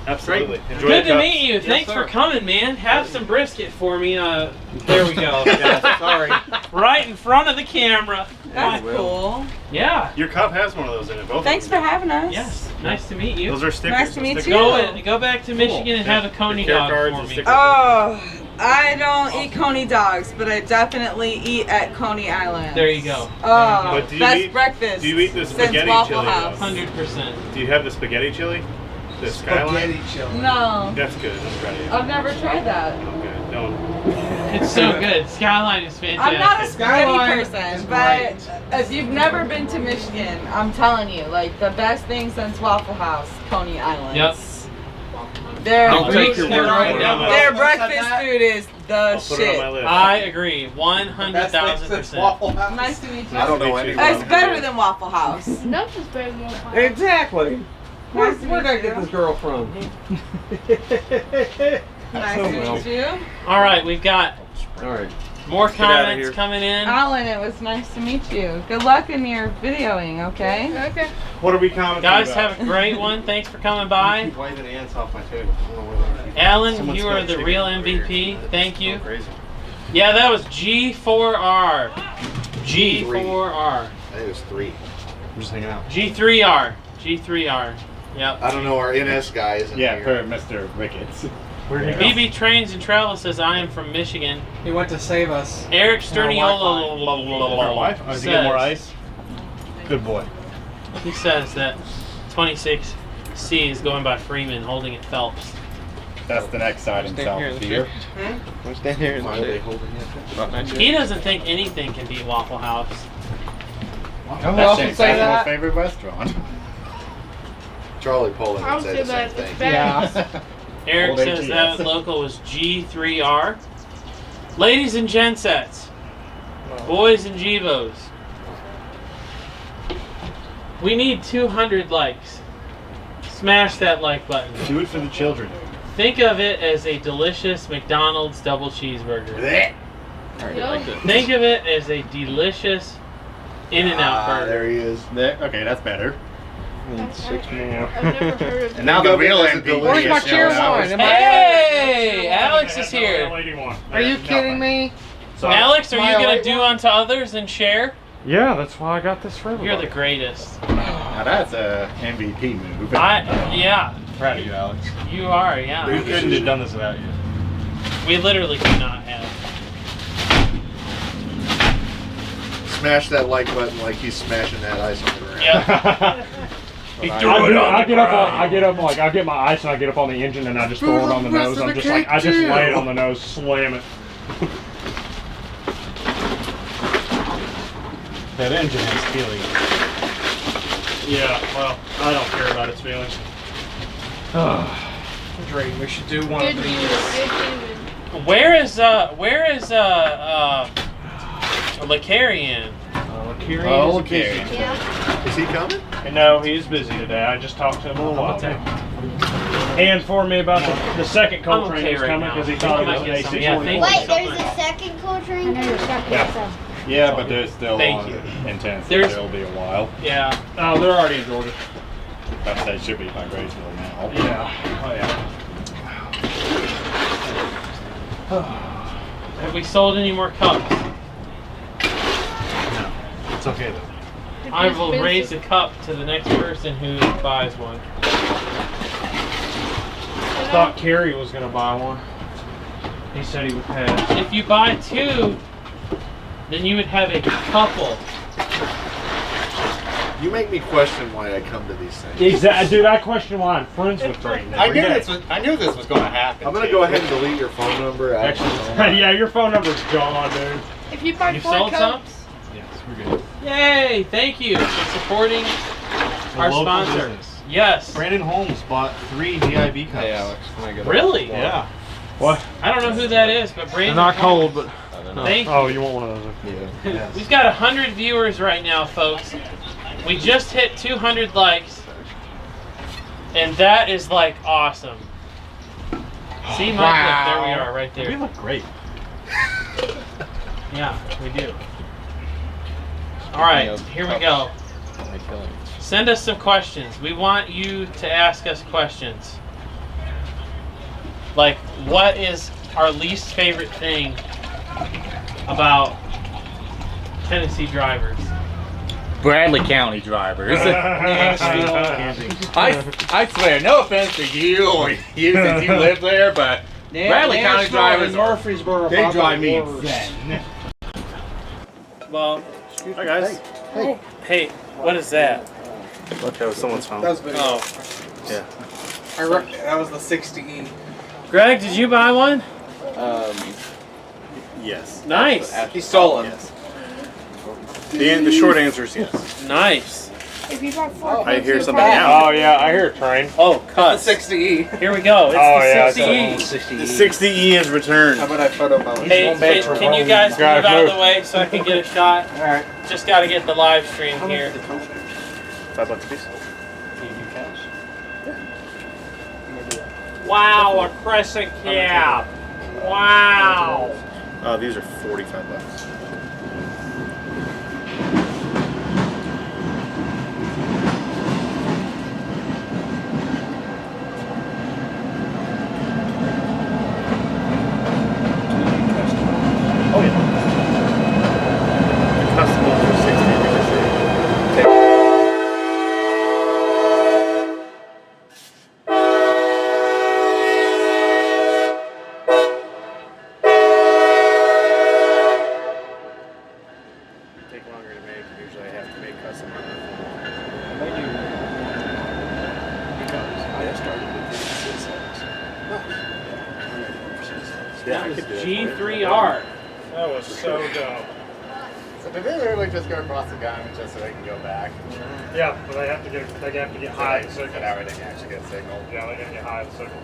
Absolutely. Enjoy Good the to cups. meet you. Thanks for coming, man. Have some brisket for me. There we go. Yeah, sorry. Right in front of the camera. That's cool. Yeah. Your cup has one of those in it. Both. Thanks for having us. Yes. Nice to meet you. Those are stickers. Nice to meet you. Go back to Michigan and have a coney Care dog cards for and me. stickers. Oh, I don't eat coney dogs, but I definitely eat at Coney Island. There you go. Oh, But do you best eat- breakfast. Do you eat the since spaghetti Waffle chili? House. 100%. Do you have the spaghetti chili? The skyline? chili. No, That's good. That's ready. I've never tried that. Okay, don't. It's so good. Skyline is fantastic. I'm not a spaghetti Skyline person, is but if you've never been to Michigan, I'm telling you, like the best thing since Waffle House, Coney Island. Yep. Their I'll take your word for it. their breakfast food is the I'll put it on my shit. list. I agree. 100,000%. Nice to meet you. I don't know anyone. It's better than Waffle House. Nothing's better than Waffle House. Exactly. Nice to Where'd I meet get you. this girl from? Nice to meet you. All right, we've got All right. more Get outta comments here. coming in. Alan, it was nice to meet you. Good luck in your videoing, okay? Okay. What are we commenting Guys, about? have a great one. Thanks for coming by. Keep waving ants off my table. I don't know where they're at. Alan, Someone's you got are a the chicken real over MVP. here. Thank you. Oh, crazy. Yeah, that was G4R. G4R. I think it was 3. I'm just hanging out. G3R. G3R. Yep. I don't know, our NS guy isn't Yeah, here. for Mr. Ricketts. Where'd he go? BB Trains and Travel says, I am from Michigan. He went to save us. Eric More Sterniolo wife? Oh, does he get more ice? Good boy. He says that 26C is going by Freeman, holding it Phelps. That's the next side in South Pier. We'll stand here and Why are they holding it? About 9 He doesn't think anything can beat Waffle House. Who That's else Shane would say Sassel's that? favorite restaurant. Charlie Poland I would would say say the same that thing. it's bad. Yeah. Eric Old says ATS. that local was G3R. Ladies and gensets, boys and Gevos, we need 200 likes. Smash that like button. Do it for the children. Think of it as a delicious McDonald's double cheeseburger. Alright, like this. Think of it as a delicious In-N-Out burger. There he is. There, okay, that's better. Need 6 more. I've never heard of And now the Think of real it as a MVP delicious- Where's my is cheer showing out. one? Am I- Hey, Alex is here. Are you kidding me? So, Alex, are you My gonna white do one? unto others and share? Yeah, that's why I got this for You're everybody. the greatest. Now that's a MVP move. Yeah, proud of you, Alex. you are. Yeah, We couldn't have done this without you. we literally could not have. Smash that like button like he's smashing that ice on the ground. Yep. He threw I it on the get up on, ground. I get up like I get my ice and I get up on the engine and I just throw it on the nose. I'm just like I just lay it on the nose, slam it. That engine has feelings. Yeah, well, I don't care about its feelings. Drake, we should do one Good of news, these. good news. Where is Lacarian? Oh, is busy. Yeah. Is he coming? No, he's busy today. I just talked to him a little while ago. He informed me about the second coal I'm train okay that was right coming now. because he thought it I was might an get some. AC. Yeah, thank you. Wait, there's a second cold train? Yeah, but they're still Thank on you. intense. There's- It'll be a while. Yeah. Oh, they're already in Georgia. That say should be by Graceville now. Yeah. Oh yeah. Have we sold any more cups? No, it's okay though. I will raise a cup to the next person who buys one. I thought Kerry was gonna buy one. He said he would pass. If you buy 2, then you would have a couple. You make me question why I come to these things. Exactly, dude. I question why I'm friends with Drayton. I knew this was going to happen. I'm gonna too. go ahead and delete your phone number. Actually, Yeah, your phone number's gone, dude. If you buy You 4 sold some? cups, Yes, we're good. Yay! Thank you for supporting our local sponsor. business. Yes. Brandon Holmes bought 3 DIB cups. Hey, Alex, can I get Really? Yeah. What? I don't know who that is, but They're Brandon. not cold, but. Thank Oh, you. you want one of those? Yeah. We've got 100 viewers right now, folks. We just hit 200 likes, and that is like awesome. See, Mike, look, there we are, right We there. look great. Yeah, we do. All right, here we go. Send us some questions. We want you to ask us questions. Like, what is our least favorite thing about Tennessee drivers? Bradley County drivers. I swear, no offense to you or you since you live there, but Bradley County drivers, Murfreesboro, they drive me worse. insane. Well, Hi guys. hey, what is that? That was someone's phone. That was video. Oh, Yeah. That was the 60E. Greg, did you buy one? Yes. Nice. He stole it. Yes. The short answer is yes. Nice. If you bought 4 I hear cooks, something you'll now. Oh yeah, I hear a train. Oh, cut. The 60E. Here we go. It's Oh, the yeah, 60E. The 60E is returned. How about I photo my Hey, can you guys move Guys, out of move. the way so I can get a shot? Alright. Just got to get the live stream here. $5 a piece. Wow, a crescent cab. Wow. These are $45. Oh yeah. The custom ones are 60. Take longer to make. Usually I have to make custom on because I started with the CSX. Yeah, I could do it. G3R. That was so dumb. So did they literally just go across the diamond just so they can go back? Yeah, but they have to get high So signal. that way they can actually get a signal. Yeah, they gotta get high signal.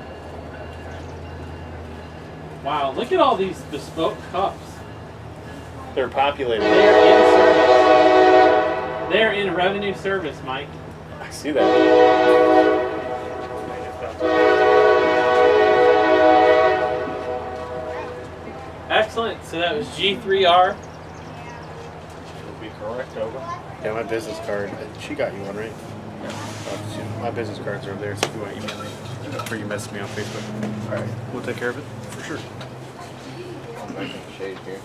Wow, look at all these bespoke cups. They're populated. They're in service. They're in revenue service, Mike. I see that. Excellent. So that was G3R. Will be correct, over. Yeah, my business card. She got you one, right? Yeah. My business cards are over there, so if you want to email me or you message me on Facebook. All right, we'll take care of it for sure. I'm making shade here.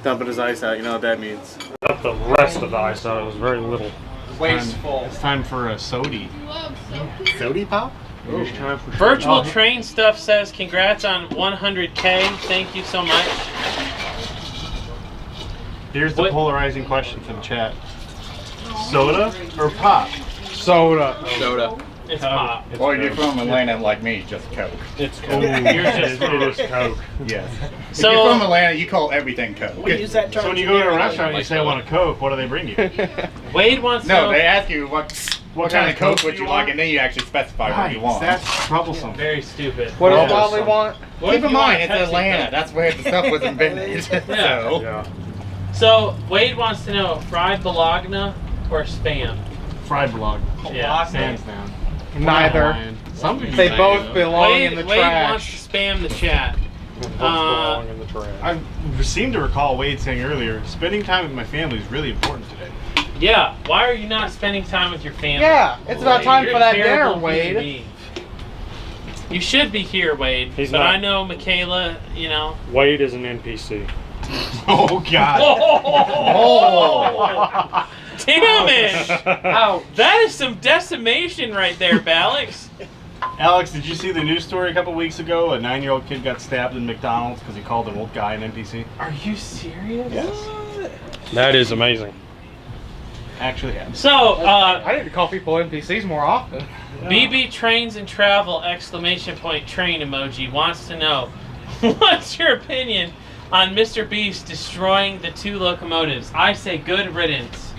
Dumping his ice out, you know what that means. Up the rest of the ice out, it was very little. Wasteful. It's time for a sody. Sody pop? It's time for Virtual Train Stuff says, congrats on 100K. Thank you so much. Here's the polarizing question for the chat. Soda or pop? Soda. Soda. It's pop. Or you're from Atlanta like me, just Coke. It's Coke. You're just it is Coke. Yes. So- if you're from Atlanta, you call everything Coke. We use that term. So when you go to a restaurant and you say I want a Coke, what do they bring you? Wade wants to No, know. they ask you what kind of Coke would you like, and then you actually specify what you want. That's troublesome. Very stupid. What does Well, Wally want? What if Keep in you want mind, it's Pepsi Atlanta. Coke? That's where the stuff was invented. So, Yeah. So Wade wants to know, fried bologna or spam? Fried blog. Yeah. Hands down. Neither. Some people They say both that. belong Wade, in the Wade wants trash. to spam the chat. Both belong in the trash. I seem to recall Wade saying earlier, spending time with my family is really important today. Yeah, why are you not spending time with your family? Yeah, it's about time You're for a that terrible dinner, human Wade. being. You should be here, Wade. He's but not. I know Michaela, you know. Wade is an NPC. Oh God! Oh! Damn it! Ow. That is some decimation right there, Balix. Alex, did you see the news story a couple weeks ago? A 9-year-old kid got stabbed in McDonald's because he called an old guy an NPC. Are you serious? Yes. That is amazing. Actually happened. So, I need to call people NPCs more often. BB Trains and Travel exclamation point train emoji wants to know, what's your opinion on Mr. Beast destroying the 2 locomotives? I say good riddance.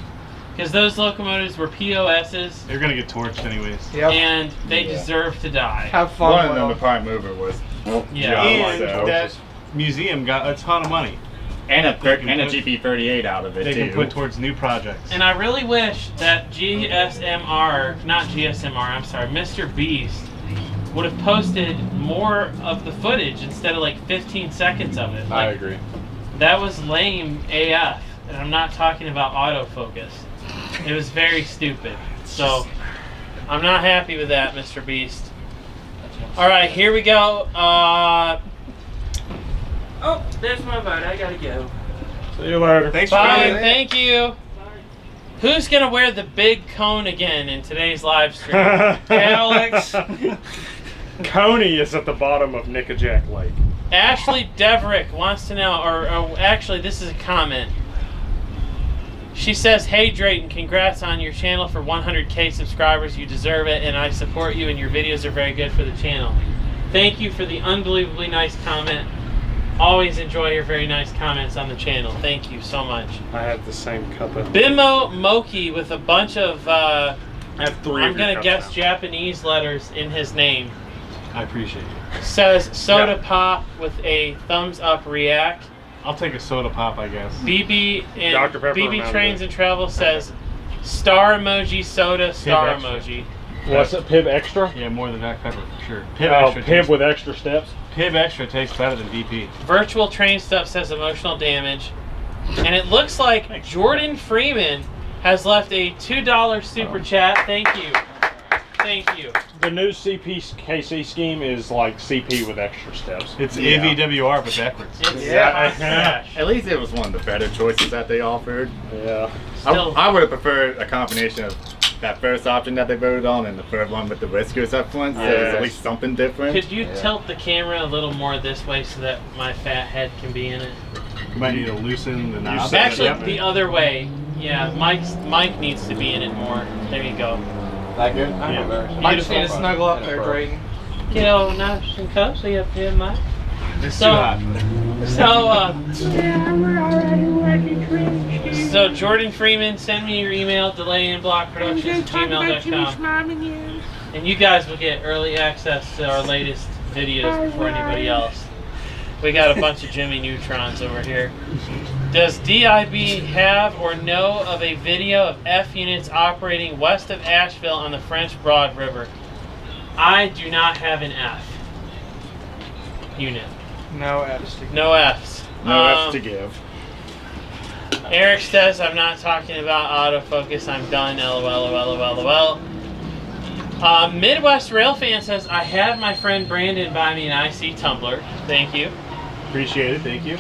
Because those locomotives were POSs. They're gonna get torched anyways. Yep. And they deserve to die. Have fun. one of them, the prime mover, was. Yeah. And so- that museum got a ton of money. And a GP38 out of it, They too. can put towards new projects. And I really wish that Mr. Beast would have posted more of the footage instead of like 15 seconds of it. I Like, agree. that was lame AF. And I'm not talking about autofocus. It was very stupid. So, I'm not happy with that, Mr. Beast. All right, here we go. Oh, there's my vote. I gotta go. See you later. Thanks for Bye. coming. Thank you. Who's gonna wear the big cone again in today's live stream? Alex. Coney is at the bottom of Nickajack Lake. Ashley Deverick wants to know, or actually, this is a comment. She says, "Hey Drayton, congrats on your channel for 100K subscribers. You deserve it, and I support you, and your videos are very good for the channel." Thank you for the unbelievably nice comment. Always enjoy your very nice comments on the channel. Thank you so much. I have the same cup of... Bimmo Moki with a bunch of, I have 3 I'm of your going to cups guess now. Japanese letters in his name. I appreciate it. Says soda pop with a thumbs up react. I'll take a soda pop, I guess. BB and Dr. Pepper or BB Mountain Trains Dew? and Travel says star emoji soda star extra. emoji. What's it, Pib Extra? Yeah, more than Dr. Pepper for sure. Pib with extra steps? Pib Extra tastes better than VP. Virtual Train Stuff says emotional damage. And it looks like Jordan Freeman has left a $2 super chat. Thank you. Thank you. The new CPKC scheme is like CP with extra steps. It's AVWR but backwards. It's At least it was one of the better choices that they offered. Yeah. I would have preferred a combination of that first option that they voted on and the third one with the whiskers up front, so there's at least something different. Could you tilt the camera a little more this way so that my fat head can be in it? You might need to loosen the knob. Actually, the other way. Yeah, Mike needs to be in it more. There you go. That good? Yeah. I just need to snuggle up there, Drayton. Get all nice and cozy up here, Mike. It's So- too hot. So Jordan Freeman, send me your email, delayandblockproductions@gmail.com. And you guys will get early access to our latest videos before anybody else. We got a bunch of Jimmy Neutrons over here. Does DIB have or know of a video of F units operating west of Asheville on the French Broad River? I do not have an F unit. No F's. No F's. No F's to give. Eric says, I'm not talking about autofocus, I'm done, lol. Midwest Railfan says, I had my friend Brandon buy me an IC tumbler. Thank you. Appreciate it, thank you.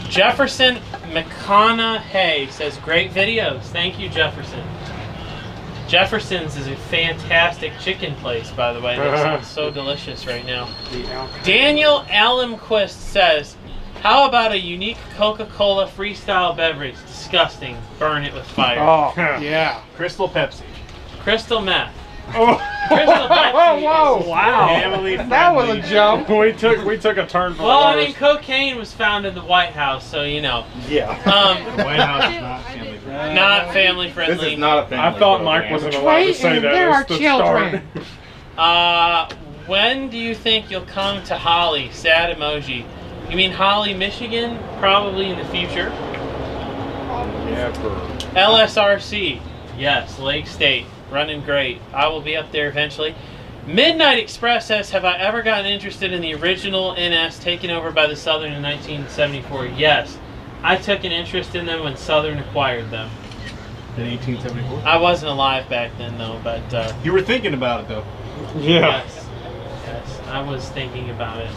Jefferson McConaughey says, great videos. Thank you, Jefferson. Jefferson's is a fantastic chicken place, by the way. That sounds so delicious right now. Daniel Allenquist says, how about a unique Coca-Cola freestyle beverage? Disgusting. Burn it with fire. Oh, yeah. Crystal Pepsi. Crystal meth. Oh. Crystal Pepsi. Whoa! Wow. That was a jump. we took a turn for Well, I ours. mean, cocaine was found in the White House, so you know. Yeah. The White House is not family friendly. Not family friendly. This is not a family I thought program. Mike wasn't allowed to say that. That's the start. When do you think you'll come to Holly? Sad emoji. You mean Holly, Michigan? Probably in the future. Never. LSRC. Yes, Lake State. Running great. I will be up there eventually. Midnight Express says, have I ever gotten interested in the original NS taken over by the Southern in 1974? Yes. I took an interest in them when Southern acquired them. In 1874? I wasn't alive back then, though, but... You were thinking about it, though. Yeah. Yes, I was thinking about it.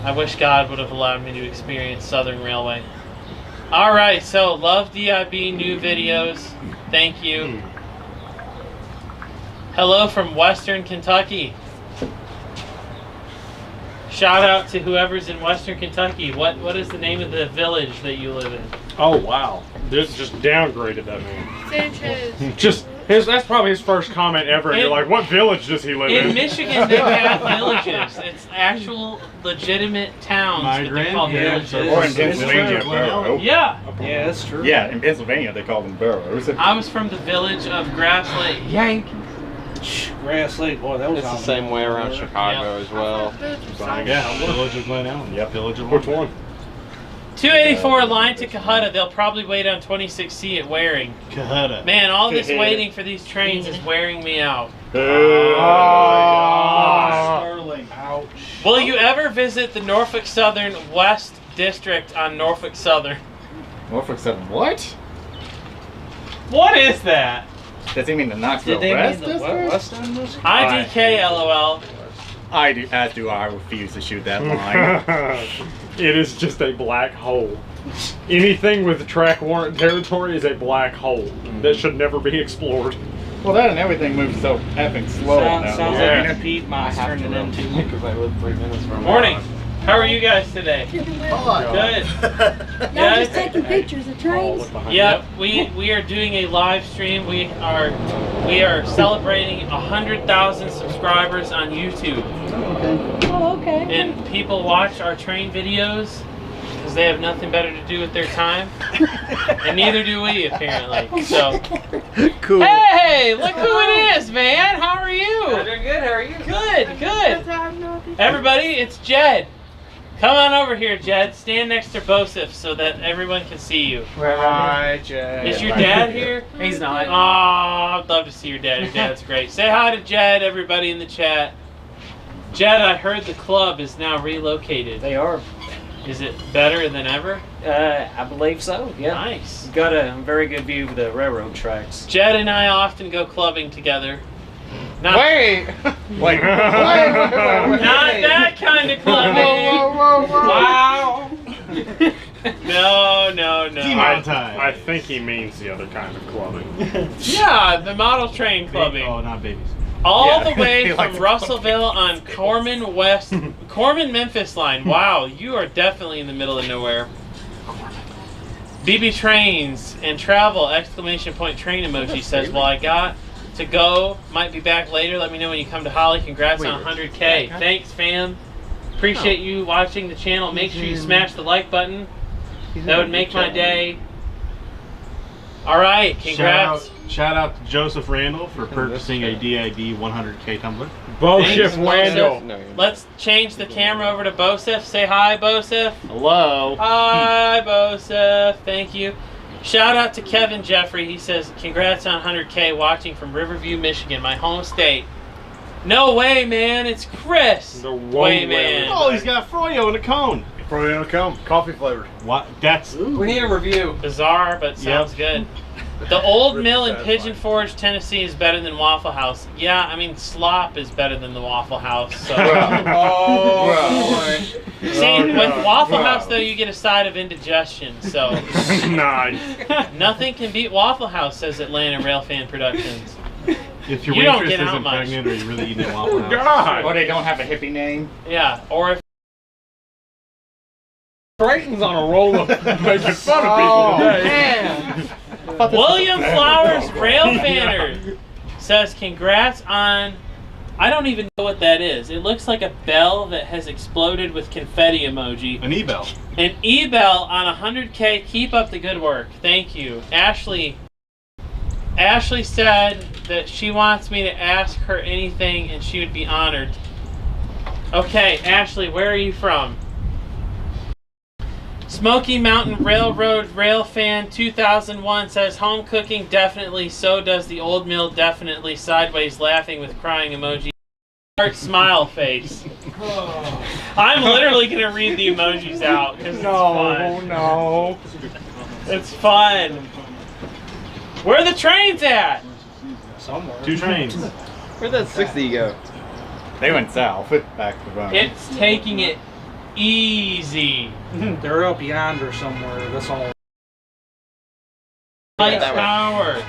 I wish God would have allowed me to experience Southern Railway. Alright, so love DIB new videos. Thank you. Hello from Western Kentucky. Shout out to whoever's in Western Kentucky. What is the name of the village that you live in? Oh, wow. This just downgraded that man. Sanchez. That's probably his first comment ever. And you're like, what village does he live in? In Michigan, they have villages. It's actual, legitimate towns, but they're called villages. Or in Pennsylvania, borough. Yeah. Yeah, that's true. Yeah, in Pennsylvania they call them boroughs. I was from the village of Grass Lake. Yank. Grass Lake, boy, that was It's the same way around Chicago as well. Yeah, Village of Glen Allen. Yep. Village of Which one? 284 line to Cohutta. They'll probably wait on 26C at Waring. Cohutta. Man, all this waiting for these trains is wearing me out. Sterling. Ouch. Will you ever visit the Norfolk Southern West District on Norfolk Southern? Norfolk Southern, what? What is that? Does he mean the Knoxville Did they West mean the District? West End? IDK LOL. I do, as do I, refuse to shoot that line. It is just a black hole. Anything with track warrant territory is a black hole that should never be explored. Well, that and everything moves so effing slow. Sounds like an Pete Moss turned it into. Because I live 3 minutes from Morning. How are you guys today? Good. Y'all just taking pictures of trains? Yep. We are doing a live stream. We are celebrating 100,000 subscribers on YouTube. Okay. Oh, okay. And people watch our train videos because they have nothing better to do with their time, and neither do we apparently. So. Cool. Hey, look who it is, man. How are you? I'm doing good. How are you? Good. Everybody, it's Jed. Come on over here, Jed. Stand next to Bosif so that everyone can see you. Hi, Jed. Is your dad here? He's not. Oh, I'd love to see your dad. Your dad's great. Say hi to Jed, everybody in the chat. Jed, I heard the club is now relocated. They are. Is it better than ever? I believe so, yeah. Nice. Got a very good view of the railroad tracks. Jed and I often go clubbing together. Not Wait! Wait. Not that kind of clubbing. Whoa. Wow. No. I think he means the other kind of clubbing. Yeah, the model train clubbing. Oh, not babies. All the way from Russellville on Corman Memphis line. Wow, you are definitely in the middle of nowhere. BB Trains and Travel! Exclamation point train emoji says, well, I got to go. Might be back later. Let me know when you come to Holly. Congrats on 100K. Thanks, fam. Appreciate you watching the channel. Make sure you smash the like button. That would make my day. All right, congrats. Shout out to Joseph Randall for purchasing a DID 100K tumbler. Bosif Randall. Let's change the camera over to Bosif. Say hi, Bosif. Hello. Hi, Bosif. Thank you. Shout out to Kevin Jeffrey. He says, congrats on 100K watching from Riverview, Michigan, my home state. No way, man. It's Chris. The way, man. Oh, he's got froyo in a cone. Froyo in a cone. Coffee flavored. What? That's... We need a review. Bizarre, but sounds good. The old mill in Pigeon Forge, Tennessee is better than Waffle House. Yeah, I mean, slop is better than the Waffle House. So. See, with Waffle House, though, you get a side of indigestion. So. Nice. Nothing can beat Waffle House, says Atlanta Railfan Productions. If your you don't waitress get out isn't much. pregnant or you really eating at Waffle House. God! Or they don't have a hippie name. Yeah, or if Drayton's on a roll of making fun of people today. Man. William Flowers Railfanner says congrats on, I don't even know what that is. It looks like a bell that has exploded with confetti emoji. An e-bell. An e-bell on 100K. Keep up the good work. Thank you. Ashley said that she wants me to ask her anything and she would be honored. Okay, Ashley, where are you from? Smoky Mountain Railroad Railfan 2001 says home cooking definitely, so does the old mill definitely, sideways laughing with crying emoji, heart smile face. I'm literally going to read the emojis out because it's fun. No. It's fun. Where are the trains at? Somewhere. 2 trains. Where'd that 60 go? They went south. Back to run. It's taking it easy. They're up yonder somewhere. That's all. Light power.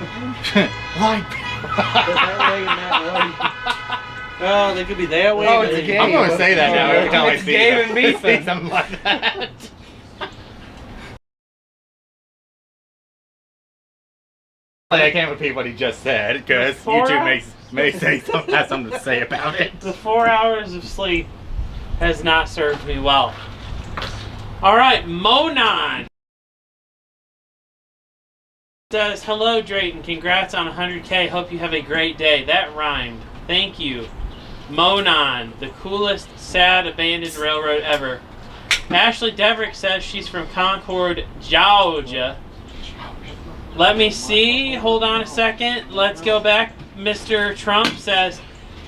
Light Oh, they could be that way. Oh, it's a game. I'm going to say that now every time I see Game it. and me Say something like that. I can't repeat what he just said because YouTube may say something, has something to say about it. The 4 hours of sleep has not served me well. All right, Monon says, hello, Drayton. Congrats on 100K. Hope you have a great day. That rhymed. Thank you. Monon, the coolest, sad, abandoned railroad ever. Ashley Deverick says she's from Concord, Georgia. Let me see. Hold on a second. Let's go back. Mr. Trump says,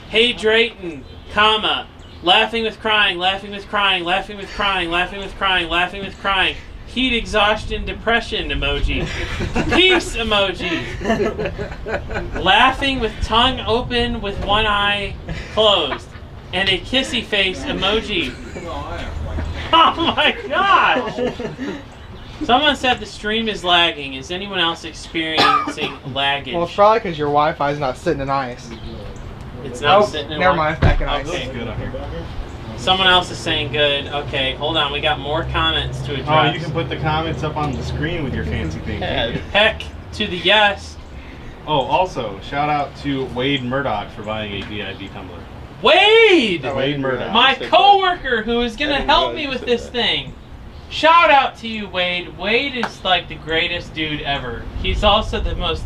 hey, Drayton, comma, laughing with crying, laughing with crying, laughing with crying, laughing with crying, laughing with crying. Heat, exhaustion, depression emoji. Peace emoji. Laughing with tongue open with one eye closed. and a kissy face emoji. Oh my gosh! Someone said the stream is lagging. Is anyone else experiencing laggage? Well, it's probably because your Wi-Fi is not sitting in ice. It's not sitting in never mind, it's back in ice. Okay. Someone else is saying good. Okay, hold on. We got more comments to address. Oh, you can put the comments up on the screen with your fancy thing. Heck to the yes. Oh, also, shout out to Wade Murdoch for buying a DIB tumbler. Wade! Wade Murdoch. My coworker who is going to help me with this thing. Shout out to you, Wade. Wade is like the greatest dude ever. He's also the most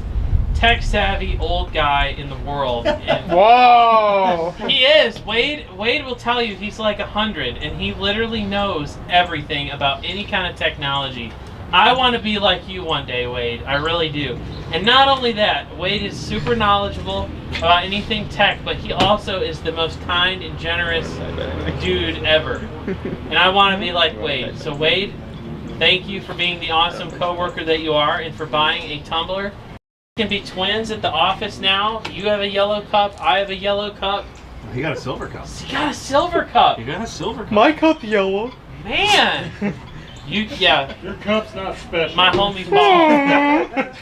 tech-savvy old guy in the world. And whoa! He is. Wade will tell you he's like 100, and he literally knows everything about any kind of technology. I want to be like you one day, Wade. I really do. And not only that, Wade is super knowledgeable about anything tech, but he also is the most kind and generous dude ever. And I want to be like Wade. So Wade, thank you for being the awesome coworker that you are and for buying a tumbler. We can be twins at the office now. You have a yellow cup, I have a yellow cup. He got a silver cup. He got a silver cup. You got a silver cup. My cup's yellow. Man! Yeah. Your cup's not special. My homie Paul.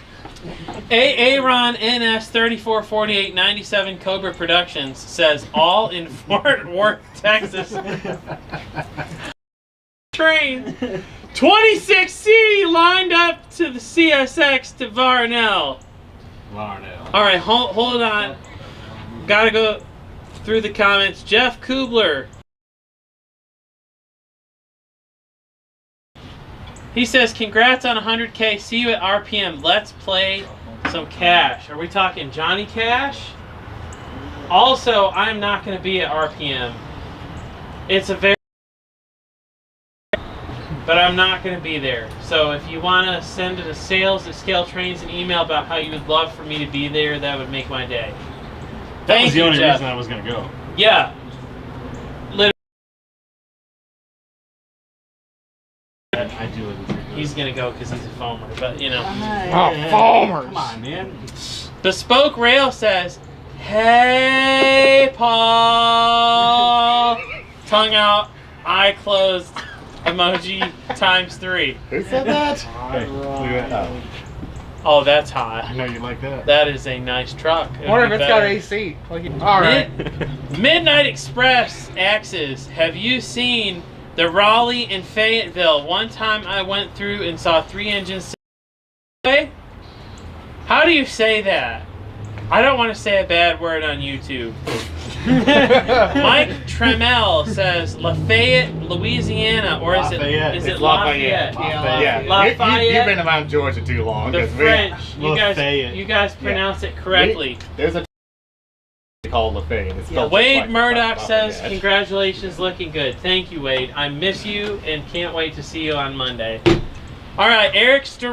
Aaron NS 344897 Cobra Productions says all in Fort Worth, Texas. Trains 26C lined up to the CSX to Varnell. All right, hold on. Gotta go through the comments. Jeff Kubler. He says, congrats on 100K. See you at RPM. Let's play some Cash. Are we talking Johnny Cash? Also, I'm not going to be at RPM. It's a very... But I'm not going to be there. So if you want to send it to sales@scaletrains an email about how you would love for me to be there, that would make my day. That was the only reason I was going to go. Yeah. I do it. He's gonna go because he's a foamer, but you know. Foamers! Come on, man. Bespoke Rail says, "Hey, Paul." Tongue out, eye closed, emoji *3. Who said that? Hey, look at that. Oh, that's hot. I know you like that. That is a nice truck. I wonder if it's got AC. All right. Midnight Express Axes. Have you seen the Raleigh and Fayetteville? One time I went through and saw 3 engines. How do you say that? I don't want to say a bad word on YouTube. Mike Tremel says Lafayette, Louisiana, or is it Lafayette? Yeah, Lafayette. You've been around Georgia too long. The French. You guys pronounce it correctly. There's a called Lafayette. It's spelled Wade just like Murdoch says, Lafayette. congratulations, looking good. Thank you, Wade. I miss you and can't wait to see you on Monday. All right, Eric says,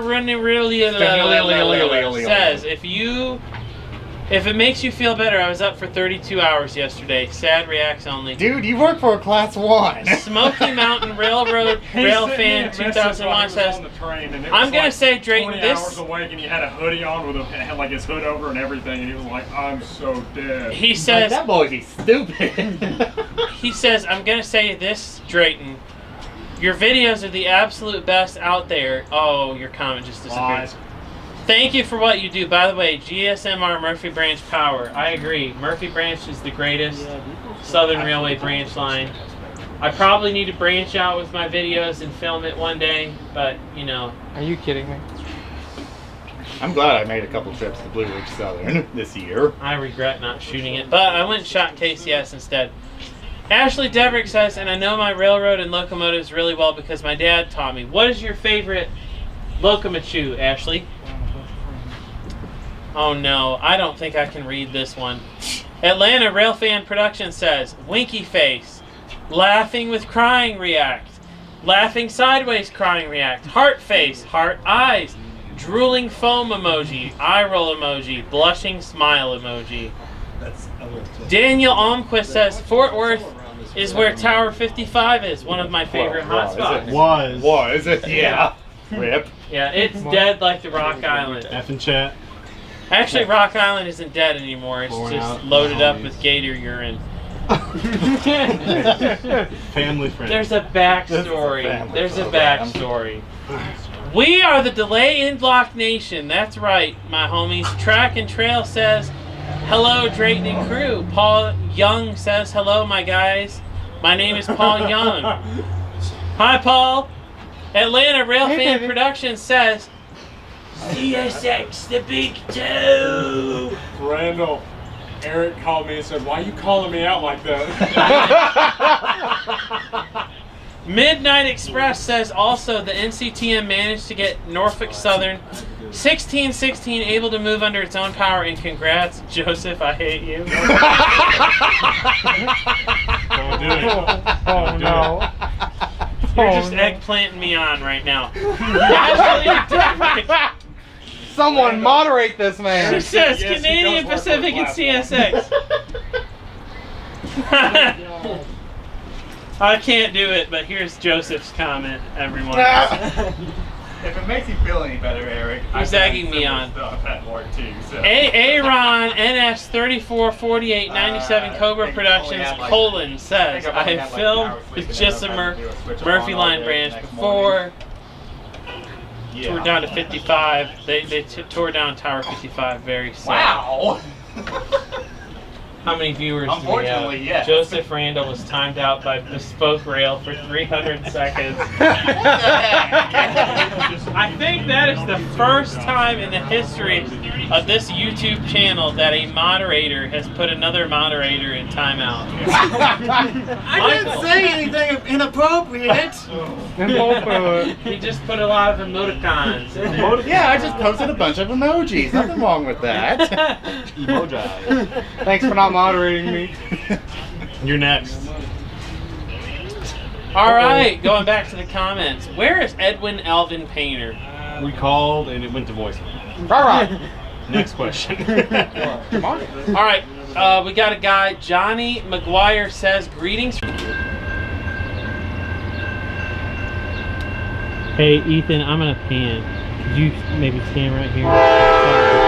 if it makes you feel better, I was up for 32 hours yesterday. Sad reacts only. Dude, you work for a class 1. Smoky Mountain Railroad Rail Fan 2001 says, I'm going to say, Drayton, 20 hours awake and he had a hoodie on with had like his hood over and everything, and he was like, I'm so dead. He says, that boy be stupid. He says, I'm going to say this, Drayton. Your videos are the absolute best out there. Oh, your comment just disappeared. Thank you for what you do. By the way, GSMR Murphy Branch Power. I agree. Murphy Branch is the greatest Southern Railway branch line. I probably need to branch out with my videos and film it one day, but you know. Are you kidding me? I'm glad I made a couple trips to Blue Ridge Southern this year. I regret not shooting it, but I went and shot KCS instead. Ashley Deverick says, and I know my railroad and locomotives really well because my dad taught me. What is your favorite locomotive, Ashley? Oh no, I don't think I can read this one. Atlanta Railfan Production says, winky face, laughing with crying react, laughing sideways crying react, heart face, heart eyes, drooling foam emoji, eye roll emoji, blushing smile emoji. Daniel Almquist says, Fort Worth is where Tower 55 is, one of my favorite hotspots. Was it? Yeah. Rip. Yeah, it's dead like the Rock Island. F in chat. Actually, Rock Island isn't dead anymore. It's just loaded up with gator urine. Family friend. There's a backstory. There's a backstory. We are the Delay in Block Nation. That's right, my homies. Track and Trail says, hello, Drayton and crew. Paul Young says, hello, my guys. My name is Paul Young. Hi, Paul. Atlanta Railfan Productions says, CSX, the big two. Randall, Eric called me and said, why are you calling me out like that? Midnight Express says also the NCTM managed to get Norfolk Southern 1616 able to move under its own power, and congrats, Joseph, I hate you. Don't do it. Oh no. You're just eggplanting me on right now. Someone moderate this man. She says Canadian Pacific and CSX. I can't do it, but here's Joseph's comment, everyone. If it makes you feel any better, Eric, He's egging me on. Stuff at work too. So. Aaron NS 344897 Cobra Productions says I have filmed the Jessemer Murphy Line branch before. Tore down to 55. They tore down Tower 55 very soon. Wow. How many viewers do we have? Unfortunately, yes. Joseph Randall was timed out by Bespoke Rail for 300 seconds. I think that is the first time in the history of this YouTube channel that a moderator has put another moderator in timeout. I didn't say anything inappropriate. He just put a lot of emoticons in there. Yeah, I just posted a bunch of emojis. Nothing wrong with that. Emoji. Thanks for not moderating me. You're next. All right, going back to the comments. Where is Edwin Alvin Painter? We called and it went to voicemail. All right. Next question. Come on. All right, we got a guy. Johnny McGuire says, greetings. Hey, Ethan, I'm in a pan. Could you maybe stand right here? Sorry.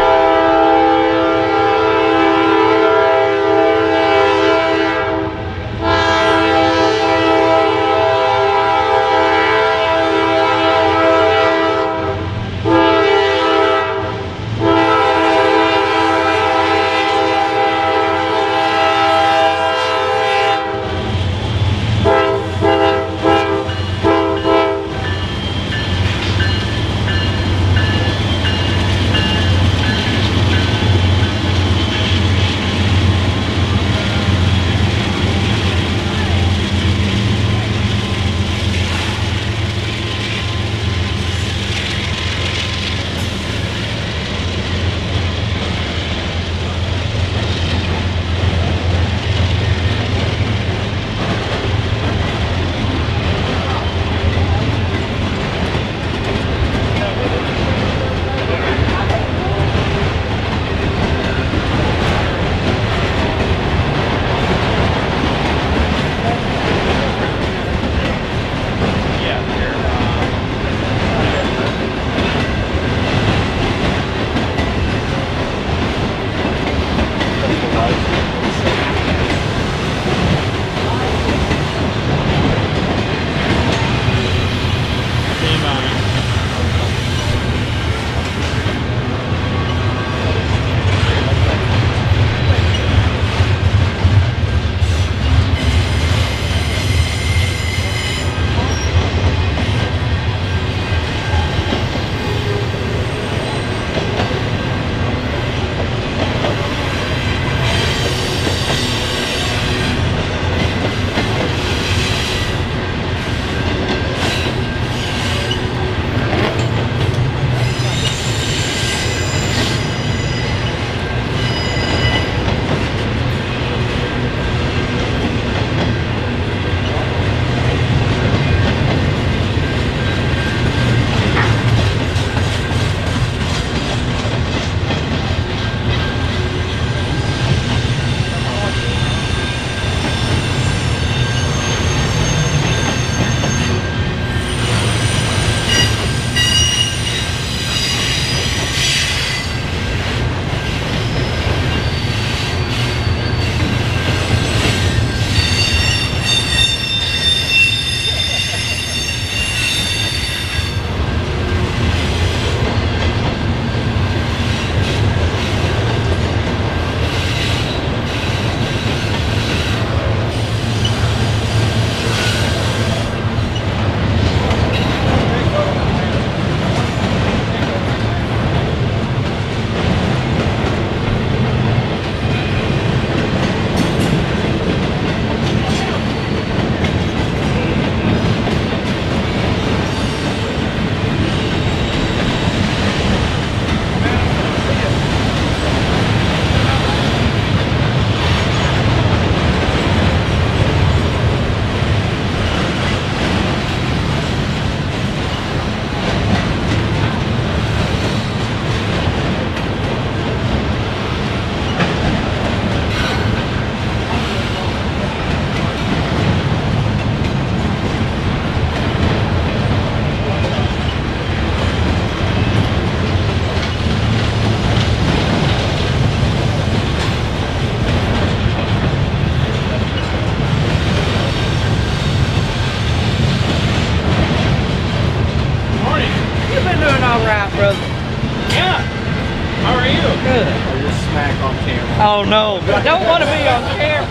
Oh no, I don't want to be on camera.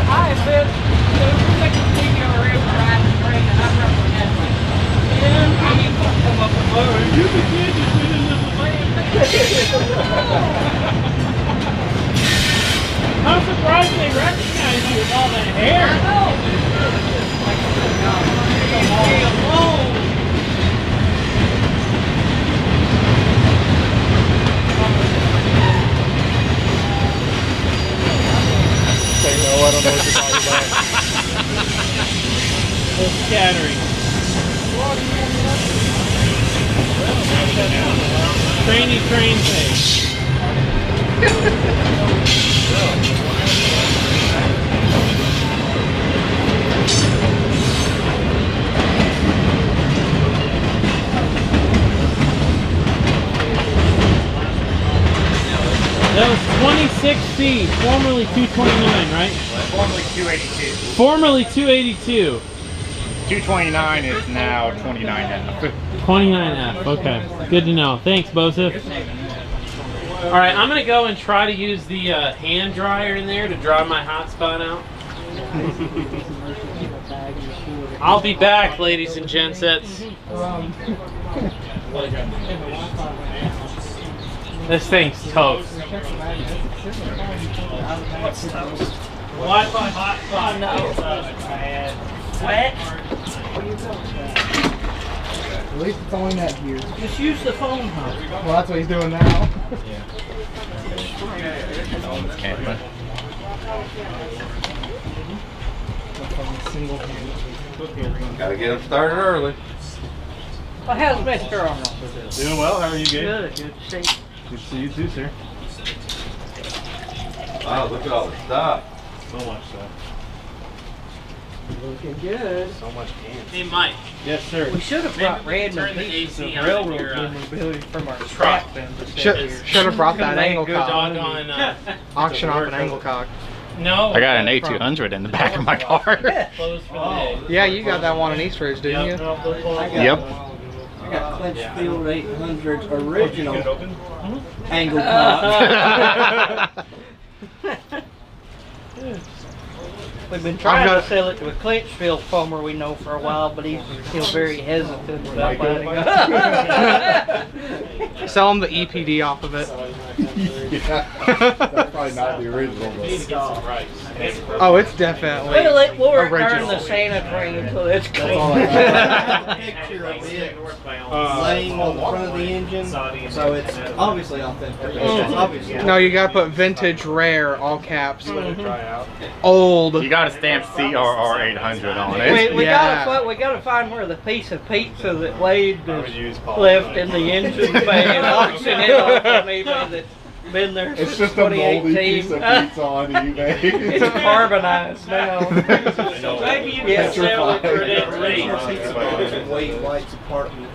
I have been taking video around riding the train and I represent it. And I need to come up with more. You can get this in a little man. I'm surprised they recognize you with all that hair. I know. No, I don't know what you're talking about. Full scattering. Trainy train face. That was 26C, formerly 229, right? Formerly 282. Formerly 282. 229 is now 29F. 29F, okay. Good to know. Thanks, Bosif. Alright, I'm gonna go and try to use the hand dryer in there to dry my hot spot out. I'll be back, ladies and gensets. This thing's toast. What's toast? Wi-Fi hotspot. Wet? At least it's only net gears. Just use the phone hub. Well, that's what he's doing now. Gotta get them started early. Well, how's Mr. Arnold? Doing well. How are you, Gabe? Good. Good to see you. Good to see you too, sir. Wow, look at all the stuff. So much stuff. Looking good. So much cans. Hey, Mike. Yes, sir. We should have brought random Turn the pieces AC of on railroad your, memorabilia from our truck. scrap bin to set Should here. have brought that angle Good cock. Doggone, Auction off an angle cock. no. I got an A200 in the back of my car. Closed for the day. Yeah, you got that one in East Ridge, didn't you? Yep. I got Clinchfield 800 original angle cock. We've been trying to sell it to a Clinchfield farmer we know for a while, but he's still very hesitant about buying it. Sell them the EPD off of it. Yeah, that's probably not the original. Oh, it's definitely Well, we'll return original. the Santa train until it's clean. Picture of it laying on the front of the engine, so it's obviously authentic. Obviously. No, you gotta put vintage rare, all caps. Old. You got to stamp CRR 800 on it. We gotta find where the piece of pizza that Wade left in the engine bay and auction it off on eBay that's been there It's since just a moldy 2018. piece of pizza on eBay. It's carbonized now. Maybe you Yeah, can sell it for Petrified. that rate. Wade White's apartment.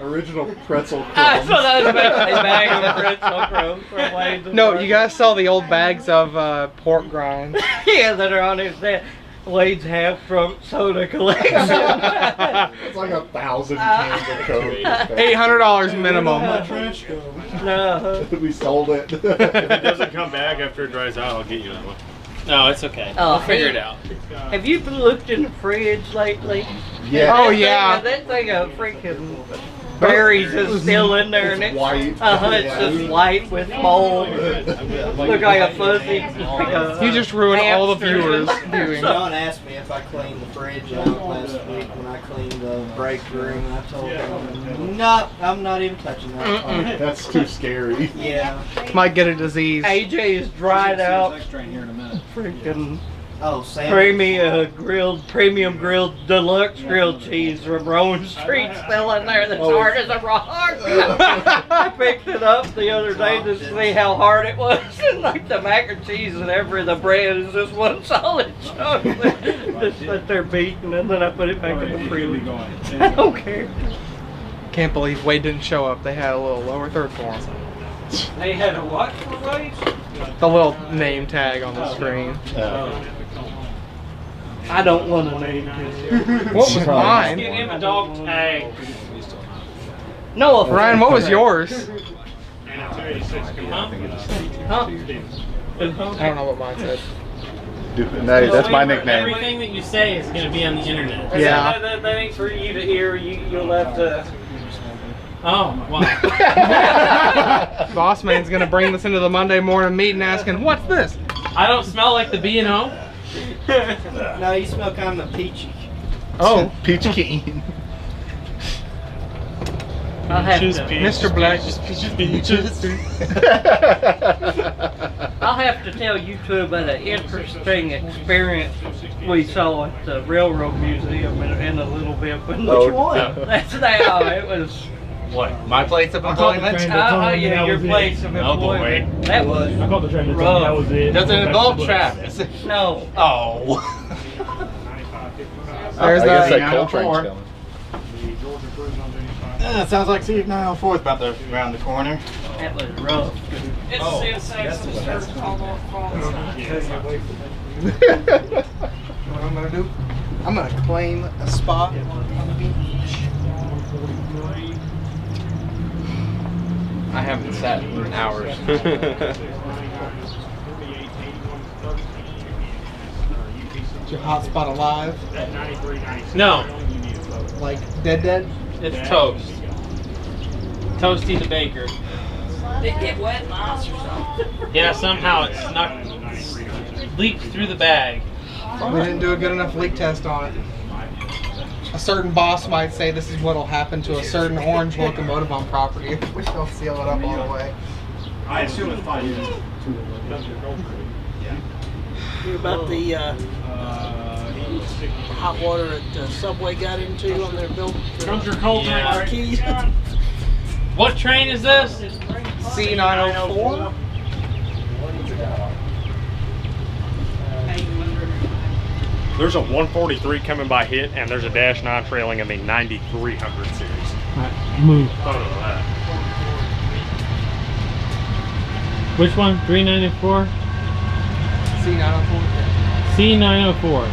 Original pretzel crumbs. That's what I was about to say, bag of pretzel crumbs from Wade's No, you gotta sell the old bags of pork grinds. yeah, that are on his desk. Wade's half-drunk soda collection. It's like 1,000 cans of Coke. $800 minimum. No. We sold it. If it doesn't come back after it dries out, I'll get you that one. No, it's okay. Oh, We'll figure it out. Have you looked in the fridge lately? Yeah. Oh, yeah. That thing of freaking berries is still in there, and it's white. It's just white with mold. Look like a fuzzy. Like a, You just ruined all the hamster. viewers viewing. John asked me if I cleaned the fridge out last week when I cleaned the break room, and I told him, no, I'm not even touching that. That's too scary. Yeah. Might get a disease. AJ is dried out. Freaking premium grilled deluxe grilled cheese from Rowan Street still in there that's hard as a rock. I picked it up the other day to see how hard it was, and like the mac and cheese and the bread is just one solid chunk. Just sit there beating, and then I put it back in the fridge. I don't care. Can't believe Wade didn't show up. They had a little lower third for him. They had a what for Wade? The little name tag on the screen. I don't want to name it. What was mine? Give him a dog tag. No offense. Ryan, what was yours? Huh? Huh? I don't know what mine said. Nice, that's my nickname. Everything that you say is going to be on the internet. Yeah. That ain't for you to hear. You'll have to. Oh, wow. Boss man's gonna bring this into the Monday morning meeting asking, what's this? I don't smell like the B&O. No, you smell kind of peachy. Oh, Peach Keen. I'll have to, Mr. Black. I'll have to tell you two about an interesting experience we saw at the Railroad Museum in a little bit. Which one? That's now. It was. What? My place of employment? Yeah, your place of employment. Oh boy. That was. I called the train to tell me rough. that was it. Does it involve Travis? No. Oh. There's I guess that. that Coltrane's coming. Sounds like Steve 904 is about to round the corner. That was rough. It's CSX and the service call off falls. What I'm gonna do? I'm gonna claim a spot on the beach. I haven't sat in hours. Is your hotspot alive? No, Like dead? it's toast. Toasty the baker. Did it get wet in the ice or something? Yeah, somehow it leaked through the bag. We didn't do a good enough leak test on it. A certain boss might say this is what'll happen to a certain orange locomotive on property if we don't seal it up all the way. I assume it's 5 years. Hear about the hot water at Subway got into on their building? Comes your cold drink. Keys. What train is this? C904? There's a 143 coming by hit, and there's a Dash 9 trailing in the 9300 series. Move. Photo of that. Which one? 394? C904? C904.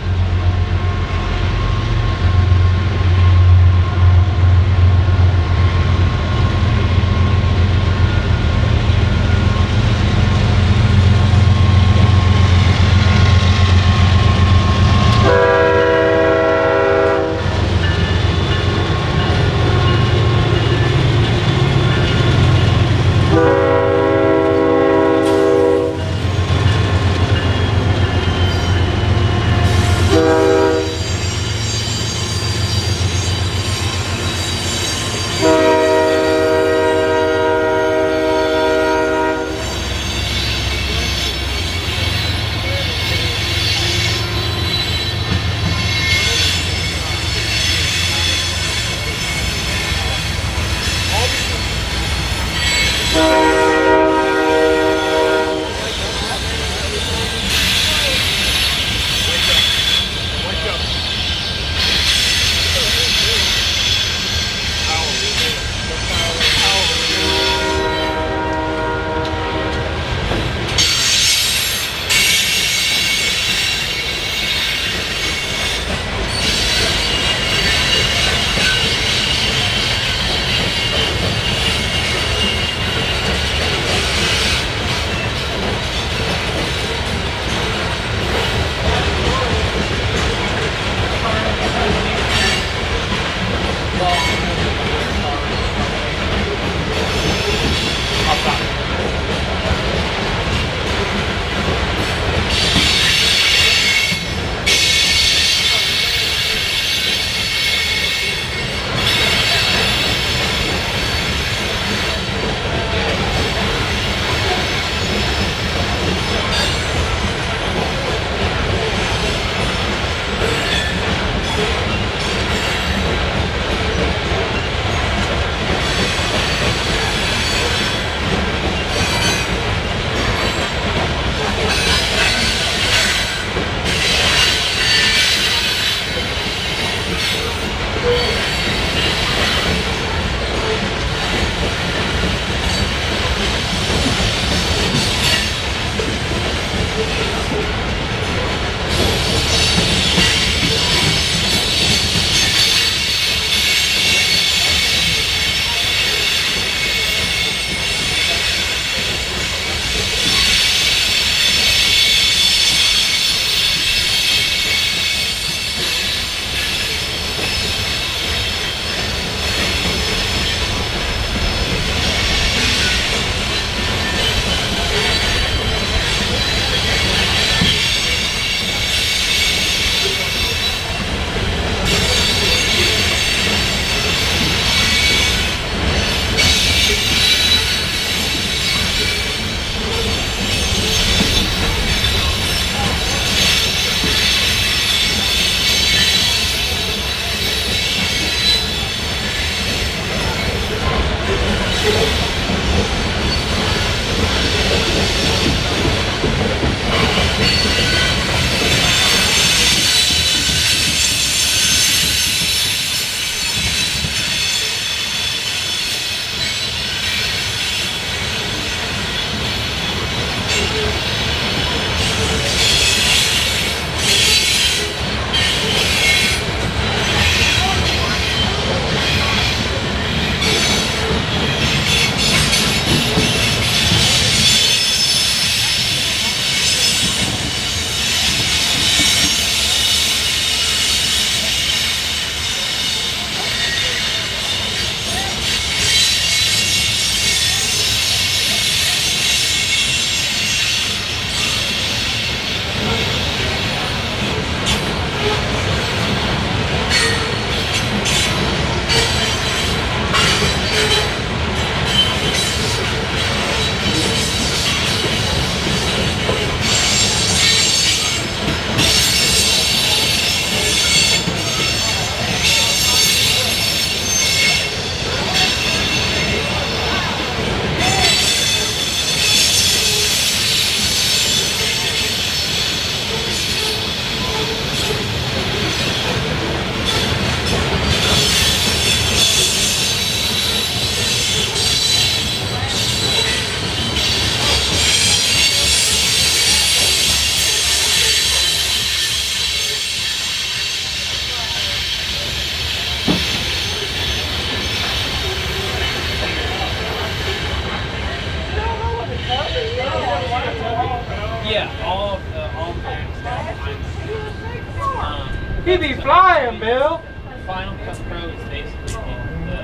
He be flying, Bill. Final Cut Pro is basically the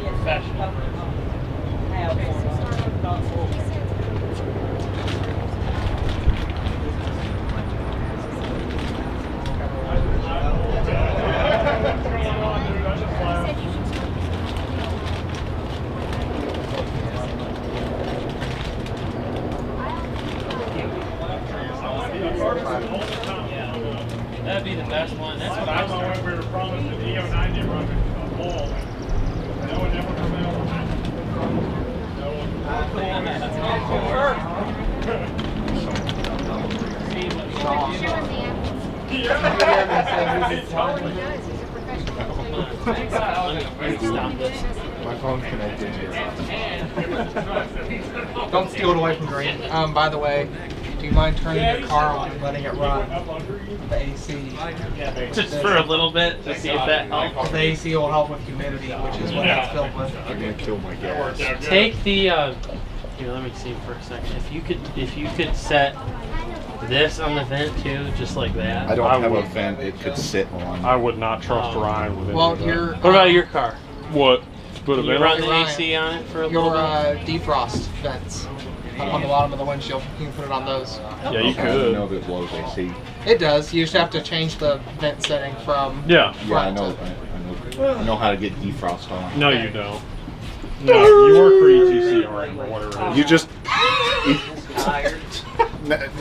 professional That'd be the best one. That's what I was when we were promised an EO90 run a ball. No one ever come out on My phone's connected. Don't steal it away from Green. By the way, do you mind turning your car on and letting it run? The AC. Just for a little bit to see if that helps. The AC will help with humidity, which is what it's filled with. I'm gonna kill my gas. Take the here, let me see for a second. If you could set this on the vent too, just like that. I don't have a vent it could sit on. I would not trust Ryan with it. Well, what about your car? What? Put a You vent run on? the AC on it for a Your little bit? defrost vents up on the bottom of the windshield. You can put it on those. Yeah, you I don't could. know if it blows AC. It does. You just have to change the vent setting from Yeah. Yeah, I know. I know how to get defrost on. No, you don't. No, you work for ETCRM or whatever it is. You just.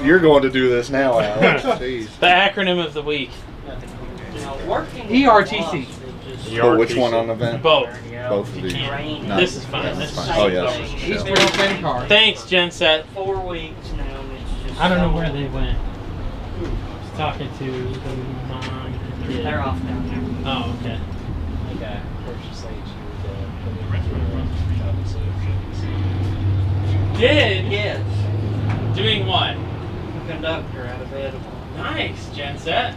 You're going to do this now, Alex. Jeez. The acronym of the week. ERTC. But which one on the vent? Both. Both of these. No, This is fine. That's This is fine. Oh, yeah. Each real thin car. Thanks, Genset. 4 weeks now. And it's just I don't know where they went. I was talking to the mom and the kid. They're off down there. Oh, okay. Okay. Did? Yes. Doing what? Conductor out of Edible. Nice, Genset.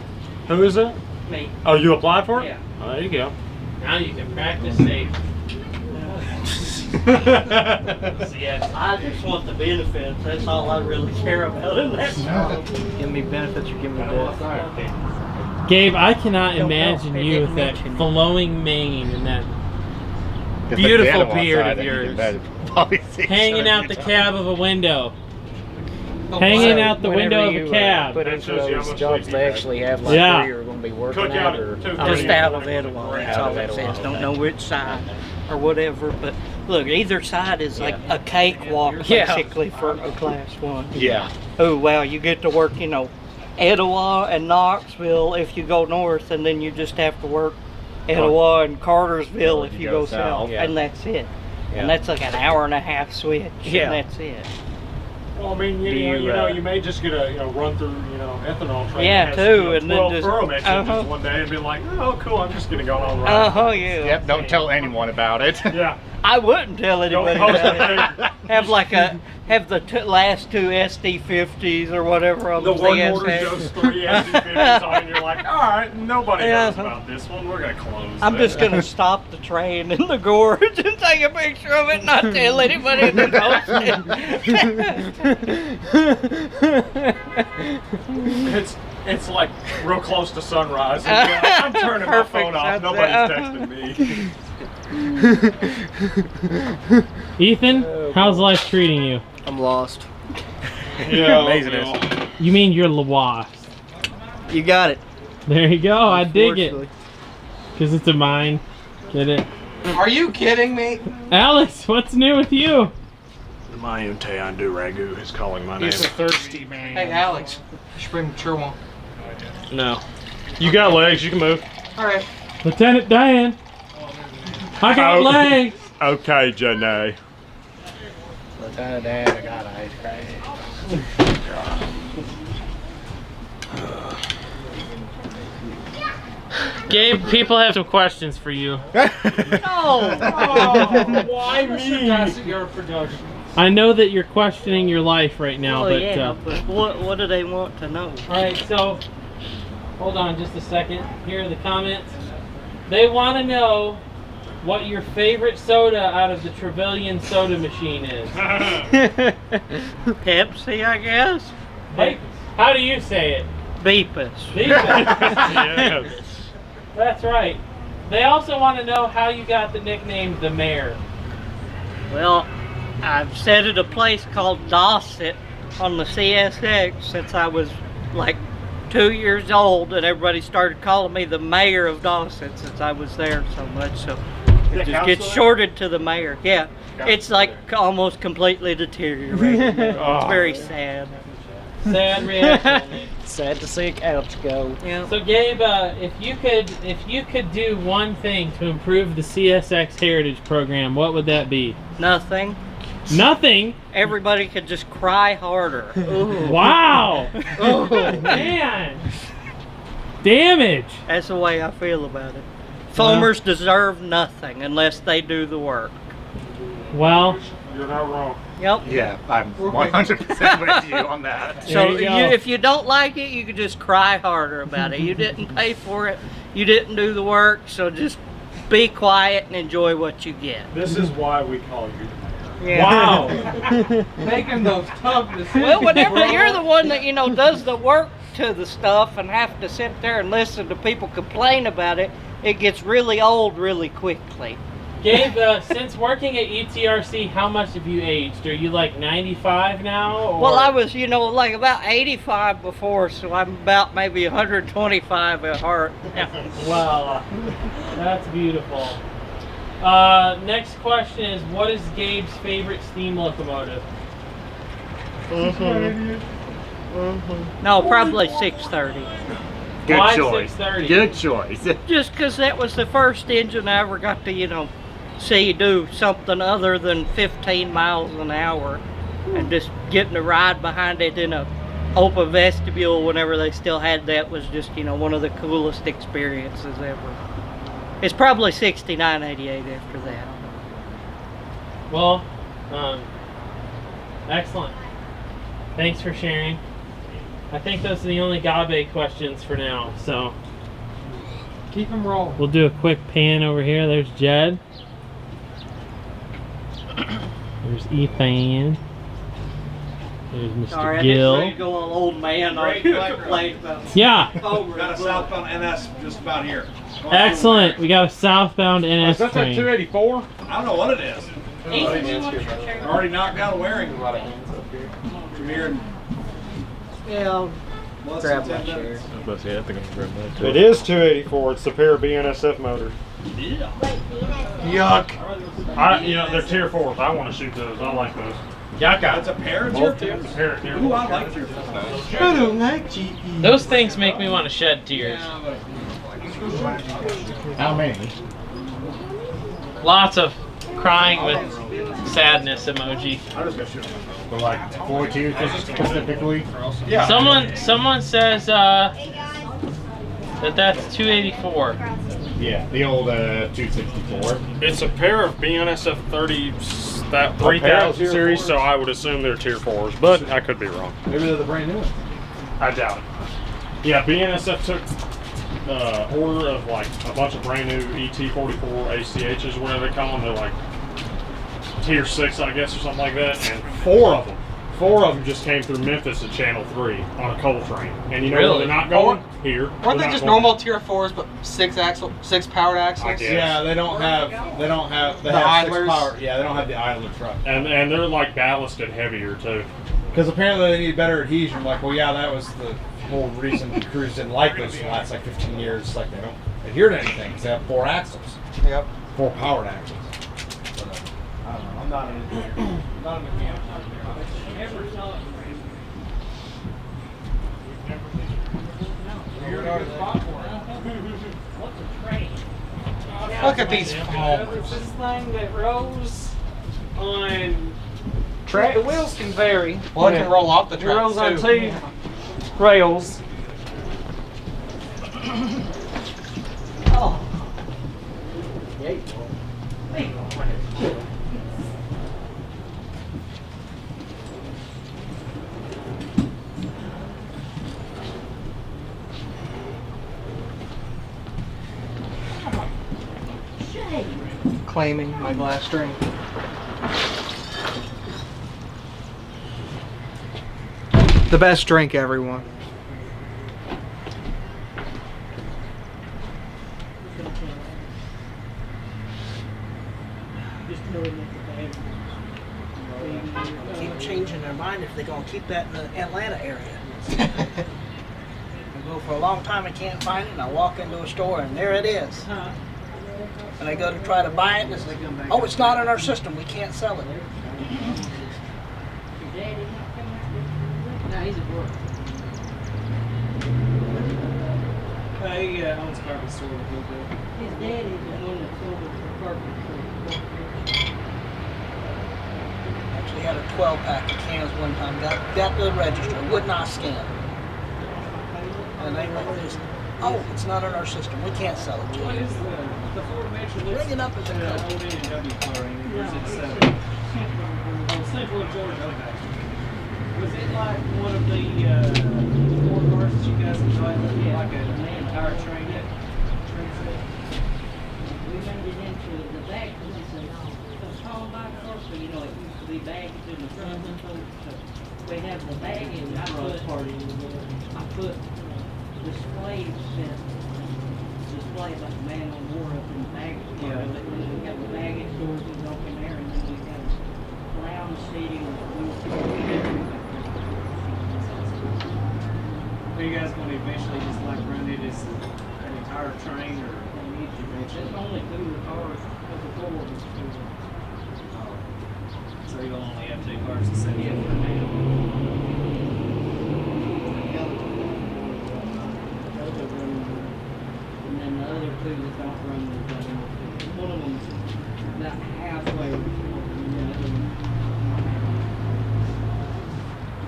Who is it? Me. Oh, you applied for it? Yeah. Oh, there you go. Now you can practice safe. I just want the benefits. That's all I really care about in that. Give me benefits or give me death. Gabe, I cannot imagine you with that flowing mane and that beautiful beard of yours. Hanging out the cab of a window. Hanging out the window of a cab. Put into those jobs they actually have, like Yeah. where you're going to be working at, or just out of Etowah. That's all it says. Don't know which side or whatever, but look, either side is like a cakewalk basically for a class 1. Yeah. Oh wow, you get to work, you know, Etowah and Knoxville if you go north, and then you just have to work Etowah and Cartersville if you go south, and that's it. And that's like an hour-and-a-half switch, and that's it. Well, I mean, you may just get a run through, ethanol train. Yeah, that has, too, and then 12 just Ferromex engines one day and be like, oh, cool, I'm just gonna go on right. Oh yeah. Yep, don't tell anyone about it. Yeah. I wouldn't tell anybody Don't post about it. it. Have the last 2 SD50s or whatever on The the one CSX. order shows 3 SD50s on, and you're like, all right, nobody knows about this one. We're gonna close. I'm this. just gonna stop the train in the gorge and take a picture of it, and not tell anybody to post it. It's like real close to sunrise. And you're like, I'm turning my phone off. Nobody's texting me. Ethan, how's life treating you? I'm lost. Yeah, amazing. You mean you're lost? You got it. There you go. I dig it. Because it's a mine. Get it? Are you kidding me? Alex, what's new with you? My Untayan do ragu is calling my name. He's a thirsty man. Hey, Alex. You should bring the mature one. No. You got legs. You can move. All right. Lieutenant Dan. I got legs. Okay, Janae. Lieutenant Dan, I got ice cream. Gabe, people have some questions for you. Why me? I know that you're questioning your life right now, Well, but yeah, but what do they want to know? alright, so hold on just a second. Here are the comments. They want to know what your favorite soda out of the Trevelyan soda machine is. Pepsi, I guess. Hey, how do you say it? Beepus. Beepus. That's right. They also want to know how you got the nickname the Mayor. Well, I've sat at a place called Dosset on the CSX since I was like 2 years old, and everybody started calling me the Mayor of Dawson since I was there so much. So it just gets shorted to the Mayor. Yeah, it's like almost completely deteriorated. It's very sad. Sad reaction. Sad to see a couch go. Yeah. So Gabe, if you could do one thing to improve the CSX Heritage Program, what would that be? Nothing. Nothing? Everybody could just cry harder. Ooh. Wow! Oh man! Damage! That's the way I feel about it. Foamers deserve nothing unless they do the work. Well, you're not wrong. Yep. Yeah, I'm 100% with you on that. So if you don't like it, you can just cry harder about it. You didn't pay for it. You didn't do the work. So just be quiet and enjoy what you get. This is why we call you. Yeah. Wow. Making those tough decisions. Well, whenever you're the one that, does the work to the stuff and have to sit there and listen to people complain about it, it gets really old really quickly. Gabe, since working at ETRC, how much have you aged? Are you like 95 now? Or? Well, I was, like about 85 before, so I'm about maybe 125 at heart now. Wow, that's beautiful. Next question is, what is Gabe's favorite steam locomotive? No, probably 630. Good Why choice. 630? Good choice. Just because that was the first engine I ever got to, see do something other than 15 miles an hour, and just getting to ride behind it in a open vestibule whenever they still had that was just, one of the coolest experiences ever. It's probably 69, 88 after that. Well, excellent. Thanks for sharing. I think those are the only Gabe questions for now, so keep them rolling. We'll do a quick pan over here. There's Jed. There's Ethan. There's Mr. Sorry, Gill. I didn't go all old man on complain about. Yeah. Got a southbound NS just about here. Excellent. We got a southbound NS That's train. a 284? I don't know what it is. Already knocked down wearing. A lot of hands up here. Come here. Yeah, I'll grab my chair. It is 284. It's the pair of BNSF motors. Yeah. Yuck. They're tier 4s. I want to shoot those. I like those. Yucca. That's a pair of tier 4s? It's a pair of tier 4s. Ooh, I like tier 4s. I don't like GE. Those things make me want to shed tears. How many? Lots of crying with sadness emoji. I'm just gonna shoot them. For like 4 tiers specifically? Yeah. Someone says that's 284. Yeah, the old 264. It's a pair of BNSF 3000 series, so I would assume they're tier 4s, but I could be wrong. Maybe they're the brand new one. I doubt it. Yeah, BNSF took order of like a bunch of brand new ET44 ACHs, whatever they call them. They're like tier 6, I guess, or something like that. And four of them just came through Memphis at Channel 3 on a coal train. And you know where they're not going? Here. Weren't they just normal tier 4s, but 6 powered axles? Yeah, they don't have the idlers. 6 power. Yeah, they don't have the idler truck. And they're like ballasted heavier too. Because apparently they need better adhesion. Like, well, yeah, that was the whole reason the crews didn't like those for the last like 15 years. Like, they don't adhere to anything because they have 4 axles. Yep. 4 powered axles. But, I don't know. I'm not an engineer. I'm not a mechanic. Look at these foams. This thing that rolls on Track. The wheels can vary. Well, it can roll off the It track rolls on too. 2 rails. Oh. Claiming my glass drink. The best drink, everyone. Keep changing their mind if they're going to keep that in the Atlanta area. I go for a long time, I can't find it, and I walk into a store, and there it is. And I go to try to buy it, and it's like, oh, it's not in our system, we can't sell it. No, he's at work. He owns a carpet store with Hillville. His daddy's the one that sold it for carpet store. Actually had a 12-pack of cans one time, got to the register, would not scan. And they went this, oh, it's not in our system, we can't sell it to What you. is the Ford Metro? Bring it up as a old code. N&W car, and was it Central Georgia? Okay. Was it like one of the Ford cars that you guys enjoyed, like an entire train? We made it into the back, because it's a tall bike car, so you know, it used to be bagged in the front, so we have the baggage, I put displays like a man on war up in the baggage part of it, and then we have the baggage doors that go in there, and then we have lounge seating. Are you guys going to eventually just like run it as an entire train, or It's only 2 cars, there's a 4 of us. so you'll only have 2 cars to set Yeah, up? for now. And then the other 2 that don't run the thing. One of them's about halfway.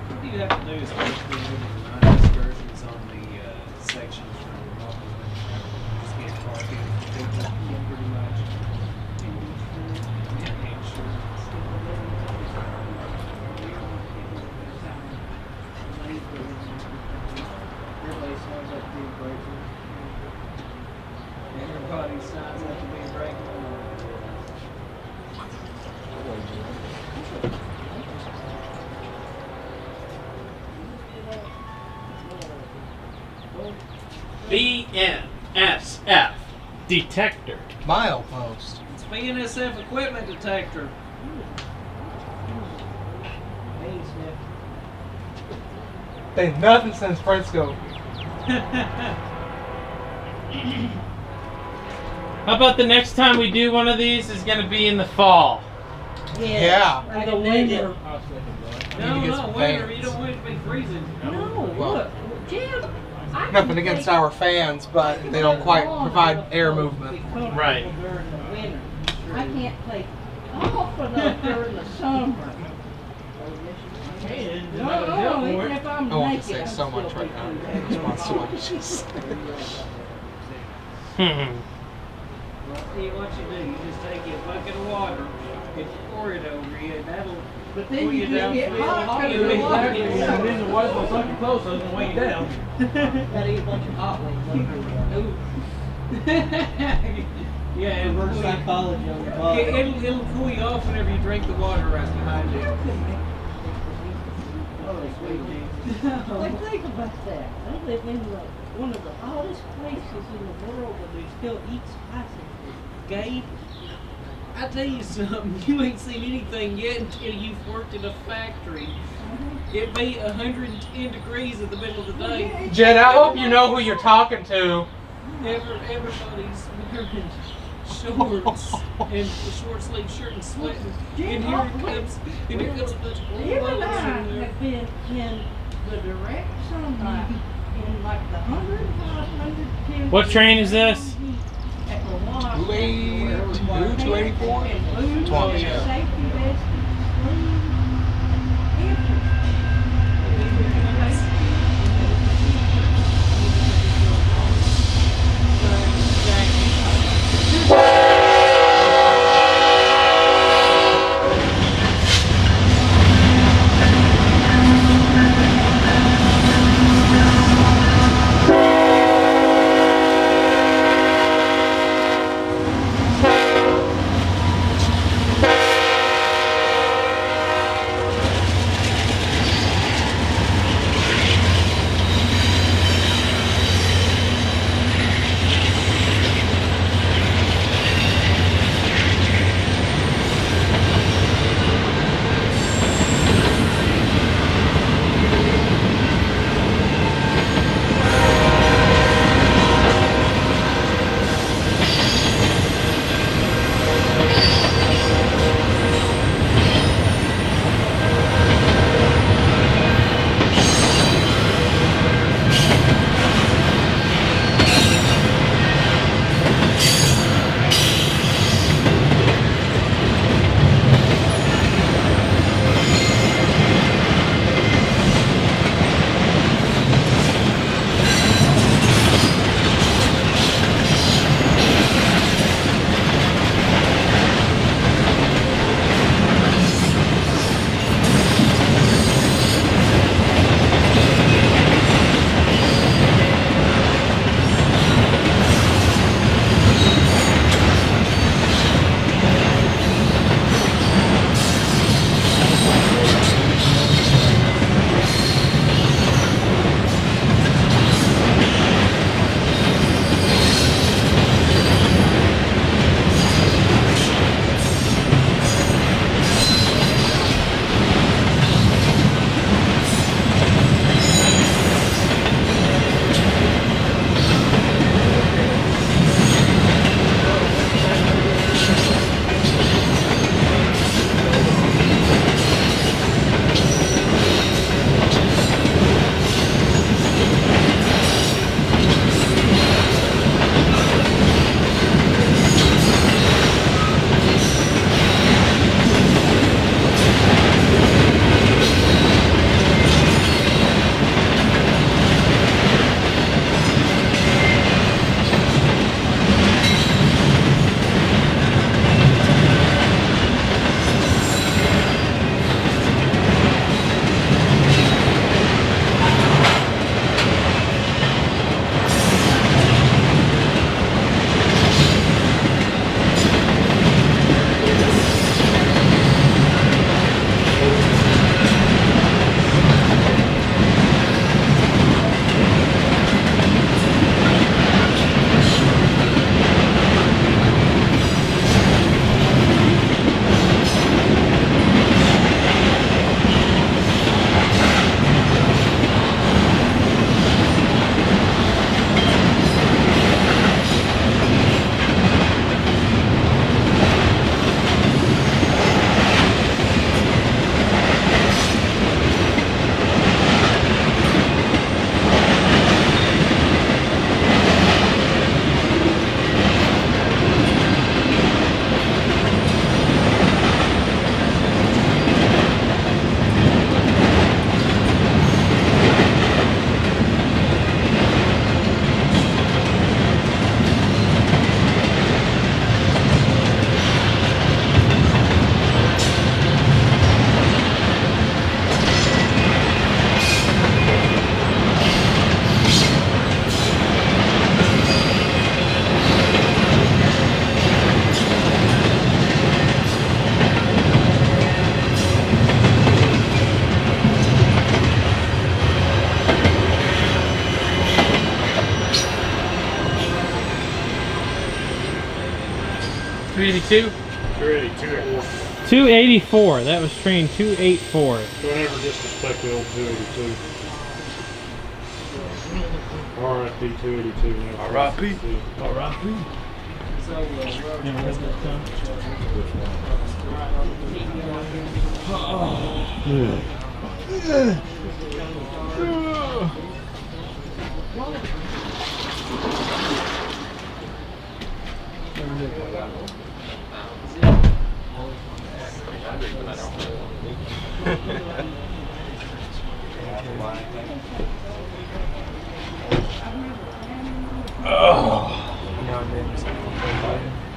What you have to do is basically do the design excursions on the sections from Dalton. Just get parking, pretty much. Yeah, insurance. Everybody signs up to be a breaker. Everybody signs up to be a breaker. BNSF detector. Milepost. It's BNSF equipment detector. Ain't nothing since Frisco. How about the next time we do one of these is going to be in the fall? Yeah. Or the winter. No, get no, some winter. fans. You don't want it to be freezing. No, look, Jim. I Nothing can against take our fans, but they don't quite provide air movement. Right. during the winter. I can't take off enough during the summer. No, even if I'm I want to naked, say I'm so still much right now. In response to what you just said. Well, see what you do. You just take a bucket of water and pour it over you, and that'll But then pull you you just down. get hot. You'll be back, and then the water's gonna suck you close, so it's gonna weigh you down. Gotta eat a bunch of hot wings. Yeah, it'll cool you. Psychology on your body. It'll cool you off whenever you drink the water right behind you. Like, think about that. They live in one of the hottest places in the world, but they still eat spicy food. Gabe, I tell you something, you ain't seen anything yet until you've worked in a factory. It'd be 110 degrees in the middle of the day. Jen, I hope you know who you're talking to. Everybody's wearing shorts and a short sleeve shirt and sweating. And here comes a bunch of You and I in there. have been in the direct sunlight in like the 105, 110. What train is this? At the one. 282, 284? And blue, 20, yeah. safety vest, blue. 282? 282. 284. That was train 284. Don't ever disrespect the old 282. R.I.P. 282. R.I.P. R.I.P.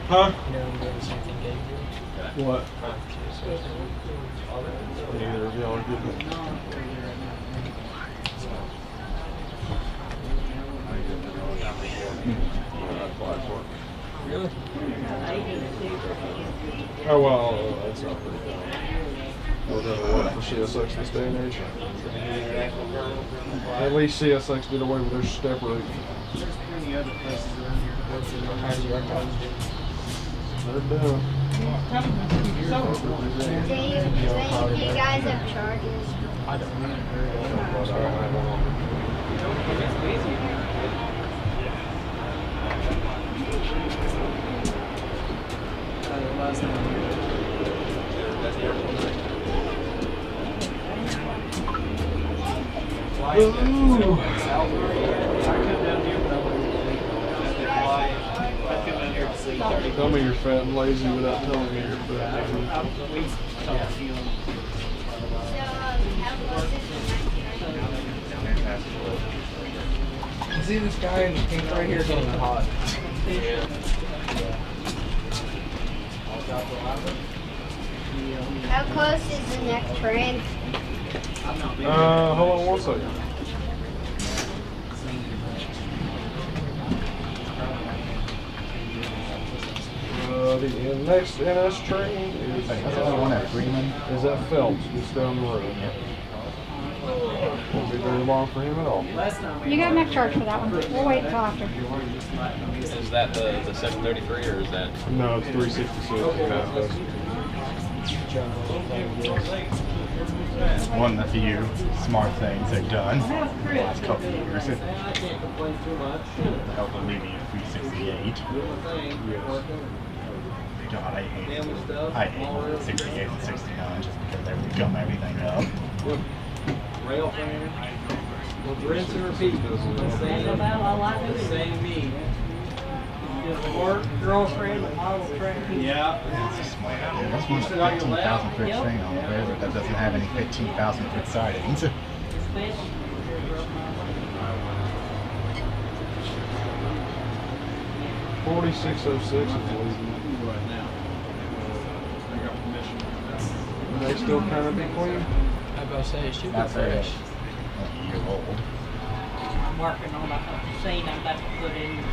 Huh? What? Neither of y'all are good. Really? Oh well, that's not pretty bad. I would rather work for CSX this day and age. At least CSX did away with their step rate. There's plenty other places around here. They're done. Do you guys have chargers? I don't. Tell me you're fat and lazy without telling me you're fat. See this guy in the pink right here getting hot. How close is the next train? Hold on one second. The next NS train is at Phelps, just down the road. Won't be very long for him at all. You got enough charge for that one. We'll wait until after. Is that the 733 or is that? No, it's 366. One of the few smart things they've done the last couple of years. Help alleviate 368. God, I hate 68 and 69 just because they would gum everything up. Rail train. Well, rinse and repeat. Same me. Girl train, model train. Yeah. That's a smart idea. That's one 15,000 foot train on there, but that doesn't have any 15,000 foot sidings. 4606 is leaving. Are they still kind of be clean? I was about to say, it should be That's fresh. a year old. I'm working on a scene I'm about to put in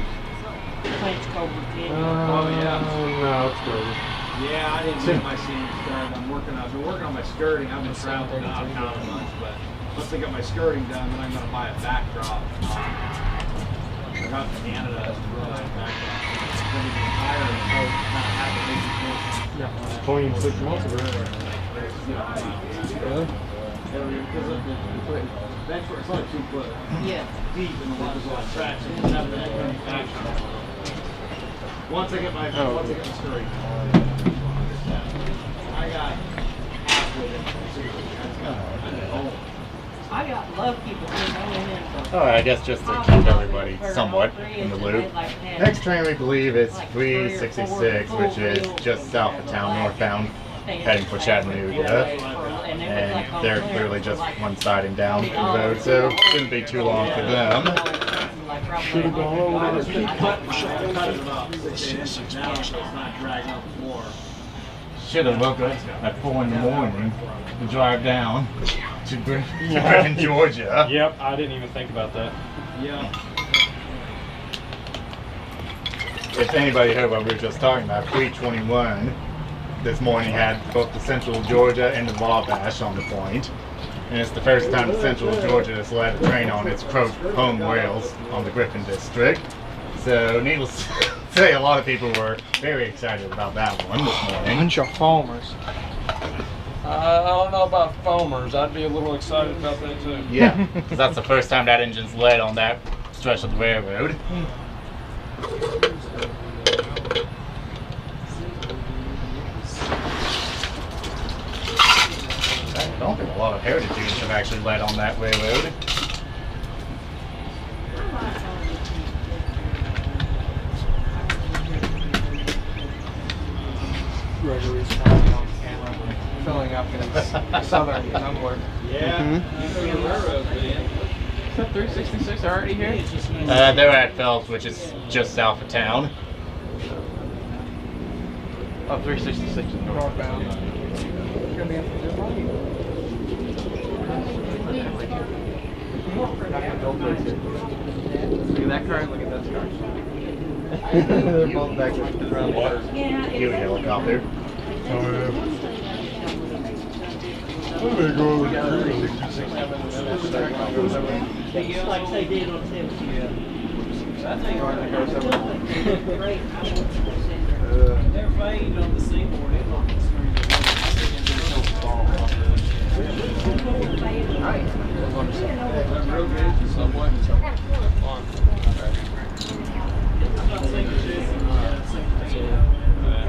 French Cobra Kid. No, it's dirty. Yeah, I didn't get my seam started. I've been working on my skirting. I've been traveling out of town a bunch, but once I get my skirting done, then I'm going to buy a backdrop. I got to Canada to run a backdrop. It's going to be higher and so kind of have to It's clean 6 months ago. Really? That's where it's only 2 foot deep and a lot of traction. Once I get my skirting. I got halfway I got lucky because I went in for All right, I guess just to keep everybody somewhat in the loop. Next train we believe is 366, which is just south of town, northbound, heading for Chattanooga. And they're clearly just one siding down the road, so shouldn't be too long for them. Should have gone over this. Should have woke up at 4 in the morning to drive down to Griffin, Georgia. Yep, I didn't even think about that. Yeah. If anybody heard what we were just talking about, 321 this morning had both the Central Georgia and the Wabash on the point. And it's the first time the Central Georgia has led a train on its home rails on the Griffin district. So, needless to say, a lot of people were very excited about that one this morning. Bunch of foamers. I don't know about foamers. I'd be a little excited about that too. Yeah, because that's the first time that engine's led on that stretch of the railroad. I don't think a lot of heritage units have actually led on that railroad. Gregory's finally on camera, filling up his southern number. Yeah. Is that 366 already here? They're at Phelps, which is just south of town. Oh, 366 is Northbound. It's gonna be up to Look at that car, look at that car. They're both back around the water. Huey helicopter. Like they did on 70. They're fading on the seaboard.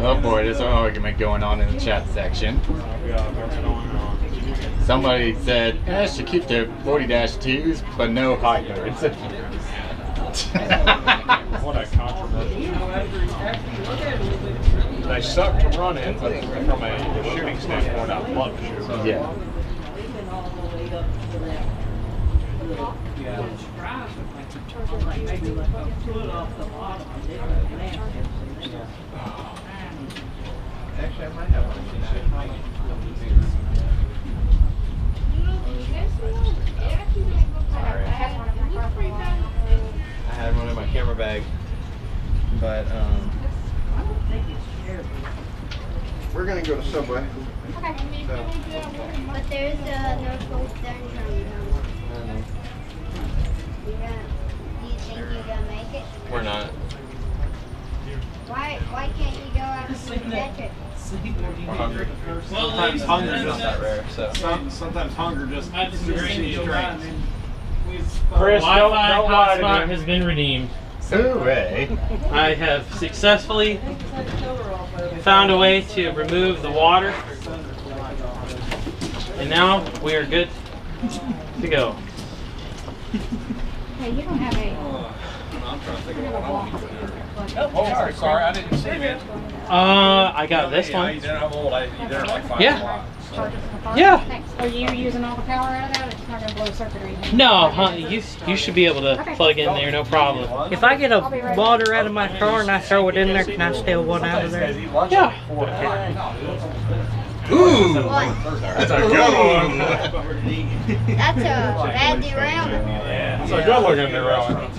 Oh boy, there's an argument going on in the chat section. Somebody said, I should keep the 40-2s, but no high birds. What a controversy. They suck to run in, but from a shooting standpoint, I love to shoot. Yeah. Actually, I might have one. I had one in my camera bag, but we're gonna go to Subway. Okay. So. But there's no full stern train. Do you think you're gonna make it? We're not. Why can't you go out and see Patrick? We're hungry. Sometimes hunger It's not that rare. So. Sometimes hunger just supersedes strength. Chris, Wi-Fi hotspot has been redeemed. Hooray! I have successfully found a way to remove the water, and now we are good to go. Hey, you don't have a. I'm trying to think of what I want to put in. Oh, sorry, I didn't see it. I got this one. You did it, I'm old. You did it like 5 Yeah. watts. Yeah. Thanks. Are you using all the power out of that? It's not going to blow a circuit or anything? No, honey, you should be able to plug in there, no problem. If I get a water out of my car and I throw it in there, can I steal one out of there? Yeah. Ooh! That's a good one. That's a bad derailment. That's a good looking derailment.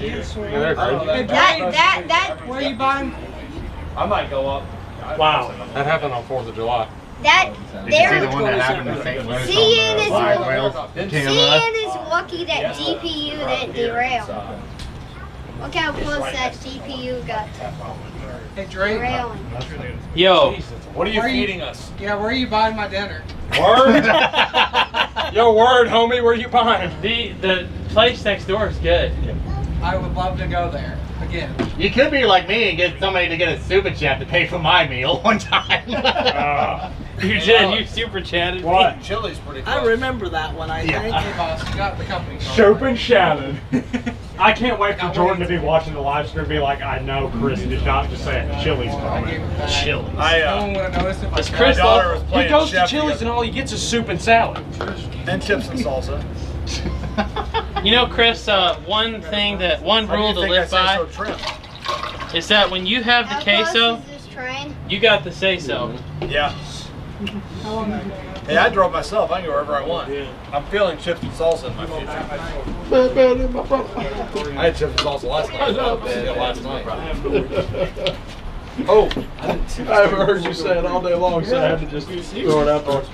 Where are you buying? I might go up. Wow. That happened on 4th of July. Did you see the one that happened in St. Louis? CN is lucky that GPU didn't derail. Look how close that GPU got to Hey, Drake. derailing. Yo. What are you feeding us? Yeah, where are you buying my dinner? Word? Yo, word, homie, where you buying? The place next door is good. I would love to go there again. You could be like me and get somebody to get a super chat to pay for my meal one time. You did. You super chatted. What? Chili's pretty close. I remember that one, I think. Hey, boss, you got the company card. Soap and shouted. I can't wait for Jordan to be watching the live stream and be like, I know Chris did not just say a Chili's comment. Chili's. No one would have noticed if I Does tried. Chris daughter was love? playing He goes to chef Chili's and all he gets is soup and salad. And chips and salsa. You know, Chris, one rule to live by is that when you have the How queso, close is this train? you got the say-so. Yeah. Hey, I drove myself. I can go wherever I want. I'm feeling chips and salsa in my future. I had chips and salsa last night. Oh, I haven't heard you say it all day long, so I had to just throw it out there.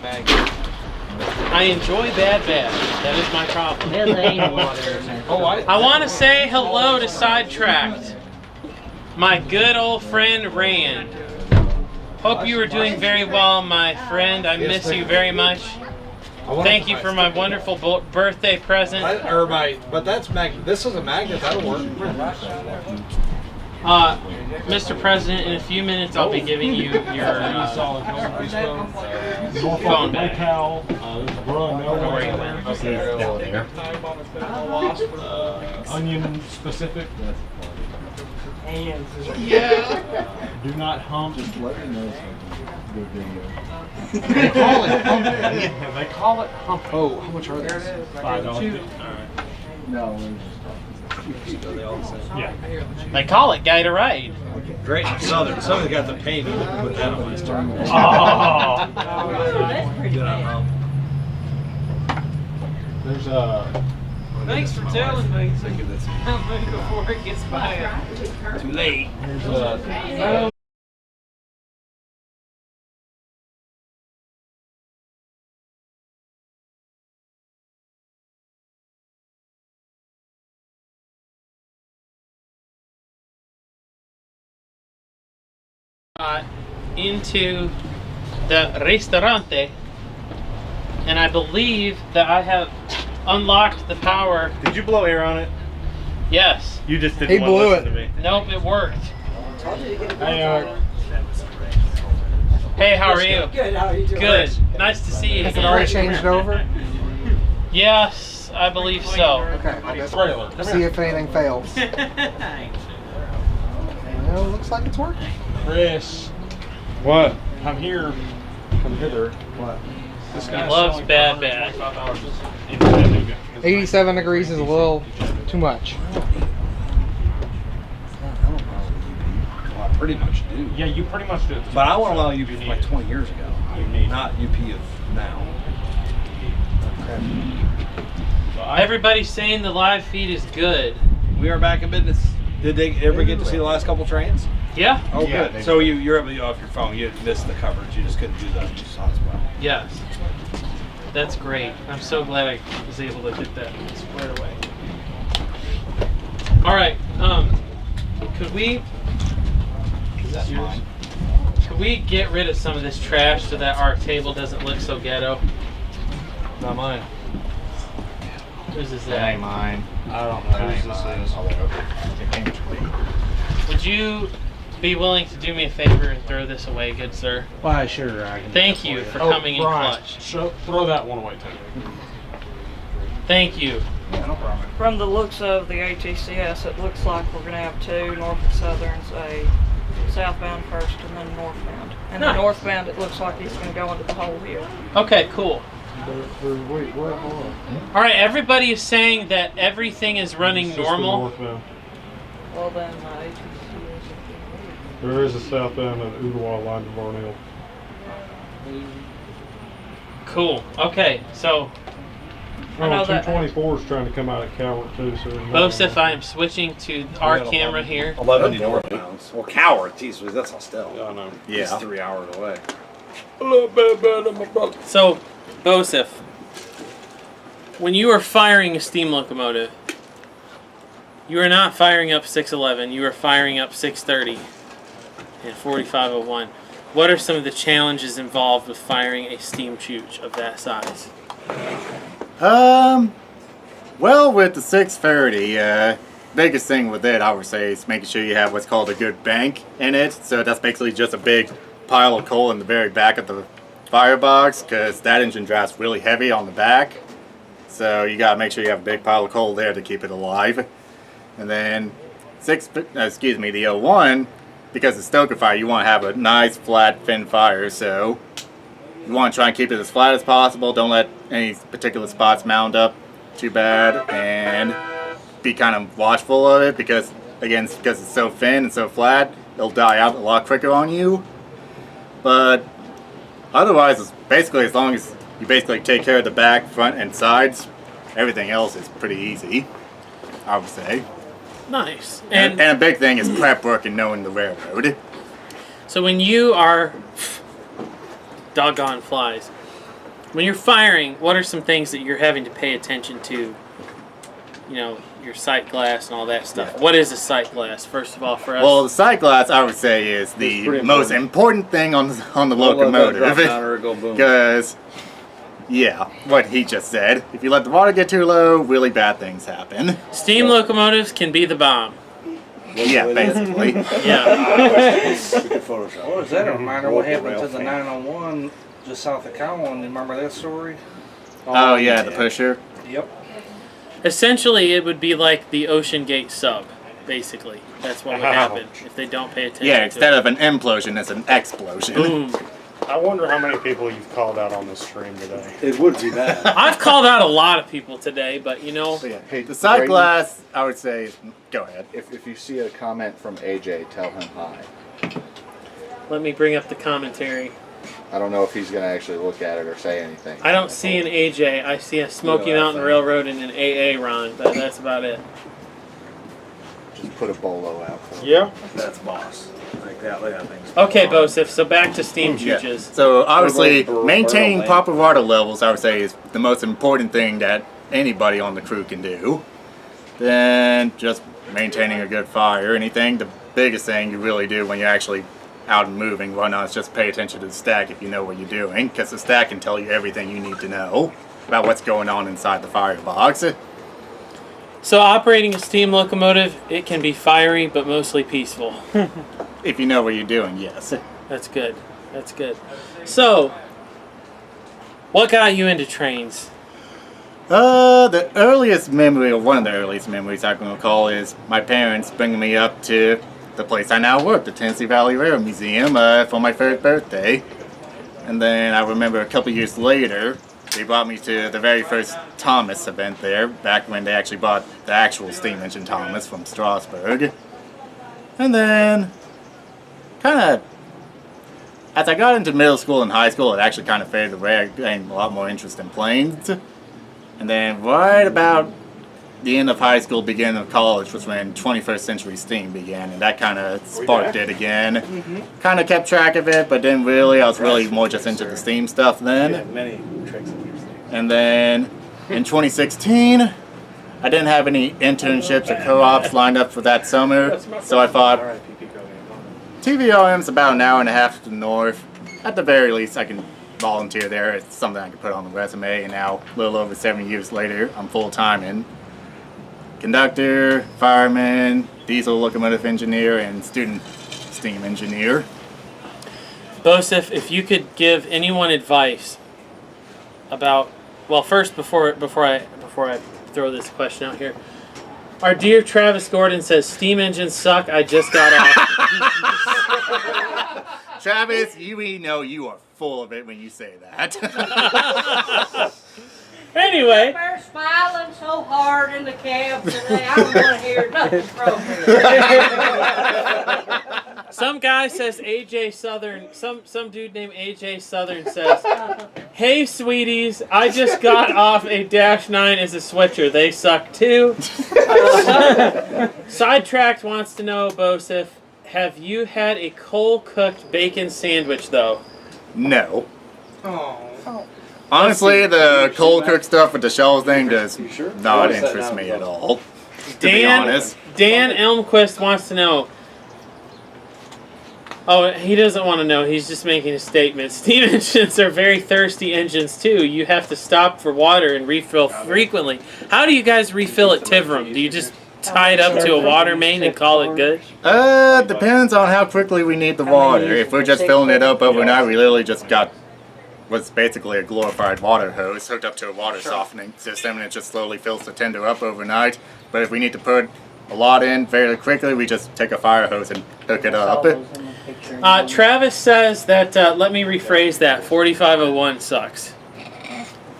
I enjoy bad. That is my problem. Yeah, there ain't water in there. Oh, I want to say hello to Sidetracked. my good old friend Rand. Hope you are doing very well, my friend. I miss you very much. Thank you for my wonderful birthday present. But that's this is a magnet. That'll work. Mr. President, in a few minutes I'll be giving you your phone back. Onion specific. Yeah. Do not hump. Just let me know good video. They call it humping. They call it humping. Oh, how much are they? $5. No, yeah. They call it guy to ride. Great. Southern got the paint. Put that on my star. There's Thanks for telling me. I'll move before it gets bad. Too late. there's into the restaurante, and I believe that I have unlocked the power. Did you blow air on it? Yes. You just didn't want to listen to me. Nope, it worked. Hey, Hey, how are you? Good, how are you doing? Good. Nice to see you. Has it already changed over? Yes, I believe so. Okay. See if anything fails. Well, looks like it's working. Chris. What? I'm here. Come hither. What? This He guy loves bad. 87 degrees is a little too much. Well, I pretty much do. Yeah, you pretty much do. But I want to allow UP from like 20 years ago. Not UP of now. Everybody's saying the live feed is good. We are back in business. Did they ever get to see the last couple trains? Yeah. Oh, Yeah, good. So you're able to go off your phone. You missed the coverage. You just couldn't do that. You saw as well. Yes. That's great. I'm so glad I was able to get that squared away. All right. Could we? That's mine. Could we get rid of some of this trash so that our table doesn't look so ghetto? Not mine. Whose is That that? ain't mine. I don't know That ain't whose mine. this is. Would you be willing to do me a favor and throw this away, good sir? Why, sure. I can Thank you for coming in clutch. Throw that one away, too. Thank you. Yeah, no problem. From the looks of the ATCS, it looks like we're going to have two North and Southerns, a southbound first and then northbound. And Nice. the northbound, it looks like he's going to go into the hole here. Okay, cool. Wait, what? All right, everybody is saying that everything is running normal. Well, then ATCS. There is a southbound of Ooltewah line to Barnell. Cool. Okay, so I know that- 224 is trying to come out of Calvert too. So Joseph, I am switching to our camera here. 11 northbounds. Well, Coward, geez, that's Hostel. I know. Yeah. It's 3 hours away. So, Joseph, when you are firing a steam locomotive, you are not firing up 611, you are firing up 630 and 4501. What are some of the challenges involved with firing a steam chooch of that size? Well, with the 630, biggest thing with it, I would say, is making sure you have what's called a good bank in it. So that's basically just a big pile of coal in the very back of the firebox, because that engine drafts really heavy on the back. So you gotta make sure you have a big pile of coal there to keep it alive. And then the 01, because it's stoker fire, you want to have a nice flat thin fire. So you want to try and keep it as flat as possible. Don't let any particular spots mound up too bad, and be kind of watchful of it, because again, because it's so thin and so flat, it'll die out a lot quicker on you. But otherwise, it's basically, as long as you basically take care of the back, front, and sides, everything else is pretty easy, I would say. Nice. And a big thing is prep work and knowing the railroad. So when you are doggone flies, when you're firing, what are some things that you're having to pay attention to? You know, your sight glass and all that stuff. What is a sight glass, first of all, for us? Well, the sight glass, I would say, is the most important thing on the locomotive. Because, yeah, what he just said. If you let the water get too low, really bad things happen. Steam locomotives can be the bomb. Yeah, basically. Yeah. What was that a reminder? What happened to the 901 just south of Cowan? Remember that story? Oh, yeah, the pusher. Yep. Essentially, it would be like the Ocean Gate sub, basically. That's what would happen if they don't pay attention. Yeah, instead of an implosion, it's an explosion. Boom. I wonder how many people you've called out on this stream today. It would be that. I've called out a lot of people today, but you know. Hey, the sight glass, I would say, go ahead. If you see a comment from AJ, tell him hi. Let me bring up the commentary. I don't know if he's going to actually look at it or say anything. I don't see an AJ. I see a Smoky Mountain Railroad and an AA Ron, but that's about it. Just put a bolo out for him. Yeah. That's boss. Like that, look at things. Okay, Bosif, so back to steam chooches. So obviously, maintaining proper water levels, I would say, is the most important thing that anybody on the crew can do. Then just maintaining a good fire. Anything, the biggest thing you really do when you're actually out and moving, whatnot, is just pay attention to the stack if you know what you're doing, because the stack can tell you everything you need to know about what's going on inside the firebox. So operating a steam locomotive, it can be fiery, but mostly peaceful. If you know what you're doing, yes. That's good. That's good. So, what got you into trains? The earliest memory, or one of the earliest memories I can recall, is my parents bringing me up to the place I now work, the Tennessee Valley Railroad Museum, for my first birthday. And then I remember a couple years later, they brought me to the very first Thomas event there, back when they actually bought the actual steam engine Thomas from Strasbourg. And then, kind of, as I got into middle school and high school, it actually kind of faded away. I gained a lot more interest in planes. And then right about the end of high school, beginning of college was when 21st Century Steam began, and that kind of sparked it again. Kind of kept track of it, but then really, I was really more just into the steam stuff then. And then in 2016, I didn't have any internships or co-ops lined up for that summer, so I thought, TVOM's about an hour and a half to the north. At the very least, I can volunteer there. It's something I can put on the resume, and now, a little over 7 years later, I'm full-time in conductor, fireman, diesel locomotive engineer, and student steam engineer. Bosif, if you could give anyone advice about, well, first before I throw this question out here, our dear Travis Gordon says steam engines suck. I just got off. Travis, we know you are full of it when you say that. Anyway. They're smiling so hard in the cab today. I don't want to hear nothing from you. Some guy says AJ Southern, some dude named AJ Southern says, "Hey sweeties, I just got off a -9 as a switcher. They suck too." Sidetracked wants to know, Bosif, have you had a coal-cooked bacon sandwich though? No. Honestly, the cold cook stuff with the shells thing does not interest me at all. To be honest. Dan Elmquist wants to know. Oh, he doesn't want to know. He's just making a statement. Steam engines are very thirsty engines too. You have to stop for water and refill frequently. How do you guys refill at Tivram? Do you just tie it up to a water main and call it good? Depends on how quickly we need the water. If we're just filling it up overnight, we literally just got what's basically a glorified water hose hooked up to a water softening system, and it just slowly fills the tender up overnight. But if we need to put a lot in very quickly, we just take a fire hose and hook it up. Travis says that, let me rephrase that, 4501 sucks.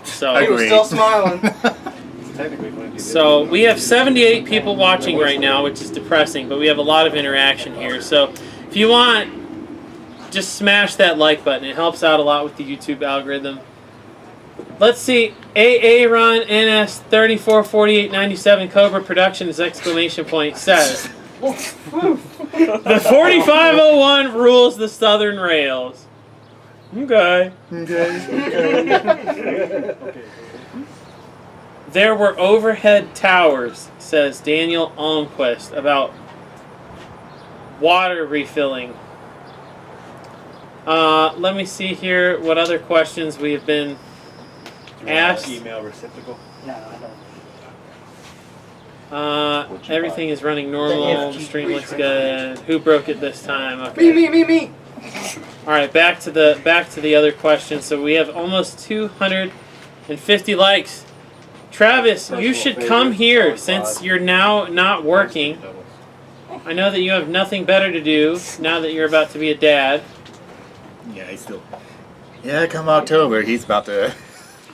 So He was still smiling. So we have 78 people watching right now, which is depressing, but we have a lot of interaction here. So if you want, just smash that like button. It helps out a lot with the YouTube algorithm. Let's see. AA Run NS 344897 Cobra Productions exclamation point says the 4501 rules the Southern rails. Okay. There were overhead towers, says Daniel Almquist, about water refilling. Let me see here what other questions we have been asked. Email receptacle. No, I don't. Everything is running normal. The stream looks good. Who broke it this time? Okay. Me. All right, back to the other question. So we have almost 250 likes. Travis, you should come here since you're now not working. I know that you have nothing better to do now that you're about to be a dad. Yeah, he's still. Yeah, come October, he's about to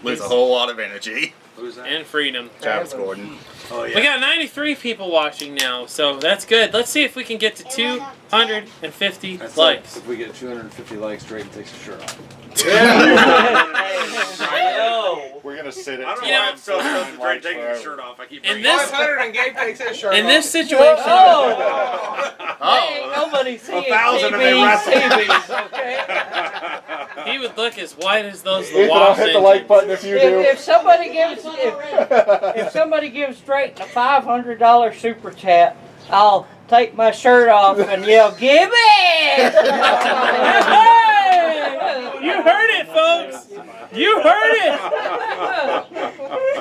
lose a whole lot of energy. Who's that? And freedom. Travis Gordon. Oh yeah. We got 93 people watching now, so that's good. Let's see if we can get to 250 likes. If we get 250 likes, Drayton takes his shirt off. We're gonna sit it. I don't know why I'm so close to Drayton taking his shirt off. I keep In this, 500 and Gabe takes his shirt in off. this situation, Hey, nobody seeing 1,000 and they wrestle. TVs, okay? he would look as white as those Ethan, I'll Lost hit the like engines. button if you do. If somebody gives if somebody gives Drayton a $500 super chat, I'll take my shirt off and yell, "Give it!" You heard it, folks. You heard it.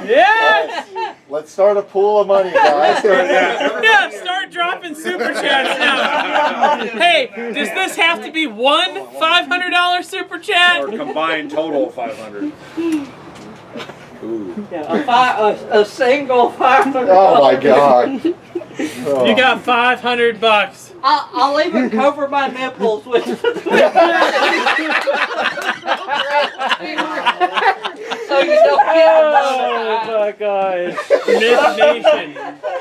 Yes. Let's start a pool of money, guys. Yeah, start dropping super chats now. Hey, does this have to be one $500 super chat? Or combined total 500. Ooh. A single $500. Oh my God. You got $500. I'll even cover my nipples with. So you don't get. Oh my gosh.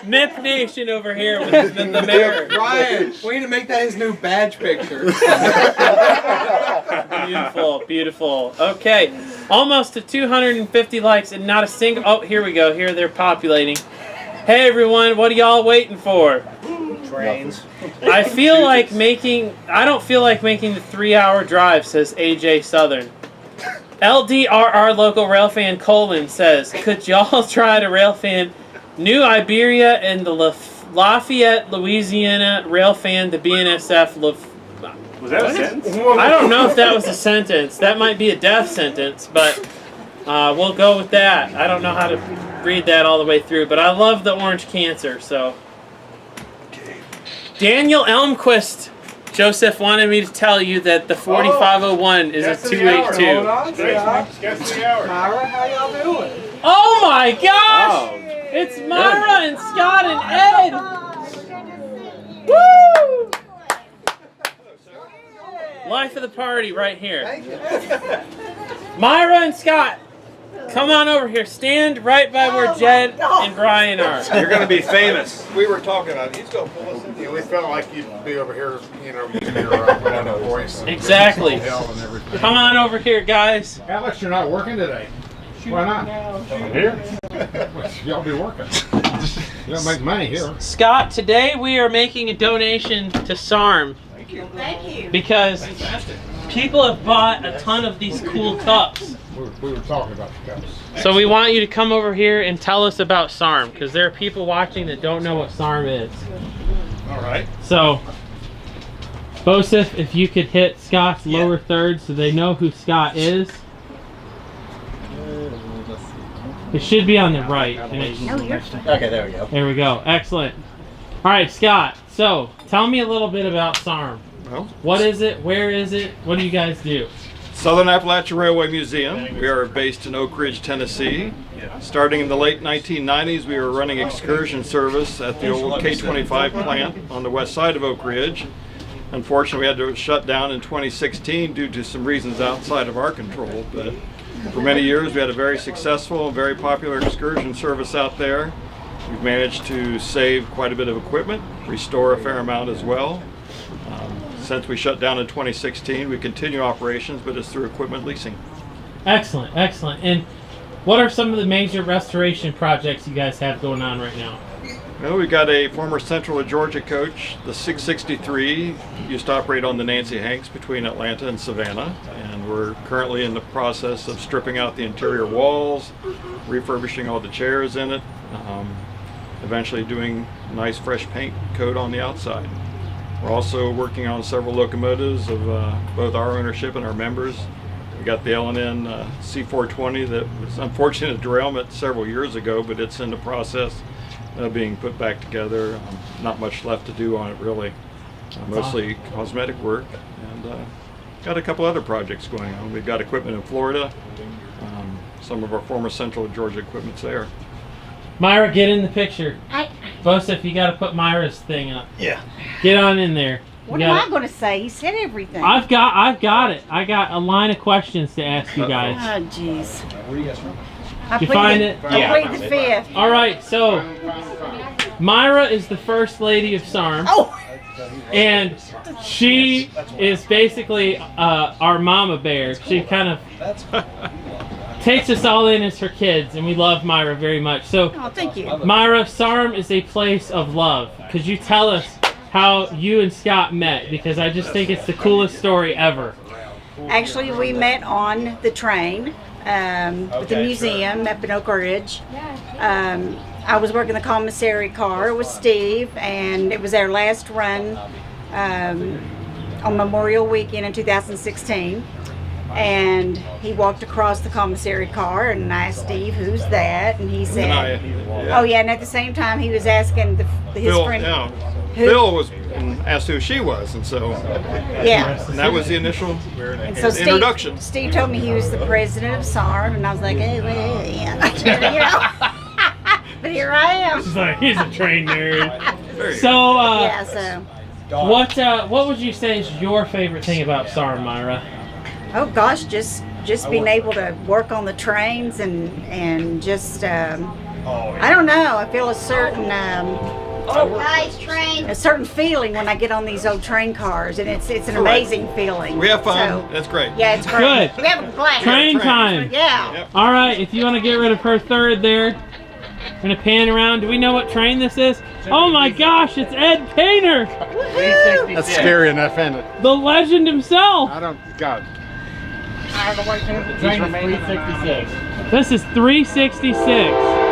Nip Nation over here with the mayor. Ryan, we need to make that his new badge picture. Beautiful, beautiful. Okay, almost to 250 likes and not a single. Oh, here we go. Here they're populating. Hey everyone, what are y'all waiting for? Trains. I don't feel like making the 3-hour drive, says AJ Southern. LDRR local railfan Coleman says, could y'all try to railfan New Iberia and the Lafayette, Louisiana railfan the BNSF. Was that a sentence? I don't know if that was a sentence. That might be a death sentence, but we'll go with that. I don't know how to read that all the way through, but I love the orange cancer, so. Daniel Elmquist. Joseph wanted me to tell you that the 4501 is a 282. Guess the hour. Myra, how y'all doing? Oh my gosh! It's Myra and Scott and Ed! Woo! Life of the party right here. Myra and Scott, come on over here. Stand right by where Jed and Brian are. You're going to be famous. We were talking about it. He's going to pull us in. We felt like you'd be over here, using your voice. Exactly. Come on over here, guys. Alex, you're not working today. Why not? Here? Y'all be working. You don't make money here. Scott, today we are making a donation to SARM. Thank you. Thank you. Because people have bought a ton of these cool cups. We were talking about the cups. So we want you to come over here and tell us about SARM, because there are people watching that don't know what SARM is. All right. So, Bosif, if you could hit Scott's lower third so they know who Scott is. It should be on the right. Okay, there we go. There we go. Excellent. All right, Scott. So, tell me a little bit about SARM. Well, what is it? Where is it? What do you guys do? Southern Appalachian Railway Museum. We are based in Oak Ridge, Tennessee. Starting in the late 1990s, we were running excursion service at the old K-25 plant on the west side of Oak Ridge. Unfortunately, we had to shut down in 2016 due to some reasons outside of our control. But for many years, we had a very successful and very popular excursion service out there. We've managed to save quite a bit of equipment, restore a fair amount as well. Since we shut down in 2016, we continue operations, but it's through equipment leasing. Excellent, excellent. And what are some of the major restoration projects you guys have going on right now? Well, we got a former Central of Georgia coach, the 663, used to operate on the Nancy Hanks between Atlanta and Savannah. And and we're currently in the process of stripping out the interior walls, refurbishing all the chairs in it, eventually doing nice fresh paint coat on the outside. We're also working on several locomotives of both our ownership and our members. We got the L&N C420 that was unfortunate derailment several years ago, but it's in the process of being put back together. Not much left to do on it really. Mostly cosmetic work, and got a couple other projects going on. We've got equipment in Florida, some of our former Central Georgia equipment's there. Myra, get in the picture. Joseph, you got to put Myra's thing up. Yeah. Get on in there. What am I going to say? He said everything. I've got it. I got a line of questions to ask you guys. Oh, jeez. Did you find it? I plead the fifth. All right, so Myra is the first lady of SARM. Oh. And she is basically our mama bear. She kind of takes us all in as her kids, and we love Myra very much. So, oh, thank you. Myra, SARM is a place of love. Could you tell us how you and Scott met? Because I just think it's the coolest story ever. Actually, we met on the train with the museum up in Oak Ridge. I was working the commissary car with Steve, and it was our last run on Memorial Weekend in 2016. And he walked across the commissary car, and I asked Steve, "Who's that?" And he said, "Oh yeah." And at the same time, he was asking his Phil, friend. yeah. Who? Phil was asked who she was, and so and that was the initial And so introduction. Steve told me he was the president of SARM, and I was like, "Hey, well, yeah," you know. But here I am. She's like, he's a train nerd. So, yeah, so. what would you say is your favorite thing about SARM, Myra? Oh gosh, just being able to work on the trains and just I don't know. I feel a certain Nice train. a certain feeling when I get on these old train cars, and it's an amazing feeling. We have fun. So, That's great. yeah, it's great. Good. We have a blast. Train time. Yeah. All right, if you want to get rid of her third there, I'm going to pan around. Do we know what train this is? Oh my gosh, it's Ed Painter. That's scary enough, isn't it? The legend himself. I don't, God. The train is 366. This is 366.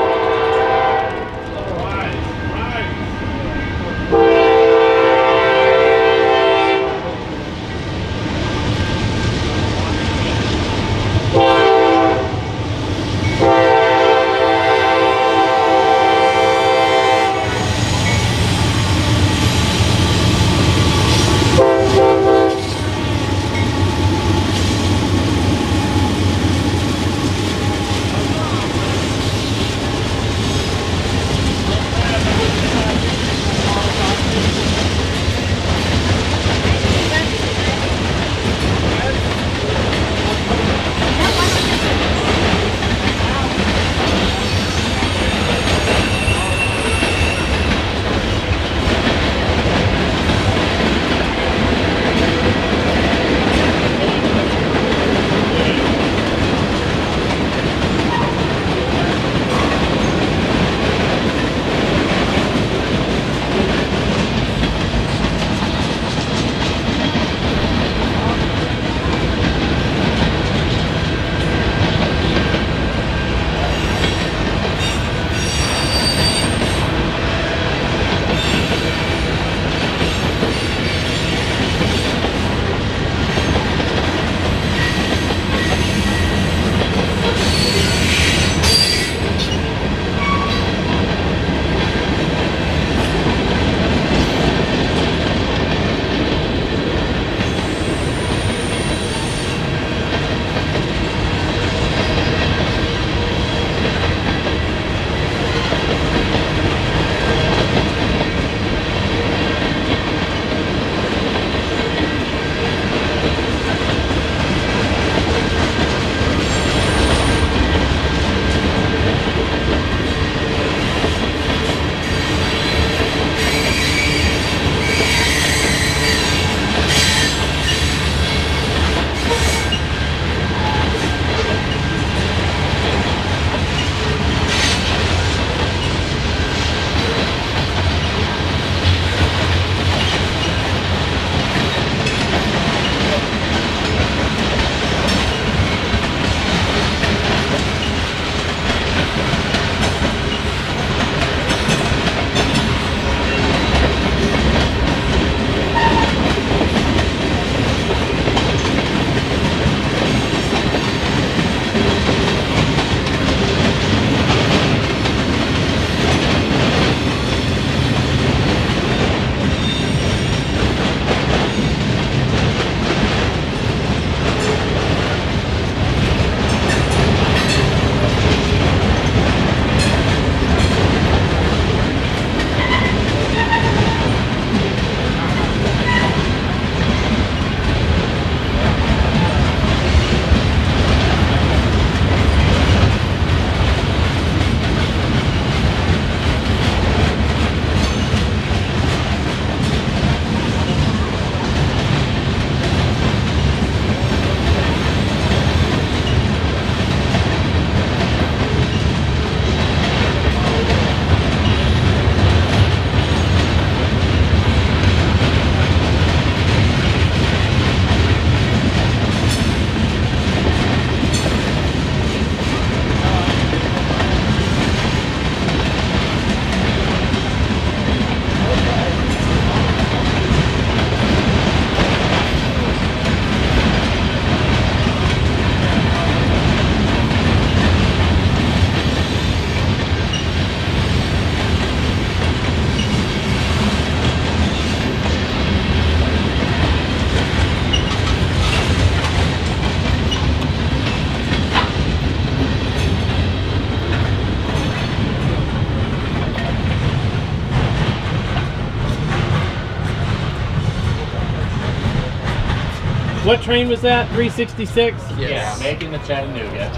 What train was that? 366? Yeah, making the Chattanooga.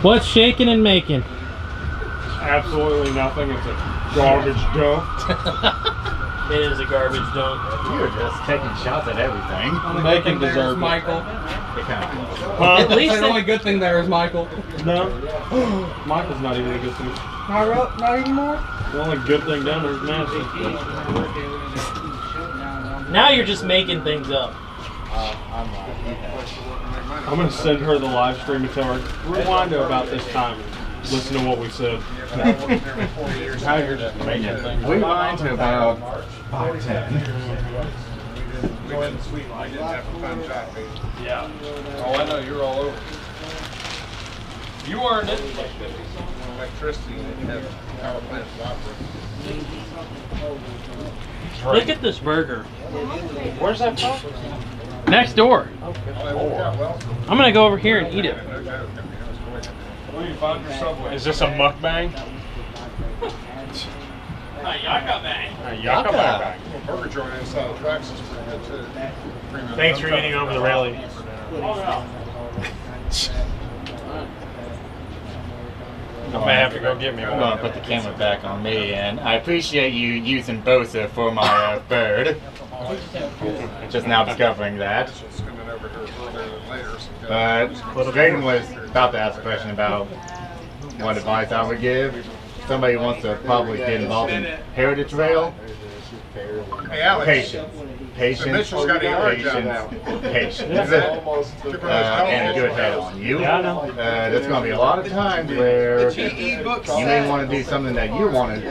What's shaking and making? Absolutely nothing. It's a garbage dump. It is a garbage dump. You're just taking shots at everything. Bacon deserves It Michael. kind of At least the only good thing there is Michael. No. Michael's not even a good thing. Not anymore? The only good thing down there is Nancy. Now you're just making things up. I'm going to send her the live stream and tell her, rewind to about this time. Listen to what we said. Now you're just making things. Rewind to about 5:10. Go ahead and sweet. I didn't have a fun shot, baby. Yeah. Oh, I know. You're all over. You earned it. Electricity and have power plants operate. Look at this burger. Where's that from? Next door. I'm gonna go over here and eat it. Is this a mukbang? A Yaka bang. A Yaka bang. Burger joint inside the tracks is pretty good too. Thanks for eating over the railing. I may have to go get me I'm one. going to put the camera back on me, and I appreciate you using Bosa for my bird. Just now discovering that. But Drayton was about to ask a question about what advice I would give. Somebody wants to probably get involved in Heritage Rail. Hey, Alex. Patience. Patience. Mitchell's got to Patience. And a good head on you. There's going to be a lot of times where you may want to do something that you want to do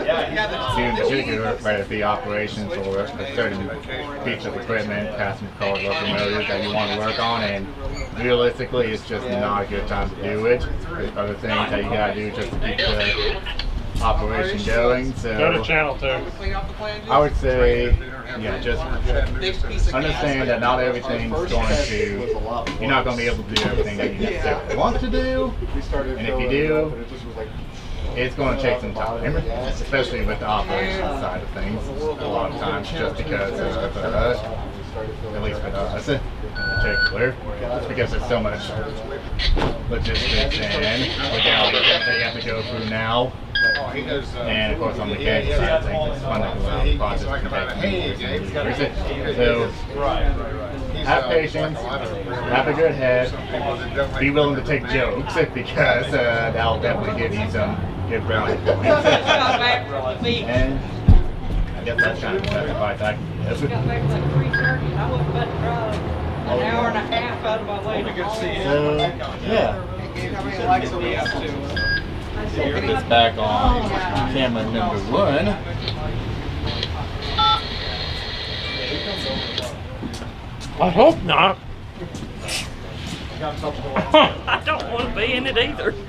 in particular, whether it be operations or a certain piece of equipment, passenger cars, locomotives that you want to work on, and realistically it's just not a good time to do it. There's other things that you got to do just to keep the operation going. So Go to channel 2. I would say, yeah, just understand that not everything's going to, you're not going to be able to do everything that you necessarily want to do, and if you do, it's going to take some time, especially with the operations side of things, a lot of times, just because of, at least with us in particular, just because there's so much logistics and legalities that you have to go through now. And of course on the mechanical side of things, it's fun to go out the process can take years. So have patience, have a good head, be willing to take jokes because that'll definitely give you some good brownie points. And I guess that's kind of the best advice I can give. Got back at like 3:30 and I was about to drive an hour and a half out of my way to go see it. So, yeah. Put this back on camera number 1. I hope not. I don't want to be in it either. You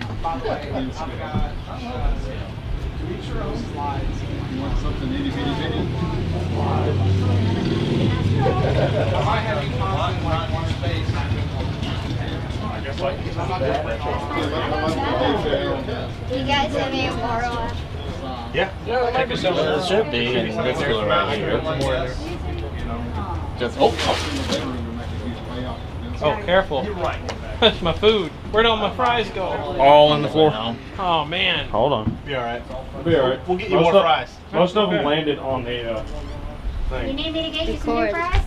want something itty bitty bitty? I might have you constant like one space. You guys have any more? Yeah. It should be in this cooler right here. Just oh. Oh, careful. That's my food. Where'd all my fries go? All on the floor. Oh, man. Hold on. Be alright. Be alright. We'll get you more fries. Most of them landed on the You thing. need me to get you some new fries?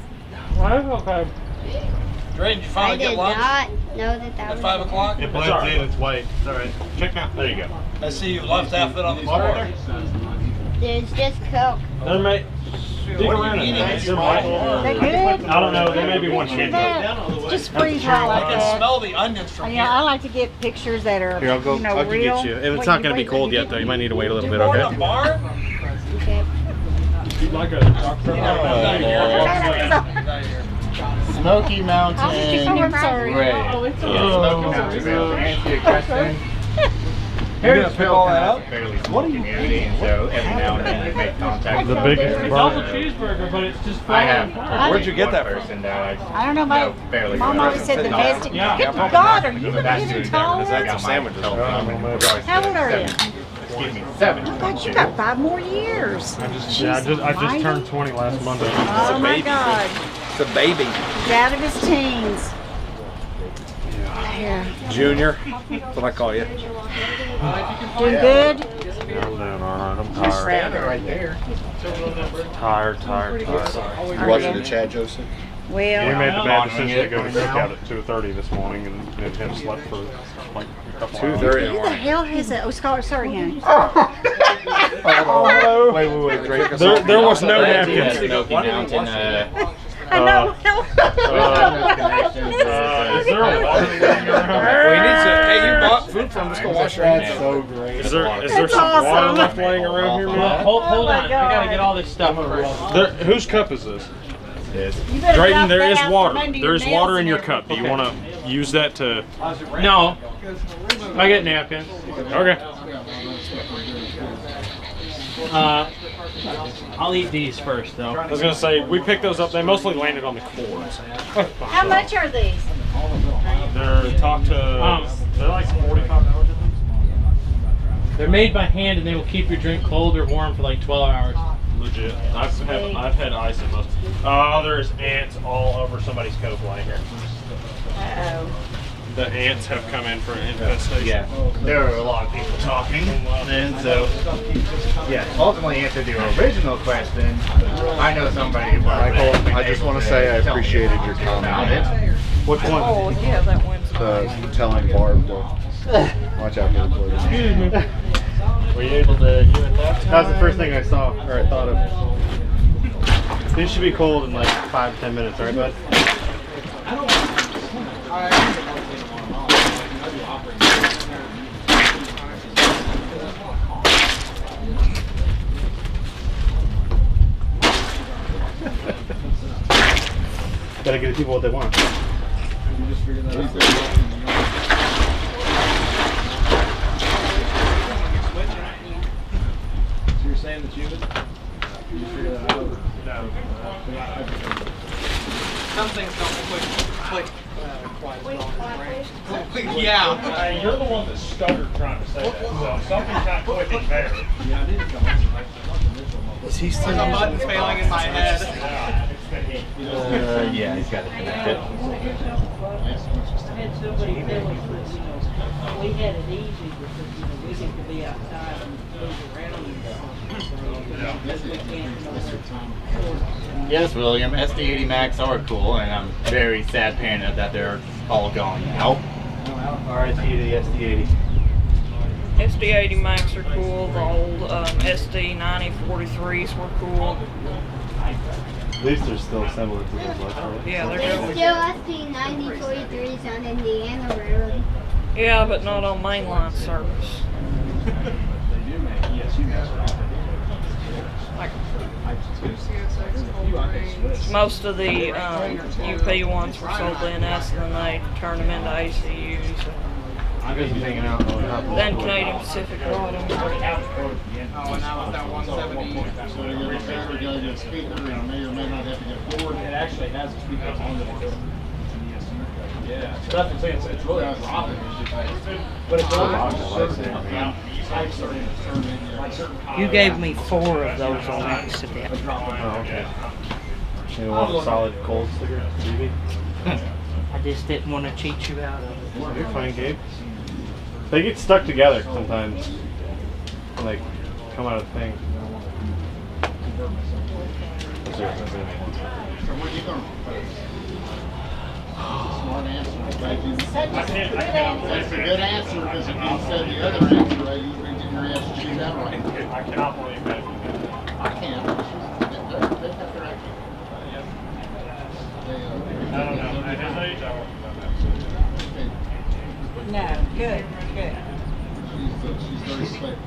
Okay. Dre, did you I finally did get lunch not know that at was 5 o'clock? It blends in, it's white. It's alright. Check now. There you go. I see you left half of it on the floor. There's just Coke. There may, dig around in there. There might- They're good? I don't know. There may be one shade. Just freeze right like I can that. smell the onions from Yeah, here. I like to get pictures that are, Here, I'll go. you know, I'll go real. get you. It's What, not you going to be wait cold till yet, though. You might need to wait a little bit. More Okay. than bar? Okay. You'd like a Smoky Mountain I'm sorry. Ray. Oh, it's Yeah, okay. Smoky Mountain Ray. To answer your question, Nashville kind of a fairly small community, and so every now and then you make contact. The biggest It's burger. also cheeseburger, but it's just I have. Where'd you get that from? Person that I don't know, my fairly mom well. always said the best. Good Yeah. God, are you That's getting doing taller? that. I got my sandwiches. telephone number. How old are you? Excuse me, 7. I thought you got 5 more years. I just turned 20 last Monday. Oh my God. The baby. He's out of his teens. Yeah. Junior. That's what I call you. Doing good? I'm doing alright. I'm tired. Right there. Tired. You watching the Chad Joseph? Well, We made the bad decision to go to cookout at 2:30 this morning and have slept for like a couple hours. 2:30 in the who the morning. hell is that? Oh, sorry, honey. Wait. There was no napkins. Smoky Mountain. I know. Is there a water laying around? We need to. Hey, you bought food from. Let's go wash your hands. That's so great. Is there That's some water awesome. left laying around here, man? Hold Oh my on, I gotta God. get all this stuff first. Whose cup is this? You better Drayton, drop there that is out water. from under your There is nails water in and your everything. cup. Do you want to use that to? No, I get napkins. Okay. I'll eat these first, though. I was gonna say we picked those up. They mostly landed on the floor. How much are these? They're they're like $45. They're made by hand, and they will keep your drink cold or warm for like 12 hours. Legit. I've had ice in most. Oh, there's ants all over somebody's coat blanket. Uh-oh. The ants have come in for an infestation. Yeah, there are a lot of people talking, and so yeah. Ultimately, answer the original question. I know somebody. Michael, I just want to say I appreciated your comment. Which one? Oh, yeah, that one's. Telling Barb to watch out for the clothes. Were you able to hear it that time? That was the first thing I saw, or I thought of. These should be cold in like 5-10 minutes, right, bud? Gotta give the people what they want. So you're saying that you would figure that out? No. Some things don't click quite well. Yeah. You're the one that stuttered trying to say that, so something's not clicking there. Yeah, I didn't go. Is he still? There's a button failing in my head. Yeah, he's got it connected. I had somebody tell us that, we had it easy because, we get to be outside and move around and Yes, William. SD80 Max are cool, and I'm very sad parent that they're all gone now. RIP to the SD80. SD80 Max are cool. The old SD90 43s were cool. At least they're still similar to those left, right? Yeah, There's they're still SD9043s on Indiana Road. Yeah, but not on mainline service. Like, most of the UP ones were sold to NS and then they turned them into ACUs. Then Canadian Pacific brought them. Oh, and that was that 170. So you get a battery, you gotta get a speaker, and may or may not have to get a cord. It actually has a speaker on the board. Yeah, so that's what I'm saying. It's really not dropping. But it's really You gave me 4 of those on accident. Oh, okay. You want a solid cold sticker, TV? I just didn't want to cheat you out of it. You're fine, Gabe. They get stuck together sometimes. Like, come out of the thing. Smart answer. That's a good answer because if you said the other answer, right, you would get your ass chewed out right. I cannot believe that. I can't. They got their act. I don't know. At his age, I wouldn't have done that. No, good. She's very slick.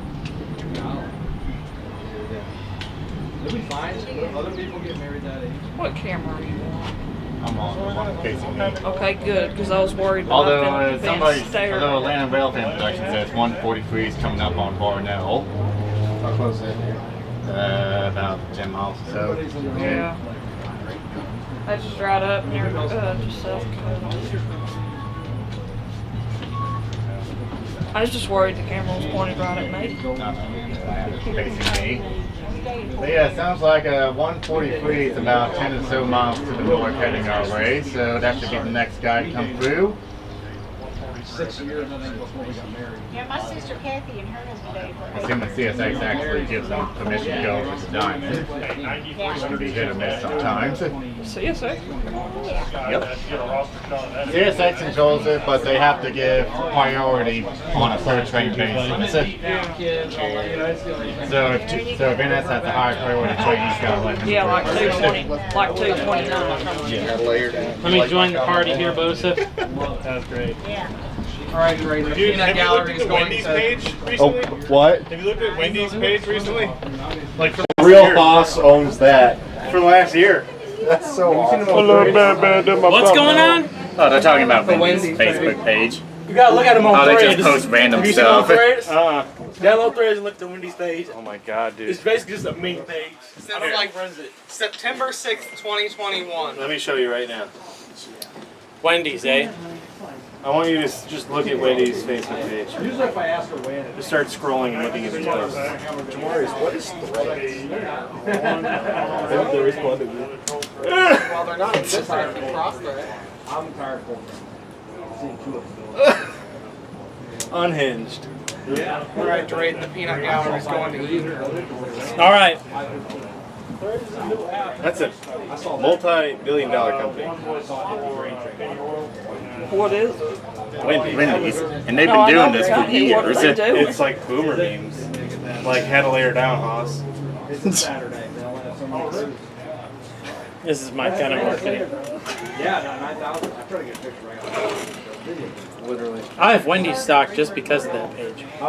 It'll be fine. Other people get married that age. What camera are you on? I'm on one facing me. Okay, good, because I was worried about Although them being stared although at. Atlanta Rail Fan Production says 143 is coming up on Barnell. How close is that here? About 10 miles or so. Yeah. I just right up near just South Dakota. I was just worried the camera was pointed right at me. Facing me. But yeah, it sounds like 143 is about 10 or so miles to the north heading our way, so that should be the next guy to come through. 6 years, I think, before we got married. Yeah, my sister Kathy and her husband Dave were Assuming CSX actually gives them permission to go over the diamond. It's going to be hit or miss sometimes. CSX? Yep. CSX controls it, but they have to give priority on a per train basis. So if NS has a high priority train, he's got to let them Yeah, like through. 220, like 229. Yeah, layered down. Let me join the party here, Bosa. That's great. Yeah. All right, great. The Dude, peanut have you looked gallery at is the going Wendy's to. page recently? Oh, what? Have you looked at Wendy's page recently? Like for Real Boss owns that. for last year. That's so awesome. What's going on? Oh, they're talking about The Wendy's Wendy's Facebook page. You gotta look at them on Oh, they Threads. just post random Have you seen them on stuff. Threads? Download Threads and look at the Wendy's page. Oh my god, dude. It's basically just a meme page. Since like September 6th, 2021. Let me show you right now. Wendy's, eh? I want you to just look at Wendy's Facebook page. Usually if I ask her when it Just start scrolling and looking at these posts. Jamarius, what is Threads? They responded to me. Well, they're not existing if you cross there. I'm tired of seeing two of them. Unhinged. Yeah. All right, Drayton, the peanut gallery is going to eat. All right. That's a multi-billion-dollar company. What is it? Wendy's. And they've No, been I doing know this for exactly what years. they do. It's like boomer memes. Like how to layer down, Hoss. It's a Saturday. They'll have some This is my kind of marketing. Yeah, 9,000. I try to get a picture right now. Literally. I have Wendy's stock just because of that page. I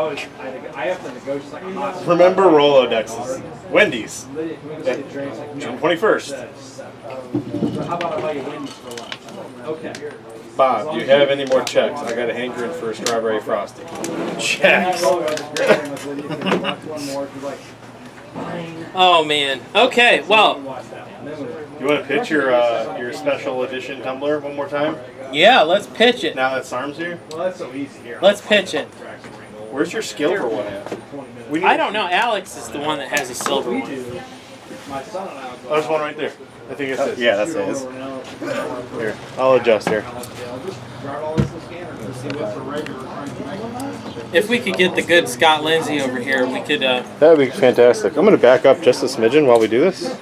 have to negotiate like a hot. Remember Rolodexes. Wendy's. June 21st. How about I buy you Wendy's for lunch? Okay. Bob, do you have any more checks? I got a hankering for a strawberry frosty. Checks. Oh man. Okay. Well. You want to pitch your special edition tumbler one more time? Yeah. Let's pitch it. Now that Sarm's here? Well, that's so easy here. Let's pitch it. Where's your silver one at? I don't know. Alex is the one that has a silver one. My son and I Oh, there's one right there. I think it's this. Yeah, that's it. Here, I'll adjust here. If we could get the good Scott Lindsay over here, we could That would be fantastic. I'm going to back up just a smidgen while we do this.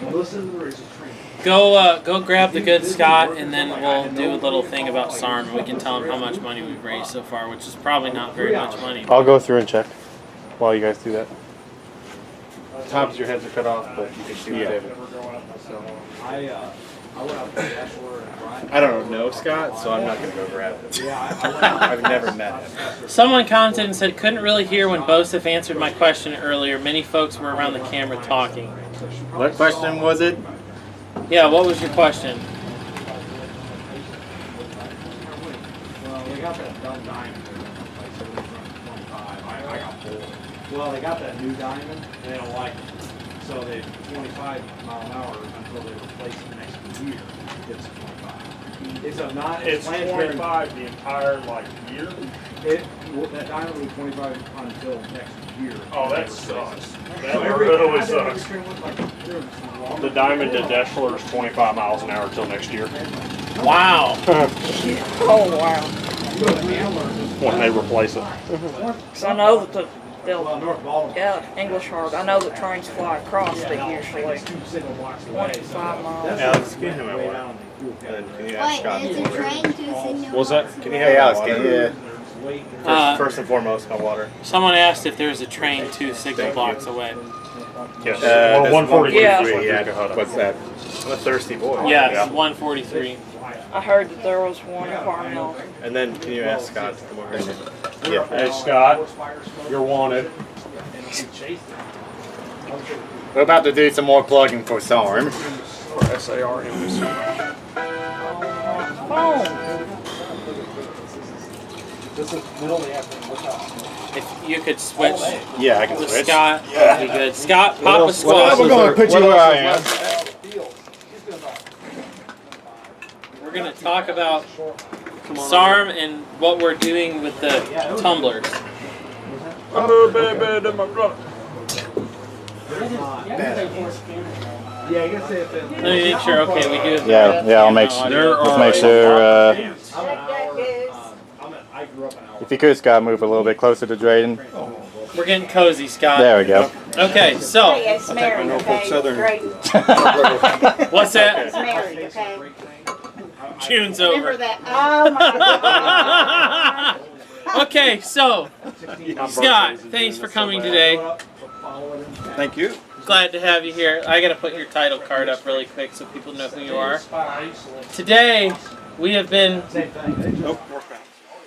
go grab the good Scott, and then we'll do a little thing about SARM, and we can tell him how much money we've raised so far, which is probably not very much money. I'll go through and check while you guys do that. Tops of your heads are cut off, but you can see what David. I don't know Scott, so I'm not going to go grab him. I've never met him. Someone commented and said, couldn't really hear when Bosef answered my question earlier. Many folks were around the camera talking. What question was it? Yeah, what was your question? Well, they got that dumb diamond. I got pulled. Well, they got that new diamond. They don't like it. So they 25 mile an hour until they replace it next year. It's 25. It's a not. It's 25 the entire year. That diamond will be 25 until next year. Oh, that sucks. That really sucks. The diamond to Deschler is 25 miles an hour until next year. Wow. Oh, wow. When they replace it. Because I know that English hard. I know the trains fly across it usually 25 miles. Alex, can you have my water? Can you ask Scott? Wait, is the train to signal? What's that? Can you have Alex, water? can you? First and foremost, my water. Someone asked if there's a train 2 signal blocks away. Yes. Or 143. Yeah. What's that? I'm a thirsty boy. Yeah, it's 143. I heard that there was one in Carmel. And then can you ask Scott to come over here? Yeah. Hey Scott, you're wanted. We're about to do some more plugging for SARM. SARM. Phone. If you could switch Yeah, I can with switch. Scott, that'd be good. Scott, pop a squat. We're going to put you where I am. We're going to talk about SARM and what we're doing with the tumblers. Yeah, I guess if it. Let me make sure. Okay, we do. Yeah, I'll make sure. Let's make sure. If you could, Scott, move a little bit closer to Drayton. We're getting cozy, Scott. There we go. Okay, so. Hey, it's Mary, okay? Drayton. What's that? It's Mary, okay? June's over. Remember that. Oh my God. Okay, so Scott, thanks for coming today. Thank you. Glad to have you here. I gotta put your title card up really quick so people know who you are. Today we have been.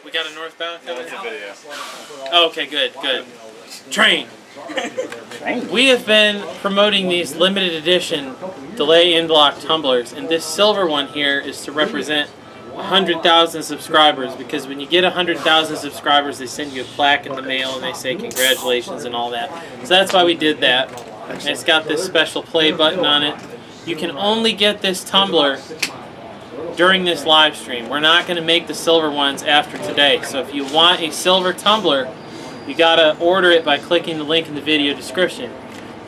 We got a northbound coming. Oh, okay, good. Train. We have been promoting these limited edition delay in block tumblers, and this silver one here is to represent 100,000 subscribers, because when you get 100,000 subscribers they send you a plaque in the mail and they say congratulations and all that. So that's why we did that. And it's got this special play button on it. You can only get this tumbler during this live stream. We're not going to make the silver ones after today. So if you want a silver tumbler, you gotta order it by clicking the link in the video description.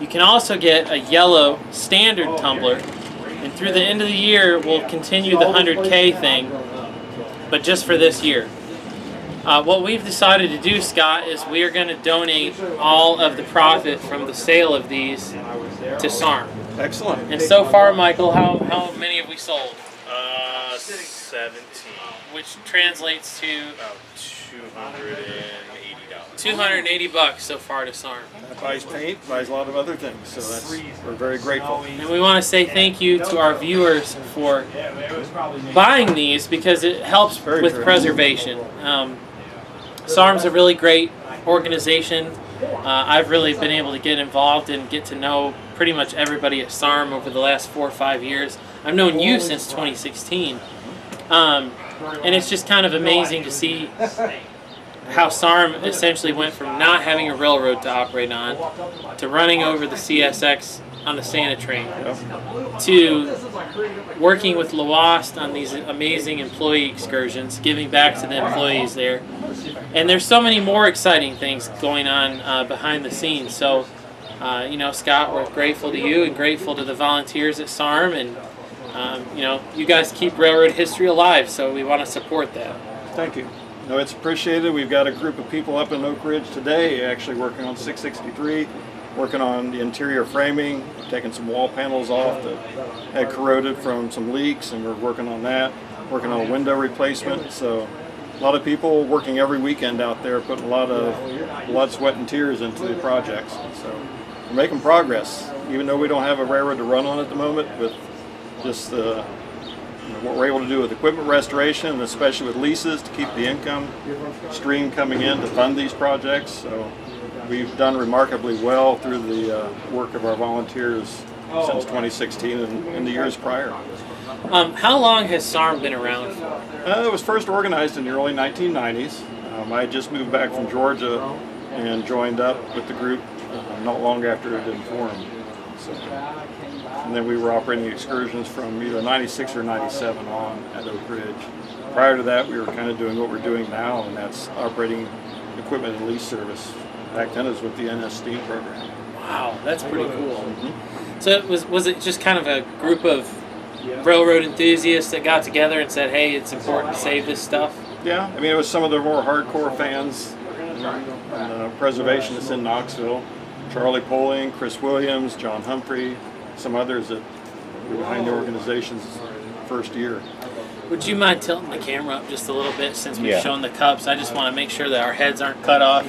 You can also get a yellow standard tumbler, and through the end of the year we'll continue the 100K thing, but just for this year. What we've decided to do, Scott, is we are going to donate all of the profit from the sale of these to SARM. Excellent. And so far, Michael, how many have we sold? 17. Which translates to $280 so far to SARM. That buys paint, buys a lot of other things, so we're very grateful. And we want to say thank you to our viewers for buying these, because it helps with preservation. SARM's a really great organization. I've really been able to get involved and get to know pretty much everybody at SARM over the last 4 or 5 years. I've known you since 2016. And it's just kind of amazing to see how SARM essentially went from not having a railroad to operate on to running over the CSX on the Santa train to working with Lawast on these amazing employee excursions, giving back to the employees there. And there's so many more exciting things going on behind the scenes. So, you know, Scott, we're grateful to you and grateful to the volunteers at SARM, and you know, you guys keep railroad history alive, so we want to support that. Thank you. No, it's appreciated. We've got a group of people up in Oak Ridge today actually working on 663, working on the interior framing, taking some wall panels off that had corroded from some leaks, and we're working on that, working on a window replacement. So a lot of people working every weekend out there, putting a lot of blood, sweat, and tears into the projects. So we're making progress, even though we don't have a railroad to run on at the moment, with just the what we're able to do with equipment restoration, and especially with leases to keep the income stream coming in to fund these projects. So we've done remarkably well through the work of our volunteers since 2016 and in the years prior. How long has SARM been around for? It was first organized in the early 1990s. I had just moved back from Georgia and joined up with the group not long after it had been formed. So, and then we were operating excursions from either 96 or 97 on at Oak Ridge. Prior to that, we were kind of doing what we're doing now, and that's operating equipment and lease service. Back then it was with the NS Steam program. Wow, that's pretty cool. So was it just kind of a group of railroad enthusiasts that got together and said, hey, it's important to save this stuff? Yeah, I mean, it was some of the more hardcore fans and preservationists in Knoxville. Charlie Poling, Chris Williams, John Humphrey, some others that were behind the organization's first year. Would you mind tilting the camera up just a little bit, since we've shown the cups? I just want to make sure that our heads aren't cut off.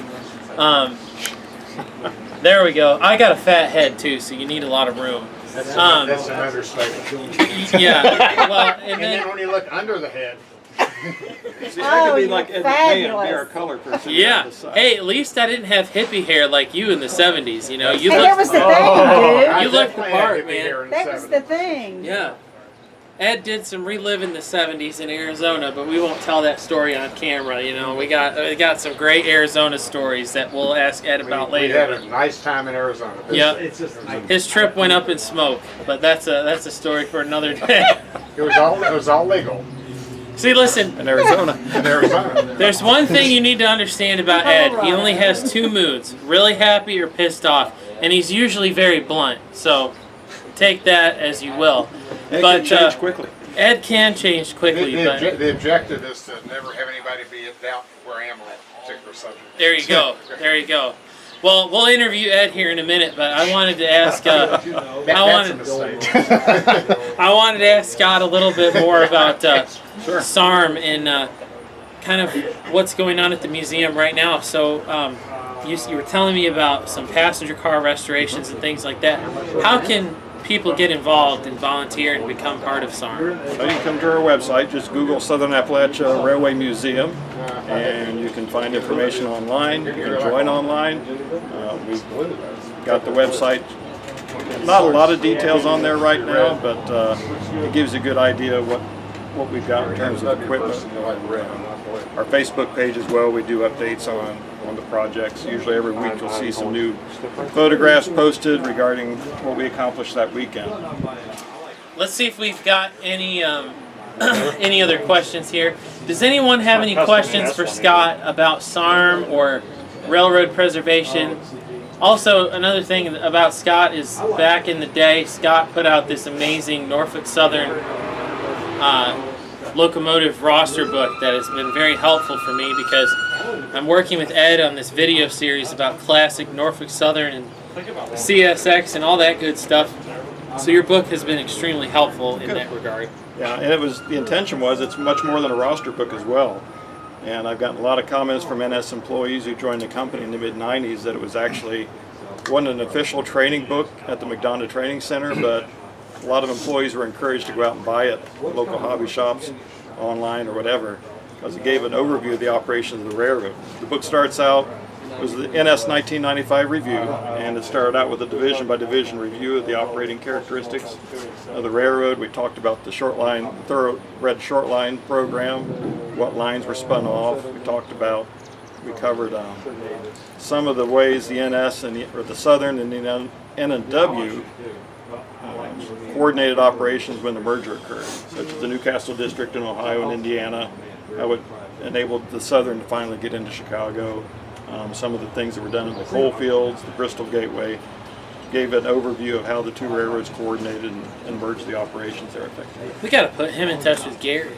There we go. I got a fat head too, so you need a lot of room. That's an understatement. Yeah. Well, and then when you look under the head. See, I could be like Ed McMahon, be our color person. Yeah. Hey, at least I didn't have hippie hair like you in the 70s. You know, you that was the thing, dude. You looked the part, man. That was the thing. Yeah. Ed did some reliving the 70s in Arizona, but we won't tell that story on camera. You know, we got some great Arizona stories that we'll ask Ed about later. We had a nice time in Arizona. Yeah, his trip went up in smoke, but that's a story for another day. It was all legal. See, listen. In Arizona. There's one thing you need to understand about Ed. He only has two moods: really happy or pissed off, and he's usually very blunt. So take that as you will. Ed But can change quickly. Ed can change quickly. The objective is to never have anybody be in doubt where I am on a particular subject. There you go. There you go. Well, we'll interview Ed here in a minute, but I wanted to ask. I wanted to ask Scott a little bit more about SARM and kind of what's going on at the museum right now. So you were telling me about some passenger car restorations and things like that. How can people get involved and volunteer and become part of SARM? So you can come to our website, just Google Southern Appalachia Railway Museum, and you can find information online. You can join online. We've got the website. Not a lot of details on there right now, but it gives you a good idea of what we've got in terms of equipment. Our Facebook page as well, we do updates on the projects. Usually every week you'll see some new photographs posted regarding what we accomplished that weekend. Let's see if we've got any any other questions here. Does anyone have any questions for Scott about SARM or railroad preservation? Also, another thing about Scott is back in the day, Scott put out this amazing Norfolk Southern locomotive roster book that has been very helpful for me because I'm working with Ed on this video series about classic Norfolk Southern and CSX and all that good stuff. So your book has been extremely helpful in that regard. Yeah, and the intention was it's much more than a roster book as well. And I've gotten a lot of comments from NS employees who joined the company in the mid-90s that it was actually wasn't an official training book at the McDonough Training Center, but a lot of employees were encouraged to go out and buy it at local hobby shops, online or whatever, because it gave an overview of the operations of the railroad. The book starts out, it was the NS 1995 review, and it started out with a division-by-division review of the operating characteristics of the railroad. We talked about the thoroughbred short line program, what lines were spun off. We covered some of the ways the NS or the Southern and the N&W coordinated operations when the merger occurred, such as the Newcastle District in Ohio and Indiana. How it enabled the Southern to finally get into Chicago. Some of the things that were done in the coal fields, the Bristol Gateway, gave an overview of how the two railroads coordinated and merged the operations there effectively. We got to put him in touch with Gary.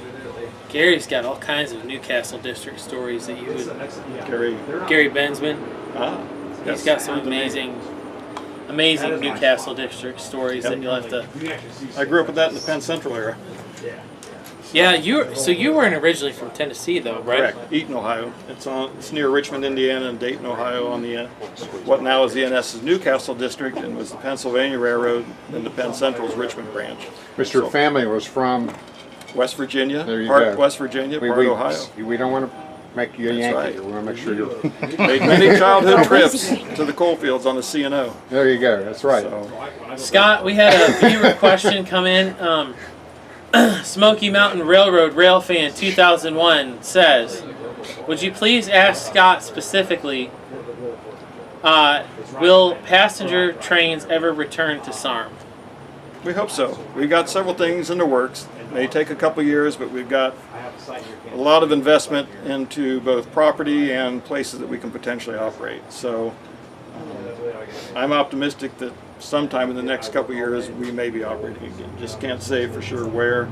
Gary's got all kinds of Newcastle District stories that you would. Gary Bensman. He's got some amazing Newcastle District stories that you'll have to. I grew up with that in the Penn Central era. Yeah, you weren't originally from Tennessee though, right? Correct. Eaton, Ohio. It's near Richmond, Indiana, and Dayton, Ohio, on the what now is the NS's Newcastle District, and was the Pennsylvania Railroad, and the Penn Central's Richmond branch. Mr. Family was from West Virginia. There you part go. West Virginia, part Ohio. We don't want to make you a Yankee. Right. We want to make sure you're. Made many childhood trips to the coal fields on the C&O. There you go. That's right. Scott, we had a viewer question come in. Smoky Mountain Railroad Railfan 2001 says, would you please ask Scott specifically, will passenger trains ever return to SARM? We hope so. We've got several things in the works. It may take a couple years, but we've got a lot of investment into both property and places that we can potentially operate. So I'm optimistic that sometime in the next couple years we may be operating again. Just can't say for sure where.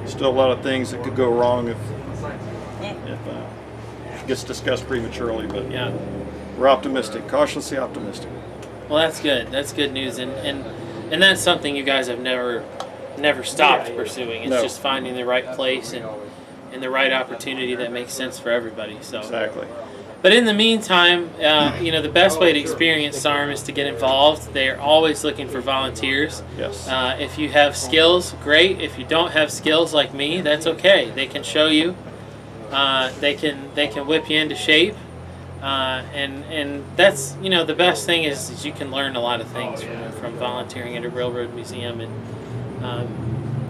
Still a lot of things that could go wrong if it gets discussed prematurely, but yeah, we're optimistic, cautiously optimistic. Well, that's good. That's good news, and that's something you guys have never stopped pursuing. It's just finding the right place and the right opportunity that makes sense for everybody. So exactly. But in the meantime, the best way to experience SARM is to get involved. They're always looking for volunteers. Yes. If you have skills, great. If you don't have skills like me, that's okay. They can show you. They can whip you into shape. And that's, the best thing is you can learn a lot of things from volunteering at a railroad museum. And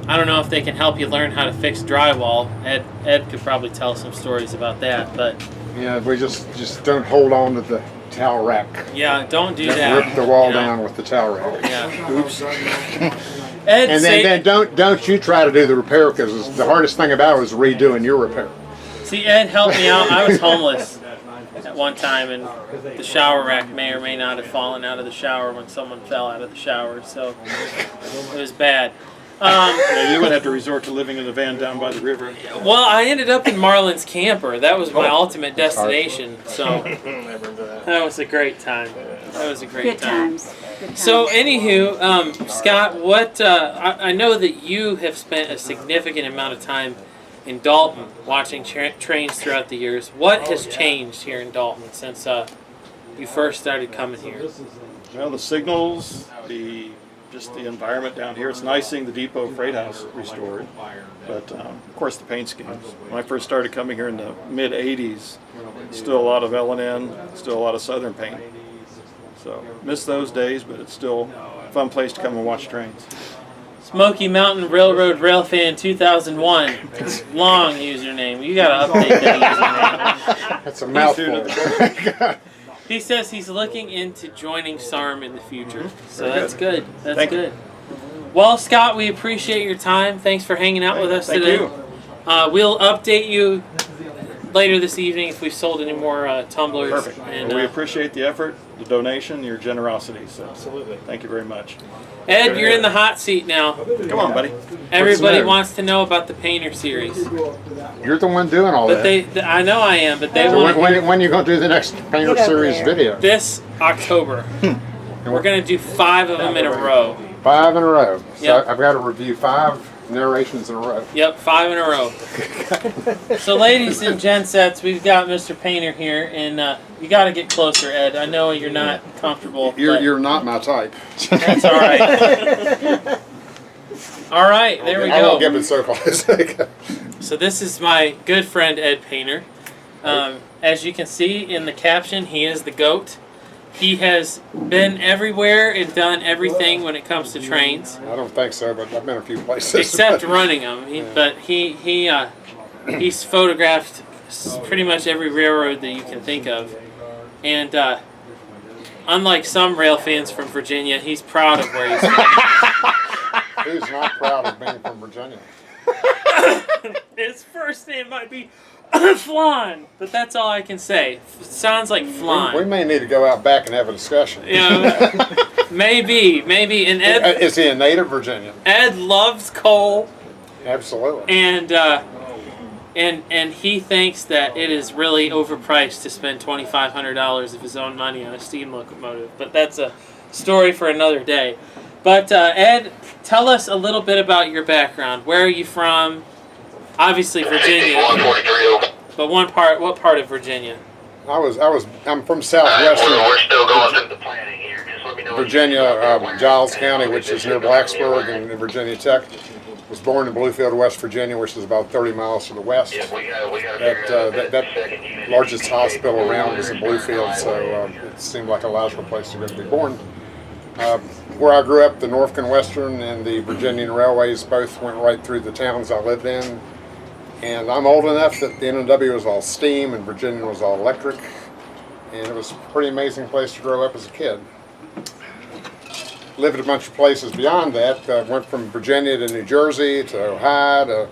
I don't know if they can help you learn how to fix drywall. Ed could probably tell some stories about that, but. Yeah, we just don't hold on to the towel rack. Yeah, don't do that. Rip the wall down with the towel rack. Yeah. Oops. Ed, And then don't you try to do the repair, because the hardest thing about it was redoing your repair. See, Ed helped me out. I was homeless at one time, and the shower rack may or may not have fallen out of the shower when someone fell out of the shower, so it was bad. Yeah, you would have to resort to living in a van down by the river. Well, I ended up in Marlin's camper. That was my ultimate destination. So that was a great time. That was a great time. Good times. So, anywho, Scott, what I know that you have spent a significant amount of time in Dalton watching trains throughout the years. What has changed here in Dalton since you first started coming here? Well, the signals, just the environment down here. It's nice seeing the depot freight house restored, but of course the paint schemes. When I first started coming here in the mid '80s, still a lot of L&N, still a lot of Southern paint. So miss those days, but it's still a fun place to come and watch trains. Smoky Mountain Railroad Railfan 2001. Long username. You gotta update that username. That's a mouthful. He says he's looking into joining SARM in the future. So Very that's good. good. That's Thank good. Well, Scott, we appreciate your time. Thanks for hanging out with us Thank today. you. We'll update you later this evening if we've sold any more tumblers. Perfect. And, Well, we appreciate the effort, the donation, your generosity. So absolutely. Thank you very much. Ed, you're in the hot seat now. Come on, buddy. Everybody new? wants to know about the Painter series. You're the one doing all But that. I know I am, but they So want when are you going to do the next Painter Series video? this October. We're going to do 5 of them in a row. 5 in a row. So Yep. I've got to review 5 narrations in a row. Yep, 5 in a row. So, ladies and gents, we've got Mr. Painter here, and you got to get closer, Ed. I know you're not comfortable. but You're not my type. That's all right. All right, there we I won't go. give it so close. So this is my good friend Ed Painter. As you can see in the caption, he is the GOAT. He has been everywhere and done everything when it comes to trains. I don't think so, but I've been a few places. Except running them. He's photographed pretty much every railroad that you can think of. And unlike some rail fans from Virginia, he's proud of where he's from. Who's not proud of being from Virginia? His first name might be Flan, but that's all I can say. Sounds like Flan. We may need to go out back and have a discussion. You know, maybe. And Ed, Is he a native Virginian? Ed loves coal, Absolutely. and he thinks that it is really overpriced to spend $2,500 of his own money on a steam locomotive. But that's a story for another day. But Ed, tell us a little bit about your background. Where are you from? Obviously Virginia. But what part of Virginia? I'm from southwestern Virginia, Giles County, which is near Blacksburg and Virginia Tech. Was born in Bluefield, West Virginia, which is about 30 miles to the west. That largest hospital around is in Bluefield, so it seemed like a logical place to go to be born. Where I grew up, the Norfolk and Western and the Virginian Railways both went right through the towns I lived in. And I'm old enough that the NNW was all steam and Virginia was all electric. And it was a pretty amazing place to grow up as a kid. Lived a bunch of places beyond that. Went from Virginia to New Jersey to Ohio to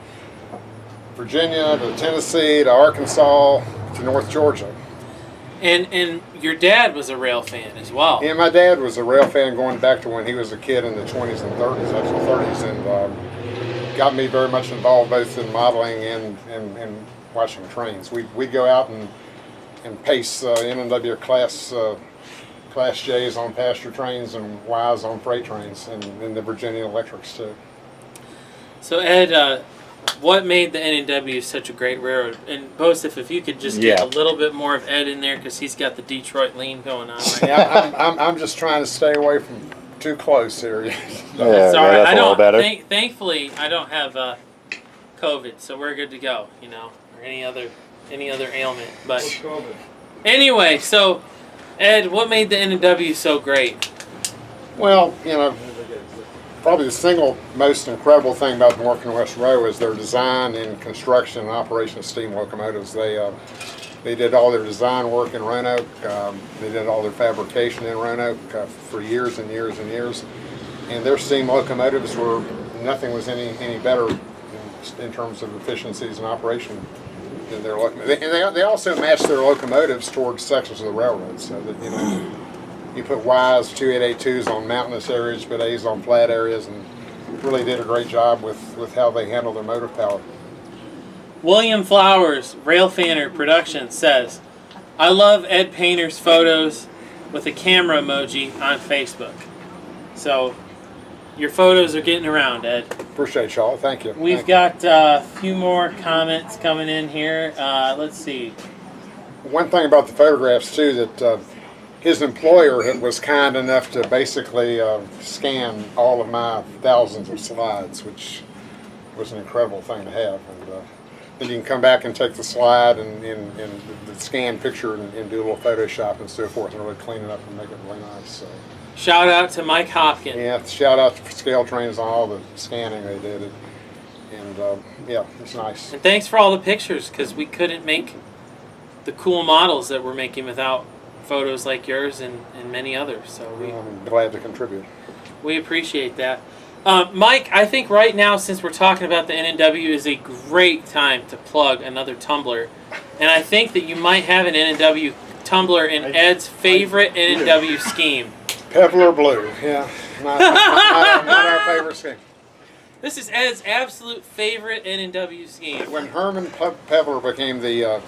Virginia to Tennessee to Arkansas to North Georgia. And your dad was a rail fan as well. Yeah, my dad was a rail fan going back to when he was a kid in the 20s and 30s, actually 30s, and got me very much involved both in modeling and watching trains. We'd go out and pace NNW Class J's on passenger trains and Y's on freight trains, and the Virginia Electrics too. So Ed, what made the NNW such a great railroad? And Bosif, if you could just get a little bit more of Ed in there, because he's got the Detroit lean going on right now. Yeah, I'm just trying to stay away from too close here. It's all right. I don't. Thankfully, I don't have COVID, so we're good to go. You know, or any other ailment. But anyway, so Ed, what made the NNW so great? Well, you know, probably the single most incredible thing about the Norfolk and Western Railway is their design and construction and operation of steam locomotives. They did all their design work in Roanoke. They did all their fabrication in Roanoke for years and years and years. and their steam locomotives were, nothing was any better in terms of efficiencies and operation than their locomotives. And they also matched their locomotives towards sections of the railroad, so that, you know, you put Ys, 2882s on mountainous areas, but A's on flat areas, and really did a great job with how they handle their motive power. William Flowers, Railfanner Productions, says, I love Ed Painter's photos with a camera emoji on Facebook. So, your photos are getting around, Ed. Appreciate y'all. Thank you. We've got a few more comments coming in here. Let's see. One thing about the photographs, too, that his employer was kind enough to basically scan all of my thousands of slides, which was an incredible thing to have. And then you can come back and take the slide and the scanned picture and do a little Photoshop and so forth and really clean it up and make it really nice. So. Shout out to Mike Hopkins. Yeah, shout out to Scale Trains on all the scanning they did. And yeah, it's nice. And thanks for all the pictures, because we couldn't make the cool models that we're making without photos like yours and many others. So I'm glad to contribute. We appreciate that. Mike, I think right now, since we're talking about the NNW, is a great time to plug another tumbler. And I think that you might have an NNW tumbler in Ed's favorite NNW scheme. Pebbler Blue, yeah. Not our favorite scheme. This is Ed's absolute favorite NNW scheme. When Herman Pebbler became the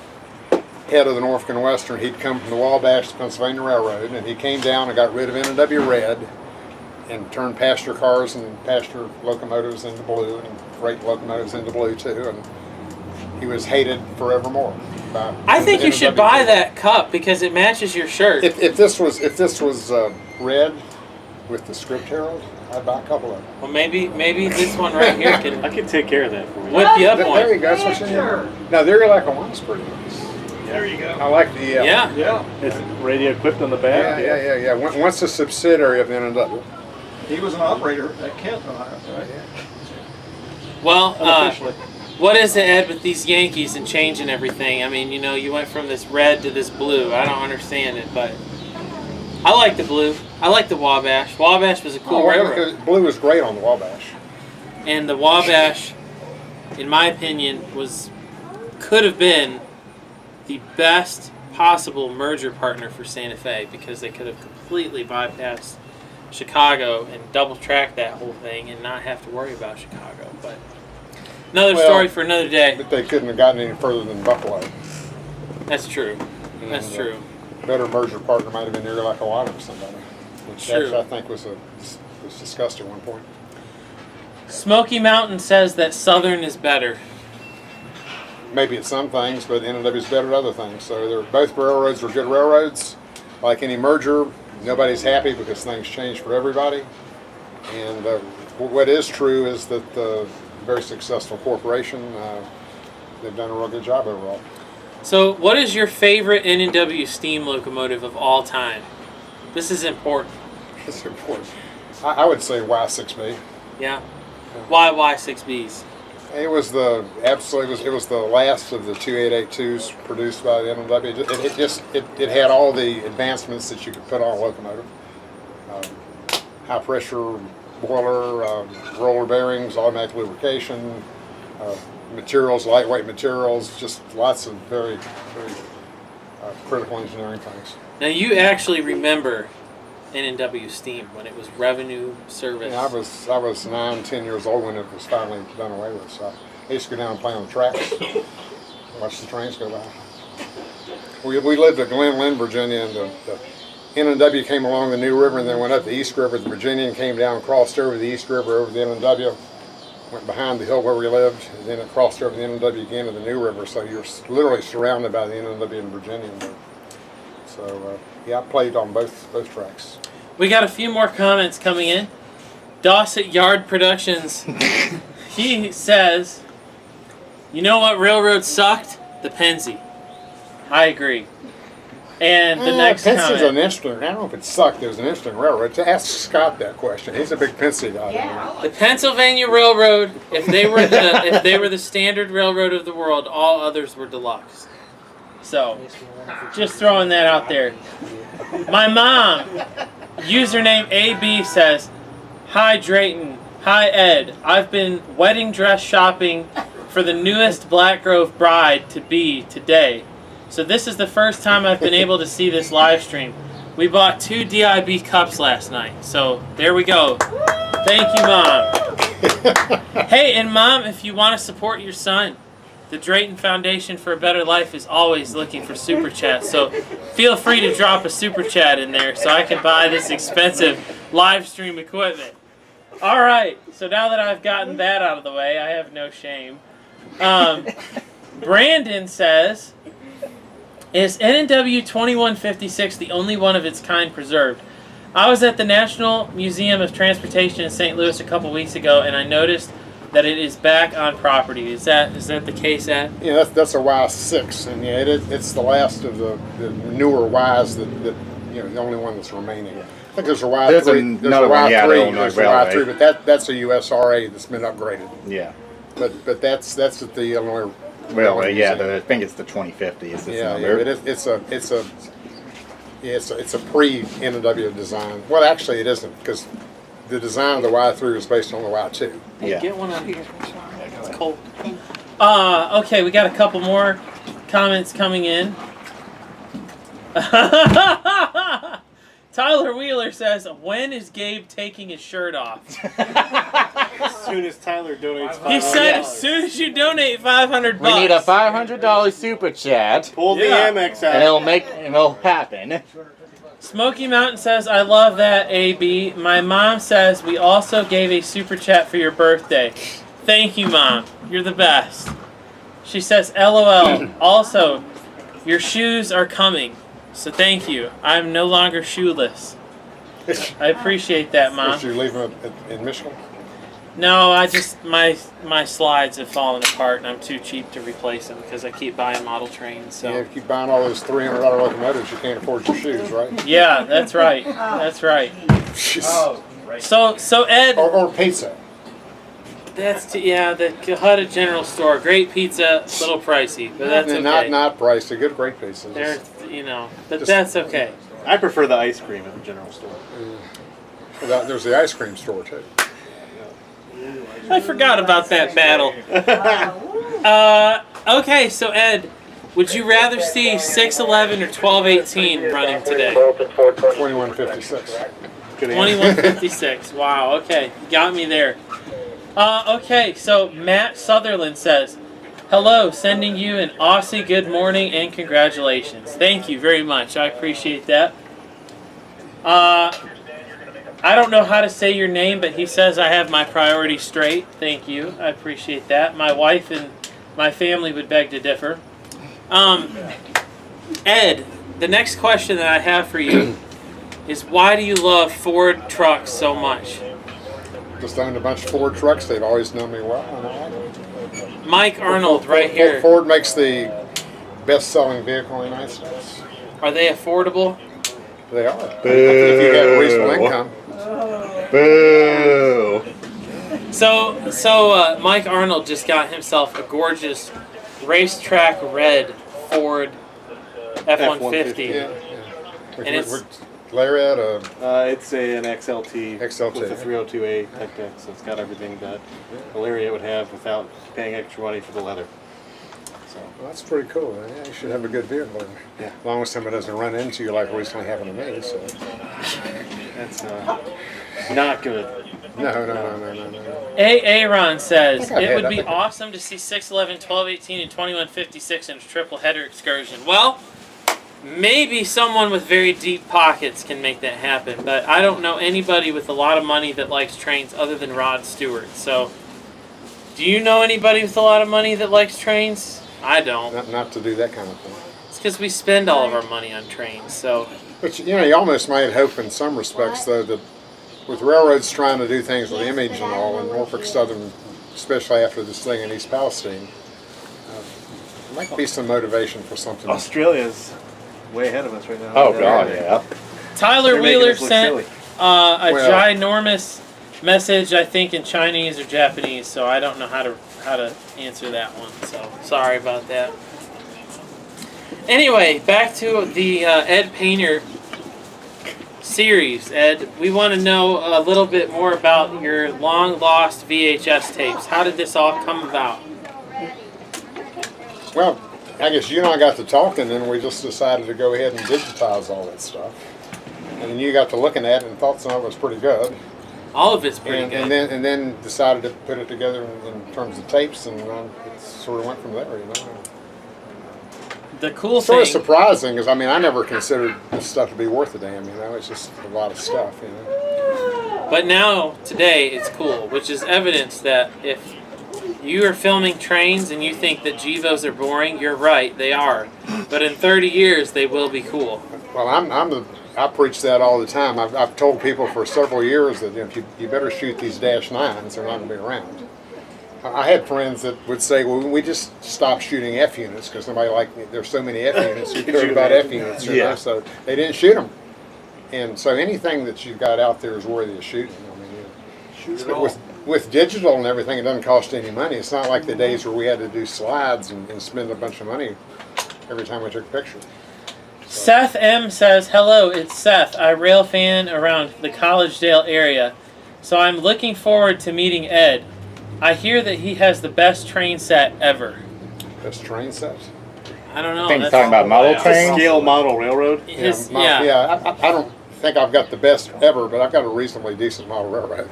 head of the Norfolk and Western, he'd come from the Wabash to Pennsylvania Railroad, and he came down and got rid of NNW Red and turned passenger cars and passenger locomotives into blue and freight locomotives into blue too, and he was hated forevermore. I think you should buy that cup because it matches your shirt. If this was red with the script herald, I'd buy a couple of them. Well, maybe this one right here can. I can take care of that for you. Whip you up one. There you go. That's what you need. Now, there you like a one's pretty nice. There you go. I like the yeah. It's radio equipped on the back. Yeah. Once a subsidiary of the NNW. He was an operator at Kent, Ohio, right? Well, what is it, Ed, with these Yankees and changing everything? I mean, you know, you went from this red to this blue. I don't understand it, but I like the blue. I like the Wabash. Wabash was a cool railroad. Blue is great on the Wabash. And the Wabash, in my opinion, could have been the best possible merger partner for Santa Fe, because they could have completely bypassed Chicago and double track that whole thing and not have to worry about Chicago. But another story for another day. But they couldn't have gotten any further than Buffalo. That's true. That's true. Better merger partner might have been here like a lot of somebody, which actually I think was discussed at one point. Smoky Mountain says that Southern is better. Maybe at some things, but NNW is better at other things. So both railroads are good railroads. Like any merger, nobody's happy because things change for everybody. And what is true is that the very successful corporation, they've done a real good job overall. So what is your favorite NNW steam locomotive of all time? This is important. It's important. I would say Y6B. Yeah. Why Y6Bs? It was the last of the 2882s produced by the NNW. It had all the advancements that you could put on a locomotive. High pressure boiler, roller bearings, automatic lubrication, materials, lightweight materials, just lots of very, very critical engineering things. Now you actually remember NNW steam when it was revenue service. Yeah, I was 9, 10 years old when it was finally done away with. So I used to go down and play on the tracks, watch the trains go by. We lived at Glen Lynn, Virginia, and the NNW came along the New River and then went up the East River. The Virginian came down, crossed over the East River over the NNW, went behind the hill where we lived, and then it crossed over the NNW again to the New River. So you're literally surrounded by the NNW in Virginia. So yeah, I played on both tracks. We got a few more comments coming in. Dawson Yard Productions, he says, you know what railroad sucked? The Pennsy. I agree. And the next Pensie's comment. an interesting, I don't know if it sucked, it was an interesting railroad. Ask Scott that question. He's a big Pensie guy. Yeah. The Pennsylvania Railroad, if they were the standard railroad of the world, all others were deluxe. So, just throwing that out there. My mom, username AB, says, Hi Drayton. Hi Ed. I've been wedding dress shopping for the newest Black Grove bride to be today. So this is the first time I've been able to see this live stream. We bought 2 DIB cups last night. So there we go. Thank you, Mom. Hey, and Mom, if you want to support your son, the Drayton Foundation for a Better Life is always looking for super chats. So feel free to drop a super chat in there so I can buy this expensive live stream equipment. All right, so now that I've gotten that out of the way, I have no shame. Brandon says, is NNW 2156 the only one of its kind preserved? I was at the National Museum of Transportation in St. Louis a couple weeks ago, and I noticed that it is back on property. Is that the case, Ed? Yeah, that's a Y6, and yeah, it's the last of the newer Ys that the only one that's remaining. I think there's a Y3. There's another one, yeah, there's a Y3, but that's a USRA that's been upgraded. Yeah. But that's at the Illinois. Well, yeah, I think it's the 2050. Is this number? It's a pre-NW design. Well, actually, it isn't, because the design of the Y3 was based on the Y2. Hey, get one out here. It's cold. Okay, we got a couple more comments coming in. Tyler Wheeler says, when is Gabe taking his shirt off? As soon as Tyler donates $500. He said as soon as you donate $500. We need a $500 super chat. Pull the Amex out. And it'll happen. Smoky Mountain says, I love that, AB. My mom says we also gave a super chat for your birthday. Thank you, Mom. You're the best. She says, LOL. Also, your shoes are coming. So thank you. I'm no longer shoeless. I appreciate that, Mom. Did you leave them in Michigan? No, my slides have fallen apart and I'm too cheap to replace them because I keep buying model trains. So. Yeah, if you keep buying all those $300 locomotives, you can't afford your shoes, right? Yeah, that's right. That's right. So Ed. Or pizza. That's the Cahutta General Store. Great pizza, a little pricey, but that's okay. Not pricey. Great pizza. But that's okay. I prefer the ice cream at the general store. There's the ice cream store too. I forgot about that battle. Okay, so Ed, would you rather see 611 or 1218 running today? 2156. 2156. Wow. Okay, you got me there. Okay, so Matt Sutherland says, hello, sending you an Aussie good morning and congratulations. Thank you very much. I appreciate that. I don't know how to say your name, but he says I have my priorities straight. Thank you. I appreciate that. My wife and my family would beg to differ. Ed, the next question that I have for you is why do you love Ford trucks so much? Just owned a bunch of Ford trucks. They've always known me well, and I like them. Mike Arnold, right here. Ford makes the best-selling vehicle in the United States. Are they affordable? They are. If you have a reasonable income. Boo! So Mike Arnold just got himself a gorgeous racetrack red Ford F-150. Yeah. And it's Lariat, it's an XLT with a 302A tech deck, so it's got everything that a Lariat would have without paying extra money for the leather. So well, that's pretty cool. Yeah, you should have a good vehicle. Yeah. As long as somebody doesn't run into you like recently happened to me. So. That's not good. No. Aaron says, it would be awesome to see 611, 1218, and 2156 in a triple header excursion. Well, maybe someone with very deep pockets can make that happen, but I don't know anybody with a lot of money that likes trains other than Rod Stewart. So, do you know anybody with a lot of money that likes trains? I don't. Not to do that kind of thing. It's because we spend all of our money on trains, so. But you almost might hope in some respects, though, that with railroads trying to do things with image and all, and Norfolk Southern, especially after this thing in East Palestine, there might be some motivation for something. Australia's way ahead of us right now. Oh, God, yeah. Tyler Wheeler sent a ginormous message, I think, in Chinese or Japanese, so I don't know how to answer that one, so sorry about that. Anyway, back to the Ed Painter series, Ed, we want to know a little bit more about your long-lost VHS tapes. How did this all come about? Well, I guess you and I got to talking, and we just decided to go ahead and digitize all that stuff. And then you got to looking at it and thought some of it was pretty good. All of it's pretty good. And then decided to put it together in terms of tapes, and it sort of went from there, you know. The cool sort thing... of surprising, because I mean, I never considered this stuff to be worth a damn, you know. It's just a lot of stuff, you know. But now, today, it's cool, which is evidence that if you are filming trains and you think that GEVOs are boring, you're right, they are. But in 30 years, they will be cool. Well, I preach that all the time. I've told people for several years that, you know, you better shoot these -9s, they're not going to be around. I had friends that would say, well, we just stopped shooting F units because nobody liked me. There's so many F units, who cared about F units, you know, so they didn't shoot them. And so anything that you've got out there is worthy of shooting. I mean, you know, with digital and everything, it doesn't cost any money. It's not like the days where we had to do slides and spend a bunch of money every time we took a picture. Seth M says, hello, it's Seth. I rail fan around the Collegedale area, so I'm looking forward to meeting Ed. I hear that he has the best train set ever. Best train set? I don't know. I think he's talking about model trains. Scale model railroad. I don't think I've got the best ever, but I've got a reasonably decent model railroad.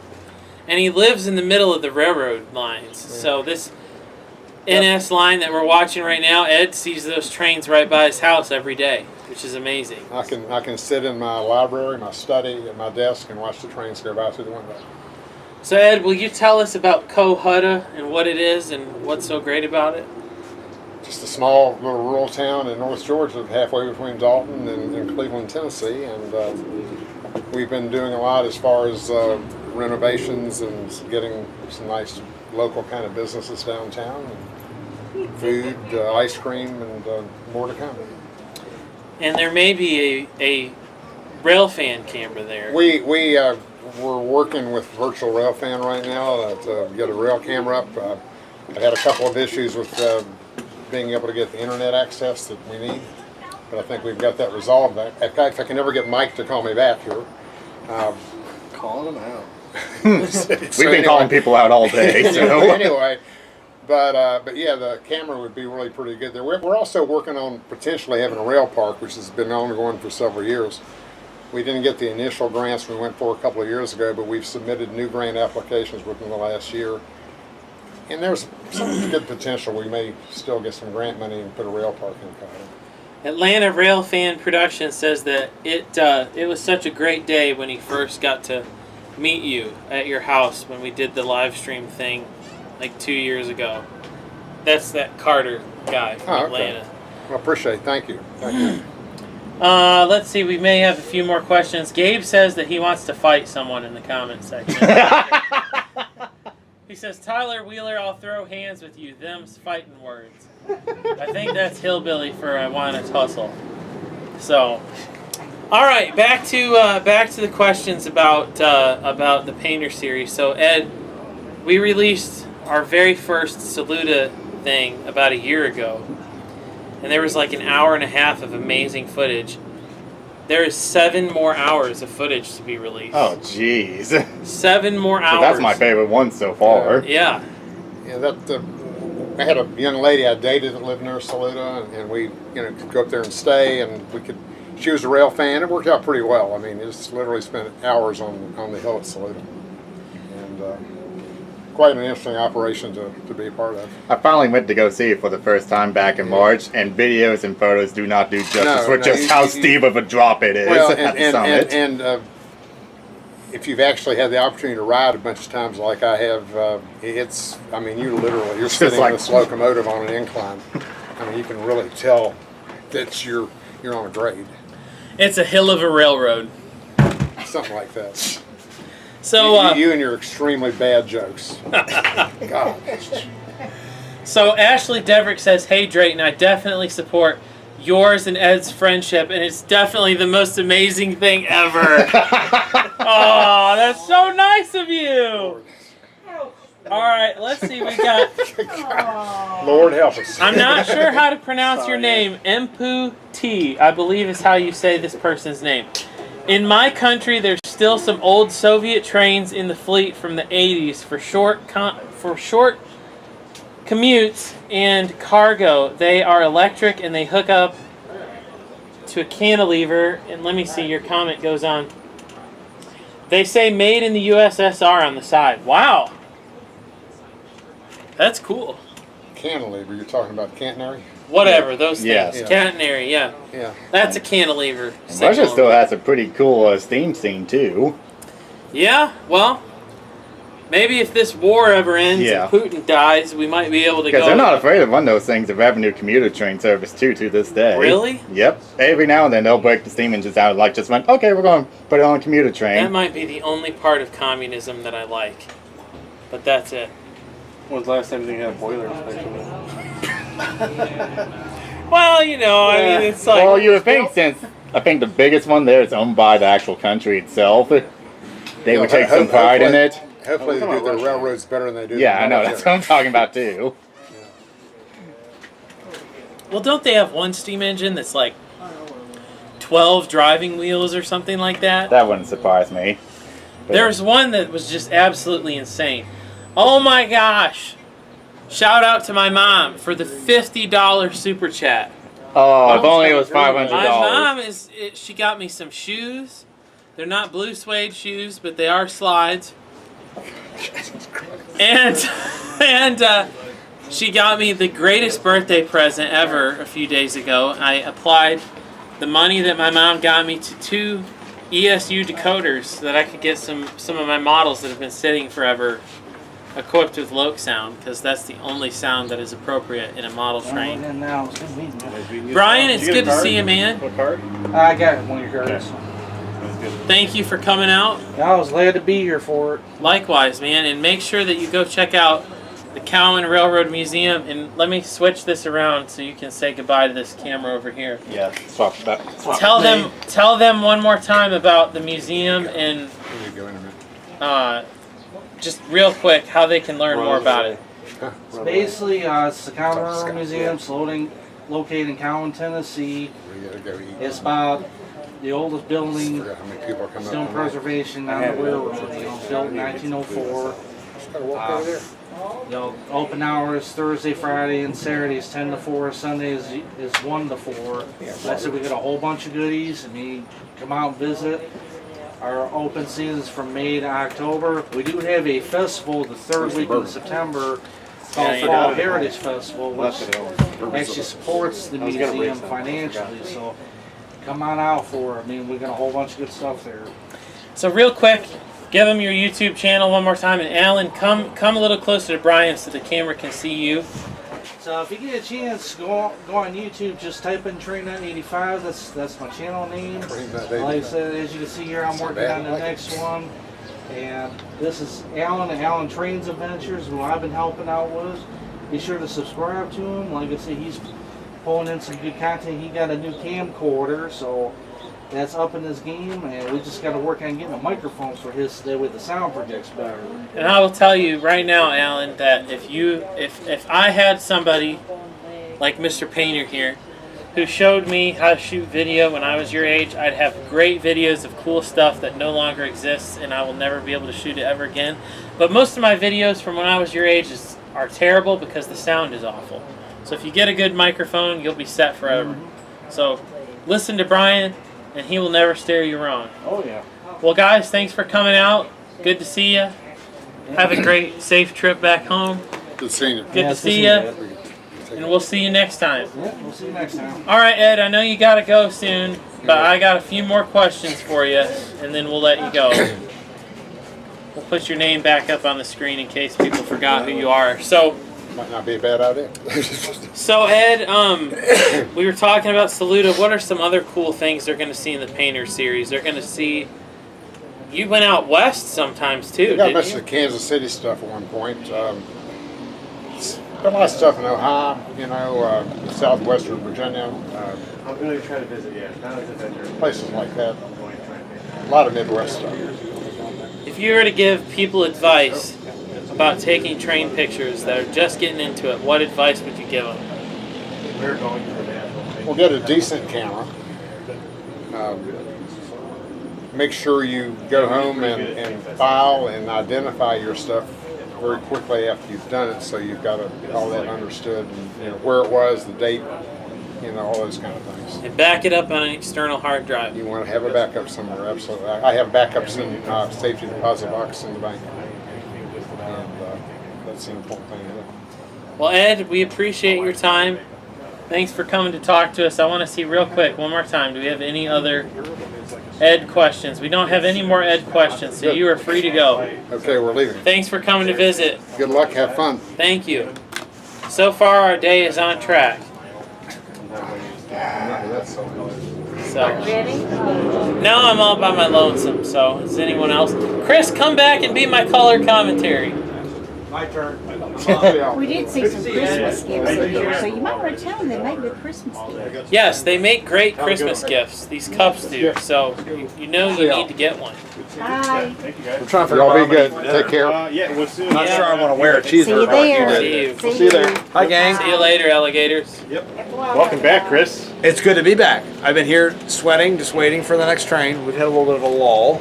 And he lives in the middle of the railroad lines. Yeah. So this NS line that we're watching right now, Ed sees those trains right by his house every day, which is amazing. I can sit in my library, my study, at my desk, and watch the trains go by through the window. So Ed, will you tell us about Cohutta and what it is and what's so great about it? Just a small little rural town in North Georgia, halfway between Dalton and Cleveland, Tennessee, and we've been doing a lot as far as renovations and getting some nice local kind of businesses downtown, and food, ice cream, and more to come. And there may be a railfan camera there. We're working with Virtual Railfan right now to get a rail camera up. I had a couple of issues with being able to get the internet access that we need, but I think we've got that resolved. In fact, I can never get Mike to call me back here. Calling him out. We've been calling people out all day. So anyway, but yeah, the camera would be really pretty good there. We're also working on potentially having a rail park, which has been ongoing for several years. We didn't get the initial grants we went for a couple of years ago, but we've submitted new grant applications within the last year. And there's some good potential. We may still get some grant money and put a rail park in Colorado. Atlanta Rail Fan Production says that it was such a great day when he first got to meet you at your house when we did the live stream thing like 2 years ago. That's that Carter guy from Atlanta. Well, appreciate it. Thank you. Thank you. Let's see, we may have a few more questions. Gabe says that he wants to fight someone in the comment section. He says, Tyler Wheeler, I'll throw hands with you. Them's fighting words. I think that's hillbilly for I want to tussle. So, all right, back to the questions about the Painter series. So, Ed, we released our very first Saluda thing about a year ago. And there was like an hour and a half of amazing footage. There is 7 more hours of footage to be released. Oh, jeez. 7 more hours. So that's my favorite one so far. Yeah. Yeah, I had a young lady I dated that lived near Saluda, and we, could go up there and stay, and she was a rail fan. It worked out pretty well. I mean, just literally spent hours on the hill at Saluda. And quite an interesting operation to be a part of. I finally went to go see it for the first time back in March, and videos and photos do not do justice for just how steep of a drop it is at the summit. And if you've actually had the opportunity to ride a bunch of times like I have, you're sitting in this locomotive on an incline. I mean, you can really tell that you're on a grade. It's a hill of a railroad. Something like that. So you and your extremely bad jokes. God. So Ashley Deverick says, hey Drayton, I definitely support yours and Ed's friendship, and it's definitely the most amazing thing ever. Oh, that's so nice of you. All right, let's see. We got. Lord help us. I'm not sure how to pronounce your name. Empu T, I believe is how you say this person's name. In my country, there's still some old Soviet trains in the fleet from the 80s for short commutes and cargo. They are electric and they hook up to a cantilever. And let me see, your comment goes on. They say made in the USSR on the side. Wow. That's cool. Cantilever, you're talking about catenary? Whatever, those things. Yes. Catenary, yeah. Yeah. That's a cantilever. Russia still has a pretty cool steam scene too. Yeah, well, maybe if this war ever ends and Putin dies, we might be able to go. Because they're not afraid of one of those things, the revenue commuter train service too, to this day. Really? Yep. Every now and then they'll break the steam engines out, like just went, okay, we're going to put it on a commuter train. That might be the only part of communism that I like. But that's it. When's the last time you had a boiler inspection? Well, you know, I mean, it's like... Well, you would think since, I think the biggest one there is owned by the actual country itself, they would take some pride in it. Hopefully they do their railroads better than they do. Yeah, I know, that's what I'm talking about too. Well, don't they have one steam engine that's like 12 driving wheels or something like that? That wouldn't surprise me. But There's one that was just absolutely insane. Oh my gosh! Shout out to my mom for the $50 super chat. Oh, if only it was $500. My mom she got me some shoes. They're not blue suede shoes, but they are slides. And she got me the greatest birthday present ever a few days ago. I applied the money that my mom got me to 2 ESU decoders so that I could get some of my models that have been sitting forever equipped with Loke sound, because that's the only sound that is appropriate in a model train. Brian, it's good to see you, man. What card? I got one of your cards. Thank you for coming out. I was glad to be here for it. Likewise, man, and make sure that you go check out the Cowan Railroad Museum. And let me switch this around so you can say goodbye to this camera over here. Yeah, swap that. Tell them one more time about the museum and just real quick how they can learn more about it. So basically, it's the Cowan Railroad Museum. It's located in Cowan, Tennessee. It's about the oldest building still in preservation on the railroad. Built in 1904. Open hours Thursday, Friday, and Saturdays 10 to 4. Sunday is 1 to 4. Like I said, we got a whole bunch of goodies. I mean, come out and visit. Our open season is from May to October. We do have a festival the 3rd week of September called Fall Heritage Festival, which actually supports the museum financially. So come on out for it. I mean, we got a whole bunch of good stuff there. So real quick, give them your YouTube channel one more time, and Alan, come a little closer to Brian so the camera can see you. So if you get a chance, go on YouTube, just type in Train.85. That's my channel name. Like I said, as you can see here, I'm working on the next one. And this is Alan and Alan Trains Adventures, who I've been helping out with. Be sure to subscribe to him. Like I said, he's pulling in some good content. He got a new camcorder, so that's up in his game, and we just got to work on getting a microphone for his so that way the sound projects better. And I will tell you right now, Alan, that if I had somebody like Mr. Painter here who showed me how to shoot video when I was your age, I'd have great videos of cool stuff that no longer exists, and I will never be able to shoot it ever again. But most of my videos from when I was your age are terrible because the sound is awful. So if you get a good microphone, you'll be set forever. So listen to Brian, and he will never steer you wrong. Oh, yeah. Well, guys, thanks for coming out. Good to see you. Have a great, safe trip back home. Good seeing you. Good to see you. And we'll see you next time. Yeah, we'll see you next time. All right, Ed, I know you got to go soon, but I got a few more questions for you, and then we'll let you go. We'll put your name back up on the screen in case people forgot who you are. So, might not be a bad idea. So Ed, we were talking about Saluda. What are some other cool things they're going to see in the Painter series? They're going to see, you went out west sometimes too, got didn't much you? of the Kansas City stuff at one point. A lot of stuff in Ohio, southwestern Virginia. I'm going to try to visit, not as a veteran. Places like that. A lot of Midwest stuff. If you were to give people advice about taking train pictures that are just getting into it, what advice would you give them? We're going for that. We'll get a decent camera. make sure you go home and file and identify your stuff very quickly after you've done it, so you've got all that understood, and you know where it was, the date, you know, all those kind of things. And back it up on an external hard drive. You want to have a backup somewhere, absolutely. I have backups in safety deposit box in the bank, and that's the important thing to do. Well, Ed, we appreciate your time. Thanks for coming to talk to us. I want to see real quick, one more time, do we have any other Ed questions? We don't have any more Ed questions, so you are free to go. Okay, we're leaving. Thanks for coming to visit. Good luck, have fun. Thank you. So far, our day is on track. So, now I'm all by my lonesome, so is anyone else? Chris, come back and be my color commentary. My turn. We did see some Christmas gifts in here, so you might want to tell them they make good Christmas gifts. Yes, they make great Christmas gifts. These cups do, so you know you need to get one. Bye. We're trying to figure out. Y'all be good. Take care. Yeah, we'll soon. Not sure I want to wear a cheeseburger. See you there. See you. See you there. Hi, gang. See you later, alligators. Yep. Welcome back, Chris. It's good to be back. I've been here sweating, just waiting for the next train. We've had a little bit of a lull.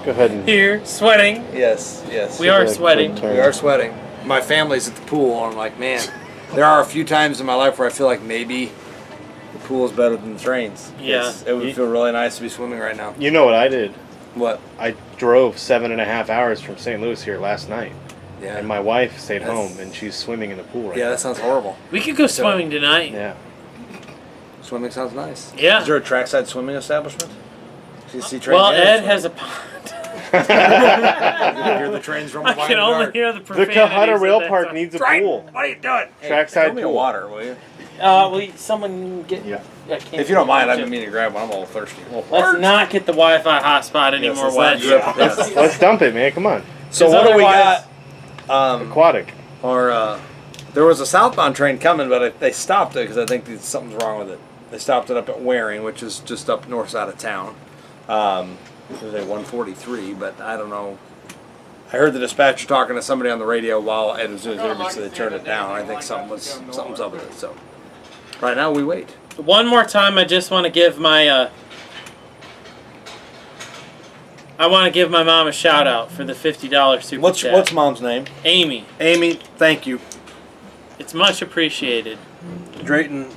Go ahead and Here, sweating. Yes, yes. We are sweating. We are sweating. My family's at the pool, and I'm like, man, there are a few times in my life where I feel like maybe the pool is better than the trains. Yeah. It would feel really nice to be swimming right now. You know what I did? What? I drove 7.5 hours from St. Louis here last night. Yeah. And my wife stayed home, and she's swimming in the pool right Yeah, now. that sounds horrible. We could go swimming tonight. Yeah. Swimming sounds nice. Yeah. Is there a trackside swimming establishment? So you see trains Well, there, Ed so- has a pond. You can hear the trains rumble I by can in the only dark. hear the The profanities. Cohutter at Rail that Park time. needs a Right. pool. What are you doing? Hey, Trackside throw me a pool. water, will you? Will someone get... Yeah. I can't If you don't mind, I've imagine. been meaning to grab one. I'm all thirsty. Let's not get the Wi-Fi hotspot anymore, let's not Wes. do it. Yes. Let's dump it, man. Come on. So Because what do we got? otherwise- Aquatic. There was a southbound train coming, but they stopped it because I think something's wrong with it. They stopped it up at Waring, which is just up north side of town. It was a 143, but I don't know. I heard the dispatcher talking to somebody on the radio while Ed was doing his interview, so they turned it down. I think something's up with it. So right now we wait. One more time, I just want to give my mom a shout out for the $50 super chat. What's mom's name? Amy. Amy, thank you. It's much appreciated. Drayton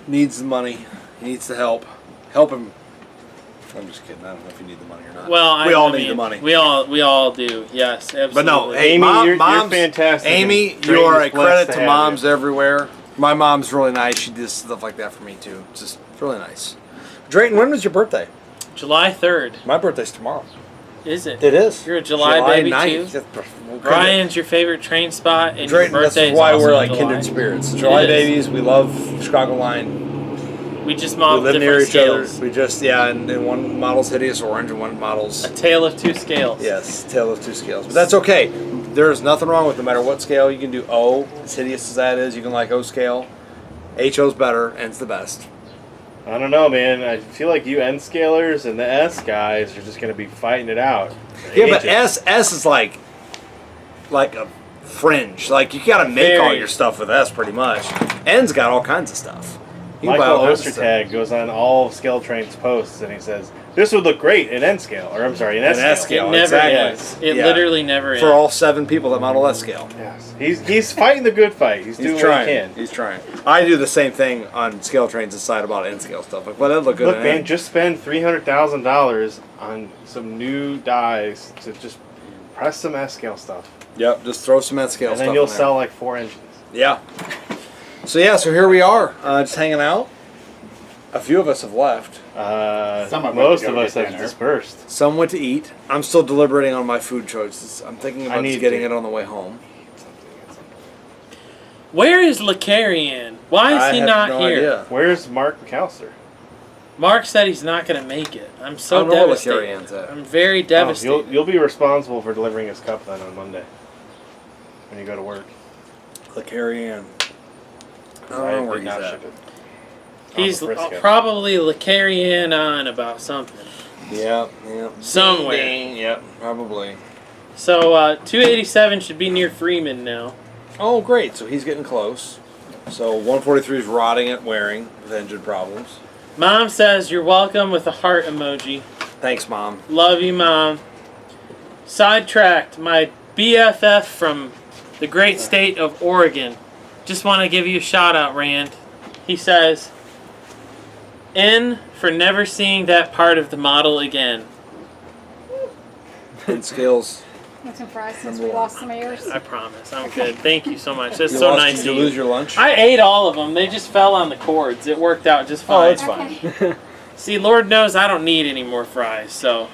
needs the money. He needs the help. Help him. I'm just kidding. I don't know if you need the money or not. Well, we all I need mean, the money. We all do. Yes, absolutely. But no, hey, Amy, you're mom's fantastic. Amy, and you are a Drayton's blessed credit to have moms you. everywhere. My mom's really nice. She does stuff like that for me too. It's just really nice. Drayton, when was your birthday? July 3rd. My birthday's tomorrow. Is it? It is. You're a July baby 9th. too? Brian's your favorite train spot, and Drayton, your that's birthday why is we're also like in July. kindred spirits. July It is. babies. We love Chicago line. We just We modeled live different near each scales. other. We just and one model's hideous orange and one model's A tale of two scales. yes, tale of two scales. But that's okay. There's nothing wrong with no matter what scale. You can do O, as hideous as that is. You can like O scale. HO's better and it's the best. I don't know, man. I feel like you N scalers and the S guys are just going to be fighting it out. Yeah, but S is like a fringe. Like you got to make all Very. your stuff with S pretty much. N's got all kinds of stuff. You can buy Michael all kinds of stuff. Ostertag goes on all of Scale-Train's posts and he says, "This would look great in N scale," or I'm sorry, in S An scale. S scale, It never exactly. is. It Yeah. literally never is. For all 7 people that model S scale. Yes, he's fighting the good fight. He's doing trying. what he can. He's trying. I do the same thing on scale trains aside about N scale stuff. Like, well, that look good. Look, in man, N. just spend $300,000 on some new dies to just press some S scale stuff, Yep, just throw some N scale and stuff. then you'll in there. sell like 4 engines. Yeah. So here we are, just hanging out. A few of us have left. Most of us have dispersed. Some went to eat. I'm still deliberating on my food choices. I'm thinking about need just getting to. it on the way home. Where is Lacarian? Why is I he have not no here? idea. Where's Mark McAllister? Mark said he's not going to make it. I'm I so don't know where devastated. Lacarian's at. I'm very devastated. You'll be responsible for delivering his cup then on Monday when you go to work. Lacarian. I don't know where did he's not at. ship it. He's On the Frisco. probably Lacarian on about something. Yeah. Somewhere. Ding, yep, probably. So 287 should be near Freeman now. Oh, great. So he's getting close. So 143 is rotting at Waring with engine problems. Mom says you're welcome with a heart emoji. Thanks, Mom. Love you, Mom. Sidetracked, my BFF from the great state of Oregon. Just want to give you a shout out, Rand. He says, N for never seeing that part of the model again. And skills. Want some fries since we lost some airs? I promise. I'm good. Thank you so much. That's You so lost- nice did you of you. lose your lunch? I ate all of them. They just fell on the cords. It worked out just fine. Oh, that's fine. See, Lord knows I don't need any more fries. So,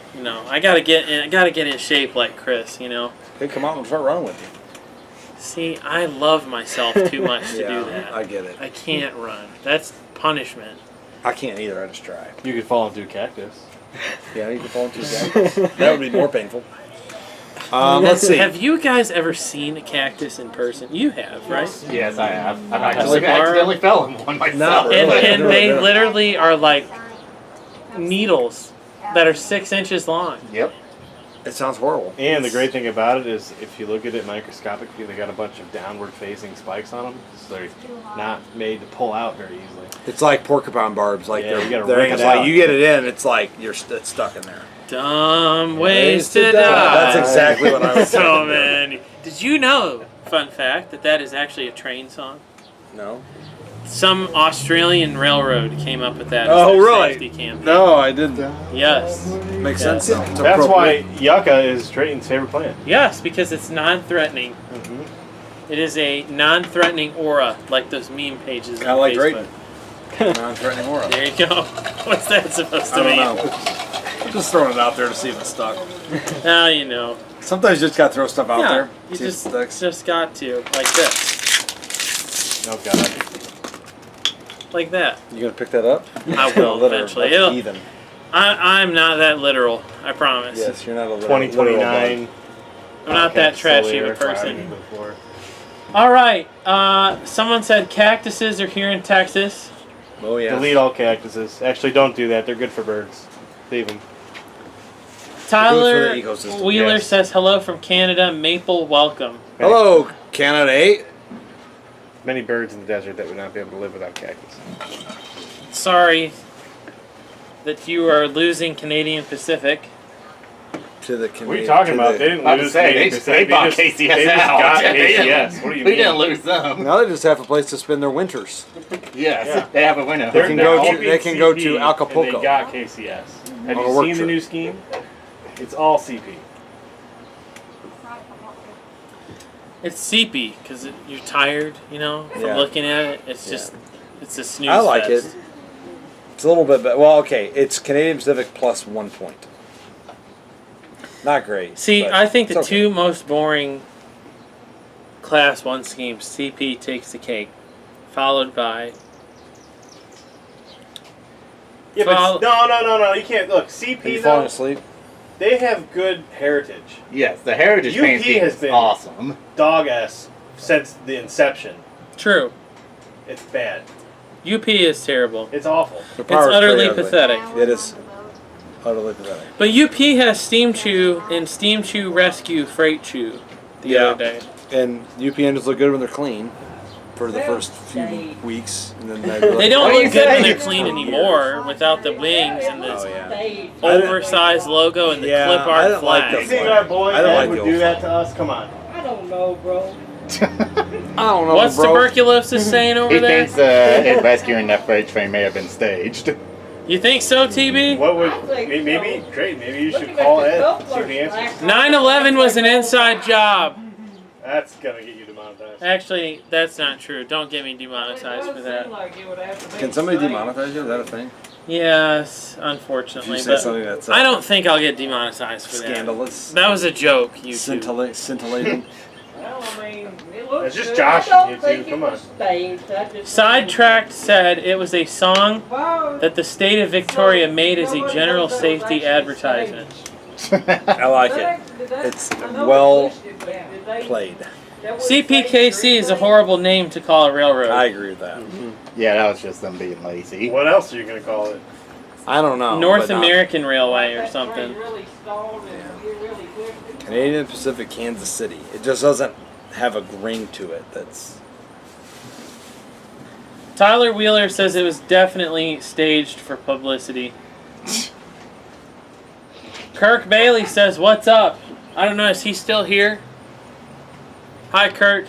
I gotta get in shape like Chris, Hey, come on, we'll start running with you. See, I love myself too much to do that. I get it. I can't run. That's punishment. I can't either. I just try. You could fall into a cactus. Yeah, you can fall into a cactus. That would be more painful. Let's see. Have you guys ever seen a cactus in person? You have, right? Yes, I have. I've actually accidentally fell in one myself. And they literally are like needles that are 6 inches long. Yep. It sounds horrible. And the great thing about it is, if you look at it microscopically, they got a bunch of downward-facing spikes on them, so they're not made to pull out very easily. It's like porcupine barbs. Like Yeah, you gotta they're rip it like out. you get it in, it's like it's stuck in there. Dumb ways to die. That's exactly what I was So saying. many. Did you know, fun fact, that is actually a train song? No. Some Australian railroad came up with that as Oh, their really? safety campaign. No, I didn't. Yes. Makes sense. Though. It's That's why appropriate. yucca is Drayton's favorite plant. Yes, because it's non-threatening. Mm-hmm. It is a non-threatening aura, like those meme pages on I like Facebook. Drayton. Non-threatening aura. There you go. What's that supposed to I mean? don't know. I'm just throwing it out there to see if it's stuck. Now you know. Sometimes you just gotta throw stuff out Yeah, there. you see if it sticks. just got to, like this, Oh God. like that. You gonna pick that up? I will Literal, eventually. that's It'll- heathen. I'm not that literal. I promise. Yes, you're not a little 2029. I'm not that Cactus trashy of a Solitaire person. flying to the floor. All right. Someone said cactuses are here in Texas. Oh yeah. Delete all cactuses. Actually, don't do that. They're good for birds. Leave them. Tyler Good for the ecosystem. Wheeler Yes. says hello from Canada. Maple, welcome. Hello, Canada 8. Many birds in the desert that would not be able to live without cactus. Sorry that you are losing Canadian Pacific. To the What are you talking about? They didn't lose Canadian Pacific. they bought just- KCS They just out. got They didn't- KCS. What do you we mean? didn't lose them. Now they just have a place to spend their winters. Yes, Yeah. they have a window. They're can now go to- keeping they can go to CP, Acapulco. And they got KCS. Have On a you work seen the trip. new scheme? It's all CP. It's seepy because you're tired, from Yeah. looking at it. It's Yeah. just, it's a snooze I like fest. it. It's a little bit better. Well, okay, it's Canadian Pacific plus 1 point. Not great. See, but I think the it's okay. two most boring Class 1 schemes, CP takes the cake, followed by... Yeah, Well- but no. You can't look. Are CP you falling though. asleep? They have good heritage. Yes, the Heritage Paint UP scheme has is been awesome. dog ass since the inception. True. It's bad. UP is terrible. It's awful. The It's power's utterly pretty ugly. pathetic. It is utterly pathetic. But UP has Steam Chew and Steam Chew Rescue Freight Chew the other day. And UP engines look good when they're clean for the first few weeks. And then They don't What do look you good when say? they're clean anymore without the wings and the Oh, yeah. oversized logo and the Yeah, clip I art don't like You flag. think our boy I don't Ed like would the do old that to us? Come on. I don't know, bro. I don't know, What's bro. tuberculosis saying over He there? thinks his rescuing that freight train may have been staged. You think so, TB? What would think maybe so. great? Maybe you should Looking at call the Ed. coupler See if he answers. slack. 9/11 was an inside job. That's gonna get you demonetized. Actually, that's not true. Don't get me demonetized for that. Can somebody demonetize you? Is that a thing? Yes, Did unfortunately. you say But something that's I don't think I'll get demonetized for that. scandalous? That was a joke, YouTube. Scintillating. Well, I mean, it looks It's just good. Josh I don't and you think two, it come was staged. I just Sidetracked said it was a song Wow. that the state of Victoria made as a general safety advertisement. I like it. It's well played. CPKC is a horrible name to call a railroad. I agree with that. Yeah, that was just them being lazy. What else are you gonna call it? I don't know. North but not- American Railway or something. Canadian Pacific, Kansas City. It just doesn't have a ring to it. That's Tyler Wheeler says it was definitely staged for publicity. Kirk Bailey says, "What's up?" I don't know. Is he still here? Hi, Kirk.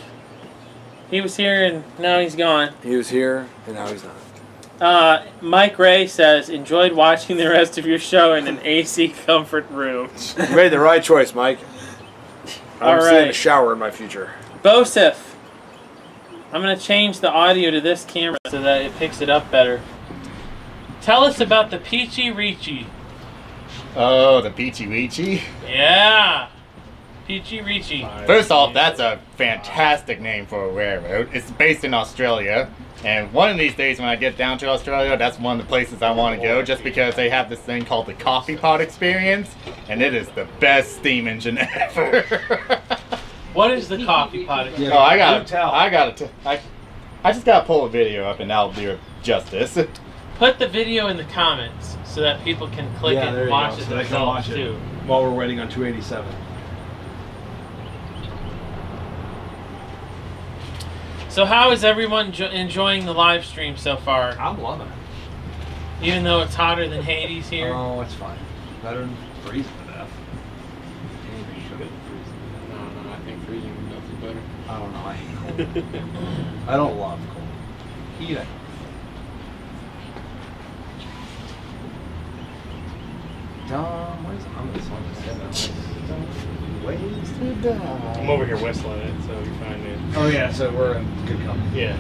He was here and now he's gone. He was here and now he's not. Mike Ray says, "Enjoyed watching the rest of your show in an AC comfort room." You made the right choice, Mike. I'm All seeing a right. shower in my future. Bosif, I'm going to change the audio to this camera so that it picks it up better. Tell us about the Peachy Reachy. Oh, the Peachy Weechy. Yeah. Peachy Reachy. First off, that's a fantastic name for a railroad. It's based in Australia. And one of these days when I get down to Australia, that's one of the places I want to go just because they have this thing called the coffee pot experience. And it is the best steam engine ever. What is the coffee pot experience? Oh, I just gotta pull a video up and that'll do it justice. Put the video in the comments so that people can click it and watch it So they can watch themselves it too. while we're waiting on 287. So how is everyone enjoying the live stream so far? I'm loving it. Even though it's hotter than Hades here? Oh, it's fine. Better than freezing to death. No, I think freezing is nothing better. I don't know. I hate cold. I don't love cold. Heat it. Tom, where's I'm over here whistling it, so you're fine, man. Oh yeah, so we're in good company. Yeah.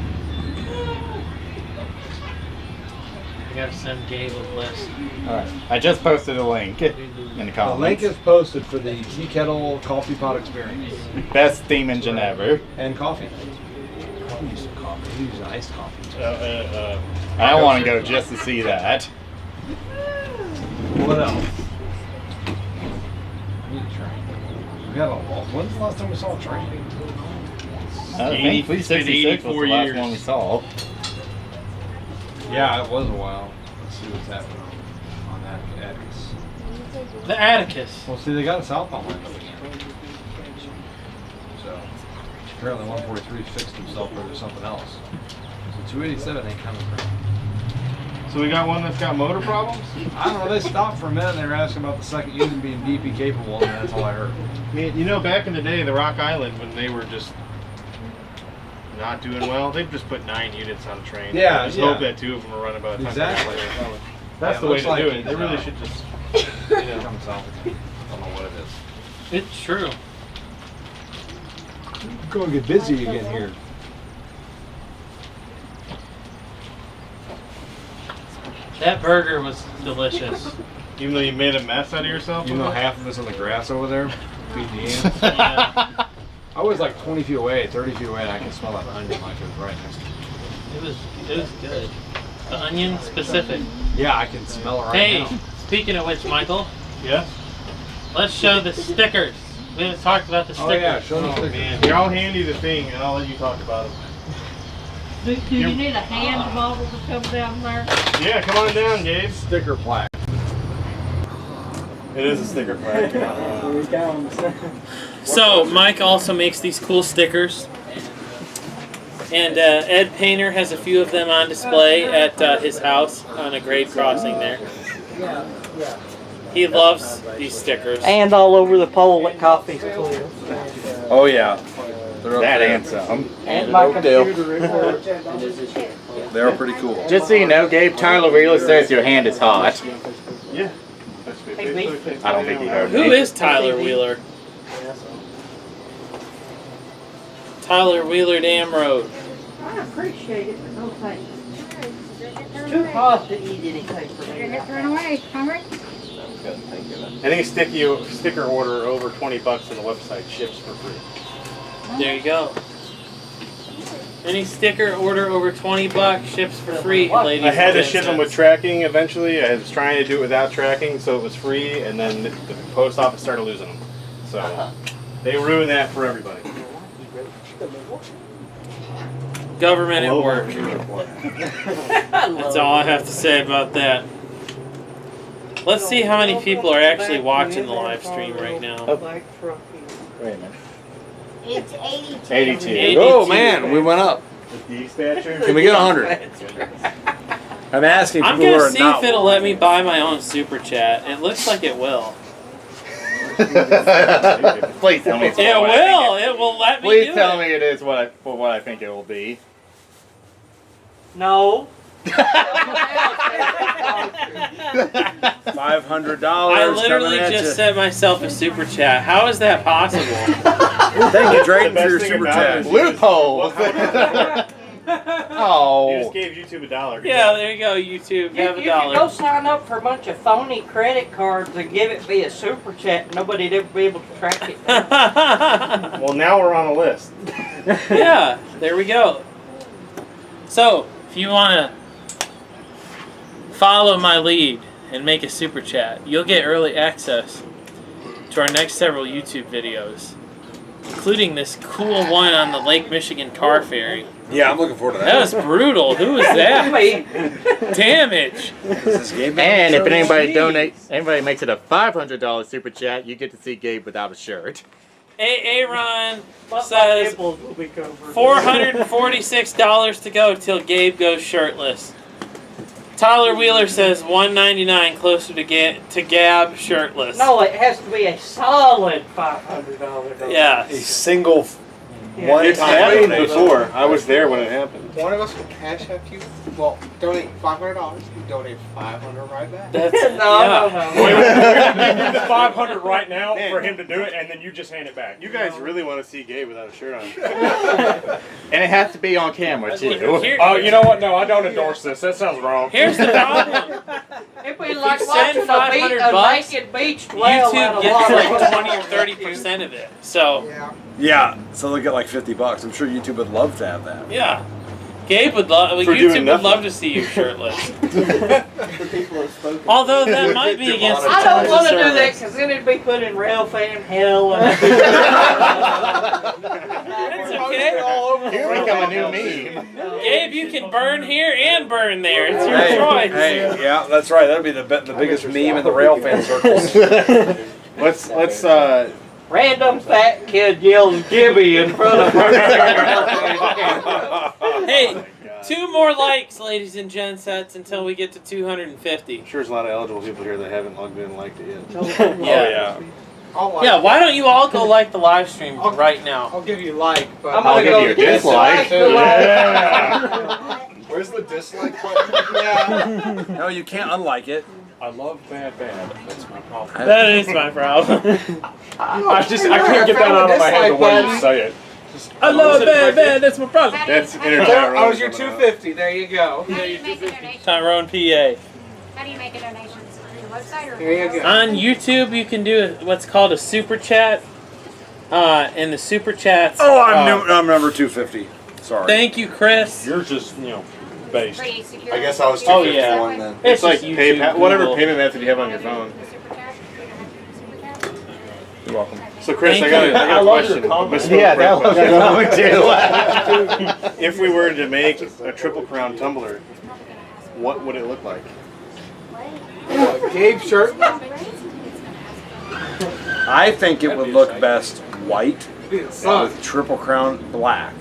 We have some Gabe a list. Alright, I just posted a link in the The comments. link is posted for the Tea Kettle Coffee Pot Experience. Best steam engine ever. And coffee. I'll use some coffee. I'll use iced coffee. I want to go just to see that. What else? I need a train. We got a lot. When's the last time we saw a train? I think 366 was the last one we saw. Yeah, it was a while. Let's see what's happening on that Atticus. The Atticus. Well, see, they got a southbound line up again. So, apparently 143 fixed himself or there's something else. So 287 ain't coming from. So we got one that's got motor problems? I don't know, they stopped for a minute and they were asking about the second engine being DP capable, and that's all I heard. You know, back in the day, the Rock Island, when they were just not doing well, they just put 9 units on a train. Yeah, Just yeah. hope that 2 of them will run about a time. Exactly. That's Yeah, the it way looks to like do it. he's, They really should just, you know. Come south. I don't know what it is. It's true. Going to get busy again here. That burger was delicious. Even though you made a mess out of yourself? You know, half of us on the grass over there feeding the ants. Yeah. I was like 20 feet away, 30 feet away, and I could smell that onion like it was right next to me. It was good. The onion specific. Yeah, I can smell it right Hey, now. speaking of which, Michael. Yes? Let's show the stickers. We haven't talked about the stickers. Oh yeah, show the stickers. Man, here, I'll hand you the thing, and I'll let you talk about it. Do you need a hand model to come down there? Yeah, come on down, Gabe. Sticker plaque. It is a sticker plaque. So, Mike also makes these cool stickers. And Ed Painter has a few of them on display at his house on a grade crossing there. He loves these stickers. And all over the pole at Coffee. Oh yeah. They're up That there. and some. And my Oakdale. computer report. They're pretty cool. Just so you know, Gabe, Tyler Wheeler says your hand is hot. Yeah. I don't think he heard Who me. is Tyler Wheeler? Tyler Wheeler Dam Road. I appreciate it, but no thanks. It's too hot to eat anything for me. Run away, hungry? Any sticker order over $20 on the website ships for free. There you go. Any sticker order over $20 ships for free, ladies. I had to and ship them with gents. tracking eventually. I was trying to do it without tracking, so it was free, and then the post office started losing them. So they ruined that for everybody. Government at work. That's all I have to say about that. Let's see how many people are actually watching the live stream right now. Wait a minute. It's 82. 82. Oh man, we went up. Can we get 100? I'm asking I'm people who gonna are see not. if it'll let me buy my own super chat. It looks like it will. Please tell me it's It what I think will. It will let me Please do tell it. me it is what I think it will be. No. $500. I literally coming at just you. sent myself a super chat. How is that possible? Thank you, Drayton, The for your best thing super about it chat. is Loophole. You Oh. just gave YouTube $1. Yeah, there you go, YouTube. You, Have you can go $1. sign up for a bunch of phony credit cards and give it via super chat. Nobody'd ever be able to track it. Well, now we're on a list. Yeah, there we go. So, if you want to follow my lead and make a super chat, you'll get early access to our next several YouTube videos, including this cool one on the Lake Michigan car ferry. Yeah, I'm looking forward to that. That was brutal. Who was that? Damage. And if anybody makes it a $500 super chat, you get to see Gabe without a shirt. Aaron says $446 to go till Gabe goes shirtless. Tyler Wheeler says $199 closer to Gab shirtless. No, it has to be a solid $500. Yeah. A single Yeah. one It's time happened before. I was there when it happened. One of us will cash out you. Well, donate $500. You donate $500 right back. That's no. We're gonna give you the 500 right now for him to do it, and then you just hand it back. You guys really want to see Gabe without a shirt on. And it has to be on camera too. Oh, you know what? No, I don't endorse this. That sounds wrong. Here's the problem. It'd be If like you send watching $500 a naked beach whale YouTube out of gets water. like 20 or 30% of it. So, Yeah, so they'll get like $50. I'm sure YouTube would love to have that. yeah. Gabe would love, For YouTube doing would nothing. love to see you shirtless. Although that might be against the I don't terms want of to do that service. because then it'd be put in rail fan hell. And It's okay. Here we come a new meme. Gabe, you can burn here and burn there. It's your Hey, choice. hey, yeah, that's right. That'd be the biggest meme in the rail fan circles. Let's random fat kid yells Gibby in front of her. Hey, 2 more likes, ladies and gensets, until we get to 250. I'm sure there's a lot of eligible people here that haven't logged in and liked it yet. Yeah. I'll Yeah, why don't you all go like the live stream right now? I'll give you like, but I'm I'll gonna give you a dislike. Where's the dislike button? No, you can't unlike it. I love bad. That's my problem. That is my problem. I can't get that out of my head the way you say it. I love bad, that's my problem. That's There, Tyrone. I was your 250. There you go. How do you make a donation? Tyrone, PA. How do you make a donation? Through the website or? Here you go. On YouTube, you can do what's called a super chat. And the super chats. Oh, I'm number 250. Sorry. Thank you, Chris. You're just, based. Pretty secure. I guess I was Oh, 251 yeah. then. It's It's like just YouTube, PayPal, whatever Google. payment method you have on your phone. Super chat? Super chat? You're welcome. So Chris, Thank I you. got a question. Yeah, that was your comment too. If we were to make a Triple Crown tumbler, what would it look like? Gabe shirt. I think it would look best white Sun. with Triple Crown black.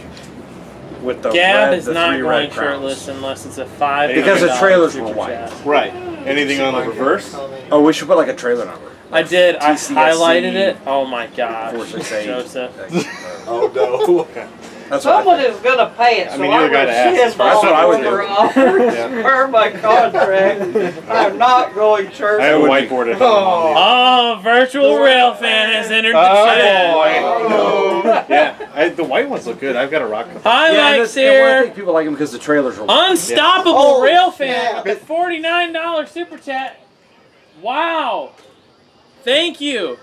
With the Gab red, is the not 3 going red crowns. shirtless unless it's a $5. Because the trailers were super white. chat. Right. Anything on the reverse? Oh, we should put like a trailer number. I did. I TCSC highlighted it. Oh my gosh, 468. Joseph. Oh no. That's what Someone is gonna pay it, I so mean, I you're the guy would to ask. send That's what I would do. offers per my contract. I'm not going church. I have a whiteboard at home. Oh, virtual rail fan has entered the Oh chat. boy. Yeah, the white ones look good. I've got a rock. Hi, yeah, Mike's I here. think people like them because the trailers are Unstoppable Oh, rail fan yeah. with a $49 super chat. Wow. Thank you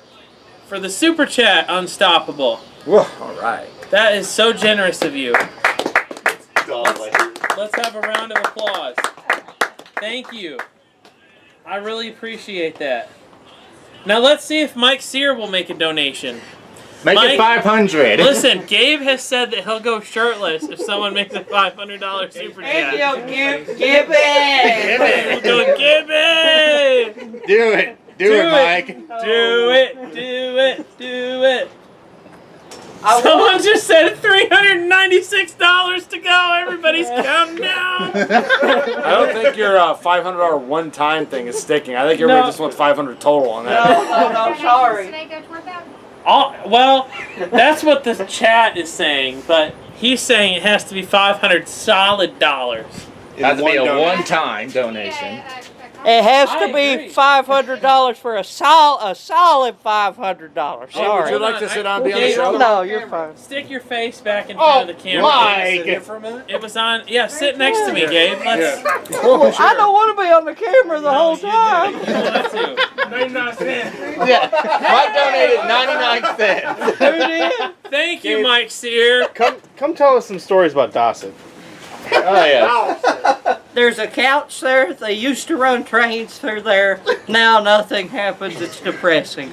for the super chat, Unstoppable. Whoa, all right. That is so generous of you. Let's have a round of applause. Thank you. I really appreciate that. Now let's see if Mike Sear will make a donation. Make Mike, it 500. Listen, Gabe has said that he'll go shirtless if someone makes a $500 super And chat. you'll give it. We'll go Gibby! Do it. Do it, Mike. Do it, do it, do it. Someone just said $396 to go. Everybody's counting down. I don't think your $500 one-time thing is sticking. I think everybody just wants $500 total on that. No, sorry. Well, that's what the chat is saying, but he's saying it has to be $500 solid dollars. It has to be a one-time donation. It has to be $500 for a solid $500. Hey, Sorry. would you like to sit down and be on the show? No, you're fine. Stick your face back in front of the camera. Mike! It was on. Yeah, sit next to me, Gabe. Let's. I don't want to be on the camera the whole time. 99 cents. Yeah, Mike donated 99 cents. Who did? Thank you, Mike Sear. Come tell us some stories about Dawson. Oh yeah. There's a couch there. They used to run trains through there. Now nothing happens. It's depressing.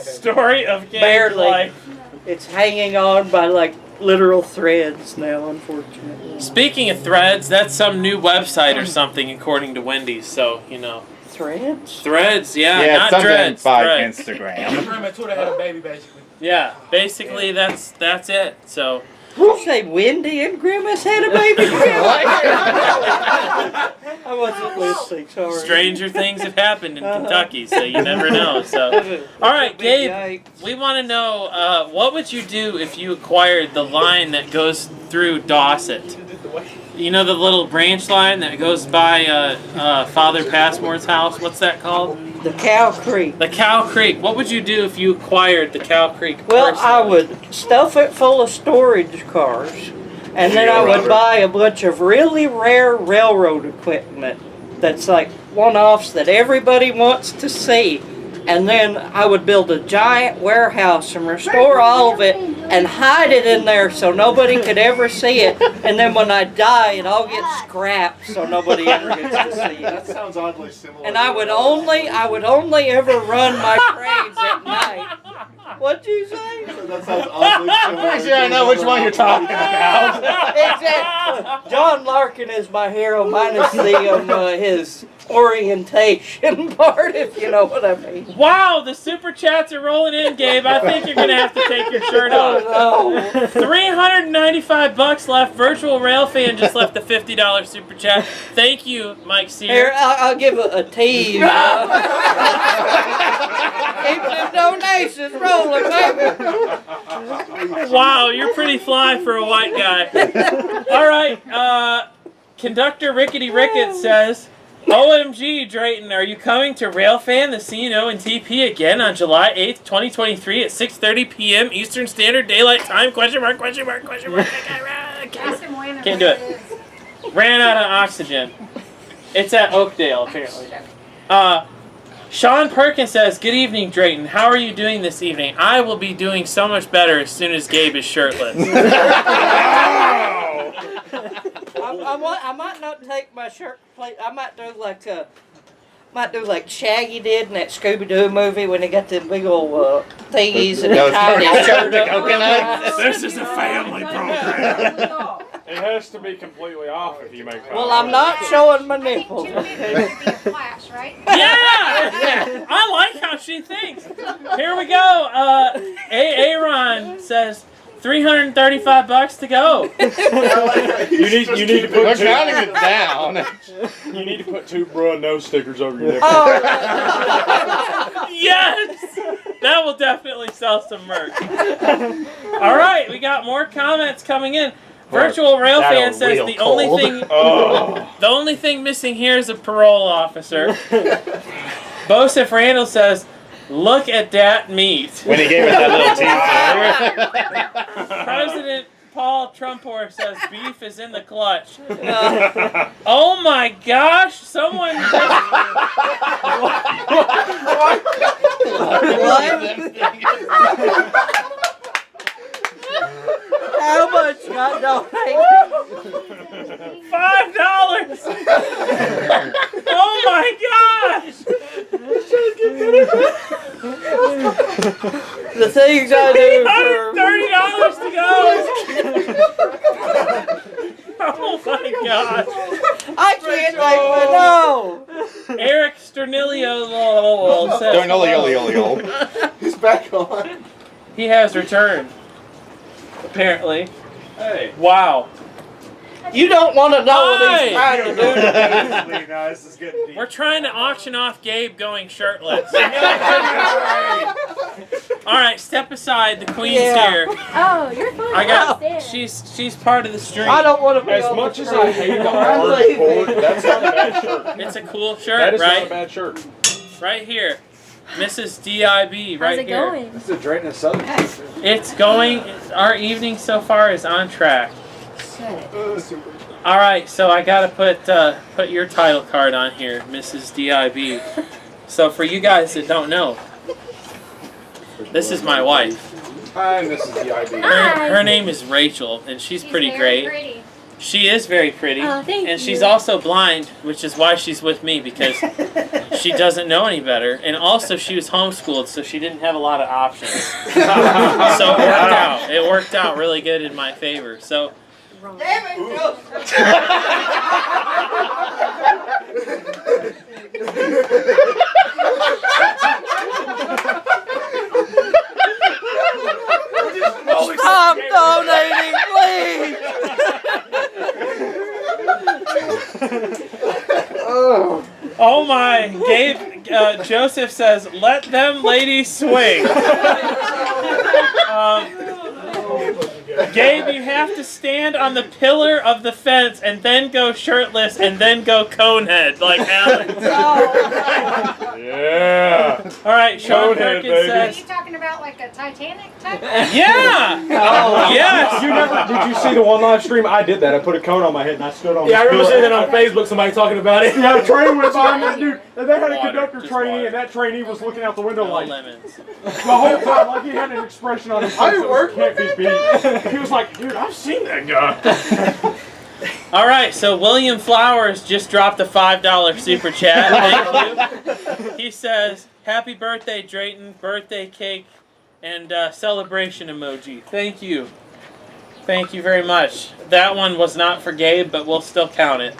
Story of Gabe's Barely. life. It's hanging on by like literal threads now, unfortunately. Speaking of threads, that's some new website or something, according to Wendy's. So you know. Threads? Threads, yeah, Yeah, not something dreads. by Threads. Instagram. Twitter had a baby, basically. Yeah, basically that's it. So. You say Wendy and Grimace had a baby? I wasn't listening, sorry. Stranger things have happened in Kentucky, so you never know. So, all right, Gabe, we want to know what would you do if you acquired the line that goes through Dawson? You know the little branch line that goes by Father Passmore's house? What's that called? The Cow Creek. The Cow Creek. What would you do if you acquired the Cow Creek? Well, personally? I would stuff it full of storage cars, and then I would buy a bunch of really rare railroad equipment that's like one-offs that everybody wants to see. And then I would build a giant warehouse and restore all of it and hide it in there so nobody could ever see it. And then when I die, it all gets scrapped so nobody ever gets to see it. That sounds oddly similar. And I would only ever run my trains at night. What'd you say? That sounds oddly similar. Pretty sure I know which one you're talking about. Exactly. John Larkin is my hero, minus the his orientation part, if you know what I mean. Wow, the super chats are rolling in, Gabe. I think you're gonna have to take your shirt off. Oh, no. $395 left. Virtual Rail Fan just left a $50 super chat. Thank you, Mike Sear. Here, I'll give a tease. Keep them donations rolling, baby. Wow, you're pretty fly for a white guy. All right, Conductor Rickety Ricket says, OMG, Drayton, are you coming to Railfan, the CNO and TP again on July 8th, 2023 at 6:30 p.m. Eastern Standard Daylight Time? Question mark, question mark, question mark. Can't do it. Ran out of oxygen. It's at Oakdale, apparently. Sean Perkins says, good evening, Drayton. How are you doing this evening? I will be doing so much better as soon as Gabe is shirtless. I might not take my shirt plate. I might do like Shaggy did in that Scooby-Doo movie when they got the big old thingies and they tied his shirt up. This is a family program. It has to be completely off if you make fun. Well, I'm not showing my nipples. Flash, right? Yeah! I like how she thinks. Here we go. Aaron says, $335 to go. You need to put We're counting it down. You need to put two bruh no stickers over your neck. Oh. Yes! That will definitely sell some merch. All right, we got more comments coming in. Virtual Rail Fan says the only thing missing here is a parole officer. Bosef Randall says, look at that meat. When he gave it that little teaser. President Paul Trumpor says beef is in the clutch. Oh my gosh! Someone. How much got donated? $5. Oh my gosh! The things I do $330 to go. Oh my gosh! I can't take my no. Eric Sternilio says, He's back on. he has returned. Apparently. Hey. Wow. You don't want to know what he's trying to do. No, this is getting deep. We're trying to auction off Gabe going shirtless. All right, step aside. The queen's here. Oh, you're fine. I got. She's part of the stream. I don't want to be As on much the as I screen. hate the I'm hard leaving. board, that's not a bad shirt. It's a cool shirt, That is right? not a bad shirt. Right here, Mrs. DIB. Right How's it here. going? This is a Drayton and Southern. It's going. Our evening so far is on track. All right, so I gotta put your title card on here, Mrs. DIB. So for you guys that don't know, this is my wife. Hi, Mrs. DIB. Her name is Rachel, and she's pretty great. Pretty. She is very pretty, Oh, thank and you. she's also blind, which is why she's with me, because she doesn't know any better. And also, she was homeschooled, so she didn't have a lot of options. So it worked out. It worked out really good in my favor. So. Damn it, Joseph. Stop donating, please. Oh my! Gabe, Joseph says, "Let them ladies swing." Gabe, you have to stand on the pillar of the fence and then go shirtless and then go conehead like Alex. Yeah. All right, Sean Conehead, Perkins baby. Are you says, talking about like a Titanic type? "Yeah, Oh, yes." You never? Did you see the one live stream? I did that. I put a cone on my head and I stood on. Yeah, I the remember pillar. seeing that on Facebook. Somebody talking about it. Yeah, a train went by me, dude. And they had a Water, conductor just trainee, water. and that trainee was looking out the window No like lemons. the whole time, like he had an expression on his face that can't be beat. He was like, "Dude, I've seen that guy." All right, so William Flowers just dropped a $5 super chat. Thank you. He says, "Happy birthday, Drayton! Birthday cake and celebration emoji." Thank you. Thank you very much. That one was not for Gabe, but we'll still count it.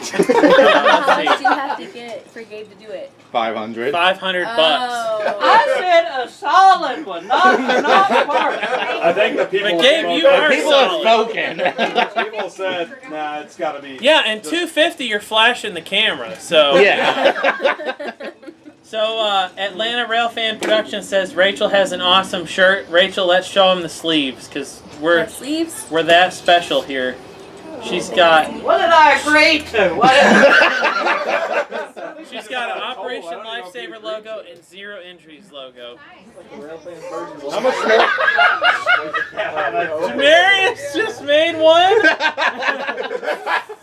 How much do you have to get for Gabe to do it? 500. $500. I said a solid one, not part. I think the people. But Gabe, you are solid. People said, "Nah, it's got to be." Yeah, and $250, you're flashing the camera, so. Yeah. So, Atlanta Railfan Production says Rachel has an awesome shirt. Rachel, let's show him the sleeves, because we're that special here. She's got. What did I agree to? She's got an Operation Lifesaver logo and Zero Injuries logo. How much Jamarius just made one.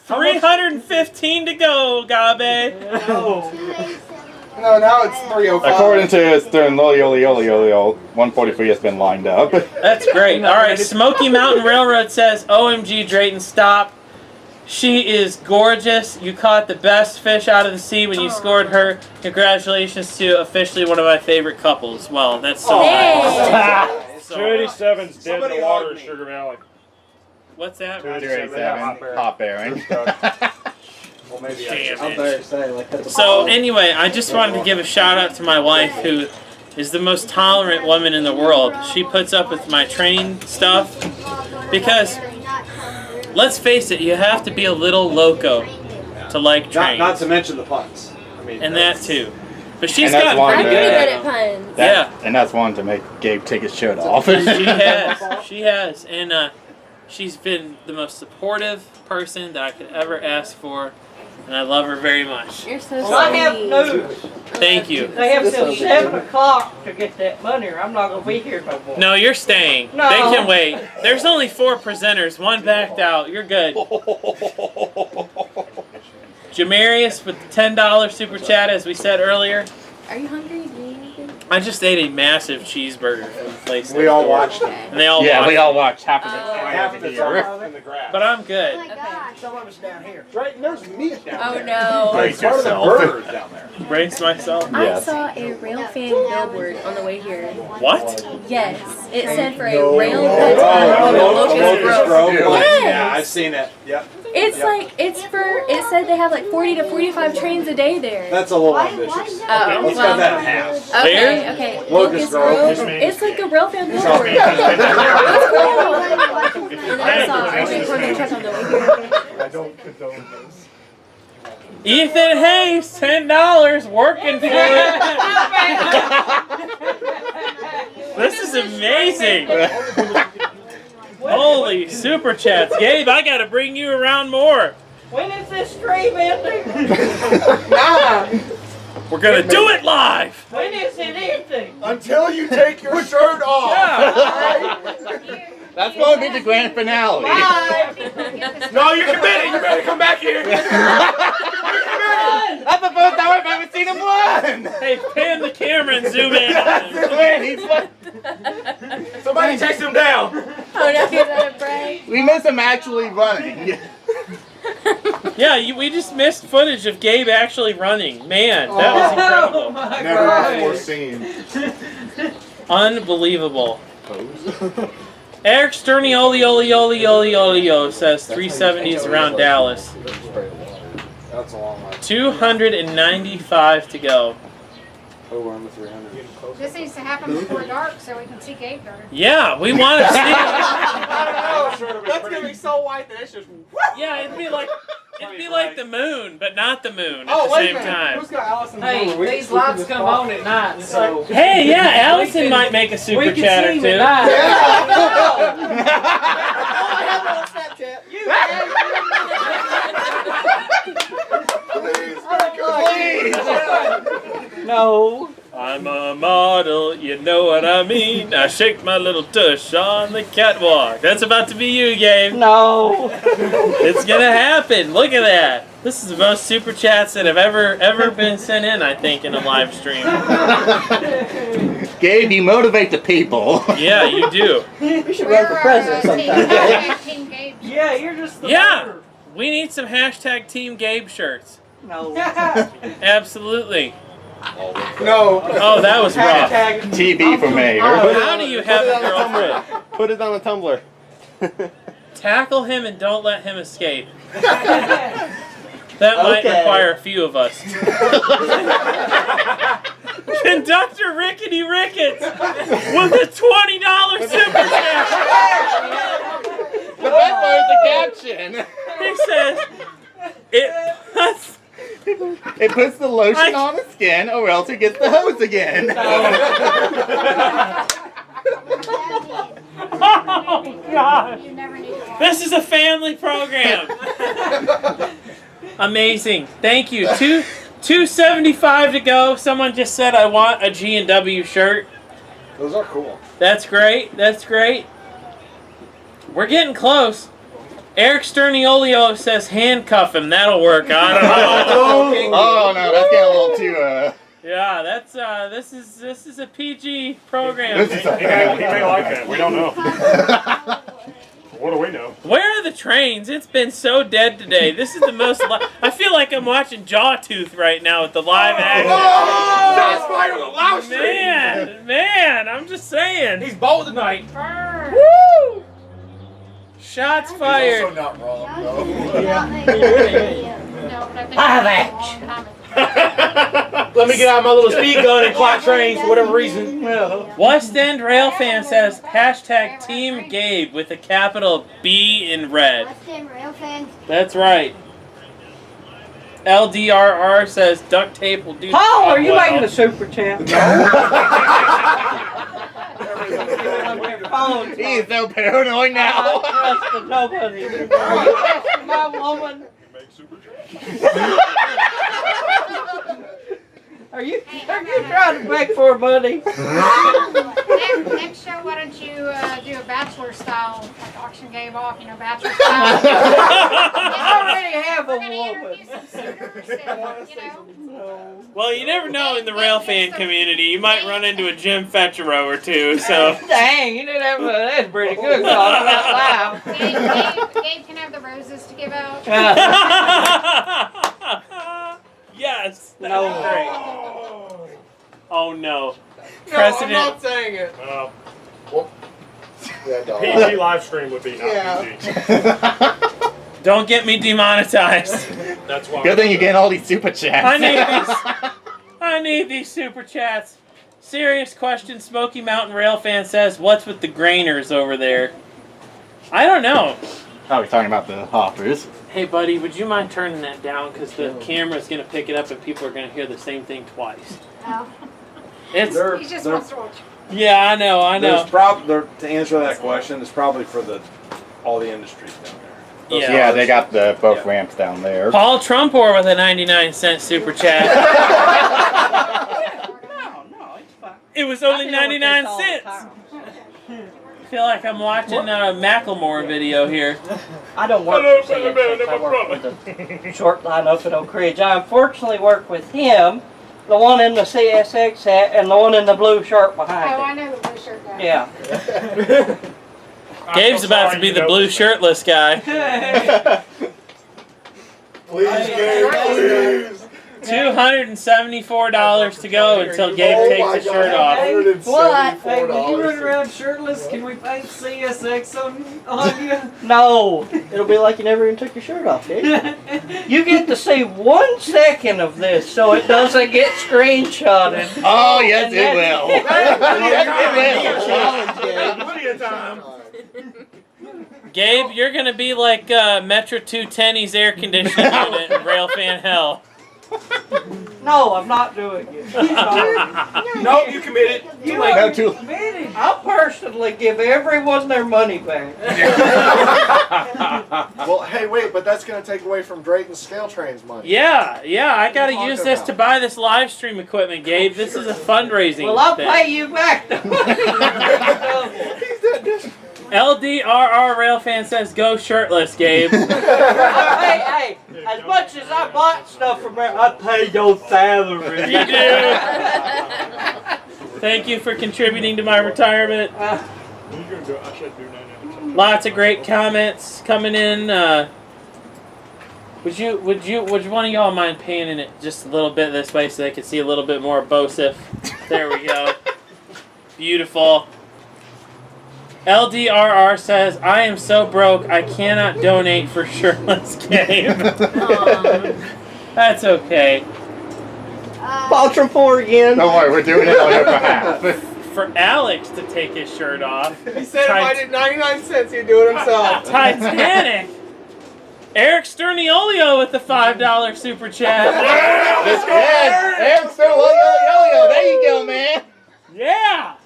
315 to go, Gabe. No, now it's 305. According to Stern, 143 has been lined up. That's great. All right, Smoky Mountain Railroad says, "OMG, Drayton, stop. She is gorgeous. You caught the best fish out of the sea when you scored her. Congratulations to officially one of my favorite couples." Well, that's so nice. 287's dead in the water in Sugar Valley. What's that? 287, hot bearing. Well, maybe Damn it. So anyway, I just wanted to give a shout out to my wife, who is the most tolerant woman in the world. She puts up with my train stuff because, let's face it, you have to be a little loco to like trains. Not to mention the puns. I mean, and that too. But she's And that's got one I'm to- pretty good at puns. Yeah. And that's one to make Gabe take his shirt off. She has. She has. And she's been the most supportive person that I could ever ask for. And I love her very much. You're so Well, I have sweet. news. Thank you. They have till 7 o'clock to get that money, or I'm not going to be here no more. No, you're staying. No. They can wait. There's only 4 presenters. One backed out. You're good. Jamarius with the $10 super chat, as we said earlier. Are you hungry? Do you need anything? I just ate a massive cheeseburger from the place. We all next door. watched it. And they all Yeah, watched we it. all watched half of it. Half of it's in the grass. But I'm good. Some of us down here. Right, there's meat down Oh there. no. Brace Part of the yourself. burgers down there. Brace myself. Yes. I saw a rail fan billboard on the way here. What? Yes. It said for a rail good time on the Locust Grove. Yeah, Yes. I've seen it. Yep. It's like, it said they have like 40 to 45 trains a day there. That's a little ambitious. Oh, Let's cut that in half. Okay, okay. Locust Grove. It's like a real fan billboard. And then I saw a recording truck on the way here. I don't condone this. Ethan Hayes, $10, working for it. This is amazing. Holy super chats. Gabe, I gotta bring you around more. When is this stream ending? We're gonna do it live. When is it ending? Until you take your shirt off. That's going to be the grand finale. No, you're committed. You better come back here. That's the first time I've ever seen him win. Hey, pan the camera and zoom in. Somebody chase him down. Oh, no, he's out of break. We miss him actually running. Yeah, we just missed footage of Gabe actually running. Man, that was incredible. Never before seen. Unbelievable. Eric Sternioli says 370s around Dallas. That's a long line. 295 to go. Over on the 300. This needs to happen before dark so we can see Gabe better. Yeah, we want to see. I don't know. That's gonna be so white that it's just. Yeah, it'd be like the moon, but not the moon at Oh, the wait a same minute. time. Who's got Allison? Hey, these lights come on at night, so. Hey, yeah, Allison might make a super chatter too. No. I'm a model, you know what I mean. I shake my little tush on the catwalk. That's about to be you, Gabe. No. It's gonna happen. Look at that. This is the most super chats that have ever been sent in, I think, in a live stream. Gabe, you motivate the people. Yeah, you do. You should run for president sometime. Team Gabe. Yeah, you're just the Yeah, leader. we need some hashtag Team Gabe shirts. No. Absolutely. No. Oh, that was rough. TB for mayor. How do you have a girlfriend? Put it on a tumbler. Tackle him and don't let him escape. That might require a few of us. Conductor Rickety Ricketts with a $20 super chat. The best part is the caption. He says, It puts the lotion on the skin, or else it gets the hose again. Oh, God. This is a family program. Amazing. Thank you. 275 to go. Someone just said, I want a G&W shirt. Those are cool. That's great. That's great. We're getting close. Eric Sterniolio says handcuff him. That'll work. I don't know. Oh no, that's getting a little too Yeah, that's this is a PG program. He may like that. We don't know. What do we know? Where are the trains? It's been so dead today. This is the most. I feel like I'm watching Jawtooth right now with the live action. Man, I'm just saying. He's bold tonight. Woo! Shots fired. Also not wrong, though. Let me get out my little speed gun and clock trains for whatever reason. West End Rail Fan says hashtag Team Gabe with a capital B in red. West End Rail Fan. That's right. LDRR says duct tape will do. Paul, are you making a super chat? He's so paranoid now. I trust nobody. My woman. Are you trying to beg for money? Next show, why don't you do a bachelor style, like auction Gabe off, bachelor style. I already have a woman. Well, you never know in the rail fan community. You might run into a Jim Fetchero or two. So. Dang, you didn't have that's pretty good. Gabe can have the roses to give out. Yes. No. Great. Oh no. No, Precedent. I'm not saying it. PG live stream would be not PG. Don't get me demonetized. That's why. Good thing you're getting all these super chats. I need these super chats. Serious question. Smoky Mountain Rail fan says, "What's with the grainers over there?" I don't know. Oh, we're talking about the hoppers. Hey, buddy, would you mind turning that down? Because the camera's going to pick it up and people are going to hear the same thing twice. Oh. It's, He just wants to watch. yeah, I know. To answer that question, it's probably for all the industries down there. Yeah, they got both ramps down there. Paul Trumpor with a 99-cent super chat. No, it's fine. It was only 99 cents. I feel like I'm watching a Macklemore video here. I don't work for CSX. I work with the short line up in Oak Ridge. I unfortunately work with him, the one in the CSX hat, and the one in the blue shirt behind Oh, I him. know the blue shirt guy. Yeah. Gabe's about to be the blue shirtless guy. Please, Gabe, please. $274 to go until Gabe takes his shirt off. What? Hey, when you run around shirtless, can we paint CSX on you? No, it'll be like you never even took your shirt off, dude. You get to see 1 second of this so it doesn't get screenshotted. Oh, yes, it will. Yes, it will. Plenty of time. Gabe, you're gonna be like Metro 210's air conditioning unit in Rail Fan Hell. No, I'm not doing it. No, you committed. I'll personally give everyone their money back. Well, hey, wait, but that's going to take away from Drayton's scale trains money. Yeah, I gotta use this to buy this live stream equipment, Gabe. This is a fundraising Well, I'll thing. pay you back. LDRR Railfan says, "Go shirtless, Gabe." Hey, as much as I bought stuff from there, I pay your salary. You do. Thank you for contributing to my retirement. Lots of great comments coming in. Would one of y'all mind painting it just a little bit this way so they can see a little bit more Bosif? There we go. Beautiful. LDRR says, "I am so broke I cannot donate for shirtless Gabe." That's okay. Baltram 4 again. Don't worry, we're doing it on your behalf. For Alex to take his shirt off. He said if I did 99 cents, he'd do it himself. Titanic. Eric Sterniolio with the $5 super chat. Eric Sterniolio, there you go, man. Yeah.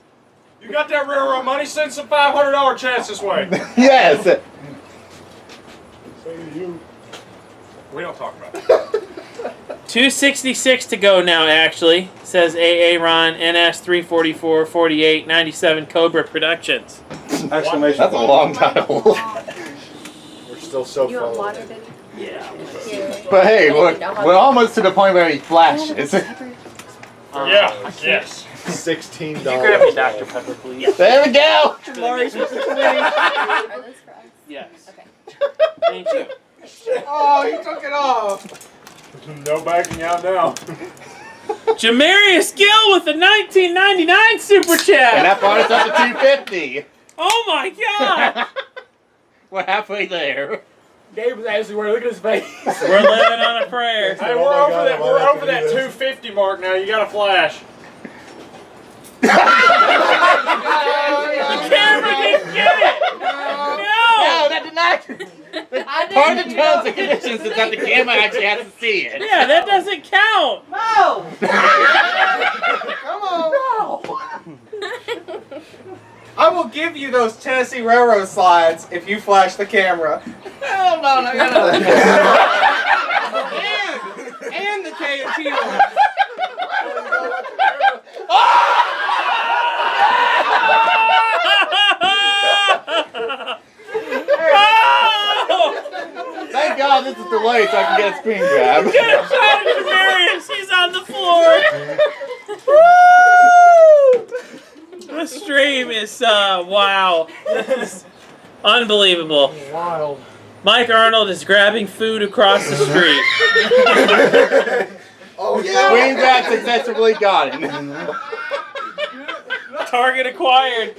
You got that railroad money? Send some $500 chats this way. Yes. So do you. We don't talk about it. 266 to go now, actually, says AA Ron, NS 344 48 97 Cobra Productions. Exclamation. That's a long title. We're still so You want full. water, baby? Yeah. But hey, we're almost to the point where he flashes. Yeah, yes. $16. Could you grab me Dr. Pepper, please? There we go. Are those for us? Yes. Okay. Thank you. Oh, he took it off. No backing out now. Jamarius Gill with the 1999 super chat. And that brought us up to 250. Oh my god. We're halfway there. Gabe was actually wearing. Look at his face. We're living on a prayer. Hey, we're over that. We're over that 250 mark now. You got to flash. The camera didn't get it. No, that did not. Part of the terms and conditions is that the camera actually has to see it. Yeah, that doesn't count. No. Come on. No. I will give you those Tennessee Railroad slides if you flash the camera. Hell no, no, no. And the K&T one. Thank God this is delayed so I can get a screen grab. Get a shot of Jamarius. He's on the floor. The stream is, wow. This is unbelievable. Wild. Mike Arnold is grabbing food across the street. Oh, yeah. Screen grab successfully gotten. Target acquired.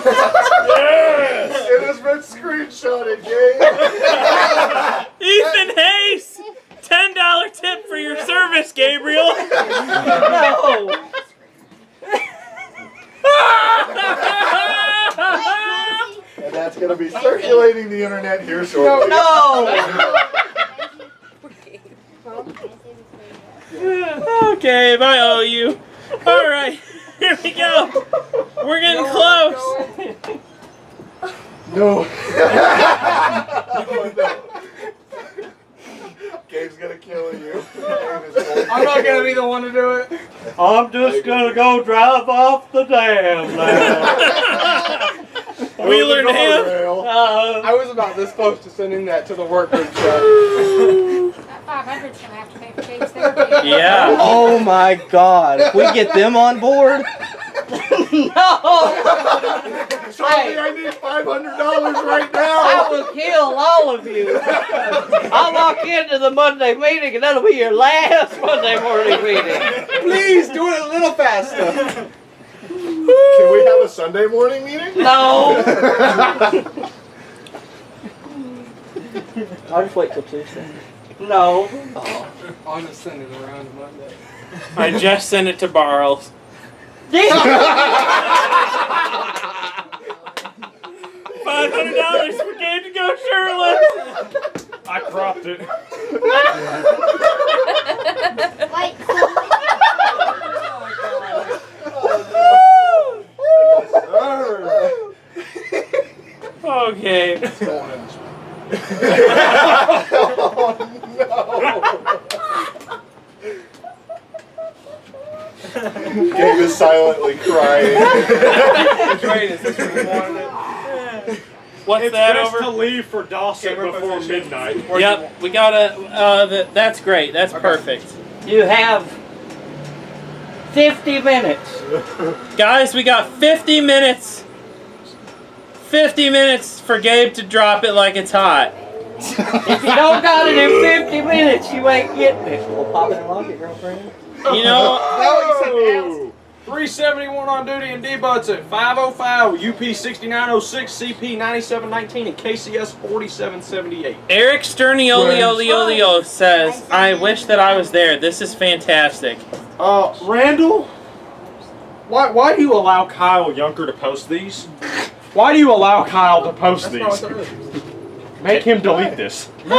Yes! It has been screenshotted, Gabe. Ethan Hayes, $10 tip for your service, Gabriel. No. And that's going to be circulating the internet here shortly. No. Okay, I owe you. All right, here we go. We're getting close. No. No. Gabe's going to kill you. I'm not going to be the one to do it. I'm just gonna go drive off the dam now. Wheeler and him. I was about this close to sending that to the work group chat. That 500's gonna have to pay for Gabe's therapy. Yeah. Oh my God! If we get them on board. Charlie, I need $500 right now. I will kill all of you. I'll walk into the Monday meeting and that'll be your last Monday morning meeting. Please do it a little faster. Can we have a Sunday morning meeting? No. I'll just wait till Tuesday. No. I'll just send it around Monday. I just sent it to Barles. $500 for Gabe to go shirtless. I cropped it. Wait, Okay. Oh, no. Gabe is silently crying. What's It's that best over? to leave for Dawson before midnight. Yep, we gotta. That's great. That's perfect. You have 50 minutes. Guys, we got 50 minutes. 50 minutes for Gabe to drop it like it's hot. If you don't got it in 50 minutes, you ain't getting it. We'll pop it and lock it, girlfriend. You know. 371 on duty and D-Butts at 505, UP 6906, CP 9719, and KCS 4778. Eric Sternioliolio says, I wish that I was there. This is fantastic. Randall, why do you allow Kyle Yunker to post these? Why do you allow Kyle to post these? Make him delete this. He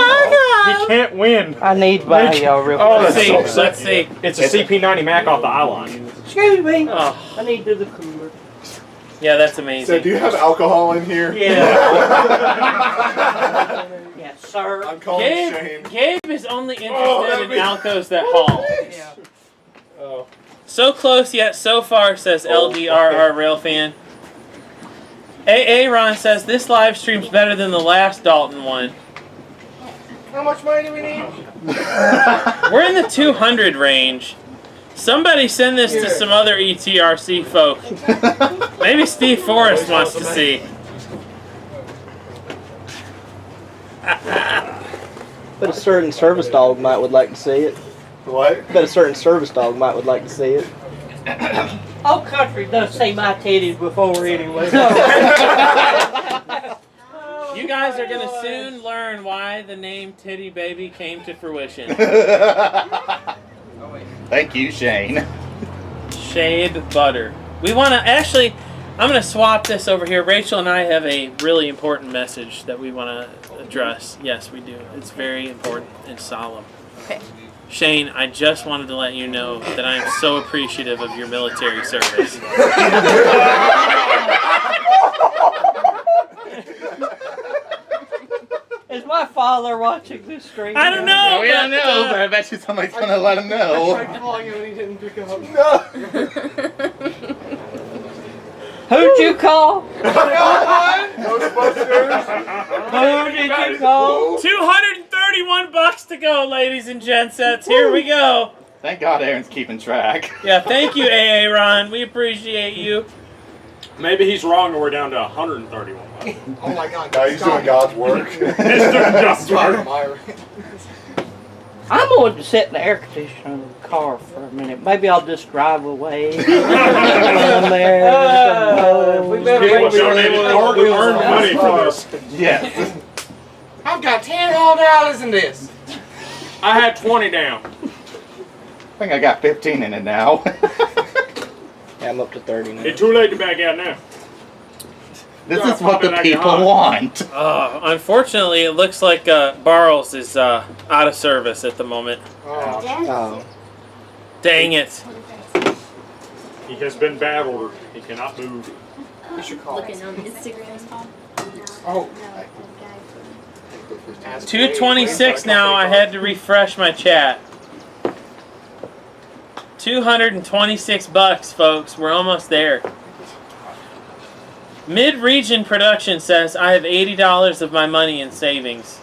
can't win. I need by y'all real quick. Oh, that's so sick. Let's see. It's a CP90 Mac off the I-line. Excuse me. Oh. I need to the cooler. Yeah, that's amazing. So, do you have alcohol in here? Yeah. Yes, sir. I'm calling Shane. Gabe is only interested in Alcos that haul. Yeah. Oh. So close yet so far, says LDRR Railfan. AA Ron says this live stream's better than the last Dalton one. How much money do we need? We're in the 200 range. Somebody send this to some other ETRC folk. Maybe Steve Forrest wants to see. But a certain service dog would like to see it. What? But a certain service dog would like to see it. All country does see my titties before anyway. You guys are going to soon learn why the name Titty Baby came to fruition. Thank you, Shane. Shade butter. We want to actually, I'm going to swap this over here. Rachel and I have a really important message that we want to address. Yes, we do. It's very important and solemn. Okay. Shane, I just wanted to let you know that I am so appreciative of your military service. Is my father watching this stream? I don't know. We don't know, but I bet you somebody's gonna let him know. I tried calling him and he didn't pick up. No. Who'd you call? Ghostbusters. Who did you call? $231 to go, ladies and gents. Here we go. Thank God Aaron's keeping track. Yeah, thank you, AA Ron. We appreciate you. Maybe he's wrong and we're down to 131. Oh my God. Now he's doing God's work. He's doing God's work. I'm going to sit in the air conditioner of the car for a minute. Maybe I'll just drive away. We earned money for this. Yes. I've got $10 whole in this. I had 20 down. I think I got 15 in it now. Yeah, I'm up to 30 now. It's too late to back out now. This is what the people want. Unfortunately, it looks like Barles is out of service at the moment. Oh. Dang it. He has been battled. He cannot move. You should call. Looking on Instagram, Paul. Oh. 226 now. I had to refresh my chat. $226, folks. We're almost there. Mid-Region Production says I have $80 of my money in savings.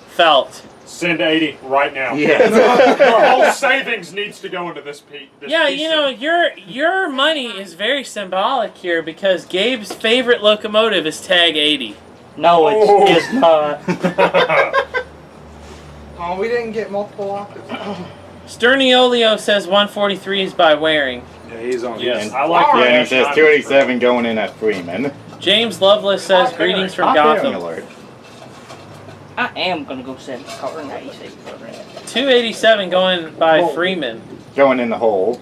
Felt. Send 80 right now. Yes. Your whole savings needs to go into this piece. Yeah, you know, your money is very symbolic here because Gabe's favorite locomotive is Tag 80. No, it's not. Oh, we didn't get multiple options. Sterniolio says 143 is by Waring. Yeah, he's on. Yes, I like Yeah, that. and it says 287 going in at Freeman. James Lovelace says greetings from Gotham. Alert. I am going to go sit in the car and AC for a minute. 287 going by Freeman. Going in the hole.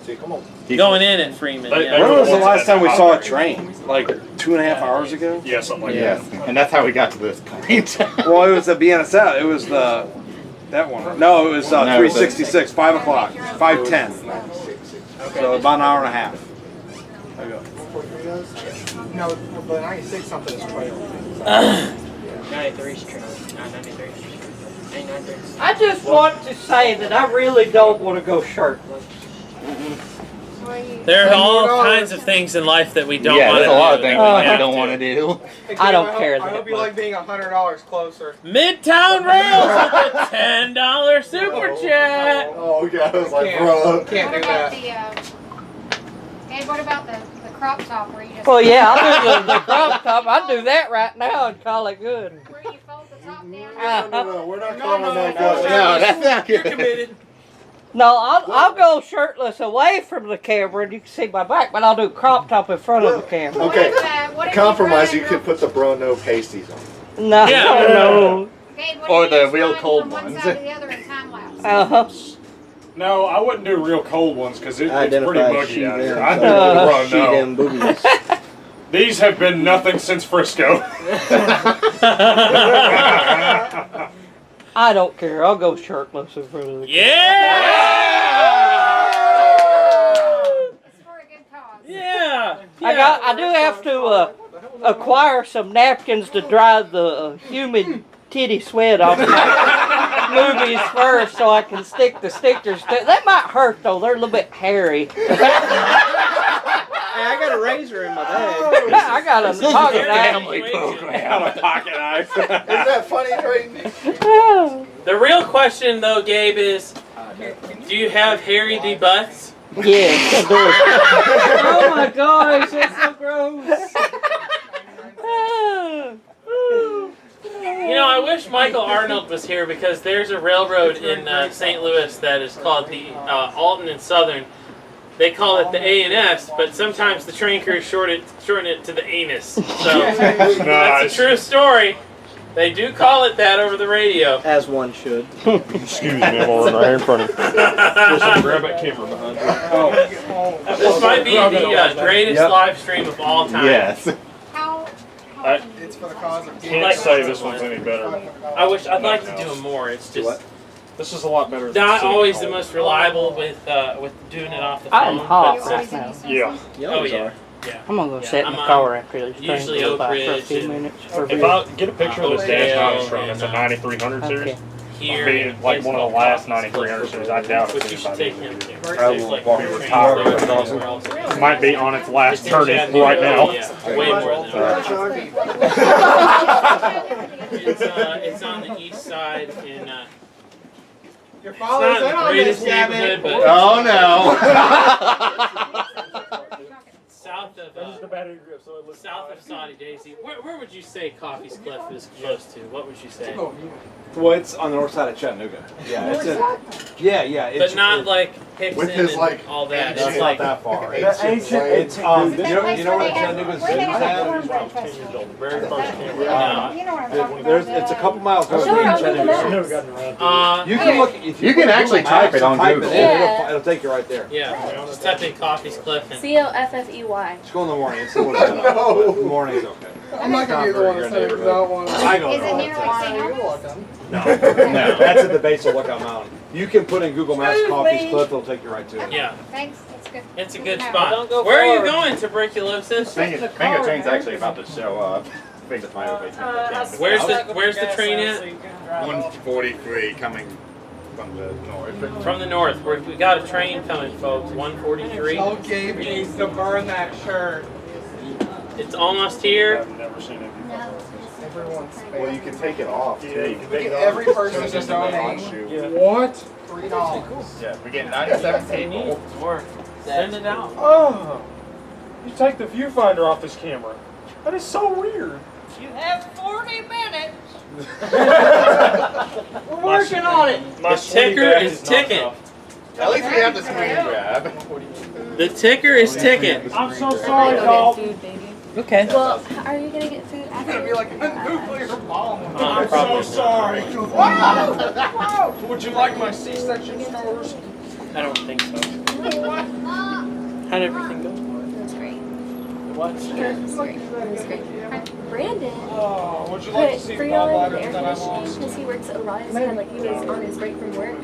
Going in at Freeman. Yeah. When was the last time we saw a train? Like 2.5 hours ago? Yeah, something like Yes, and that's how we got to this point. Well, it was the BNSL. It was the that one. No, it was 366, 5 o'clock, 5:10. So about an hour and a half. No, but 96 something is 12. 93's true. 93. I just want to say that I really don't want to go shirtless. There are all kinds of things in life that we don't want to do. Yeah, there's a lot of things we don't want to do. I don't care I that hope you like being $100 closer. Midtown Rails with a $10 super chat. Oh, God, I was like, Can't- bro. Can't do What about that. Hey, what about the crop top where you just... Well, yeah, I'll do the crop top. I'll do that right now and call it good. Where you fold the top down? No, we're not calling that No, that's not good. Committed. No, I'll go shirtless away from the camera and you can see my back, but I'll do crop top in front of the camera. Okay, What if compromise, you you could put the bro no pasties on. No, Yeah. no. Okay, what Or if you the just real run cold from one ones. side to the other in time lapse? Uh-huh. No, I wouldn't do real cold ones because it's pretty Identify muggy she out here. them. I'd do So the run she no. them boobies. These have been nothing since Frisco. I don't care. I'll go shirtless in front of the It's for a good cause. Yeah. I do have to acquire some napkins to dry the humid titty sweat off my movies first so I can stick the stickers to. That might hurt though. They're a little bit hairy. Hey, I got a razor in my bag. I got a pocket knife. Got a pocket knife. Is that funny, Drayton? The real question, though, Gabe, is do you have hairy D butts? Yes, I do. Oh my gosh, that's so gross. You know, I wish Michael Arnold was here because there's a railroad in St. Louis that is called the Alton and Southern. They call it the A&S, but sometimes the train crews shorten it to the anus. So that's a true story. They do call it that over the radio. As one should. Excuse me, I'm going right here in front of you. Just grab that camera behind you. Oh. This might be the greatest live stream of all time. Yes. It's for the cause of Can't say this one's any better. I'd like to do more. It's just This is a lot better. not always the most reliable with doing it off the phone. I'm hot but, right now. Yeah. Oh yeah. Yeah. I'm gonna go sit in I'm the on car after this train usually goes Oak by for a Ridge few and- minutes. For If beer. I get a picture of this dash Hotel house truck, it's a and, 9300 series. Okay. Here, Being like one of the last 9300 series, I doubt But it's you should take him to. I will walk with Tyler. It might be on its last turning right now. Yeah, way more than it's on the east side in. Your It's father's not in the on this, greatest neighborhood, Gavin. but Oh no. south of This is the battery grip, so it looks south of Saudi Daisy. Where would you say Coffee's Cliff is close to? What would you say? Well, it's on the north side of Chattanooga. Yeah, it's yeah. But not like Hickson with his, and like, all that. It's It's not like that far. It's It's you know where Chattanooga's Where they is have at? the cornbread festival. Very first camera. You know what I'm talking about. It's a couple miles north Sure, of I'll do the Chattanooga. maps. You can look. If You can put actually Google Maps type it on and type Google. in, Yeah. it'll take you right there. Yeah, just type in Coffee's Cliff and COFFEY. Just go in the morning. It's a little bit up, but the morning's okay. I'm not gonna be the one to say it's not one. I go Is there it all near the like time. St. Albans? No, that's at the base of Lookout Mountain. You can put in Google Maps Coffee's Cliff, it'll take you right to it. yeah, Thanks, that's good. it's a good No. spot. Don't go Where are you forward. going, tuberculosis? Mango Train's actually about to show up. I think that's my basement. Where's the train at? 143 coming from the north. From the north. We got a train coming, folks. 143. Tell Gabe he needs to burn that shirt. It's almost here. I've never seen it before. Everyone's Well, you can take it off too. You can take it off. Every person just owning What? $3. Yeah, we get 97 people. More. Send it out. Oh, you take the viewfinder off this camera. That is so weird. You have 40 minutes. We're working on it. The ticker is ticking. At least we have the screen grab. The ticker is ticking. I'm so sorry, Dalton. Okay. Well, are you gonna get food after? It's gonna be like a nuclear bomb. I'm so sorry. Whoa! Would you like my C-section stars? I don't think so. How'd everything go? It was great. What? It was great. It was great. Brandon Oh, would you like to put see free Bob on the Iger air that I conditioning lost? because he works a lot. It's kind of like he was on his break from work.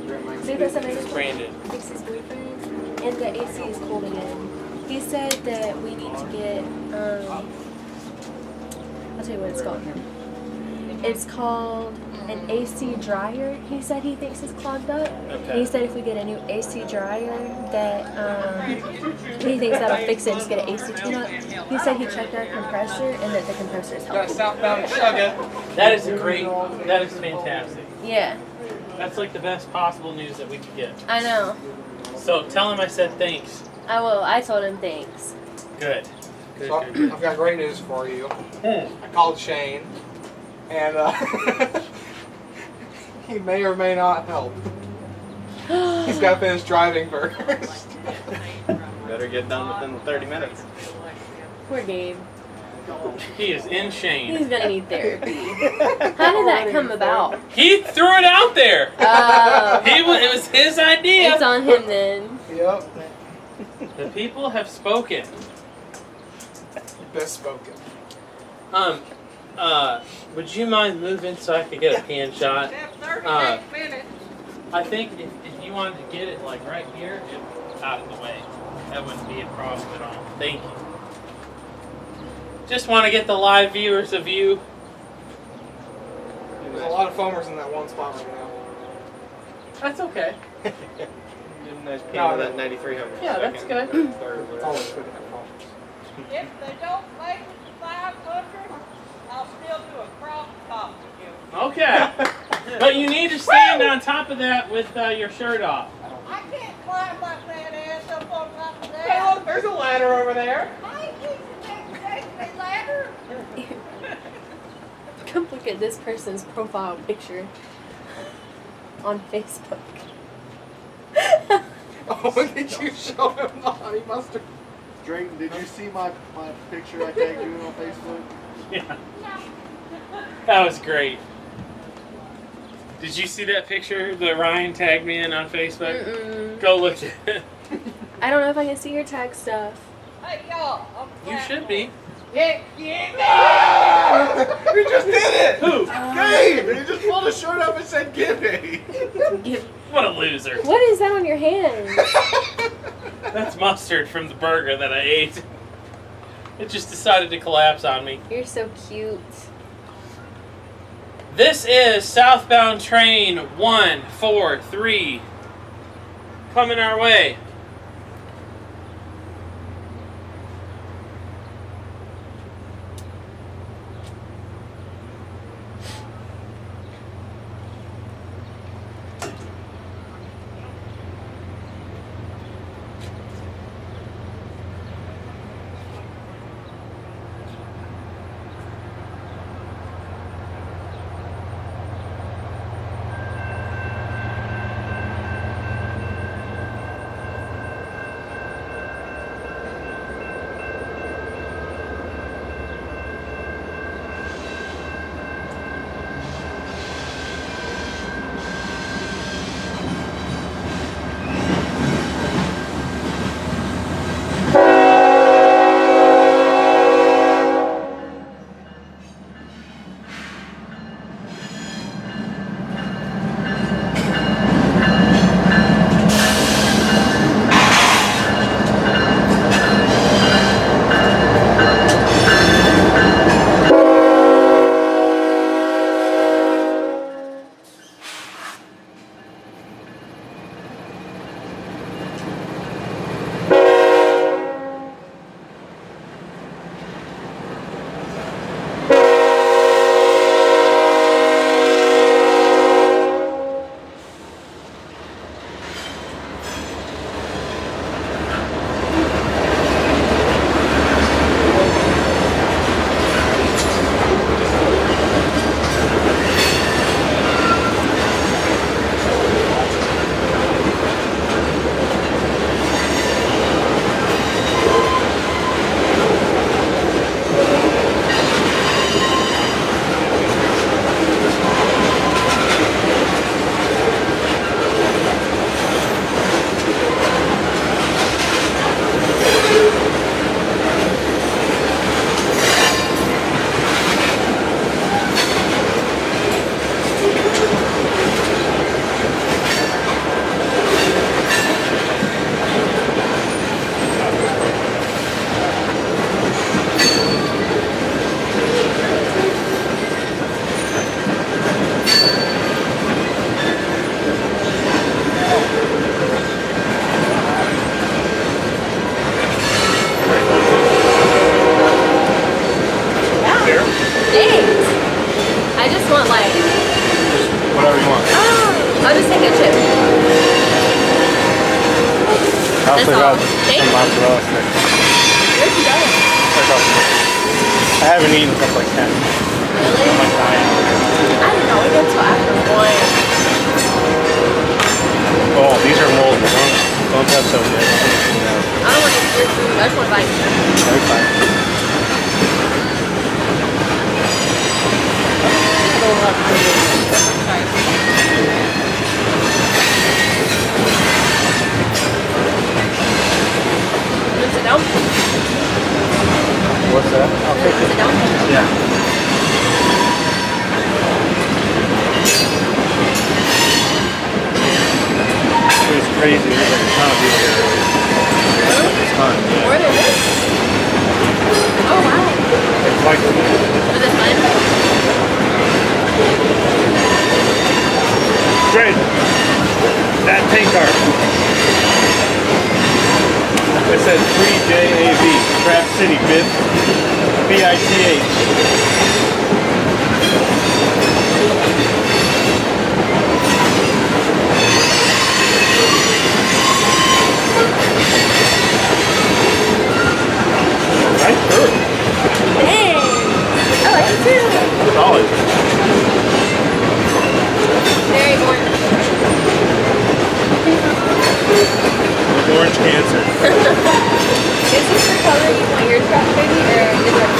So he goes somewhere to Brandon. fix his boyfriend, and the AC is cold again. He said that we need to get, I'll tell you what it's called. It's called an AC dryer. He said he thinks it's clogged up. Okay. He said if we get a new AC dryer that he thinks that'll fix it, just get an AC tune-up. He said he checked our compressor and that the compressor is Got healthy. southbound chug it. That is that is fantastic. Yeah, That's like the best possible news that we could get. I know. So tell him I said thanks. I will. I told him thanks. Good. Good, So, good, good. I've got great news for you. I called Shane, and he may or may not help. He's got to finish driving first. Better get done within 30 minutes. Poor Gabe. He is in shame. He's gonna need therapy. How did that come about? He threw it out there. It was his idea. It's on him then. Yep. The people have spoken. Best spoken. Would you mind moving so I could get a pan shot? I think if you wanted to get it like right here, out of the way, that wouldn't be a problem at all. Thank you. Just want to get the live viewers a view. There's a lot of foamers in that one spot right now. That's okay. Nice No, that 9300. Yeah, that's good. It's always good to have foamers. If they don't make it to 500, I'll still do a crop top with you. Okay. But you need to stand on top of that with your shirt off. I can't climb like that ass up on top of that. Hey, look, there's a ladder over there. I ain't using that ladder. Come look at this person's profile picture on Facebook. Oh, when did you show him the honey mustard? Drayton, did you see my picture I tagged you in on Facebook? Yeah. That was great. Did you see that picture that Ryan tagged me in on Facebook? Mm-mm. Go look at it. I don't know if I can see your tag stuff. Hey, y'all. You should be. Yeah, yeah. You just did it! Who? Gabe! He just pulled his shirt up and said, "Give me." What a loser. What is that on your hand? That's mustard from the burger that I ate. It just decided to collapse on me. You're so cute. This is southbound train 143 coming our way. good chip. I also That's all. got Thank some you. mozzarella sticks. Where'd you go? I haven't eaten since like 10. Really? I'm like dying. I didn't know. We go till after 1. Oh, these are moldy. Don't touch those yet. I don't want to eat your food. I just want to buy you. Very fine. Sit down. What's that? I'll take Sit down. Yeah. It was crazy. There's like a ton of people here. A ton, yeah. More than this? Oh, wow. It's like Was it fun? great. That paint card. It says free JAB, Trap City, bid. BITH. Nice shirt. Dang. I like it too. Solid. Very orange. Orange cancer. Is this the color you want your truck, baby, or is it?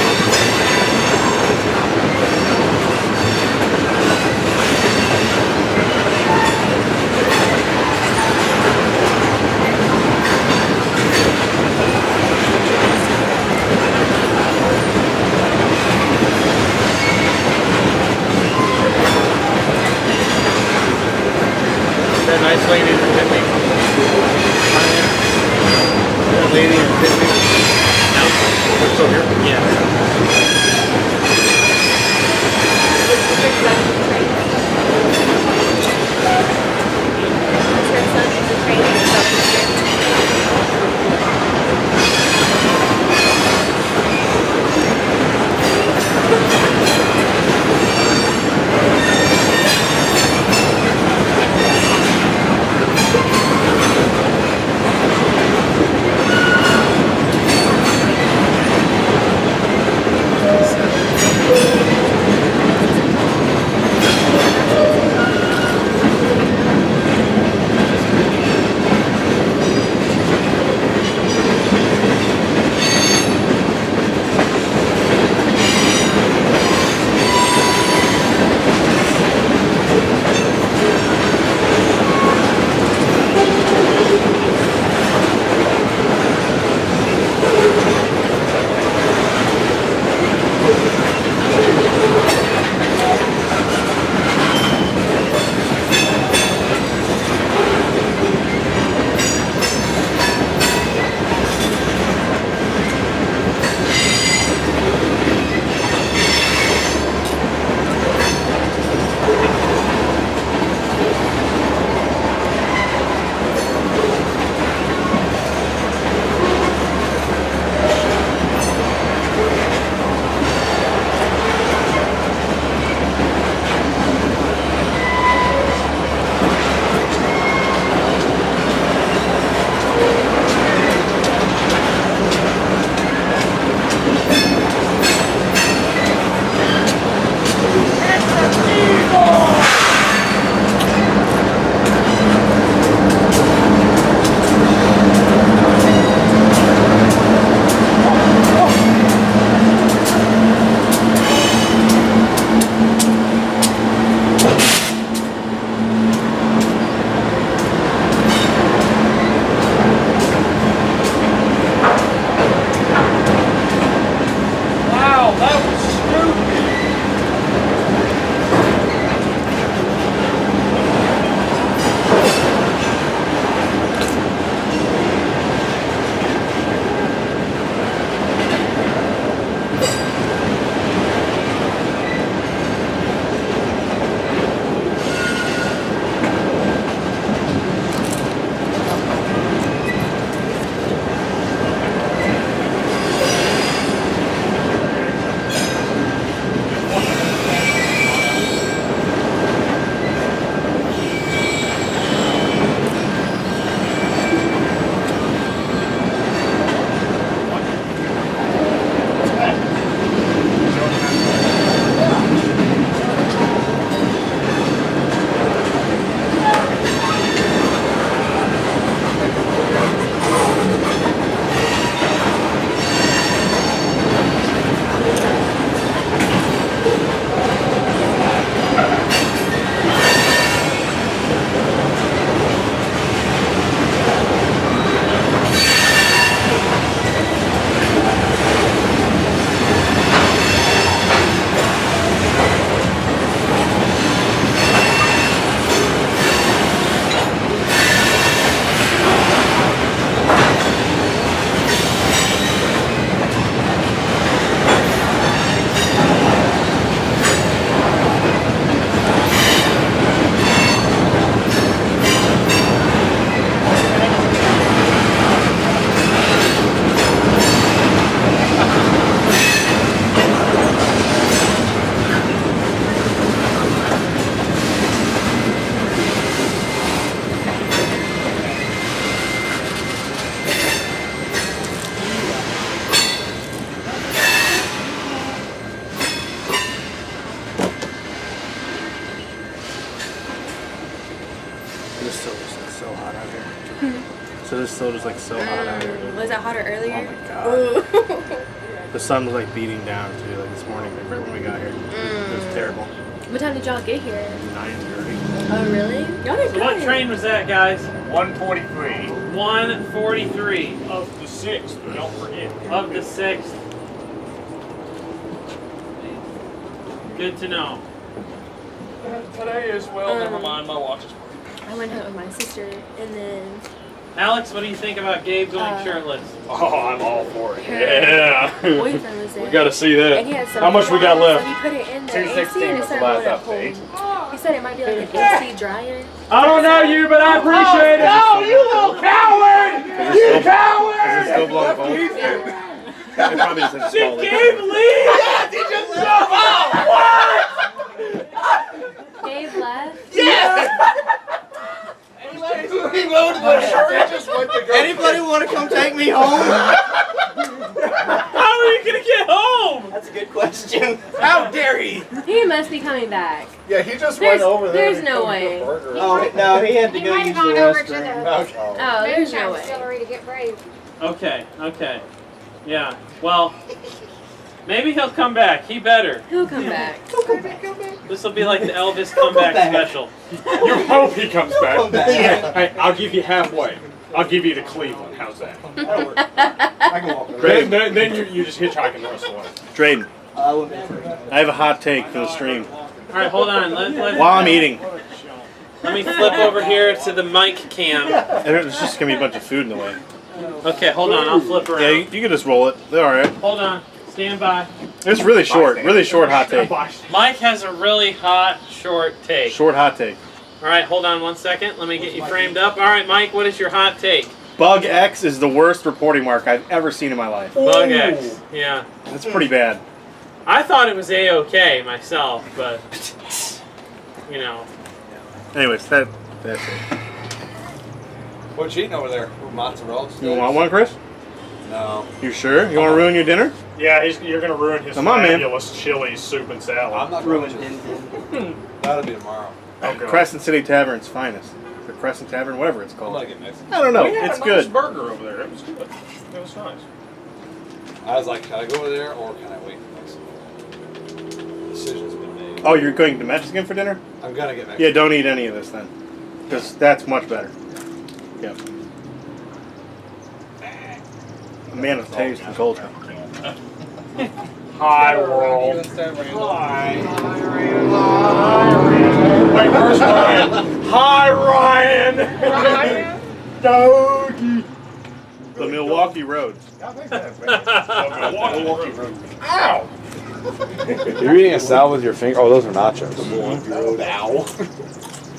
That nice lady that hit me. That lady that hit me. No. We're still here? Her son is a trainer, so This soda's like so hot out here. So this soda's like so hot out here. Was it hotter earlier? Oh my god. The sun was like beating down too, like this morning, like right when we got here. It was terrible. What time did y'all get here? 9:30. Oh, really? Y'all did So what train was that, guys? 143. 143. Of the 6th, don't forget. Of the 6th. Good to know. Today is, well, never mind, my watch is I went out with my sister, and then Alex, what do you think about Gabe going shirtless? Oh, I'm all for it. her Yeah. boyfriend was there. We gotta see that. And he had some How much we got dryers, left? So he put it in the 216 AC and it was the started last blowing up update. holes. He said it might be like an AC dryer. I don't know you, but I appreciate it. No, you little coward! You coward! Is it still blowing phone? It probably just has a small leak. Gabe, leave! Yes, he just what? Gabe left. Yes! Anybody want to come take me home? How are you gonna get home? That's a good question. How dare he? He must be coming back. Yeah, he just There's- went over there. there's and no he way. cooked a burger. Oh, no, he had to He go might use have the gone over to restroom. the Oh, there's no moonshine way. distillery to get brave. Okay, okay. Yeah, well, maybe he'll come back. He better. He'll come back. This will be like the Elvis comeback special. You hope he comes back. Come back. Hey, I'll give you halfway. I'll give you to Cleveland. How's that? I can walk Then, then you just hitchhiking the rest of the way. Drayden, I wouldn't be free. I have a hot take for the stream. All right, hold on. While I'm eating. Let me flip over here to the mic cam. There's just gonna be a bunch of food in the way. Okay, hold on. I'll flip around. Yeah, you can just roll it. They're alright. Hold on. Stand by. It's really short hot take. Mike has a really hot, short take. Short hot take. All right, hold on 1 second. Let me get you framed up. All right, Mike, what is your hot take? Bug X is the worst reporting mark I've ever seen in my life. Bug X. Yeah. That's pretty bad. I thought it was A-OK myself, but, you know. Anyways, that's it. What you eating over there? Mozzarella sticks? You want one, Chris? No. You sure? You want to ruin your dinner? Yeah, you're going to ruin his Come on, man. fabulous chili soup and salad. I'm not ruining it. That'll be tomorrow. Okay. Crescent City Tavern's finest. The Crescent Tavern, whatever it's I'm called. gonna get Mexican. I don't know. We had It's a nice good. burger over there. It was good. It was nice. I was like, can I go over there or can I wait for Mexican? Decision's been made. Oh, you're going to Mexican for dinner? I'm gonna get Mexican. Yeah, don't eat any of this then. Because that's much better. Yep. A man of taste and culture. Hi, world. Hi. Wait, where's Ryan? Hi, Ryan. Doggy. The Milwaukee Road. Milwaukee Road. Ow! You're eating a salad with your finger? Oh, those are nachos. Ow.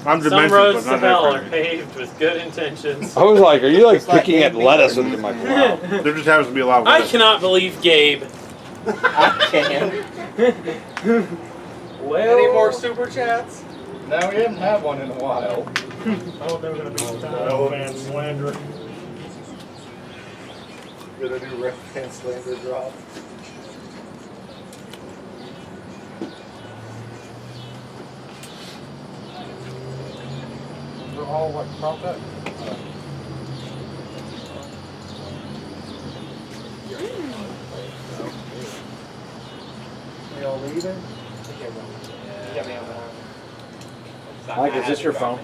I'm Some dimensional, roads but to not that hell are friendly. paved with good intentions. I was like, are you like picking at lettuce with your microphone? There just happens to be a lot of I lettuce. cannot believe Gabe. I can. Any more super chats? No, we haven't had one in a while. Oh, they're going to be Red Fan slander. Gonna do Red Fan slander drop. They're all like propped up. We all leaving? Mike, is this your phone?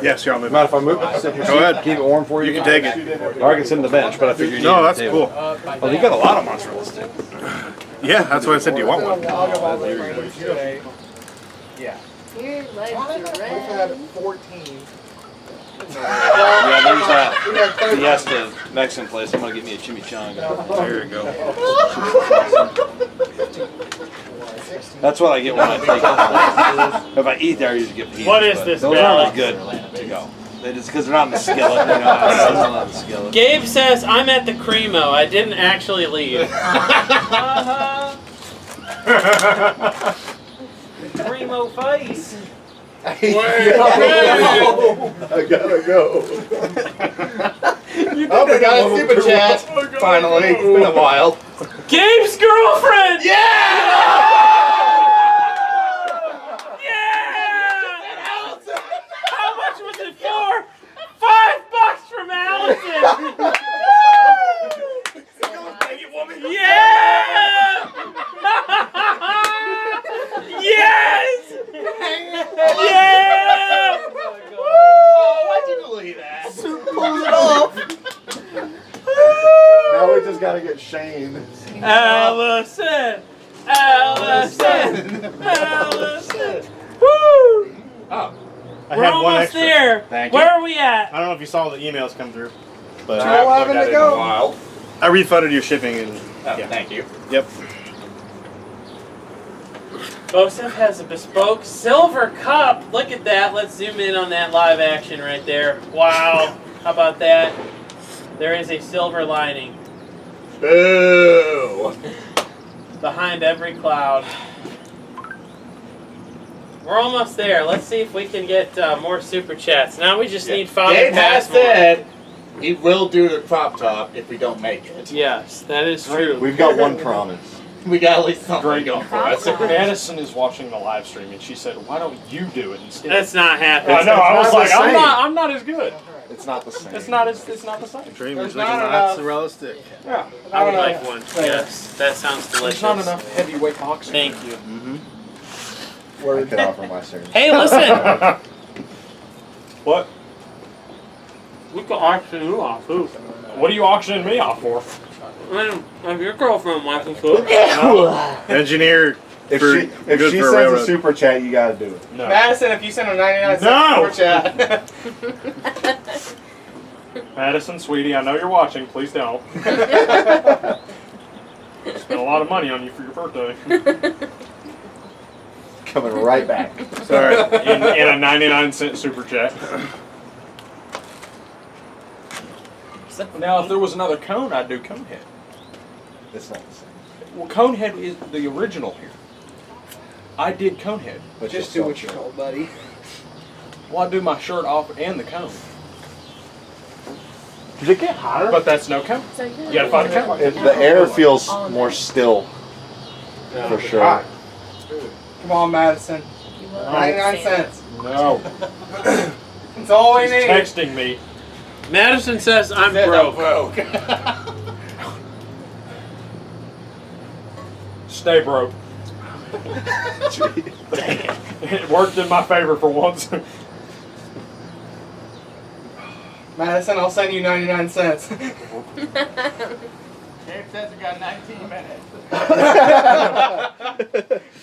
Yes, y'all move. Mind if I move it? Sit here, Go ahead. Keep it warm for you? You can take it. Or I can sit on the bench, but I figured you No, needed that's a table. cool. Oh, you got a lot of mozzarella sticks. Yeah, that's what I said. Do you want one? Yeah. Your legs We've are had red. 14. Yeah, there's that Fiesta Mexican place. I'm gonna get me a chimichanga. There you go. That's what I get when I take it. If I eat there, I usually get pizza. What is but this, Those Alex? aren't good to go. They just because they're not in the skillet. You know, it's not in the skillet. Gabe says, I'm at the Cremo. I didn't actually leave. Cremo face. I gotta go. Oh, we got a super chat. Finally, it's been a while. Gabe's girlfriend! Yeah! Yeah! How much was it for? Someone's got to get Shane. Allison! Allison! Allison! Woo! Oh. We're almost there. Thank you. Where are we at? I don't know if you saw the emails come through. But 2:11 to go. I refunded your shipping and thank you. Yep. Joseph has a bespoke silver cup. Look at that. Let's zoom in on that live action right there. Wow. How about that? There is a silver lining. Boo! Behind every cloud. We're almost there. Let's see if we can get more super chats. Now we just need Father Dave has Passmore. said he will do the crop top if we don't make it. Yes, that is true. We've got one promise. We got at least something going for us. Madison is watching the live stream, and she said, "Why don't you do it instead?" That's not happening. I know. I was like, same. I'm not as good. It's not the same. It's not the same. Dreamer's There's making not mozzarella stick. Yeah. I would like one. Yes, that sounds delicious. There's not enough heavyweight boxing. Thank you. Mm-hmm. I could offer my service. Hey, listen. What? We could auction you off, too. What are you auctioning me off for? If your girlfriend wants to cook. Engineer. If for- she good for sends railroad. a super chat, you got to do it. No. Madison, if you send a 99 No! cent super chat. Madison, sweetie, I know you're watching. Please don't. Spent a lot of money on you for your birthday. Coming right back. Sorry. In a 99-cent super chat. Now, if there was another cone, I'd do Conehead. It's not the same. Well, Conehead is the original here. I did Conehead. But Just you'll do what sell you call, buddy. Well, I do my shirt off and the cone. Does it get hotter? But that's no cone. You gotta find a cone. The air feels more still. For sure. Come on, Madison. 99 cents. No. That's all we She's need. texting me. Madison says I'm Says broke. Stay broke. It worked in my favor for once. Madison, I'll send you 99 cents. Dave says we got 19 minutes.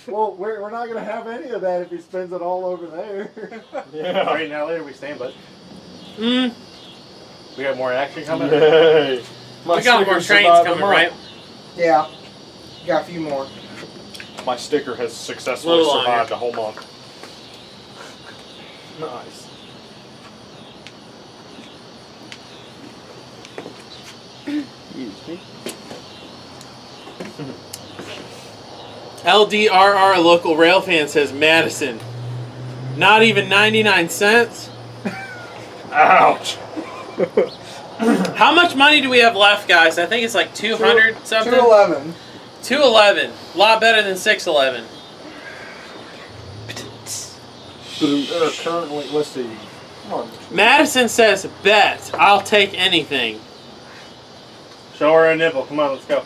Well, we're not going to have any of that if he spends it all over there. Yeah. Right now, later we staying, but Mm. we got more action coming. Yay. We got more trains coming, right? Yeah. Got a few more. My sticker has successfully Little survived a whole month. Nice. Excuse me. LDRR local rail fan says Madison. Not even 99 cents? Ouch. How much money do we have left, guys? I think it's like 200 something. 211. 211. A lot better than 611. There are currently, let's see. Come on. Madison says, bet. I'll take anything. Show her a nipple. Come on, let's go.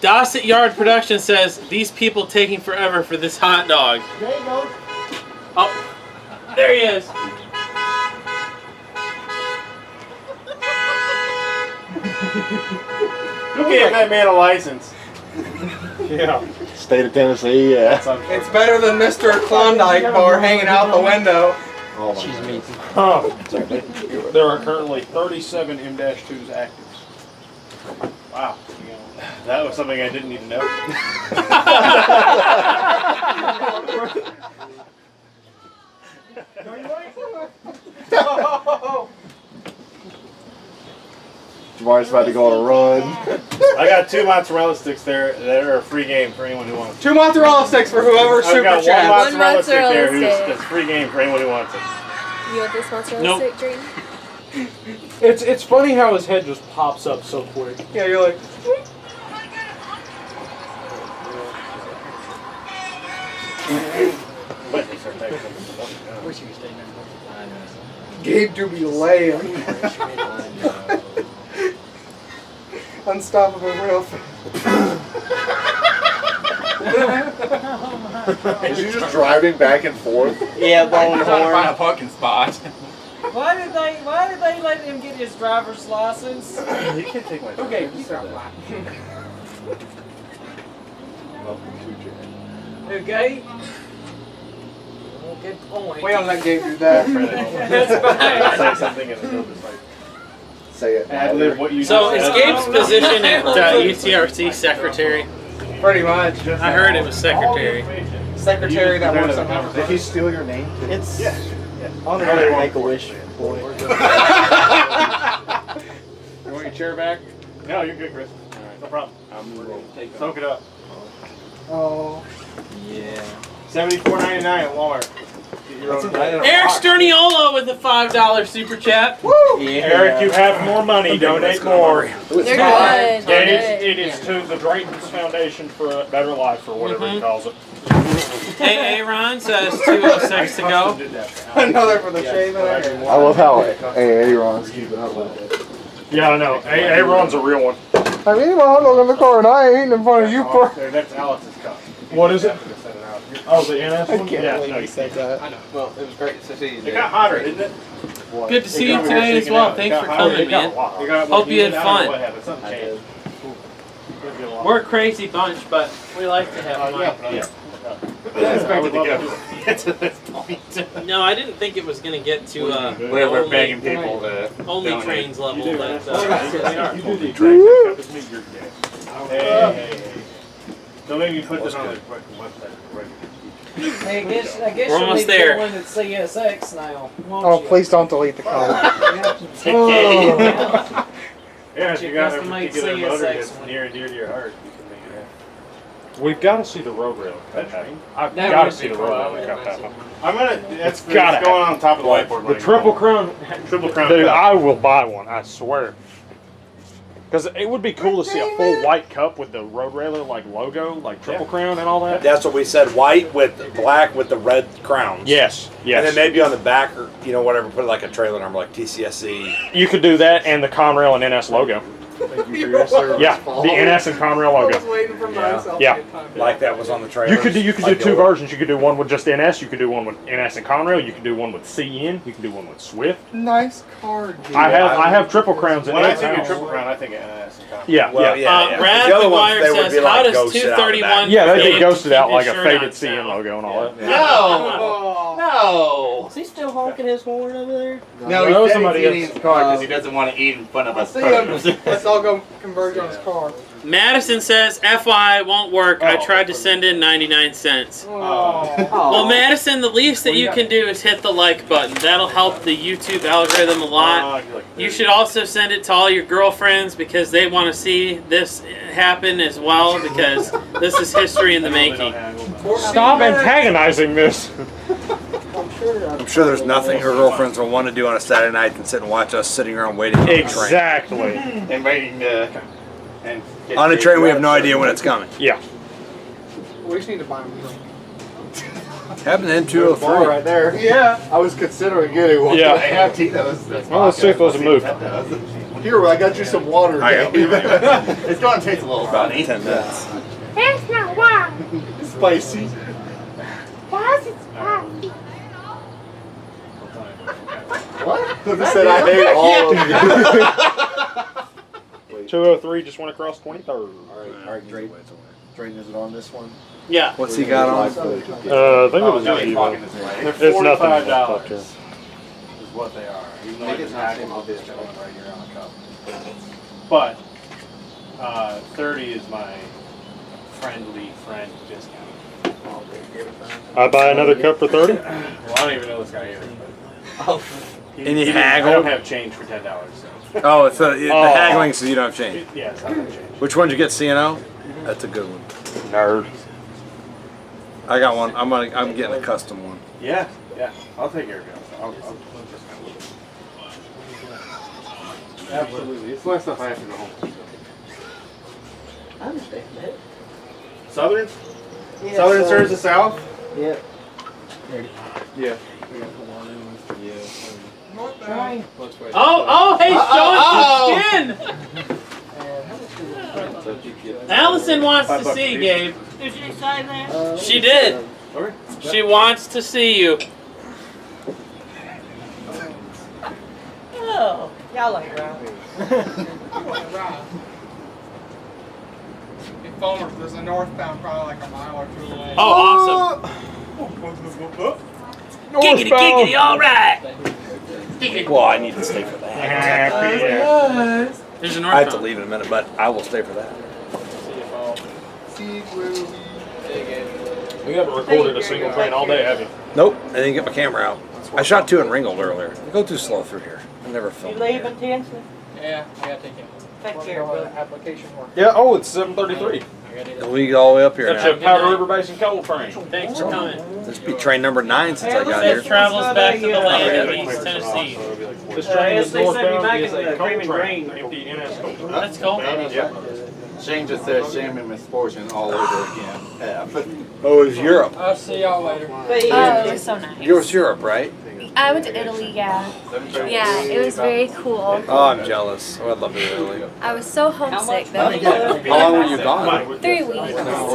Dossett Yard Production says, these people taking forever for this hot dog. There you go. Oh, there he is. You gave that man a license. Yeah. State of Tennessee, yeah. It's better than Mr. Klondike bar hanging out the window. Oh, my God. Huh. There are currently 37 M-2s active. Wow. That was something I didn't need to know. Jamar's about to go on a run. I got 2 mozzarella sticks there that are a free game for anyone who wants it. 2 mozzarella sticks for whoever I've super got 1 chats. mozzarella stick mozzarella there stick. that's free game for anyone who wants it. You want this mozzarella Nope. stick, Dream? It's funny how his head just pops up so quick. Yeah, you're like, Gabe do be laying. Unstoppable real Is you just driving back and forth? Yeah, blowing the Trying to find a horn. parking spot. Why did they let him get his driver's license? You can't take my. Okay, you start laughing. Okay. Well, good point. We don't let Gabe do that. That's fine. Say something and they'll just like Say it. ad lib what you So just is said. Gabe's position at UTRC secretary? Pretty much. I heard it was secretary. Secretary that works on Did he conversation. steal your name? It's On the Make-A-Wish boy. You want your chair back? No, you're good, Chris. All right, no problem. I'm gonna soak it up. Oh. Yeah. $74.99 at Walmart. Get your own. Eric Sterniolo with a $5 super chat. Woo! Eric, you have more money. Donate more. They're good. It is to the Drayton's Foundation for a Better Life, or whatever he calls it. Hey, Aaron says 2:06 to go. Another for the shave. I love how Aaron's keeping up with it. Yeah, I know. Aaron's a real one. I mean, my hot dog in the car and I ain't eating in front of you, bro. That's Alex's cup. What is it? Oh, the NS I one? can't Yeah, believe no, you you said that. I know. Well, it was great to see you. It got hotter, didn't it? Good to see you today as well. Thanks for coming, man. Hope you had fun. What happened? Something changed. We're a crazy bunch, but we like to have fun. Yeah. I expected to get to this point. No, I didn't think it was going to get to We're begging people to only donate. trains level, You do, but You do the train. Hey. Don't make me put this on the website. Hey, I guess We're you'll almost need there. to one at CSX now. Won't Oh, you? please don't delete the comment. Yeah, if you got a Custom-made particular motor CSX that's one. near and dear to your heart, you can make it happen. We've got to see the road rail cut happen. I've That got to would see be the road cool. rail cut happen. I'm gonna. That's gotta it's going on top of the whiteboard. The triple crown. Triple crown. Dude, cup. I will buy one. I swear. Because it would be cool to see a full white cup with the road railer like logo, like triple crown and all that. That's what we said. White with black with the red crowns. Yes. And then maybe on the back or whatever, put like a trailer number like TCSC. You could do that and the Conrail and NS logo. Thank you for your service. Yeah, the NS and Conrail logo. waiting for myself. Yeah. Like that was on the trailer. You could do two versions. You could do one with just NS. You could do one with NS and Conrail. You could do one with CN. You can do one with Swift. Nice card, dude. I have triple crowns in When I NS. think of triple crown, I think of NS and Conrail. Yeah, Well, yeah. Brad The other ones, McGuire they would says, be how like does ghosted out the 231 back. Yeah, they'd behave be to ghosted keep out his like a shirt faded on CN sale? logo and all that. No! No! Is he still honking his horn over there? No, No, he's somebody eating else. his car because he doesn't want to eat in front of us. Let's all go converge on his car. Madison says, FY won't work. I tried to send in 99 cents. Well, Madison, the least that you can do is hit the like button. That'll help the YouTube algorithm a lot. You should also send it to all your girlfriends because they want to see this happen as well because this is history in the making. Stop antagonizing this. I'm sure there's nothing her girlfriends will want to do on a Saturday night than sit and watch us sitting around waiting on the train. Exactly. And waiting to. And On a train, we have no idea when it's coming. Yeah. We just need to buy him a drink. Happened in Bar 203. right there. Yeah. I was considering getting one. Yeah. I have Tito's. Well, let's see if those move. Here, I got you some water. I got Dave. It's going to taste a little About funny. 10 minutes. That's not why. It's spicy. Why is it spicy? What? I said I hate all of you. 203 just went across 23rd. Alright, Drake. Drake, is it on this one? Yeah. What's he got on? I think it was no, just he's Evo. walking this way. They're It's nothing. $45 is what they are. Even though Make it's it not nice. on this right here on the cup. But 30 is my friendly friend discount. I buy another cup for 30? Well, I don't even know this guy either. Oh. And you I haggle? don't have change for $10. So. Oh, so the haggling so you don't have change. Yes, I don't have change. Which one did you get, CNO? That's a good one. Nerd. I got one. I'm getting a custom one. Yeah, I'll take care of it. I'll just absolutely. It's less stuff I have to go home. I understand that. Southern? Yeah, Southern serves the South? Yeah. Yeah. Trying. Oh, hey, show us the skin! Allison wants to see, Gabe. Did she say that? She did. She wants to see you. Y'all ain't right. In Fulmer, there's a northbound probably like a mile or two away. Oh, awesome. Giggity, giggity, all right. Well, I need to stay for that. There's a I have to northbound. leave in a minute, but I will stay for that. We haven't recorded a single train all day, have you? Nope, I didn't get my camera out. I shot 2 in Ringgold earlier. I go too slow through here. I never You film. leaving, Tinsley? Yeah, I gotta take it. Take care, brother. Application work. Yeah, oh, it's 7:33. We get all the way up here That's a now. Powder River Basin coal train. Thanks for coming. This be train number 9 since I got here. Safe travels back to the land of East Tennessee. This train is They said be northbound making is a the coal cream and train. green. Empty NS coal train. That's cool. Yeah. Shane just said shame and misfortune all over again. Oh, it's Europe. I'll see y'all later. Oh, it was so nice. Yours Europe, right? I went to Italy, yeah. Yeah, it was very cool. Oh, I'm jealous. Oh, I'd love to go to Italy. I was so homesick though. How long were you gone? 3 weeks.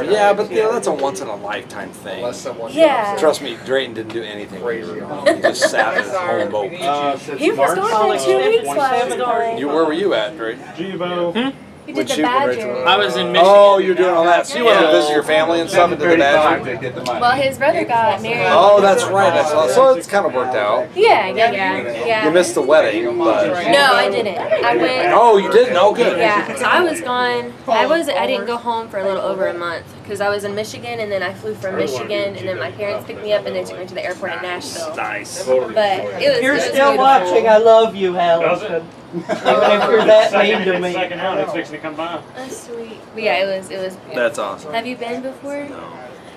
Yeah, but you know, that's a once in a lifetime thing. Yeah. Trust me, Drayton didn't do anything. He just sat at his home boat. He was gone for 2 weeks while I was gone. Where were you at, Drayton? Jivo. He did the Badger. I was in Michigan. Oh, you're doing all that. So you went to visit your family and stuff and did the Badger? Well, his brother got married. Oh, that's right. I saw. So it's kind of worked out. Yeah. You missed the wedding, but. No, I didn't. I went. Oh, you didn't? Oh, good. Yeah, so I was gone. I didn't go home for a little over a month because I was in Michigan, and then I flew from Michigan, and then my parents picked me up and they took me to the airport in Nashville. Nice. But it You're was still beautiful. watching. I love you, Allison. Even if you're that mean to me. Second round, it's fixing to come by. That's sweet. But yeah, it was beautiful. That's awesome. Have you been before? No.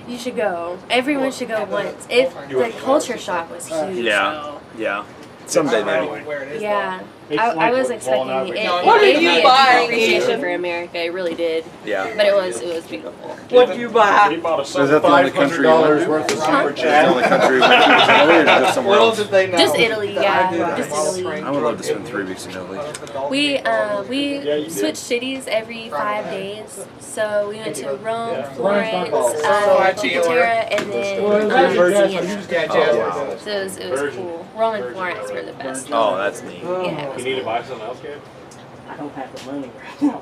You should go. Everyone should go once. The culture shock was huge. Yeah. Yeah. Someday maybe. Yeah. I was expecting it. What It did you gave me buy, an appreciation Ethan? for America. It really did. Yeah. But it was beautiful. What'd you buy? He bought a So is that the only country you went to? worth of Is that the only country you went to? Or just somewhere else? Just Italy, yeah. Just Italy. I would love to spend 3 weeks in Italy. We switched cities every 5 days. So we went to Rome, Florence, Cinque and then Siena. So it was cool. Rome and Florence were the best. Oh, that's neat. Yeah. You need to buy something else, Gabe? I don't have the money right now.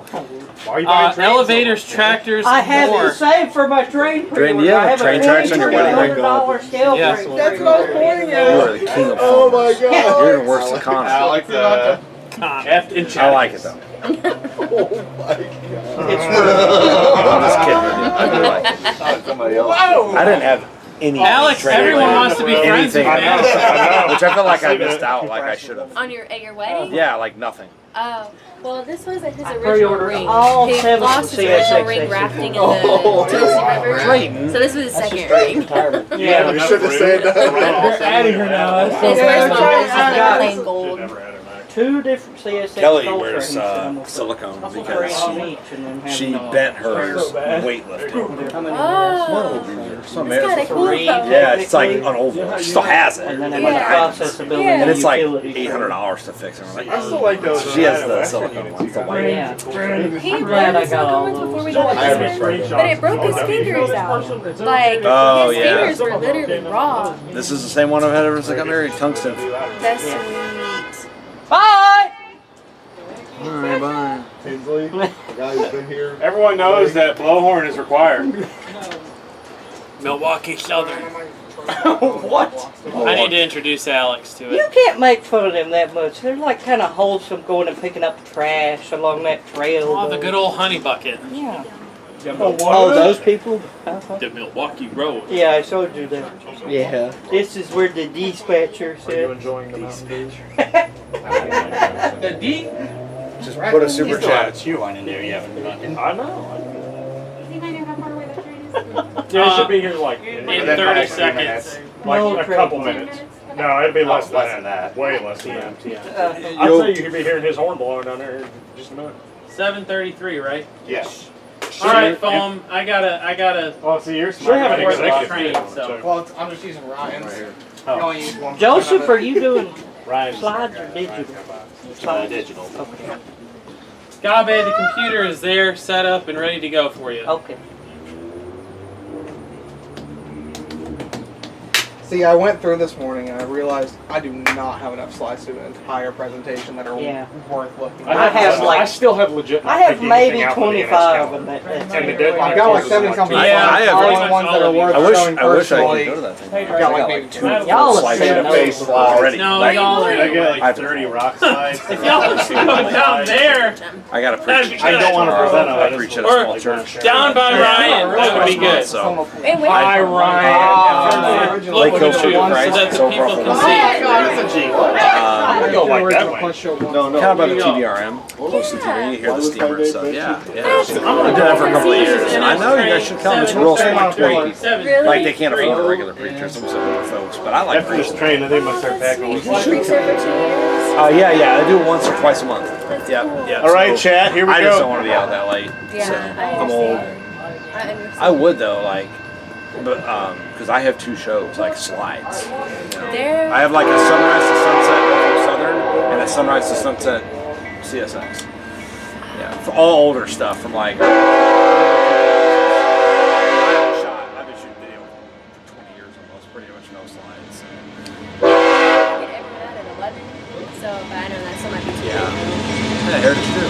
Why are you buying trains? Elevators, tractors, I had more. to save for my train pre-order. Train, yeah, I have train a tracks on your wedding ring. $100 scale Yeah. break. That's what I was pointing You at. are the king of Oh my farmers. God. You're even worse than Connor. Alex, F in I like it though. It's I'm just kidding. I do like it. somebody else. I didn't have any. Alex, training everyone or wants to be friends with anything, you. which I feel like I missed out. Like I should have. At your wedding? Yeah, like nothing. Oh, well, this wasn't his original pre-ordered ring. all He 7 lost his CSX original ring exits. rafting in the Tennessee River. Drayton. So this was his second ring. Yeah, You should have said that. They're out of here now. His first one was plain gold. 2 different CSX Kelly coal wears trains that I'm gonna put silicone 3 because on each and then have she them bent hers weightlifting. Oh, Some it's kind of cool though. Yeah, it's like an oval. She still has it. and then I'm Yeah. in the process of building Yeah. And it's like utilities. $800 to fix it. I'm like, I still like those. she has the silicone ones, the white. Yeah. He I'm glad I brought got all silicone ones before we those. got I have this a one, but it broke his fingers out. Like Oh, his yeah. fingers were literally raw. This is the same one I've had ever since I got married, tungsten. That's sweet. Bye! Alright, bye. Tinsley, the guy who's been here. Everyone knows that blowhorn is required. Milwaukee Southern. What? I need to introduce Alex to You it. can't make fun of them that much. They're like kind of wholesome going and picking up trash along that trail. Oh, the good old honey bucket. Yeah. Oh, those people? The Milwaukee Road. Yeah, I showed you that. Yeah. This is where the dispatcher Are you said. enjoying the Mountain Dew? The D. Just put a super chat. chew on in there, you haven't done. I know. Does anybody know how far away that train is? Yeah, it should be here like In 30 seconds. No, a couple minutes. No, it'd be less than that. Way less than that. I'd say you could be hearing his horn blowing down there in just a minute. 7:33, right? Yes. All right, foam. I gotta. Well, see, you're Sure having have a executive train, train, so. Well, I'm just using Ryan's. Right here. You only use one. Joseph, are you doing Ryan's slides or digital? Slides. Digital. Okay. Gabe, the computer is there, set up, and ready to go for you. Okay. See, I went through this morning and I realized I do not have enough slides to do an entire presentation that are worth looking at. I still have legit. I have maybe 25 of them. I've got like 70 something. Yeah, I have all ones that are worth showing I wish I personally. could go to that thing. I've got like maybe 2 Y'all slides already. No, Like, y'all are. I got like 30 rock slides. If y'all should go down there, I gotta that'd preach. be good. I don't want to present I it. preach at a Or small church. down by Ryan, that would be good. So, And where? Hi, Ryan. Look Lake at Hill you, so Christ, that the so people far can from see. I go like that way. kind of by the TDRM, close to TV. You hear the steamer and stuff. Yeah, yeah. I did that for a couple of years. I know you guys should come. It's real smart people. Like they can't afford a regular preacher. Some similar folks, but I like After this preaching. train, I think I'm gonna start packing. You preach there for 2 years? Yeah. I do it once or twice a month. Yeah. All right, chat. Here we I go. just don't want to be out that late. Yeah, So, I I'm old. understand. I understand. I would though, like, but because I have 2 shows, like slides. You know? There- I have like a sunrise to sunset Norfolk Southern and a sunrise to sunset CSX. Yeah, for all older stuff from like. I've been shooting video for 20 years almost, pretty much no slides. I get every night at 11, so but I know that still might be too Yeah. late. Yeah, Heritage too.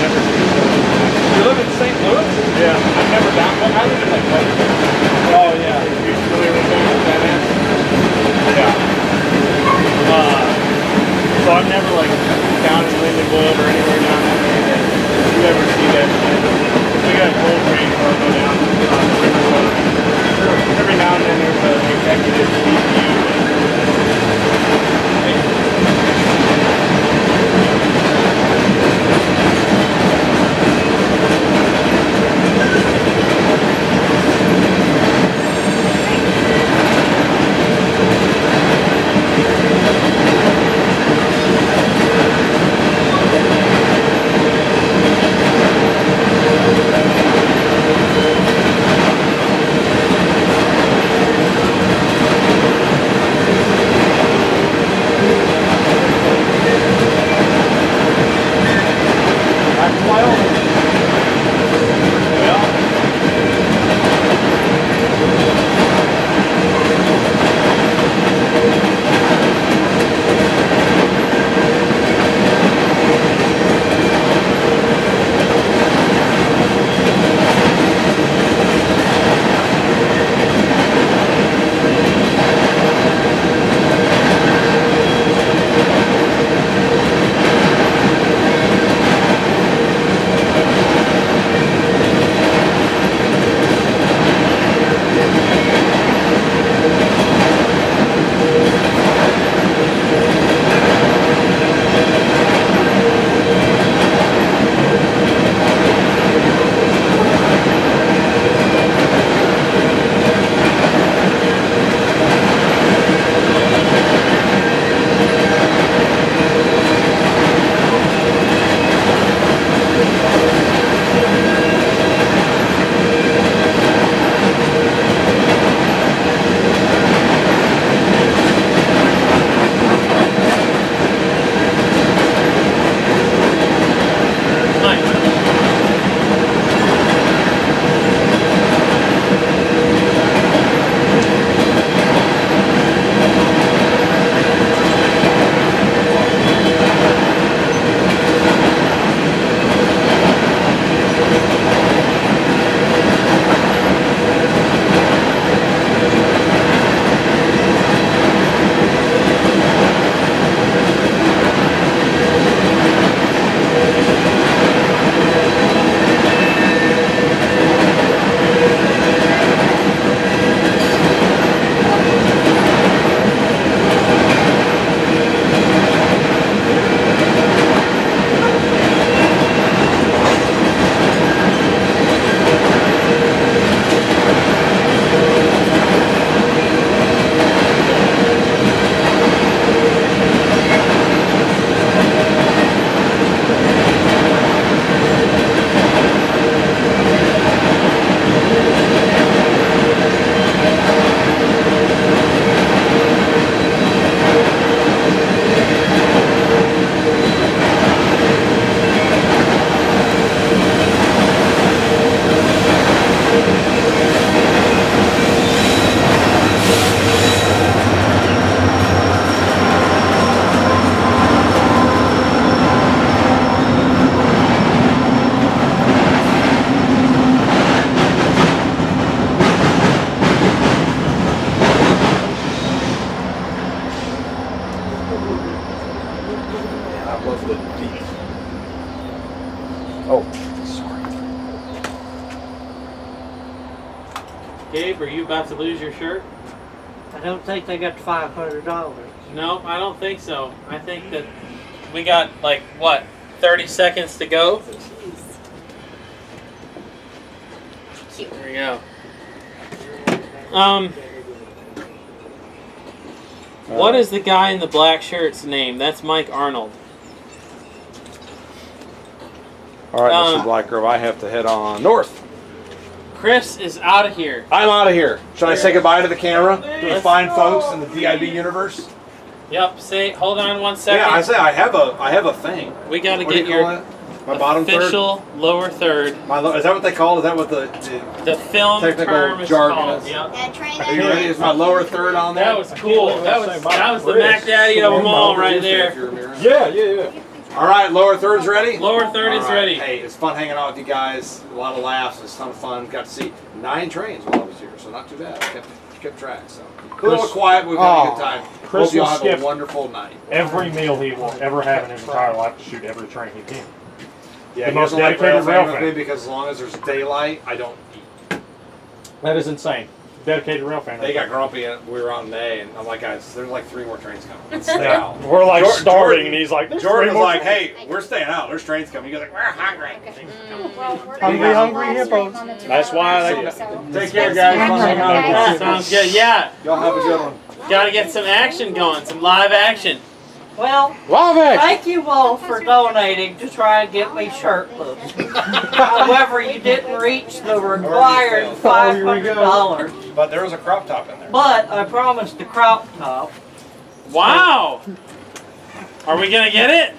You live in St. Louis? Yeah. I've never down. I live in like Oh yeah. You familiar with that? Yeah. So I'm never like down in Lindenwood or anywhere down that way. If you ever see that, we got a coal train or go down on the river road. Every now and then there's an executive DPU. top left of the deep. Oh, Gabe, are you about to lose your shirt? I don't think they got $500. No, I don't think so. I think that we got like what, 30 seconds to go. Cute. There we go. What is the guy in the black shirt's name? That's Mike Arnold. All right, Mr. Black Grove, I have to head on north. Chris is out of here. I'm out of here. Should I say goodbye to the camera? To the fine folks in the DIB universe? Yep. Say, hold on 1 second. Yeah, I say I have a thing. We got to What do get you call your it? My bottom official third? lower third. Is that what they call it? Is that what the film technical term is jargon called? is? Yep. Are you ready? Is my lower third on there? That was cool. That was the Mac Daddy of them all right there. Yeah. All right, lower third's ready? Lower third is ready. Hey, it's fun hanging out with you guys. A lot of laughs. It's a ton of fun. Got to see 9 trains while I was here, so not too bad. I kept track. So cool and quiet. We've had a good time. Chris Hope you all will have skip a wonderful night. every meal he will ever have in his entire life to shoot every train he can. Yeah, The he most doesn't like dedicated rail with me fan. because as long as there's daylight, I don't eat. That is insane. Dedicated rail fan. They got grumpy and we were on May, and I'm like, guys, there's like 3 more trains coming. Let's stay Yeah. out. We're like Jordan- starving, and he's like, "There's Jordan 3 was more like, trains." hey, we're staying out. There's trains coming. He goes like, we're hungry. Hungry hippos. That's why. Take care, guys. Fun hanging out with you. Sounds good. Yeah. Y'all have a good one. Got to get some action going. Some live action. Well, thank you all for donating to try and get me shirtless. However, you didn't reach the required $500. But there was a crop top in there. But I promised a crop top. Wow. Are we gonna get it?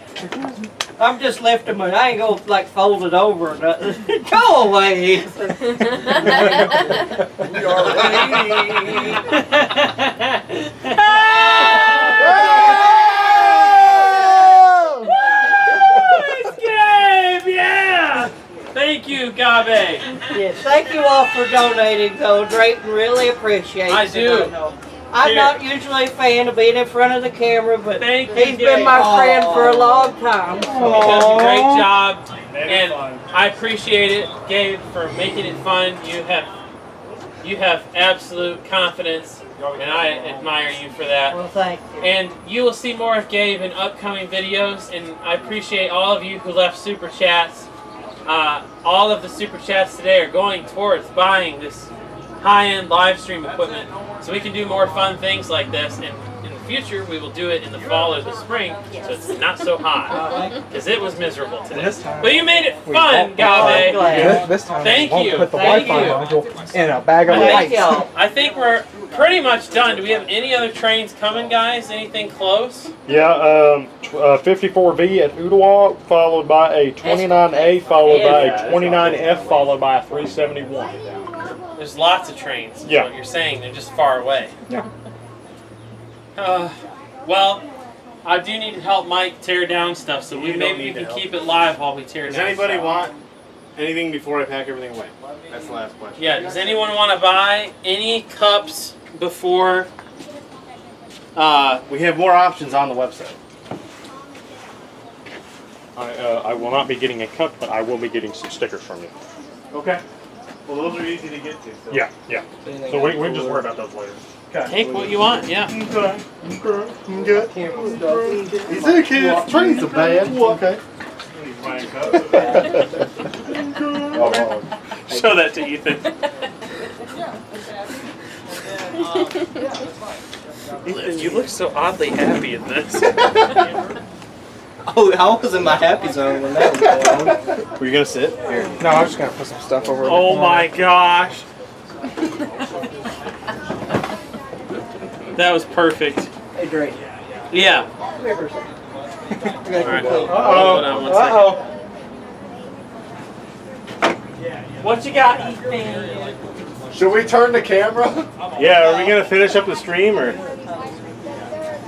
I'm just lifting my. I ain't gonna like fold it over or nothing. Go away. We are Yeah! Thank you, Gabe. Yes, thank you all for donating, though. Drayton really appreciates I it. do. Know. I'm not usually a fan of being in front of the camera, but Thank you, he's been Gabe. my friend for a long time. He does a great job, and I appreciate it, Gabe, for making it fun. You have absolute confidence, and I admire you for that. Well, thank you. And you will see more of Gabe in upcoming videos, and I appreciate all of you who left super chats. All of the super chats today are going towards buying this high-end live stream equipment so we can do more fun things like this, and in the future we will do it in the fall or the spring so it's not so hot, because it was miserable today. But you made it fun, Gabe. This time Thank we won't you. put the Thank Wi-Fi you. module in a bag of Thank lights. you. I think we're pretty much done. Do we have any other trains coming, guys? Anything close? Yeah, 54V at Ooltewah, followed by a 29A, followed by a 29F, followed by a 371. There's lots of trains. Yeah. What you're saying, they're just far away. Yeah. Well, I do need to help Mike tear down stuff, so maybe we can keep it live while we tear Does down anybody stuff. want anything before I pack everything away? That's the last question. Yeah, does anyone want to buy any cups before? We have more options on the website. I will not be getting a cup, but I will be getting some stickers from you. Okay. Well, those are easy to get to. So. Yeah. So we can just worry about those later. Take what you want, yeah. Okay. He said kids, trains are bad. Okay. Show that to Ethan. Ethan, you look so oddly happy in this. Oh, I was in my happy zone when that was going on. Were you gonna sit? Here. No, I was just gonna put some stuff over. Oh my gosh. That was perfect. Hey, Drake. Yeah. Alright. Hold on one second. What you got, Ethan? Should we turn the camera? Yeah, are we gonna finish up the stream or?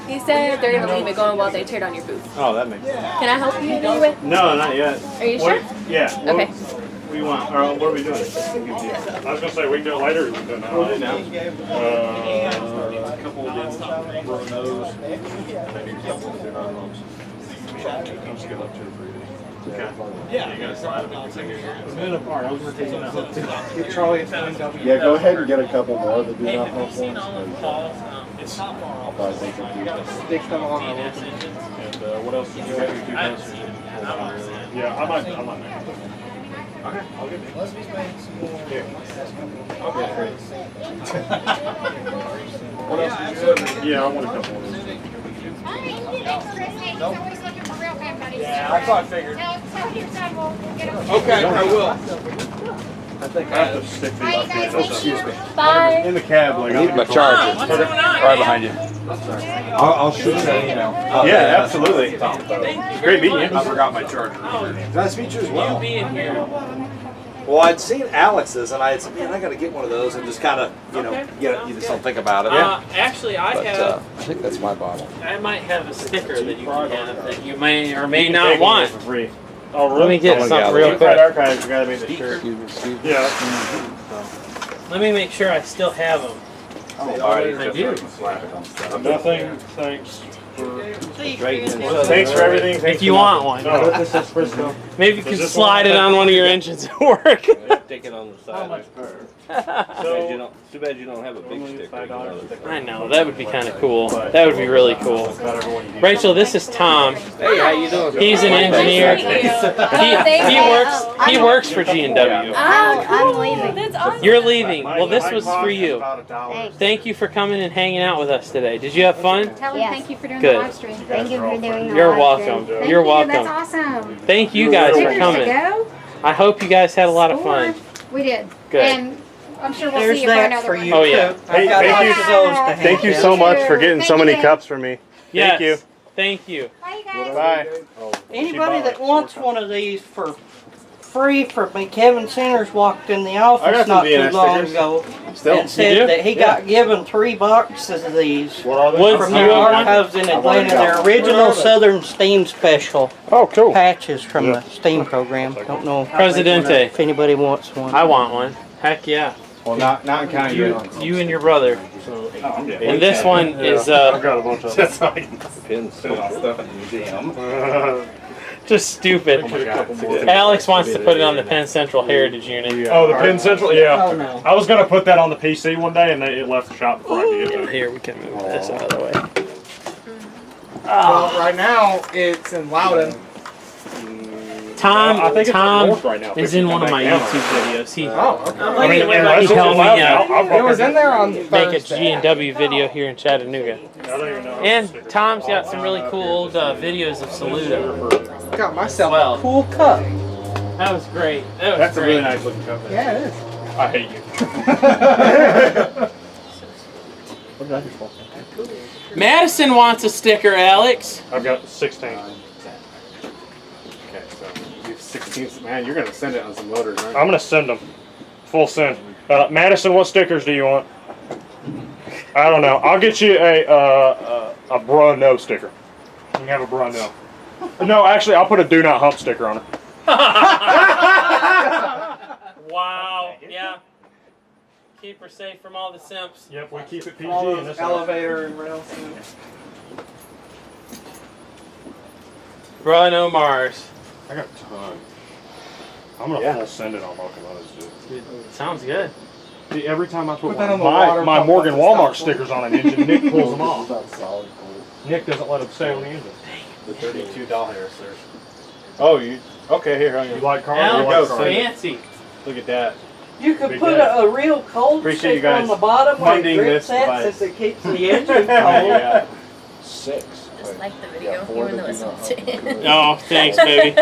He said they're gonna leave it going while they tear down your booth. Oh, that makes sense. Can I help you in any way? No, not yet. Are you What- sure? Yeah. Okay. What do you want? Or what are we doing? I was gonna say we can do it later. Or we can do it now. We'll do it now. A couple of Yeah, you guys slide them out. A minute apart. I was going to take them out. Get Charlie and Yeah, go ahead and get a couple more that do not Have you have seen ones. all of Paul's? It's not far off. Otherwise they confuse. stick them on. DNS engines. And what else did you have? I haven't seen it. I want to see it. Yeah, I might make it. Okay, I'll get it. Let's just make some more. Here. Okay. What else did you have? Yeah, I want a couple of those. Thanks, Chris. Hey, he's always looking for real bad buddies. Yeah, that's what I figured. Tell your son we'll get him. Okay, I will. I think I have to stick these up here. Oh, excuse me. Bye. In the cab, like I need my charger. What's going on? Right behind you. I'll shoot you an email. Yeah, absolutely. Great meeting you. I forgot my charger. Nice to meet you as You well. being here. Well, I'd seen Alex's, and I had said, man, I got to get one of those, and just kind of, you know, you just don't think about it. Actually, I But have. I think that's my bottle. I might have a sticker that you can have that you may or may not want. For free. Oh, really? Let me get something real quick. Archives, you gotta make the shirt. Yeah. Let me make sure I still have them. I do. Nothing, thanks for... Thanks Thanks for everything. If you want one. No, this is Frisco. Maybe you can slide it on one of your engines at work. Take it on the side. How much per? Too bad you don't have a big stick. I know, that would be kind of cool. That would be really cool. Rachel, this is Tom. Hey, how you doing? He's an engineer. He works for G&W. I'm leaving. That's awesome. You're leaving. Well, this was for you. Thanks. Thank you for coming and hanging out with us today. Did you have fun? Tell him thank you for doing Good. the live stream. Thank you for doing the You're live stream. welcome. Thank You're you. welcome. That's awesome. Thank you guys for Stickers to coming. go? I hope you guys had a lot of fun. We did. Good. And I'm sure we'll There's see you for that another for one. you. Oh, yeah. too. Hey, I've got thank lots you. of those to hand Thank you out. so much for getting so many Thank you. cups for me. Yes. Thank you. Thank you. Bye, you guys. Bye. Anybody that wants one of these for free from me, Kevin Centers walked in the office some not too DNS long stickers. ago Still? and You do? said that he got given 3 boxes of these What are they? What's from you the have one? archives in Atlanta. Their original Southern Steam Special Oh, cool. patches from the Steam program. Don't know Presidente. if anybody wants one. I want one. Heck yeah. Well, not in county. You and your brother. And this one is I got a bunch of them. Pin stuff in the museum. just stupid. Alex wants to put it on the Penn Central Heritage Unit. Oh, the Pin Central? Yeah. Oh, no. I was going to put that on the PC one day, and it left the shop before I could get it. Here, we can move this out of the way. Well, right now it's in Loudon. Tom, I think it's Tom north right now. is in one of my YouTube videos. He, I mean, he helped me It was in there on make a Thursday. G&W video here in Chattanooga. I don't even know. And Tom's got some really cool old videos of Saluda. Got myself Well. a cool cup. That was great. That was That's a great. really nice looking cup. Yeah, it is. I hate you. What did I do for? Madison wants a sticker, Alex. I've got 16. Okay, so you have 16. Man, you're gonna send it on some loaders, aren't you? I'm going to send them. Full send. Madison, what stickers do you want? I don't know. I'll get you a bruh no sticker. You can have a bruh no. No, actually, I'll put a do not hump sticker on it. Wow. Yeah. Keep her safe from all the simps. Yep, we keep it PG All in those this elevator and rail. Bruno Mars. I got a ton. I'm gonna full send it on locomotives, dude. Sounds good. See, every time I put that on the my water pump Morgan on the Walmart stop. stickers on an engine, Nick pulls them off. That's solid. Nick doesn't let them stay on the engine. The 32 doll hairs. Oh, you okay? Here, You like cars? Alex, You like cars. fancy. Look at that. You could Big put day. a real cold Appreciate you sticker on guys the bottom where it funding grips this at device. since it keeps the engine cold. Yeah. 6. Just like the video, even though it's not in. Oh, thanks, baby.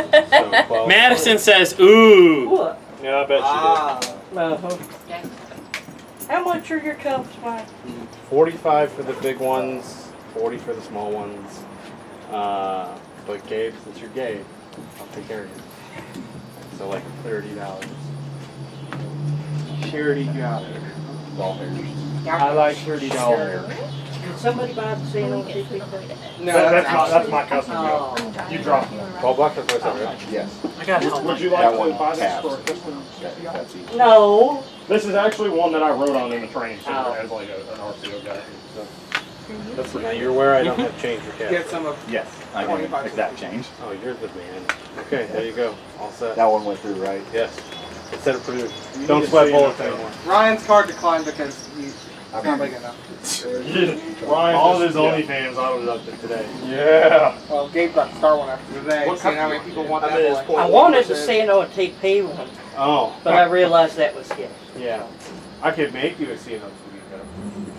Madison says, ooh. What? Yeah, I bet Uh-huh. How much are your cups, Mike? 45 for the big ones, 40 for the small ones. But Gabe, since you're Gabe, I'll take care of you. So like $30. Charity got it. I like $30. Did somebody buy the Sano ticket? No, that's my custom. Oh. You dropped it. 12 bucks or what's that, right? Yes. I got help. Would you like That to one buy this tabs. for a custom? That's easy. No. This is actually one that I wrote on in the training center as like an RCO guy. So. That's right. You're aware I don't have change for cash. Get some of. Yes, I can exact change. Oh, you're the man. Okay, there you go. All set. That one went through, right? Yes. Instead of Purdue. Don't sweat bullets anymore. Ryan's card declined because he's not big enough. All of his OnlyFans auto-deducted today. Yeah. Well, Gabe got the star one after today. Seeing how many people want that one. I wanted to say no TP one, Oh. but I realized that was him. Yeah. I could make you a CNO.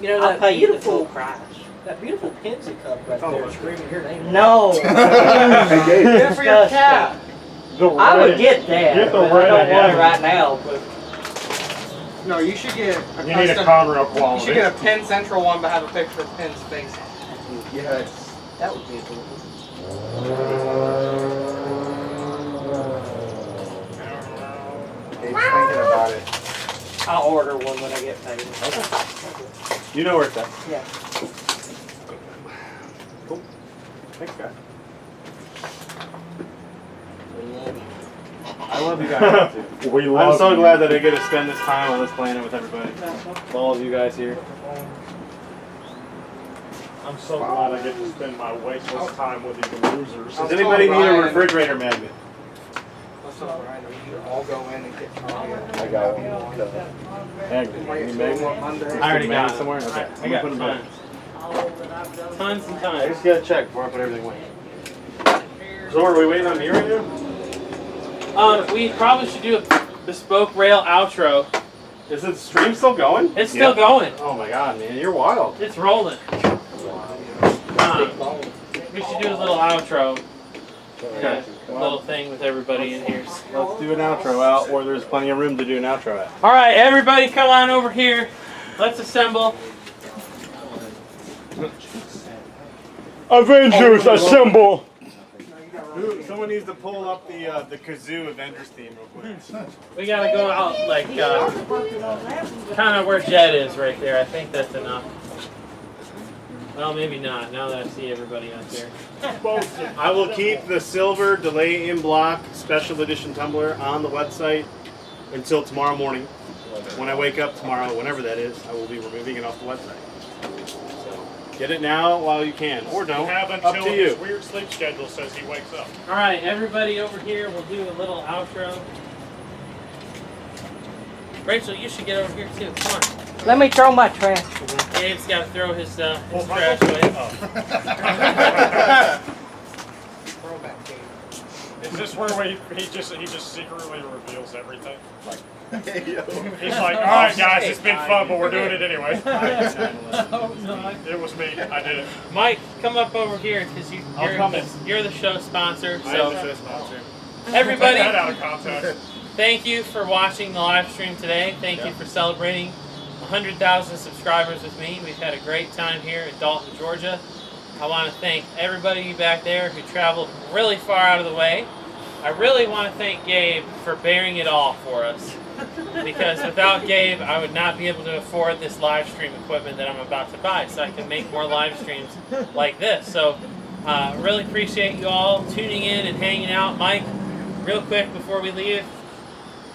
You know, I'll that pay you the beautiful, full price. that beautiful Pensie cup right there screaming your name. No. Good for your cat. I would get that. Get the but I red don't want one. it right now. But No, you should get a You need a custom. Conrail You quality. should get a Penn Central one, but have a picture of Penn's face. Yes. That would be a cool. He's thinking about it. I'll order one when I get paid. You know where it's at. Yeah. Cool. Thanks, guys. I love you guys too. We love I'm so you. glad that I get to spend this time on this planet with everybody. With all of you guys here. I'm so glad I get to spend my wasteless time with these losers. Does anybody need a refrigerator magnet? Let's not Ryan. We need to all go in and get I got one. Magnet. Any magnet? Monday. I already got it. Somewhere? Okay. I got put them back. tons and I tons. just gotta check before I put everything away. So are we waiting on me right now? We probably should do a bespoke rail outro. Is the stream still going? It's still going. Oh my god, man, you're wild. It's rolling. We should do a little outro. Okay. A little thing with everybody in here. Let's do an outro out where there's plenty of room to do an outro at. All right, everybody, come on over here. Let's assemble. Avengers assemble! Someone needs to pull up the kazoo Avengers theme real quick. We gotta go out like kind of where Jed is right there. I think that's enough. Well, maybe not. Now that I see everybody out there. I will keep the silver delay in block special edition tumbler on the website until tomorrow morning. When I wake up tomorrow, whenever that is, I will be removing it off the website. So get it now while you can, or don't. Have Up until to you. his weird sleep schedule says he wakes up. All right, everybody over here, we'll do a little outro. Rachel, you should get over here too. Come on. Let me throw my trash. Dave's got to throw his trash away. Is this where he just secretly reveals everything? He's like, all right, guys, it's been fun, but we're doing it anyway. It was me. I did it. Mike, come up over here because you're the show sponsor. I am the show sponsor. Everybody, Take that out of context. thank you for watching the live stream today. Thank you for celebrating 100,000 subscribers with me. We've had a great time here in Dalton, Georgia. I want to thank everybody back there who traveled really far out of the way. I really want to thank Gabe for bearing it all for us. Because without Gabe, I would not be able to afford this live stream equipment that I'm about to buy, so I can make more live streams like this. So, really appreciate you all tuning in and hanging out. Mike, real quick before we leave,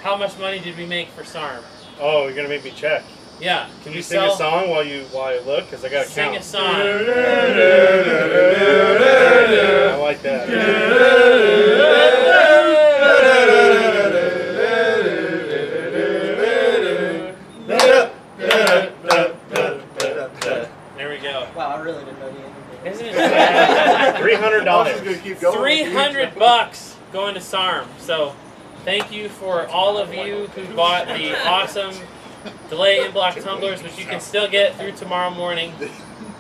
how much money did we make for SARM? Oh, you're gonna make me check. Yeah. Can you sing a song while I look? Because I gotta Sing count. a song. I like that. There we go. Wow, I really didn't know the end. Isn't it? $300. $300 going to SARM. So thank you for all of you who bought the awesome delay in block tumblers, which you can still get through tomorrow morning.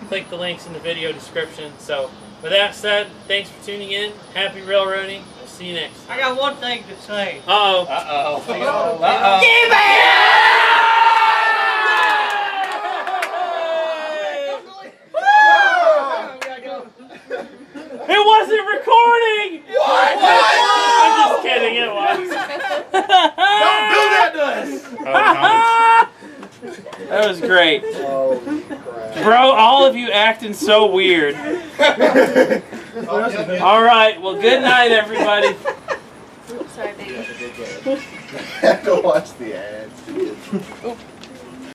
Click the links in the video description. So with that said, thanks for tuning in. Happy railroading. We'll see you next time. I got one thing to say. Uh-oh. It wasn't recording! What? I'm just kidding, it was. Don't do that to us! That was great. Oh, Bro, all of you acting so weird. Alright, well, good night, everybody. Sorry, baby. Go watch the ads.